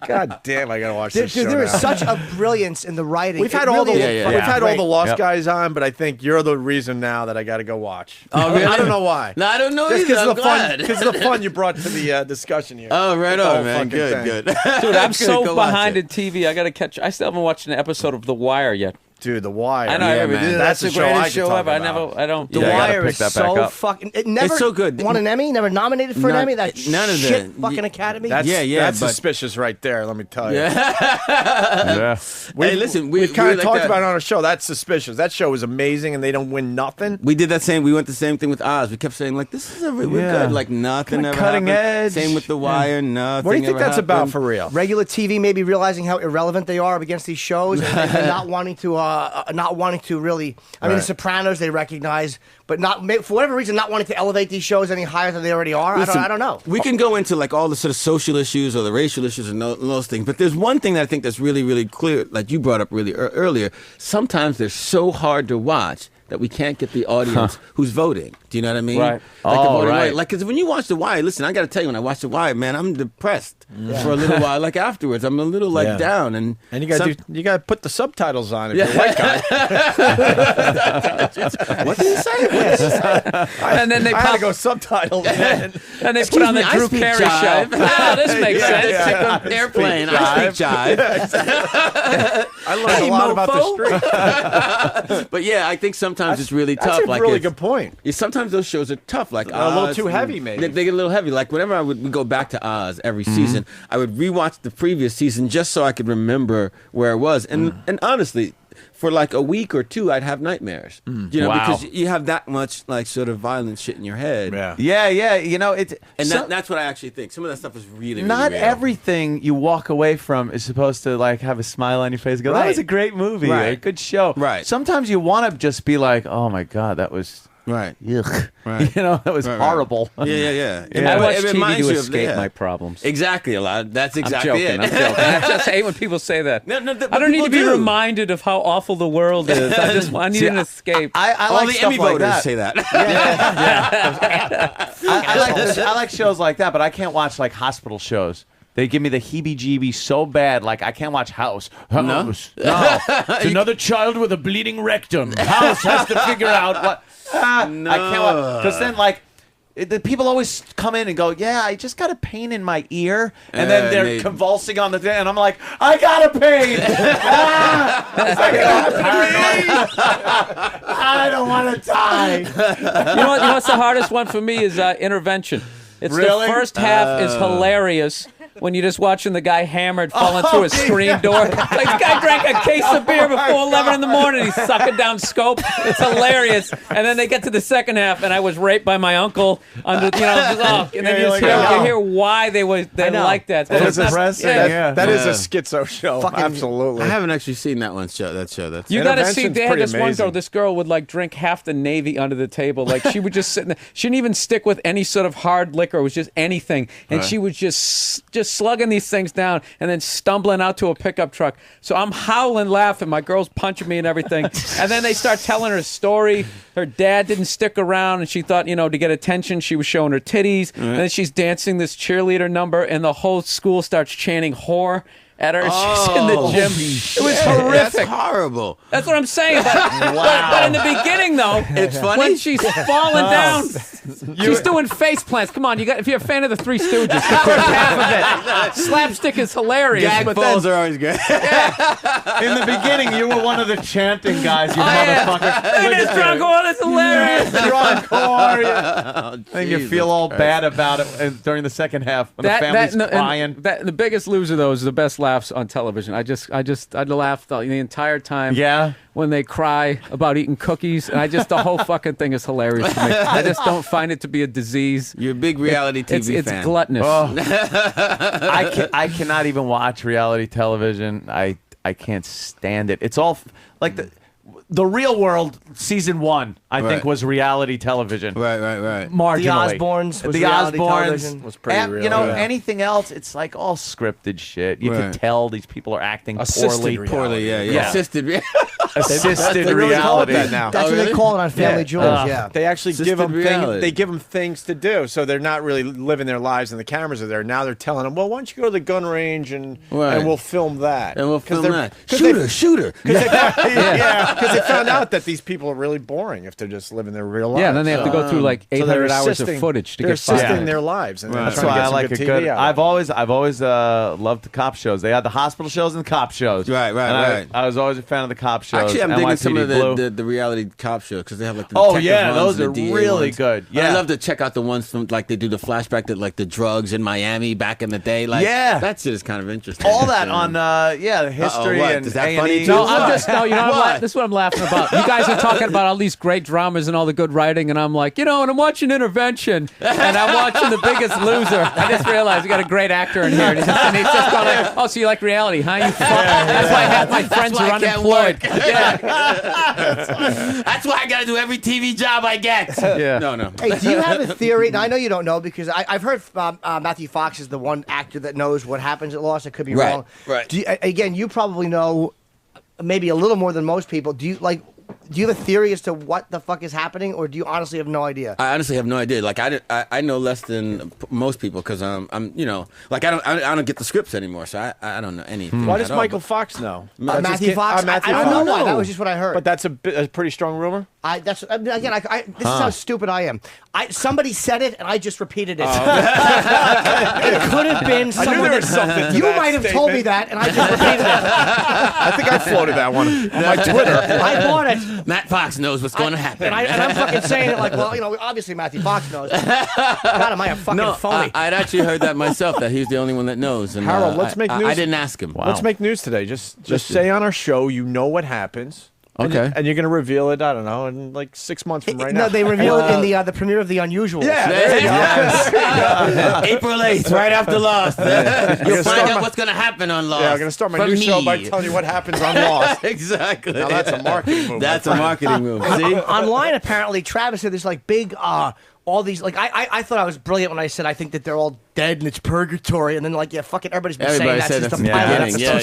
God damn, I gotta watch Dude, this show there is now. such a brilliance in the writing. We've had all the Great. Lost guys on, but I think you're the reason now that I got to go watch. Oh, really? I don't know why. No, I don't know Just either. because I'm of the fun, glad. because of the fun you brought to the discussion here. Oh, right The on, whole man. fucking Good, thing. good. Dude, I'm so Go watch behind it. in TV. I got to catch. I still haven't watched an episode of The Wire yet. Dude, The Wire. I know. Yeah, everybody- man. That's That's the a show I greatest could show talk ever. about. I don't. The Yeah, I gotta Wire pick is that back so up. fucking. It never It's so good. won an Emmy. Never nominated for an None- Emmy. That none of shit the- fucking Academy. That's, Yeah, that's but- suspicious right there, let me tell you. Yeah. Hey, listen, We've kind of like talked that. about it on our show. That's suspicious. That show was amazing, and they don't win nothing. We did that same. We went the same thing with Oz. We kept saying like, "This is we're Yeah. good." Like nothing Kinda ever cutting happened. edge. Same with The Wire. Nothing. What do you think ever that's about happened. for real? Regular TV maybe realizing how irrelevant they are against these shows, and not wanting to really. I mean, The Sopranos they recognize, but not for whatever reason not wanting to elevate these shows any higher than they already are. Listen, I don't know. We can go into like all the sort of social issues or the racial issues and those things, but there's one thing that I think that's really, really clear, like you brought up really earlier. Sometimes they're so hard to watch that we can't get the audience who's voting. Do you know what I mean? Right. Like the Oh, voting right. rate. Like, because when you watch The Wire, listen, I got to tell you, when I watch The Wire, man, I'm depressed for a little while. Like afterwards, I'm a little like down, and you got to put the subtitles on if you're a white guy. What did you say? And then they I had pop, to go subtitles. and they put on the I Drew speak Carey jive. show. Oh, this makes sense. Airplane. I speak jive. I learned a lot about the street. But yeah, I think sometimes it's really tough. That's a like really it's- good point. Yeah, sometimes those shows are tough. Like A little Oz, too heavy, maybe. They get a little heavy. Like whenever we go back to Oz every season, I would rewatch the previous season just so I could remember where it was. And honestly, for like a week or two, I'd have nightmares. You know, Wow. because you have that much like sort of violent shit in your head. Yeah. You know, it's And that's what I actually think. Some of that stuff is really, not really real. everything you walk away from is supposed to like have a smile on your face and go, that was a great movie, or a Right. good show. Right. Sometimes you want to just be like, oh my God, that was Right. Ugh. Right. You know, that was Right. horrible. Yeah. I watch It TV reminds to you of- escape yeah. my problems. Exactly, a lot. That's exactly I'm joking. it. I'm joking. I just hate when people say that. No, but I don't need to people be do. reminded of how awful the world is. I need an escape. I All like the stuff Emmy like voters that. say that. I like shows like that, but I can't watch like hospital shows. They give me the heebie-jeebies so bad, like I can't watch House. No. It's another child with a bleeding rectum. House has to figure out what. I can't watch because then like. The people always come in and go, yeah, I just got a pain in my ear. And then they're convulsing on the thing. And I'm like, I got a pain. I don't want to die. You know what's the hardest one for me is Intervention. It's Really? the first half is hilarious. when you're just watching the guy hammered falling through a screen door. Like, the guy drank a case of beer before 11 in the morning. He's sucking down Scope. It's hilarious. And then they get to the second half, and I was raped by my uncle under, and then you hear why they like that. That is depressing. That is a schizo show. Absolutely. I haven't actually seen that show. That's You got to see. They had this one girl. This girl would like drink half the Navy under the table. Like, she would just sit in there. She didn't even stick with any sort of hard liquor. It was just anything, and she was just slugging these things down and then stumbling out to a pickup truck. So I'm howling, laughing. My girl's punching me and everything. And then they start telling her a story. Her dad didn't stick around, and she thought, to get attention, she was showing her titties. And then she's dancing this cheerleader number, and the whole school starts chanting whore at her. She's in the gym. It was horrific. That's horrible. That's what I'm saying. But in the beginning, though, it's funny when she's falling down. She's doing face plants. Come on, if you're a fan of the Three Stooges, the first half of it, slapstick is hilarious. Gag but balls are always good. In the beginning, you were one of the chanting guys, you motherfucker. Look at this drunk whore, that's hilarious. Drunk whore. And you feel all bad about it during the second half when the family's crying. The biggest loser, though, is the best laughs on television. I laughed the entire time. Yeah. When they cry about eating cookies, and the whole fucking thing is hilarious to me. I just don't find it to be a disease. You're a big reality TV it's fan. It's gluttonous. Oh. I cannot even watch reality television. I can't stand it. It's all like the Real World season 1. I think was reality television. Right. Marginally. The Osbournes was the reality Osbournes television. Was pretty real. Anything else, it's like all scripted shit. You can tell these people are acting poorly. Assisted reality. Assisted they really call it reality. that now. That's what they call it on Family Jewels. They actually Assisted give them reality. they give them things to do, so they're not really living their lives, and the cameras are there. Now they're telling them, well, why don't you go to the gun range and we'll film that. And we'll film that. Shooter. Because they found out that these people are really boring if they're just living their real lives. Yeah, and then they have to go through like 800 hours of footage to they're get fired. assisting their lives. And That's why I like a good. I've always loved the cop shows. They had the hospital shows and the cop shows. Right. I was always a fan of the cop shows. Actually, I'm digging some of Blue. the reality cop shows because they have like the Oh detective yeah, ones those are and the DA really ones. good. And Yeah, I love to check out the ones from like they do the flashback that like the drugs in Miami back in the day. Like that shit is kind of interesting. all that on the history what? and Is that A&E. funny too? No, this is what I'm laughing about. You guys are talking about all these great dramas and all the good writing, and I'm like, and I'm watching Intervention, and I'm watching The Biggest Loser. I just realized we got a great actor in here, and he's just going like, oh, so you like reality, huh? You fuck. That's why half my friends are unemployed. That's why I got to do every TV job I get. Yeah. No. Hey, do you have a theory? Now, I know you don't know because I've heard Matthew Fox is the one actor that knows what happens at Lost. I could be wrong. Right. Again, you probably know maybe a little more than most people. Do you have a theory as to what the fuck is happening, or do you honestly have no idea? I honestly have no idea. Like I know less than most people because I'm like I don't get the scripts anymore, so I don't know anything. Why does Michael Fox know? Matthew Fox? I don't know why. That was just what I heard. But that's a pretty strong rumor. This is how stupid I am. Somebody said it, and I just repeated it. It could have been someone. I knew there was something to you that might have told me that, and I just repeated it. I think I floated that one on my Twitter. I bought it. Matt Fox knows what's going to happen. And I'm fucking saying it like, well, obviously Matthew Fox knows. God, am I a fucking phony? I'd actually heard that myself, that he's the only one that knows. And, Harold, let's make news. I didn't ask him. Wow. Let's make news today. Just say on our show, you know what happens. Okay. And you're going to reveal it, I don't know, in like 6 months from right now. No, they reveal it in the premiere of The Unusual. Yeah. April 8th, right after Lost. You'll find out what's going to happen on Lost. Yeah, I'm going to start my new show by telling you what happens on Lost. Exactly. Now that's a marketing move. That's a marketing move. See? Online, apparently, Travis said there's like big, all these, like, I thought I was brilliant when I said I think that they're all dead and it's purgatory, and then like, fucking everybody's been saying that's just the pilot episode.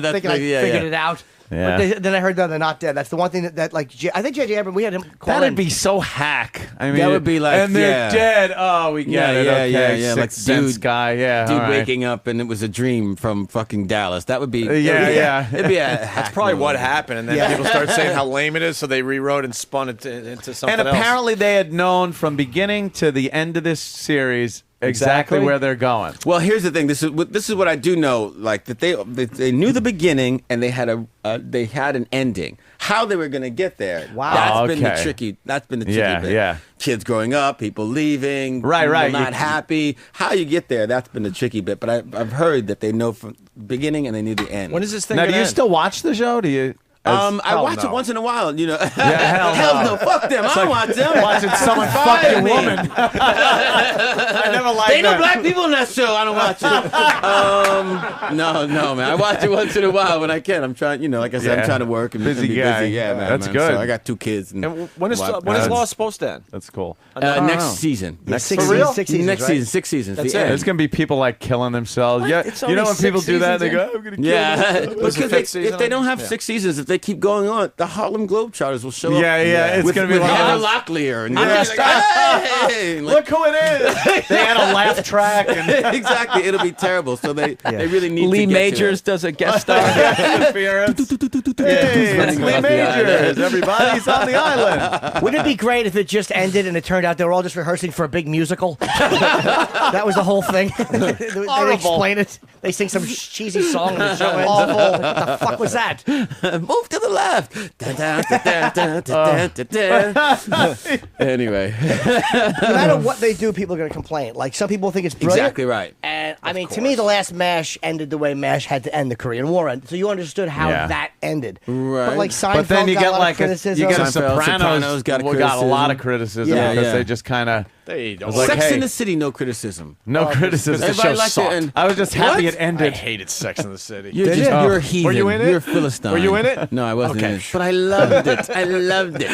That's thinking I figured it out. Yeah. But then I heard that they're not dead. That's the one thing that like, I think J.J. Abrams, we had him call That'd in. be so hack. I mean, that would be like, and they're dead. Oh, we get it. Okay. Yeah. Like Sixth Sense guy. Yeah, dude all right. waking up and it was a dream from fucking Dallas. That would be. Yeah. It'd be a. That's probably what happened, and then people start saying how lame it is, so they rewrote and spun it into something And else. apparently, they had known from beginning to the end of this series exactly where they're going. Well, here's the thing. This is what I do know. Like that they knew the beginning and they had an ending. how they were going to get there. Wow. That's been the Okay. tricky. That's been the tricky Yeah, bit. yeah. Kids growing up, people leaving, Right, people right. not happy. How you get there? That's been the tricky bit. But I've heard that they know from the beginning and they knew the end. When is this thing Now, do gonna you end? still watch the show? Do you? I Hell watch no. it once in a while, you know. Yeah, hell no. Fuck them. I don't watch them. Watching someone fuck Fire your me. woman. I never liked They know that. black people in that show. I don't watch it. No, man. I watch it once in a while when I can. I'm trying, like I said, Yeah. I'm trying to work and Busy be guy. busy. Yeah, man. That's man. good. So I got 2 kids. And When is That's- Law supposed to end? That's cool. next season. Next For real? 6 seasons, Next right? season, 6 seasons. That's the it. end. There's gonna be people like killing themselves. Yeah, It's you only know when people 6 do that, they seasons go, "I'm gonna kill Yeah, myself." because the fifth season if they don't have on? 6 seasons, if they keep going on, the Harlem Globetrotters will show up. Yeah, yeah, it's with, gonna be with one of Heather those- Locklear. And Yeah. they're like, hey! Like, Look who it is. They had a laugh track. And exactly, it'll be terrible. So they really need Lee to get Majors to does a guest star. Hey, it's Lee Majors. Everybody's on the island. Wouldn't it be great if it just ended and it turned out they were all just rehearsing for a big musical? That was the whole thing. They explain it. They sing some cheesy song and the show ends. Awful. What the fuck was that? Move to the left. Dun, dun, dun, dun, dun, dun, dun, dun. Anyway, No matter what they do, people are going to complain. Like, some people think it's brilliant. exactly right. And, I mean, to me, the last MASH ended the way MASH had to end the Korean War. So you understood how Yeah. that ended. Right. But, like, Seinfeld But then you got get a lot like of a criticism. Sopranos Sopranos got got a lot of criticism. criticism Yeah. because Yeah. they just kind of They don't. like, Sex hey, in the City, no criticism. no criticism. the Everybody show liked it, sucked. and I was just happy What? it I ended. hated Sex in the City. You're Did just you? you're a heathen. Were you in it? You're a Philistine. Were you in it? No, I wasn't in Okay. it. But I loved it. I loved it.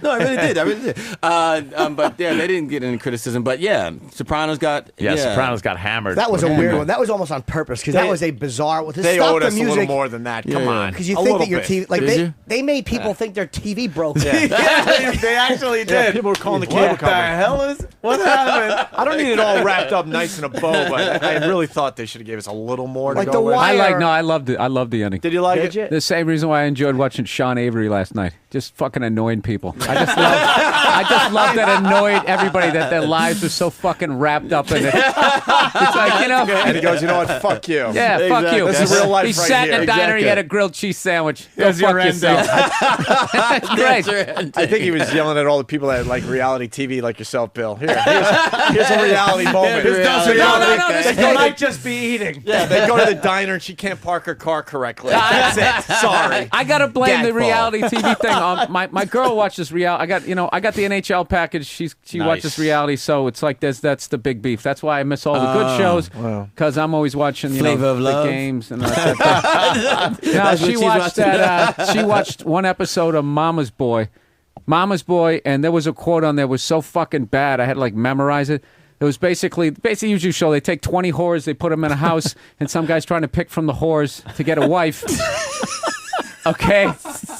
No, I really did. I really did. But yeah, they didn't get any criticism. But yeah, Sopranos got. Yeah, Sopranos got hammered. That was a Yeah, weird man. one. That was almost on purpose because that was a bizarre one. To They stop owed the us a little music, more than that. Come Yeah. on. because you A think that little your bit. TV, like Did you? they made people think their TV broke. Yeah, they actually Yeah, did. people were calling the cable What the company. hell is? What happened? I don't need it all wrapped up nice in a bow, but I really thought they should have gave us a little more Like to The go with. Wire. I loved it. I loved the ending. Did you like Did it? you? The same reason why I enjoyed watching Sean Avery last night. Just fucking annoying people. I just love that annoyed everybody that their lives are so fucking wrapped up in it. It's like, And he goes, you know what? Fuck you. yeah, fuck you. This is real life He right sat here. in a diner, he Exactly. had a grilled cheese sandwich. Go There's your fuck yourself. That's great. I think he was yelling at all the people that like reality TV like yourself, Bill. Here's a reality moment. Here's No, reality. this might just be eating. Yeah, they go to the diner and she can't park her car correctly. That's it. Sorry. I gotta blame the Gadfall. reality TV thing. My girl watches reality. I got the NHL package. She watches reality, so it's like that's the big beef. That's why I miss all the good shows because I'm always watching Flavor of the Love. games and that. No, That's what she she's watched watching. that. She watched one episode of Mama's Boy, and there was a quote on there was so fucking bad I had to like memorize it. It was basically usual show. They take 20 whores, they put them in a house, and some guy's trying to pick from the whores to get a wife. Okay,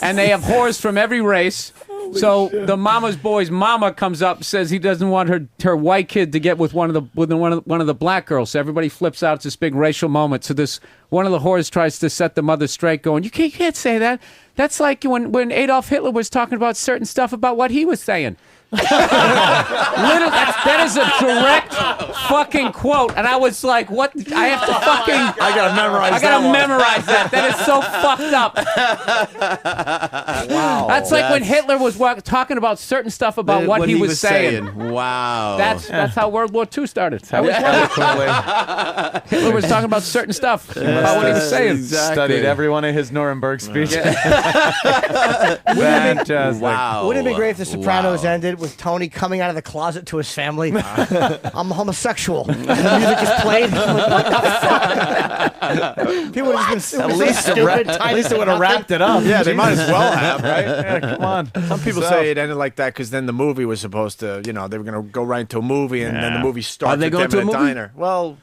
and they have whores from every race. So the Mama's Boy's mama comes up, says he doesn't want her white kid to get with one of the black girls. So everybody flips out. It's this big racial moment. So this one of the whores tries to set the mother straight, going, "You can't say that. That's like when Adolf Hitler was talking about certain stuff about what he was saying." That is a direct fucking quote, and I was like, "What? I have to fucking. I gotta memorize. I gotta memorize that. That is so fucked up." Wow. That's like when Hitler was talking about certain stuff about what he was saying. Wow. That's how World War II started. That was eloquently. Hitler was talking about certain stuff about what he was saying. Studied every one of his Nuremberg speeches. Fantastic. Wow. Wouldn't it be great if The Sopranos Wow. ended with Tony coming out of the closet to his family? I'm homosexual. And the music is played. What the fuck? People would have just been At so least stupid. at least it would have wrapped it up. Yeah, they might as well have, right? Yeah, come on. Some people say it ended like that because then the movie was supposed to, they were going to go right into a movie, and then the movie starts Are they with going them in to a a movie? diner. Well,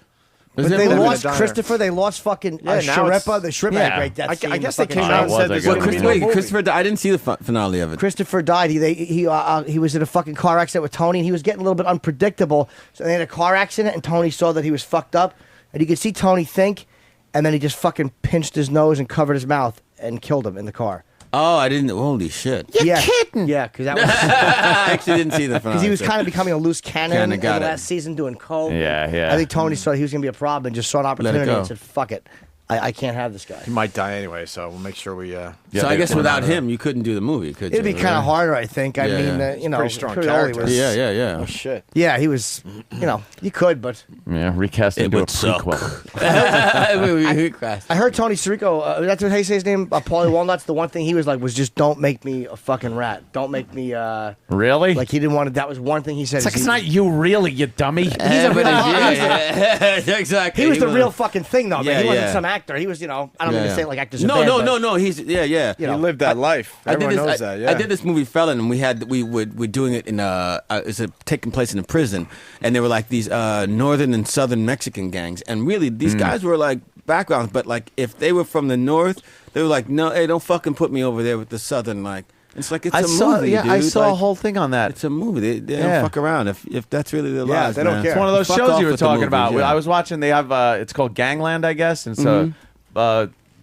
But Is it they movie? lost Diner. Christopher. They lost fucking Yeah, now it's- Sharippa. The Sharippa had a great death I scene. guess they Fucking came out and was said a there's good going to one. be no movie. Christopher, I didn't see the finale of it. Christopher died. He was in a fucking car accident with Tony, and he was getting a little bit unpredictable. So they had a car accident, and Tony saw that he was fucked up, and you could see Tony think, and then he just fucking pinched his nose and covered his mouth and killed him in the car. Oh, I didn't. Holy shit. You're kidding? Yeah, because that was I actually didn't see the finale. because he was kind of becoming a loose cannon Kinda in got the it. last season doing coke. Yeah, yeah. I think Tony saw he was going to be a problem and just saw an it opportunity go. and said, "Fuck it." I can't have this guy. He might die anyway, so we'll make sure we. So I guess without him, you couldn't do the movie, could you? It'd be kind of harder, I think. I mean, you know, pretty strong Ollie character. was- Yeah. Oh shit. Yeah, he was. You know, you could, but Yeah, recast it into a would suck. prequel. I heard Tony Sirico. That's what he say his name. Paulie Walnuts. The one thing he was like was just don't make me a fucking rat. Don't make me. Really? Like he didn't want to. That was one thing he said. It's like, it's not you really, you dummy. He's a real, exactly. He was the real fucking thing, though. Yeah, Man. He wasn't yeah. some actor. He was, you know, I don't mean to say it like actors. No, are bad, but- no. He's yeah. You know, He lived that life. Everyone knows that. Yeah. I did this movie Felon, and we're doing it in it's taking place in a prison, and there were like these northern and southern Mexican gangs, and really these guys were like backgrounds, but like if they were from the north, they were like, no, hey, don't fucking put me over there with the southern. Like it's like it's I a saw, movie. yeah, dude. I saw a Like, whole thing on that. It's a movie. They Yeah. don't fuck around if that's really their lives. they don't man. care. It's one of those Fuck shows off you were with the talking movies, about. yeah. I was watching. They have it's called Gangland, I guess, and so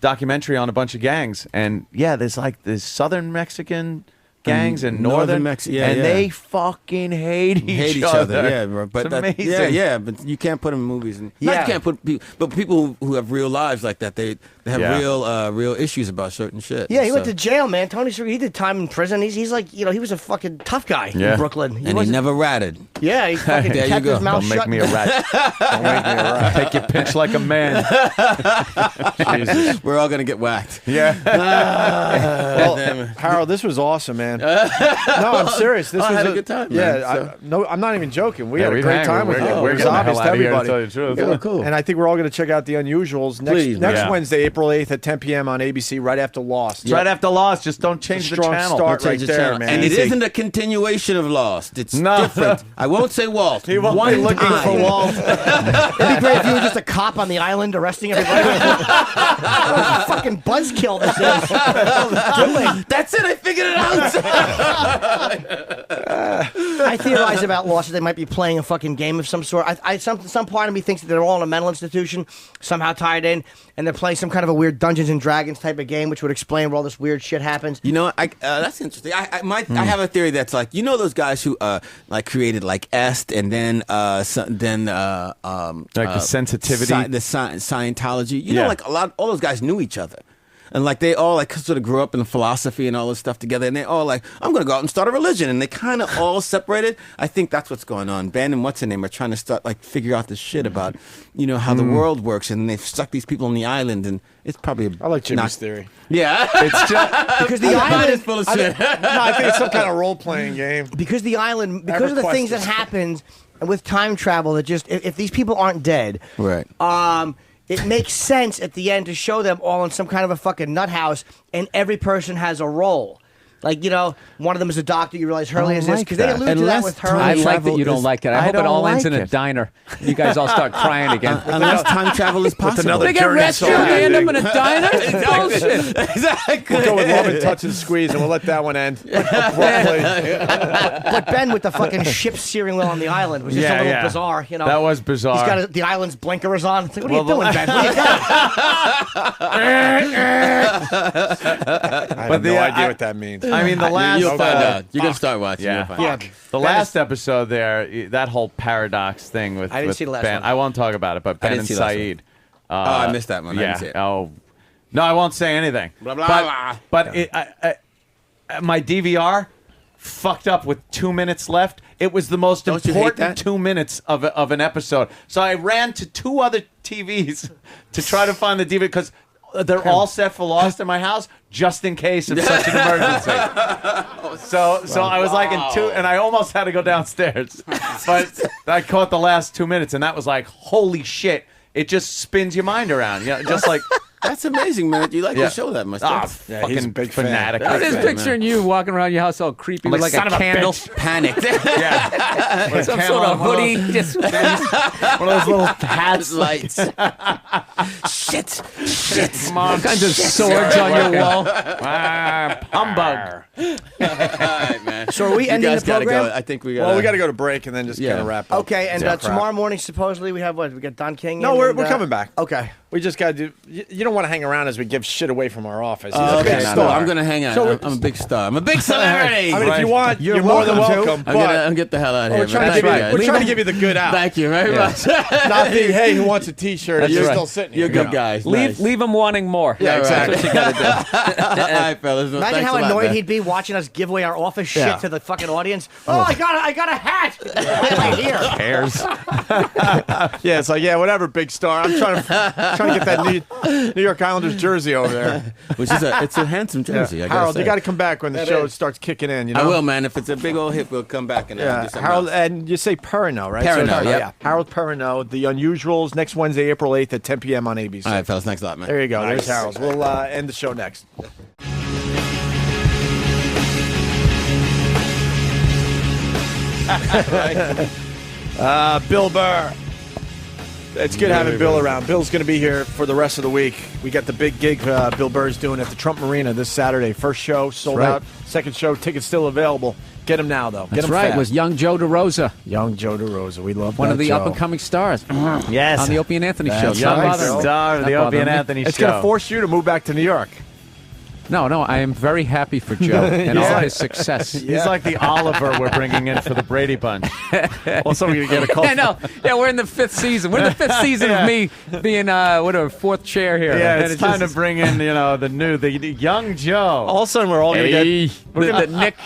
documentary on a bunch of gangs. And yeah, there's southern Mexican gangs and northern Mexican, and they fucking hate each other. Yeah, bro. But it's that, amazing. yeah, but you can't put them in movies. And Yeah. not you can't put but people who have real lives like that, they have Yeah. real issues about certain shit. Yeah, he went So- to jail, man. Tony Sirico, he did time in prison. He's like, you know, he was a fucking tough guy Yeah. in Brooklyn. and he wasn't- never ratted. Yeah, he fucking There you kept go. his mouth Don't make shut. me a rat. Don't make me a rat. Take your pinch like a man. Jesus. We're all gonna get whacked. Yeah. Well, Harold, this was awesome, man. No, I'm serious. This I was had a good time, Yeah, man, so- no, I'm not even joking. We Yeah, had a we'd great hang. time with We're it. getting- we're It was getting the obvious hell to out of here, to everybody. tell you the truth. Yeah, cool. And I think we're all going to check out The Unusuals next Please, man. Yeah. Wednesday, April 8th at 10 p.m. on ABC, right after Lost. It's right after Lost. Just don't change the Strong channel. start Change right the there, channel. man. And it Easy. isn't a continuation of Lost. It's No. different. I won't say Walt. He won't One be looking time. for Walt. It'd be great if you were just a cop on the island arresting everybody. What a fucking buzzkill this is. That's it. I figured it out. I theorize about Lost that they might be playing a fucking game of some sort. Some part of me thinks that they're all in a mental institution, somehow tied in, and they're playing some kind of a weird Dungeons and Dragons type of game, which would explain where all this weird shit happens. You know, that's interesting. I have a theory that's like, you know, those guys who like created like Est and then Like the sensitivity? Scientology. You Yeah. know, like all those guys knew each other. And like they all like sort of grew up in philosophy and all this stuff together, and they all like, I'm gonna go out and start a religion, and they kind of all separated. I think that's what's going on. Ben and what's her name are trying to start like figure out this shit about, you know, how the world works, and they've stuck these people on the island, and it's probably I like Jimmy's theory. Yeah, It's just Because the island is full of shit. No, I think it's some kind of role-playing game. Because the island, because of the things that happened with time travel, that just if these people aren't dead, Right. It makes sense at the end to show them all in some kind of a fucking nut house, and every person has a role. Like, you know, one of them is a doctor. You realize Hurley is this because they allude to that with Hurley. I like that you don't like it. I hope it all ends in a it. diner. You guys all start crying again. Unless time travel is possible. another They get dirty rescued soul. and end up in a diner? Bullshit. Exactly. We'll go with Love and Touch and Squeeze, and we'll let that one end abruptly. But Ben with the fucking ship steering wheel on the island was just a little bizarre, you know. That was bizarre. He's got the island's blinkers on. It's like, what are Well, you doing, Ben? What are you I have no idea what that means. I mean, the last. You'll find out. You're gonna start watching. Yeah. You'll find out. The last episode there, that whole paradox thing with, I didn't with see the last Ben. one. I won't talk about it, but Ben didn't and see the last Saeed. I missed that one. I Yeah. didn't see it. Oh, no, I won't say anything. Blah, blah, but blah. but my DVR fucked up with 2 minutes left. It was the most Don't you hate important that? 2 minutes of an episode. So I ran to two other TVs to try to find the DVD because they're all set for Lost in my house, just in case of such an emergency. So I was like in two, and I almost had to go downstairs, but I caught the last 2 minutes, and that was like, holy shit! It just spins your mind around, you know, just like. That's amazing, man. You like Yeah. the show that much. Ah, Yeah, fucking he's a big fan. fanatic. I'm just picturing you walking around your house all creepy I'm with like, like a son of a candle. Panicked. Yeah. With a Some candle sort of on, one hoodie. those- Just one of those little hats. Lights. Shit. all kinds of swords on your wall. Humbug. All right, man. So are we You ending guys the gotta program? go. I think we got. Well, we got to go to break and then just Yeah. kind of wrap up. Okay, and Yeah, tomorrow morning, supposedly, we have what? We got Don King? No, in we're and, coming back. Okay. We just got to do. You don't want to hang around as we give shit away from our office. Okay, I'm going to hang out. So I'm a big star. I'm a big celebrity. I mean, if you want, you're more than welcome. I'm going to get the hell out of here. We're trying to give you the good out. Thank you very much. Not the, hey, who wants a T-shirt? That's You're right. still sitting here. You're good guys. Leave them wanting more. Yeah, exactly. That's what you got to do. All right, fellas. Well, Imagine thanks how a lot, annoyed man. he'd be watching us give away our office shit Yeah. to the fucking audience. Oh, I got a hat. Why am I here? Cares. Yeah, it's like, yeah, whatever, big star. I'm trying to get that New York Islanders jersey over there. Which is it's a handsome jersey. I gotta Harold, say. you got to come back when the show starts kicking in. You know? I will, man. If it's a big old hit, we'll come back and do something Harold, else. and you say Perrineau, right? Perrineau, So, yep. Harold Perrineau, The Unusuals, next Wednesday, April 8th at 10 p.m. on ABC. All right, fellas. Thanks a lot, man. There you go. Nice. There's Harold. We'll end the show next. Bill Burr. It's good having Bill around. Bill's going to be here for the rest of the week. We got the big gig Bill Burr's doing at the Trump Marina this Saturday. First show sold right. out. Second show, tickets still available. Get them now, though. Get That's them right. fast. It was young Joe DeRosa. Young Joe DeRosa. We love One that of the Joe. up-and-coming stars. Yes. On the Opie and Anthony show. That's Not right. bothering me. Star of Not the Opie bothering and me. Anthony It's show. going to force you to move back to New York. No, I am very happy for Joe and all his success. He's like the Oliver we're bringing in for the Brady Bunch. Also, we're going to get a call. I know. Yeah, we're in the fifth season. We're in the fifth season of me being whatever fourth chair here. Yeah, And it's time to bring in the young Joe. All of a sudden, we're all going to Hey, get. the Nick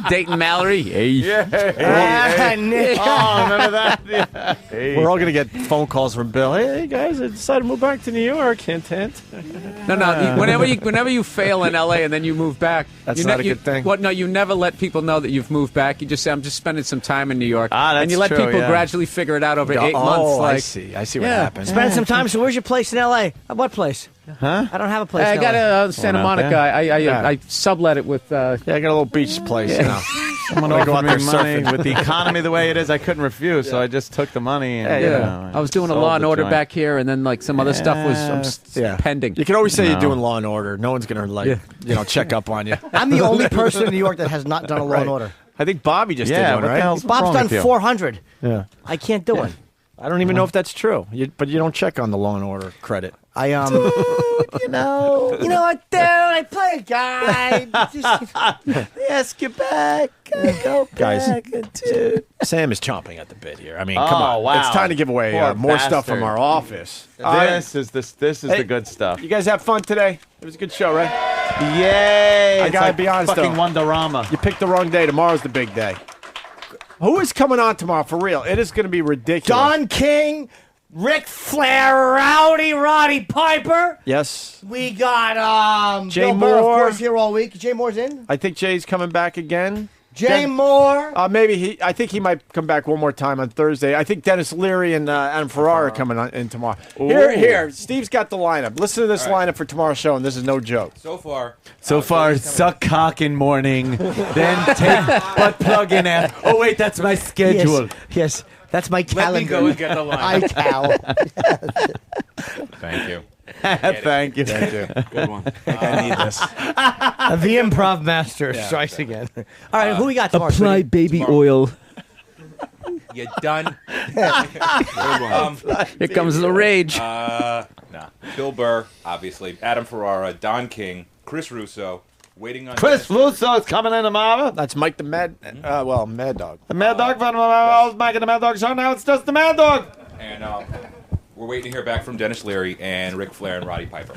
Dayton Mallory. Hey. Yeah. Nick. Oh, remember that? Yeah. Hey. We're all going to get phone calls from Bill. Hey, guys, I decided to move back to New York. Hint, hint. No. Whenever you fail in L.A. and then you move back, That's you not a good thing. Well, no, you never let people know that you've moved back. You just say, "I'm just spending some time in New York," that's and you let true, people yeah. gradually figure it out over 8 months. I Like, see. I see what Yeah. happened. Spend some time. So where's your place in L.A.? What place? Huh? I don't have a place. I in got LA. a Santa out Monica. there? I sublet it with. Yeah, I got a little beach place. You know. Someone Wanna go out offered there me money surfing. with the economy the way it is. I couldn't refuse, so I just took the money. And, Yeah, you know, I was doing a sold Law and the Order joint. back here, and then like some other stuff was pending. You can always say No. you're doing Law and Order. No one's going to check up on you. I'm the only person in New York that has not done a Law and Order. I think Bobby just Yeah, did one, what the right? hell's Bob's wrong done with you? 400. Yeah. I can't do it. I don't even know if that's true. But you don't check on the Law and Order credit. I you know what, dude? I play a guy. Ask you back. Go Guys, back. Dude. Sam is chomping at the bit here. I mean, Oh, come on. wow. It's time to give away Poor more stuff from bastard. our office. This is Hey, the good stuff. You guys have fun today? It was a good show, right? Yay! I It's gotta like be honest, fucking though. Wonderama. You picked the wrong day. Tomorrow's the big day. Who is coming on tomorrow for real? It is going to be ridiculous. Don King, Ric Flair, Roddy Piper. Yes. We got Jay Bill Burr, of Moore. course, here all week. Jay Moore's in. I think Jay's coming back again. Jay Moore. Maybe I think he might come back one more time on Thursday. I think Dennis Leary and Adam Ferrara are coming in tomorrow. Here. Steve's got the lineup. Listen to this lineup for tomorrow's show, and this is no joke. So far. So far, suck cock in morning, then take butt plug in after. Oh wait, that's my schedule. Yes, that's my calendar. Let me go and get the line. Thank you. Thank you. Thank you. Good one. I need this. The improv master strikes again. All right, who we got tomorrow? sweetie? baby oil. You done? Here comes the rage. Bill Burr, obviously. Adam Ferrara, Don King, Chris Russo. Waiting on Chris Russo's coming in tomorrow. That's Mike the Mad. Mad Dog. The Mad Dog from Mike and the Mad Dog show. Now it's just the Mad Dog. And we're waiting to hear back from Dennis Leary and Ric Flair and Roddy Piper.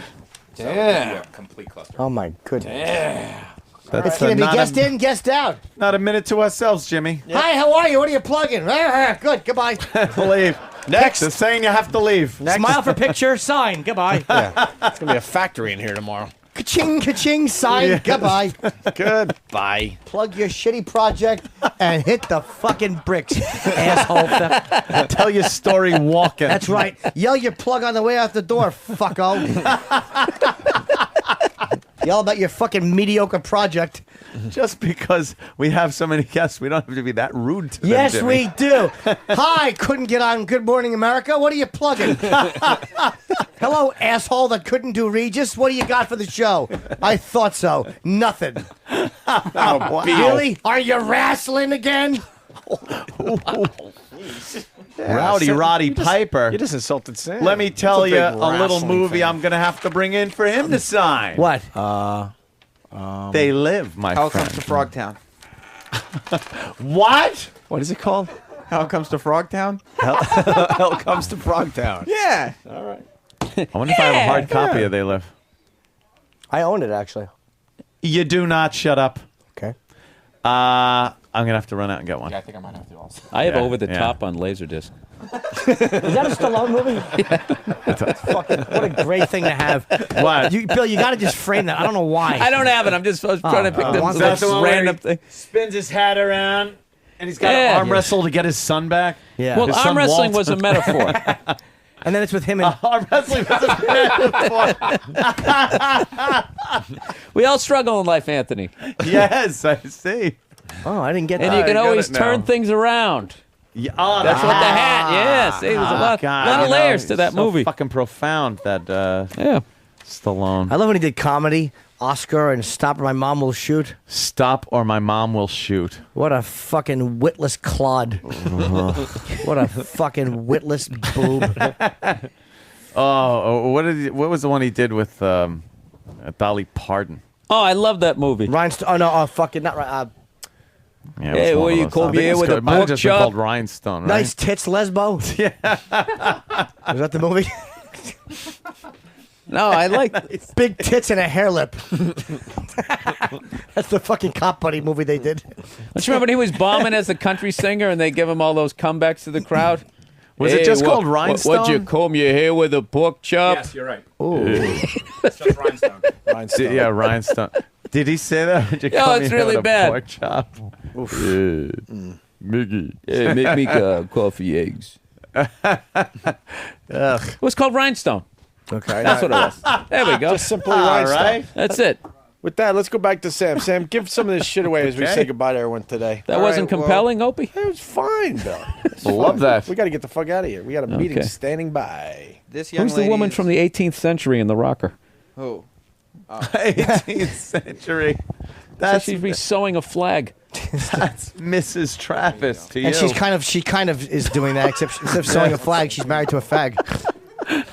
So, Damn. yeah, complete cluster. Oh my goodness. That's It's going to be guest in, guest out. Not a minute to ourselves, Jimmy. Hi, how are you? What are you plugging? Good, goodbye. Leave. Next. The saying you have to leave. Smile for picture, sign, goodbye. Yeah. It's going to be a factory in here tomorrow. Ka-ching, ka-ching, sign, goodbye. Goodbye. Plug your shitty project and hit the fucking bricks, asshole. Tell your story walking. That's right. Yell your plug on the way out the door, fucko. Yell about your fucking mediocre project. Just because we have so many guests, we don't have to be that rude to them. Yes, Jimmy. we do. Hi, couldn't get on Good Morning America. What are you plugging? Hello, asshole that couldn't do Regis. What do you got for the show? I thought so. Nothing. Wow. Really? Are you wrestling again? Rowdy Roddy Piper. You just insulted Sam. Let me tell He's you a big a little wrestling movie fan. I'm going to have to bring in for him to sign. What? They Live, my Hell friend. Comes to Frogtown. What? What is it called? Hell Comes to Frogtown? Hell Comes to Frogtown. Yeah. All right. I wonder if I have a hard copy of They Live. I own it, actually. You do not. Shut up. Okay. I'm going to have to run out and get one. Yeah, I think I might have to also. I have Yeah, Over the yeah. Top on Laserdisc. Is that a Stallone movie? Fucking, what a great thing to have. What? Bill, you got to just frame that. I don't know why. I don't have it. I was trying to pick the That's the one where random he thing. spins his hat around and he's got Yeah. to arm wrestle to get his son back. Yeah. Well, His arm son wrestling Walt. was a metaphor. And then it's with him and Arm wrestling was a metaphor. We all struggle in life, Anthony. Yes, I see. Oh, I didn't get And that. you can I got always it now. turn things around. Yeah, oh, That's what the hat. Yeah, see, there's a lot of layers to that so movie. Fucking profound. That Yeah. Stallone. I love when he did comedy, Oscar, and Stop or My Mom Will Shoot. Stop or my mom will shoot. What a fucking witless clod. What a fucking witless boob. What was the one he did with Dolly Parton? Oh, I love that movie. Rhinestone. Oh, no, fucking not right. Yeah, it Hey, was one what of you those. call I me think here it's with good. a It might have pork just been chop? called Rhinestone, right? Nice tits, Lesbo. Yeah. Was that the movie? No, I like Big tits and a hair lip. That's the fucking Cop Buddy movie they did. Don't you remember when he was bombing as a country singer and they give him all those comebacks to the crowd? Was it just called Rhinestone? What'd you comb your hair with a pork chop? Yes, you're right. Ooh. It's just Rhinestone. Rhinestone. Yeah, Rhinestone. Did he say that? Did you Yeah, call it's me really with a bad. pork chop? Miggy. Hey, make me coffee eggs. Ugh. It was called Rhinestone. Okay. That's what it was. There we go. Just simply Rhinestone. right. That's it. With that, let's go back to Sam. Sam, give some of this shit away as we Okay. say goodbye to everyone today. That wasn't compelling, Opie? It was fine, Bill. Love that. We got to get the fuck out of here. We got a meeting Okay. standing by. This young Who's the lady woman is- from the 18th century in The Rocker? Who? 18th century. That's she'd be sewing a flag. That's Mrs. Travis to you. And she kind of is doing that, except instead of sewing a flag, she's married to a fag.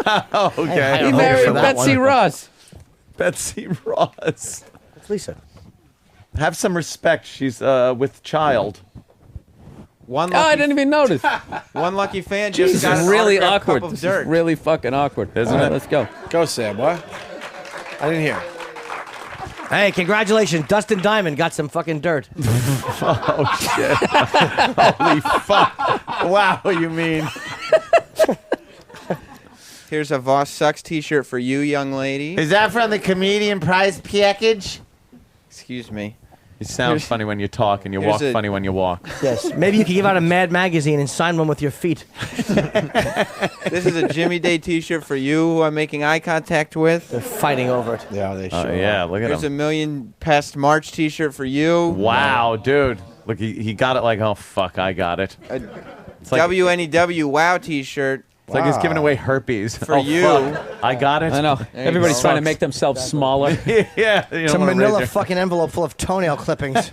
Oh, okay. He hope married for that Betsy one. Ross. Betsy Ross. It's Lisa. Have some respect. She's with child. One Oh, I lucky, didn't even notice. one lucky fan This just got is an really autographed awkward. cup of This dirt. is really fucking awkward. Isn't All right, it? Let's go. Go, Sam. What? I didn't hear. Hey, congratulations. Dustin Diamond got some fucking dirt. Oh, shit. Holy fuck. Wow, you mean. Here's a Voss Sucks t-shirt for you, young lady. Is that from the comedian prize package? Excuse me. You sound funny when you talk, and you here's walk a- funny when you walk. Yes. Maybe you could give out a Mad magazine and sign one with your feet. This is a Jimmy Day t-shirt for you, who I'm making eye contact with. They're fighting over it. Yeah, they Oh, sure yeah, are. look at Here's a him. Million Past March t-shirt for you. Wow, dude. Look, he got it like, oh, fuck, I got it. A It's like, WNEW Wow t-shirt. it's like he's giving away herpes. For Oh, you. fuck, I got it. I know. There you Everybody's go. trying to make themselves smaller. Yeah. You It's a don't wanna raise manila your- fucking envelope full of toenail clippings.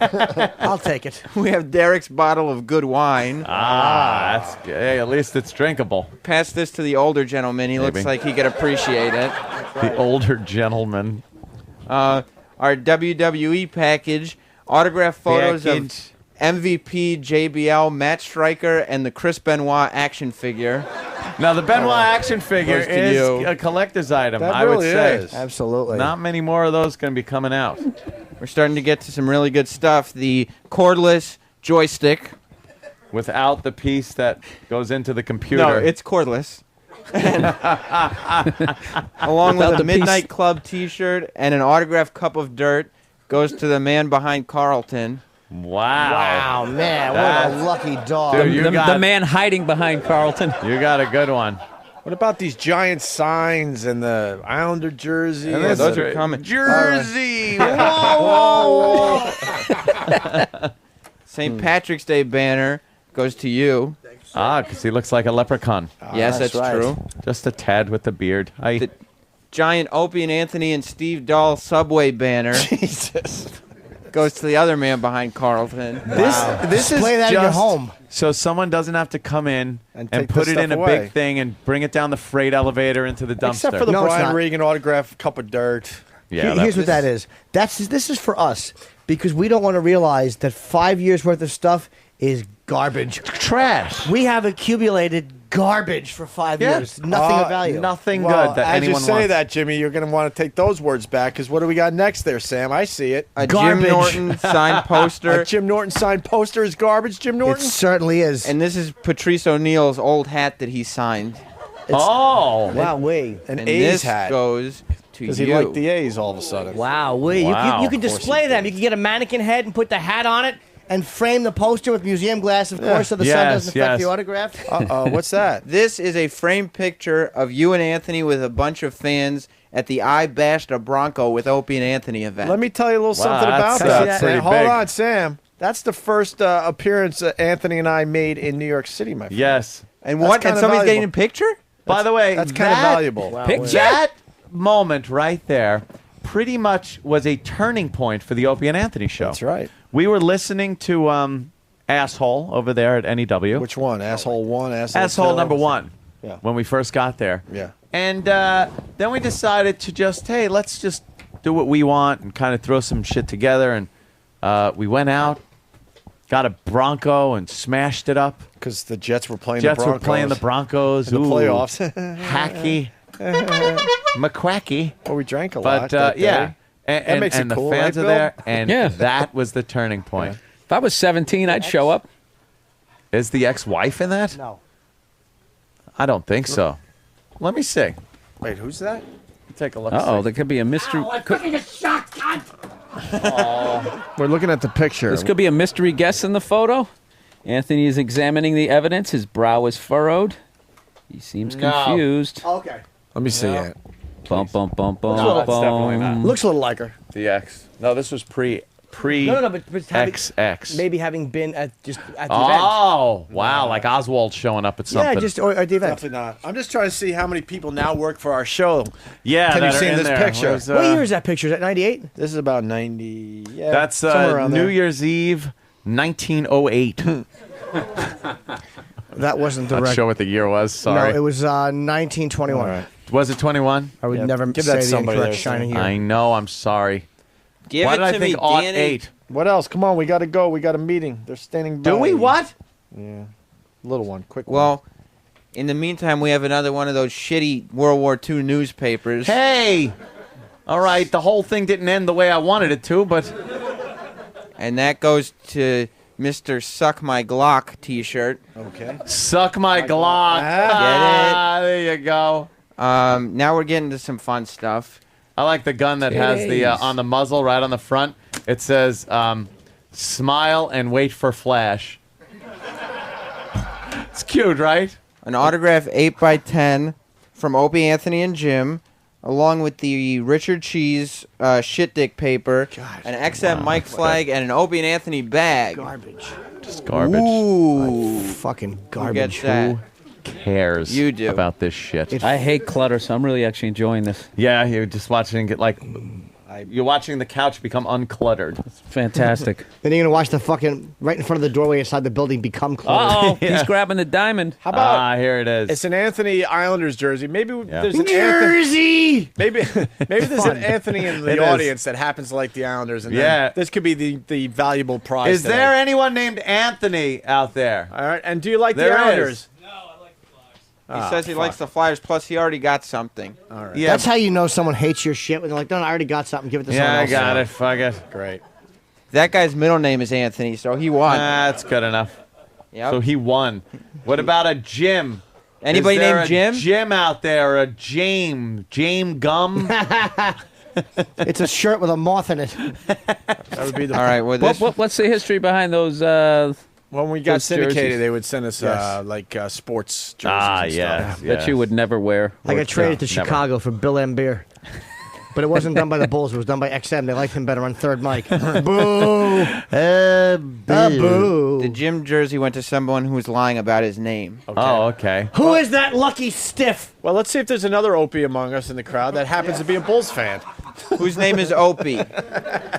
I'll take it. We have Derek's bottle of good wine. That's good. Hey, at least it's drinkable. Pass this to the older gentleman. He looks Maybe. like he could appreciate it. The older gentleman. Our WWE package, autograph photos of MVP, JBL, Matt Stryker, and the Chris Benoit action figure. Now, the Benoit action figure Goes to is you. a collector's item, That I would really say. is. Absolutely. Not many more of those going to be coming out. We're starting to get to some really good stuff. The cordless joystick. Without the piece that goes into the computer. No, it's cordless. Along Without with the a Midnight piece. Club t-shirt and an autographed cup of dirt goes to the man behind Carlton. Wow. Wow, man, what a lucky dog. Dude, you The got, man hiding behind Carlton. you got a good one. What about these giant signs and the Islander jersey? Yeah, those are coming. Jersey! St. Patrick's Day banner goes to you. Ah, because he looks like a leprechaun. Yes, that's right. true. Just a tad with the beard. The giant Opie and Anthony and Steve Dahl Subway banner. Jesus. goes to the other man behind Carlton. This is Play that in your just home. so someone doesn't have to come in and take put this it in a stuff away. big thing and bring it down the freight elevator into the dumpster. Except for the No, it's Brian not. Regan autograph cup of dirt. Yeah, Here's what that is. This is for us because we don't want to realize that 5 years worth of stuff is garbage, trash. We have accumulated garbage for 5 years. Nothing of value. Nothing Well, good that as anyone you say wants. that, Jimmy, you're going to want to take those words back because what do we got next there, Sam? I see it. A Jim Norton signed poster. A Jim Norton signed poster is garbage, Jim Norton? It certainly is. And this is Patrice O'Neal's old hat that he signed. Oh, wow, wait. An And A's this hat. goes to Because you. he liked the A's all of a sudden. Wow, wait. Wow. You can display them. You can get a mannequin head and put the hat on it and frame the poster with museum glass, of course, so the sun doesn't affect the autograph. What's that? This is a framed picture of you and Anthony with a bunch of fans at the I Bashed a Bronco with Opie and Anthony event. Let me tell you a little something about that. Sam. Hold on, Sam. That's the first appearance Anthony and I made in New York City, my friend. Yes. And what? And somebody's getting a picture? By the way, that's kind of valuable. That moment right there pretty much was a turning point for the Opie and Anthony show. That's right. We were listening to Asshole over there at NEW. Which one? Asshole 1, Asshole number 1. Yeah. When we first got there. Yeah. And then we decided to just, hey, let's just do what we want and kind of throw some shit together. And we went out, got a Bronco and smashed it up. Because the Jets were playing Jets the Broncos. were playing the Broncos. In the Ooh, playoffs. Hacky. McQuacky. Well, we drank a lot. But that day. yeah. That makes and it the cool, fans right, are there. Bill? And Yeah. that was the turning point. If I was 17, I'd show up. Is the ex-wife in that? No. I don't think so. Let me see. Wait, who's that? Take a look. Uh-oh, there could be a mystery. We're looking at the picture. This could be a mystery guest in the photo. Anthony is examining the evidence. His brow is furrowed. He seems No. confused. Okay. Let me see it. Bump, bump, bump, bump, No, that's bump. definitely not. Looks a little like her. The ex. No, this was pre No, but having, XX. maybe having been at the event. Oh, wow. Like Oswald showing up at something. Yeah, just or at the event. Definitely not. I'm just trying to see how many people now work for our show. Yeah, Have that you are seen in this there. picture? Was, What year is that picture? Is that 98? This is about 90. Yeah, That's somewhere around New there. Year's Eve, 1908. That wasn't the Not record. sure what the year was. Sorry. No, it was 1921. All right. Was it 21? I would Yeah, never give say that the somebody incorrect there, shining Sam. year. I know. I'm sorry. Give Why it did I to think me, aught Danny. 8? What else? Come on, we got to go. We got a meeting. They're standing by. Do we? What? Yeah. Little one. Quick one. Well, in the meantime, we have another one of those shitty World War II newspapers. Hey! All right, the whole thing didn't end the way I wanted it to, but... And that goes to Mr. Suck My Glock t-shirt. Okay. Suck my Glock. Get There you go. Now we're getting to some fun stuff. I like the gun that has the on the muzzle right on the front. It says, smile and wait for flash. It's cute, right? An autograph 8x10 from Opie, Anthony, and Jim, along with the Richard Cheese shit dick paper, an XM mic flag, and an Opie and Anthony bag. Garbage. Just garbage. Ooh. Fucking Who garbage. gets that? Cares You do. about this shit. I hate clutter, so I'm really actually enjoying this. Yeah, you're just watching it get like... You're watching the couch become uncluttered. Fantastic. Then you're going to watch the fucking, right in front of the doorway inside the building become closed. Uh-oh, Yeah. he's grabbing the diamond. How about here it is. it's an Anthony Islanders jersey? Maybe there's an Jersey! Maybe there's an Anthony in the It is. audience that happens to like the Islanders, and Yeah. then this could be the valuable prize. Is there anyone named Anthony out there? All right, and do you like There the is. Islanders? He says he likes the Flyers, plus he already got something. All right. Yeah, That's how you know someone hates your shit when they're like, no, I already got something. Give it to someone yeah, I else. got it. Fuck it. Great. That guy's middle name is Anthony, so he won. That's good enough. Yep. So he won. What about a Jim? Anybody Is there named a Jim? Jim out there, a James Gum. It's a shirt with a moth in it. That would be the All right, well, this, What's the history behind those? when we got Those syndicated, jerseys. they would send us Yes. sports jerseys. and stuff. that you would never wear. I got traded to never. Chicago for Bill M. Beer. But it wasn't done by the Bulls. It was done by XM. They liked him better on third mic. Boo! Boo! the Jim jersey went to someone who was lying about his name. Oh, okay. Who is that lucky stiff? Well, let's see if there's another Opie among us in the crowd that happens to be a Bulls fan. whose name is Opie.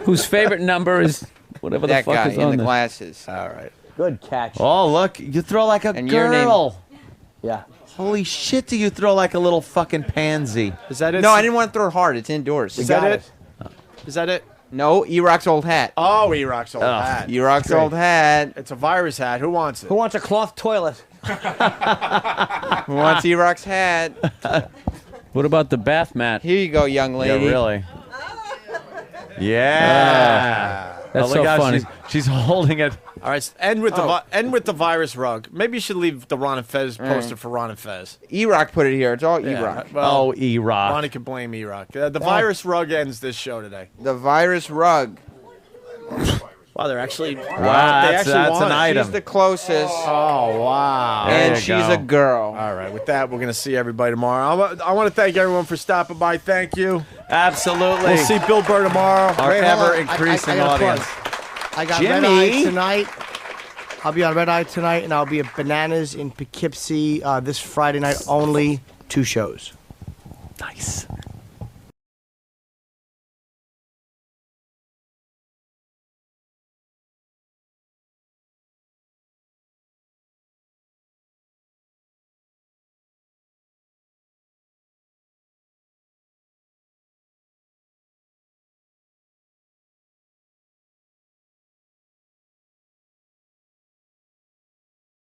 Whose favorite number is whatever the That fuck guy is in on the there. glasses. All right. Good catch. Oh, look, you throw like a And your name- girl. Yeah. Holy shit, do you throw like a little fucking pansy? Is that it? No, I didn't want to throw it hard. It's indoors. Is that it? Is that it? No, E-Rock's old hat. Oh, E-Rock's old hat. E-Rock's Great. old hat. It's a virus hat. Who wants it? Who wants a cloth toilet? Who wants E-Rock's hat? What about the bath mat? Here you go, young lady. Yeah, really. Yeah. That's look so how funny. She's holding it. All right, end with the virus rug. Maybe you should leave the Ron and Fez poster for Ron and Fez. E-Rock put it here. It's all Yeah, E-Rock. well, E-Rock. Ronnie can blame E-Rock. The virus rug ends this show today. The virus rug. Wow, they're actually Wow, they that's actually an won it. item. She's the closest. Oh wow! And she's a girl. All right, with that, we're gonna see everybody tomorrow. I want to thank everyone for stopping by. Thank you. Absolutely. We'll see Bill Burr tomorrow. Our Wait, hold on. ever-increasing I got a audience. plug. I got Jimmy. Red Eye tonight. I'll be on Red Eye tonight, and I'll be at Bananas in Poughkeepsie this Friday night only. 2 shows. Nice.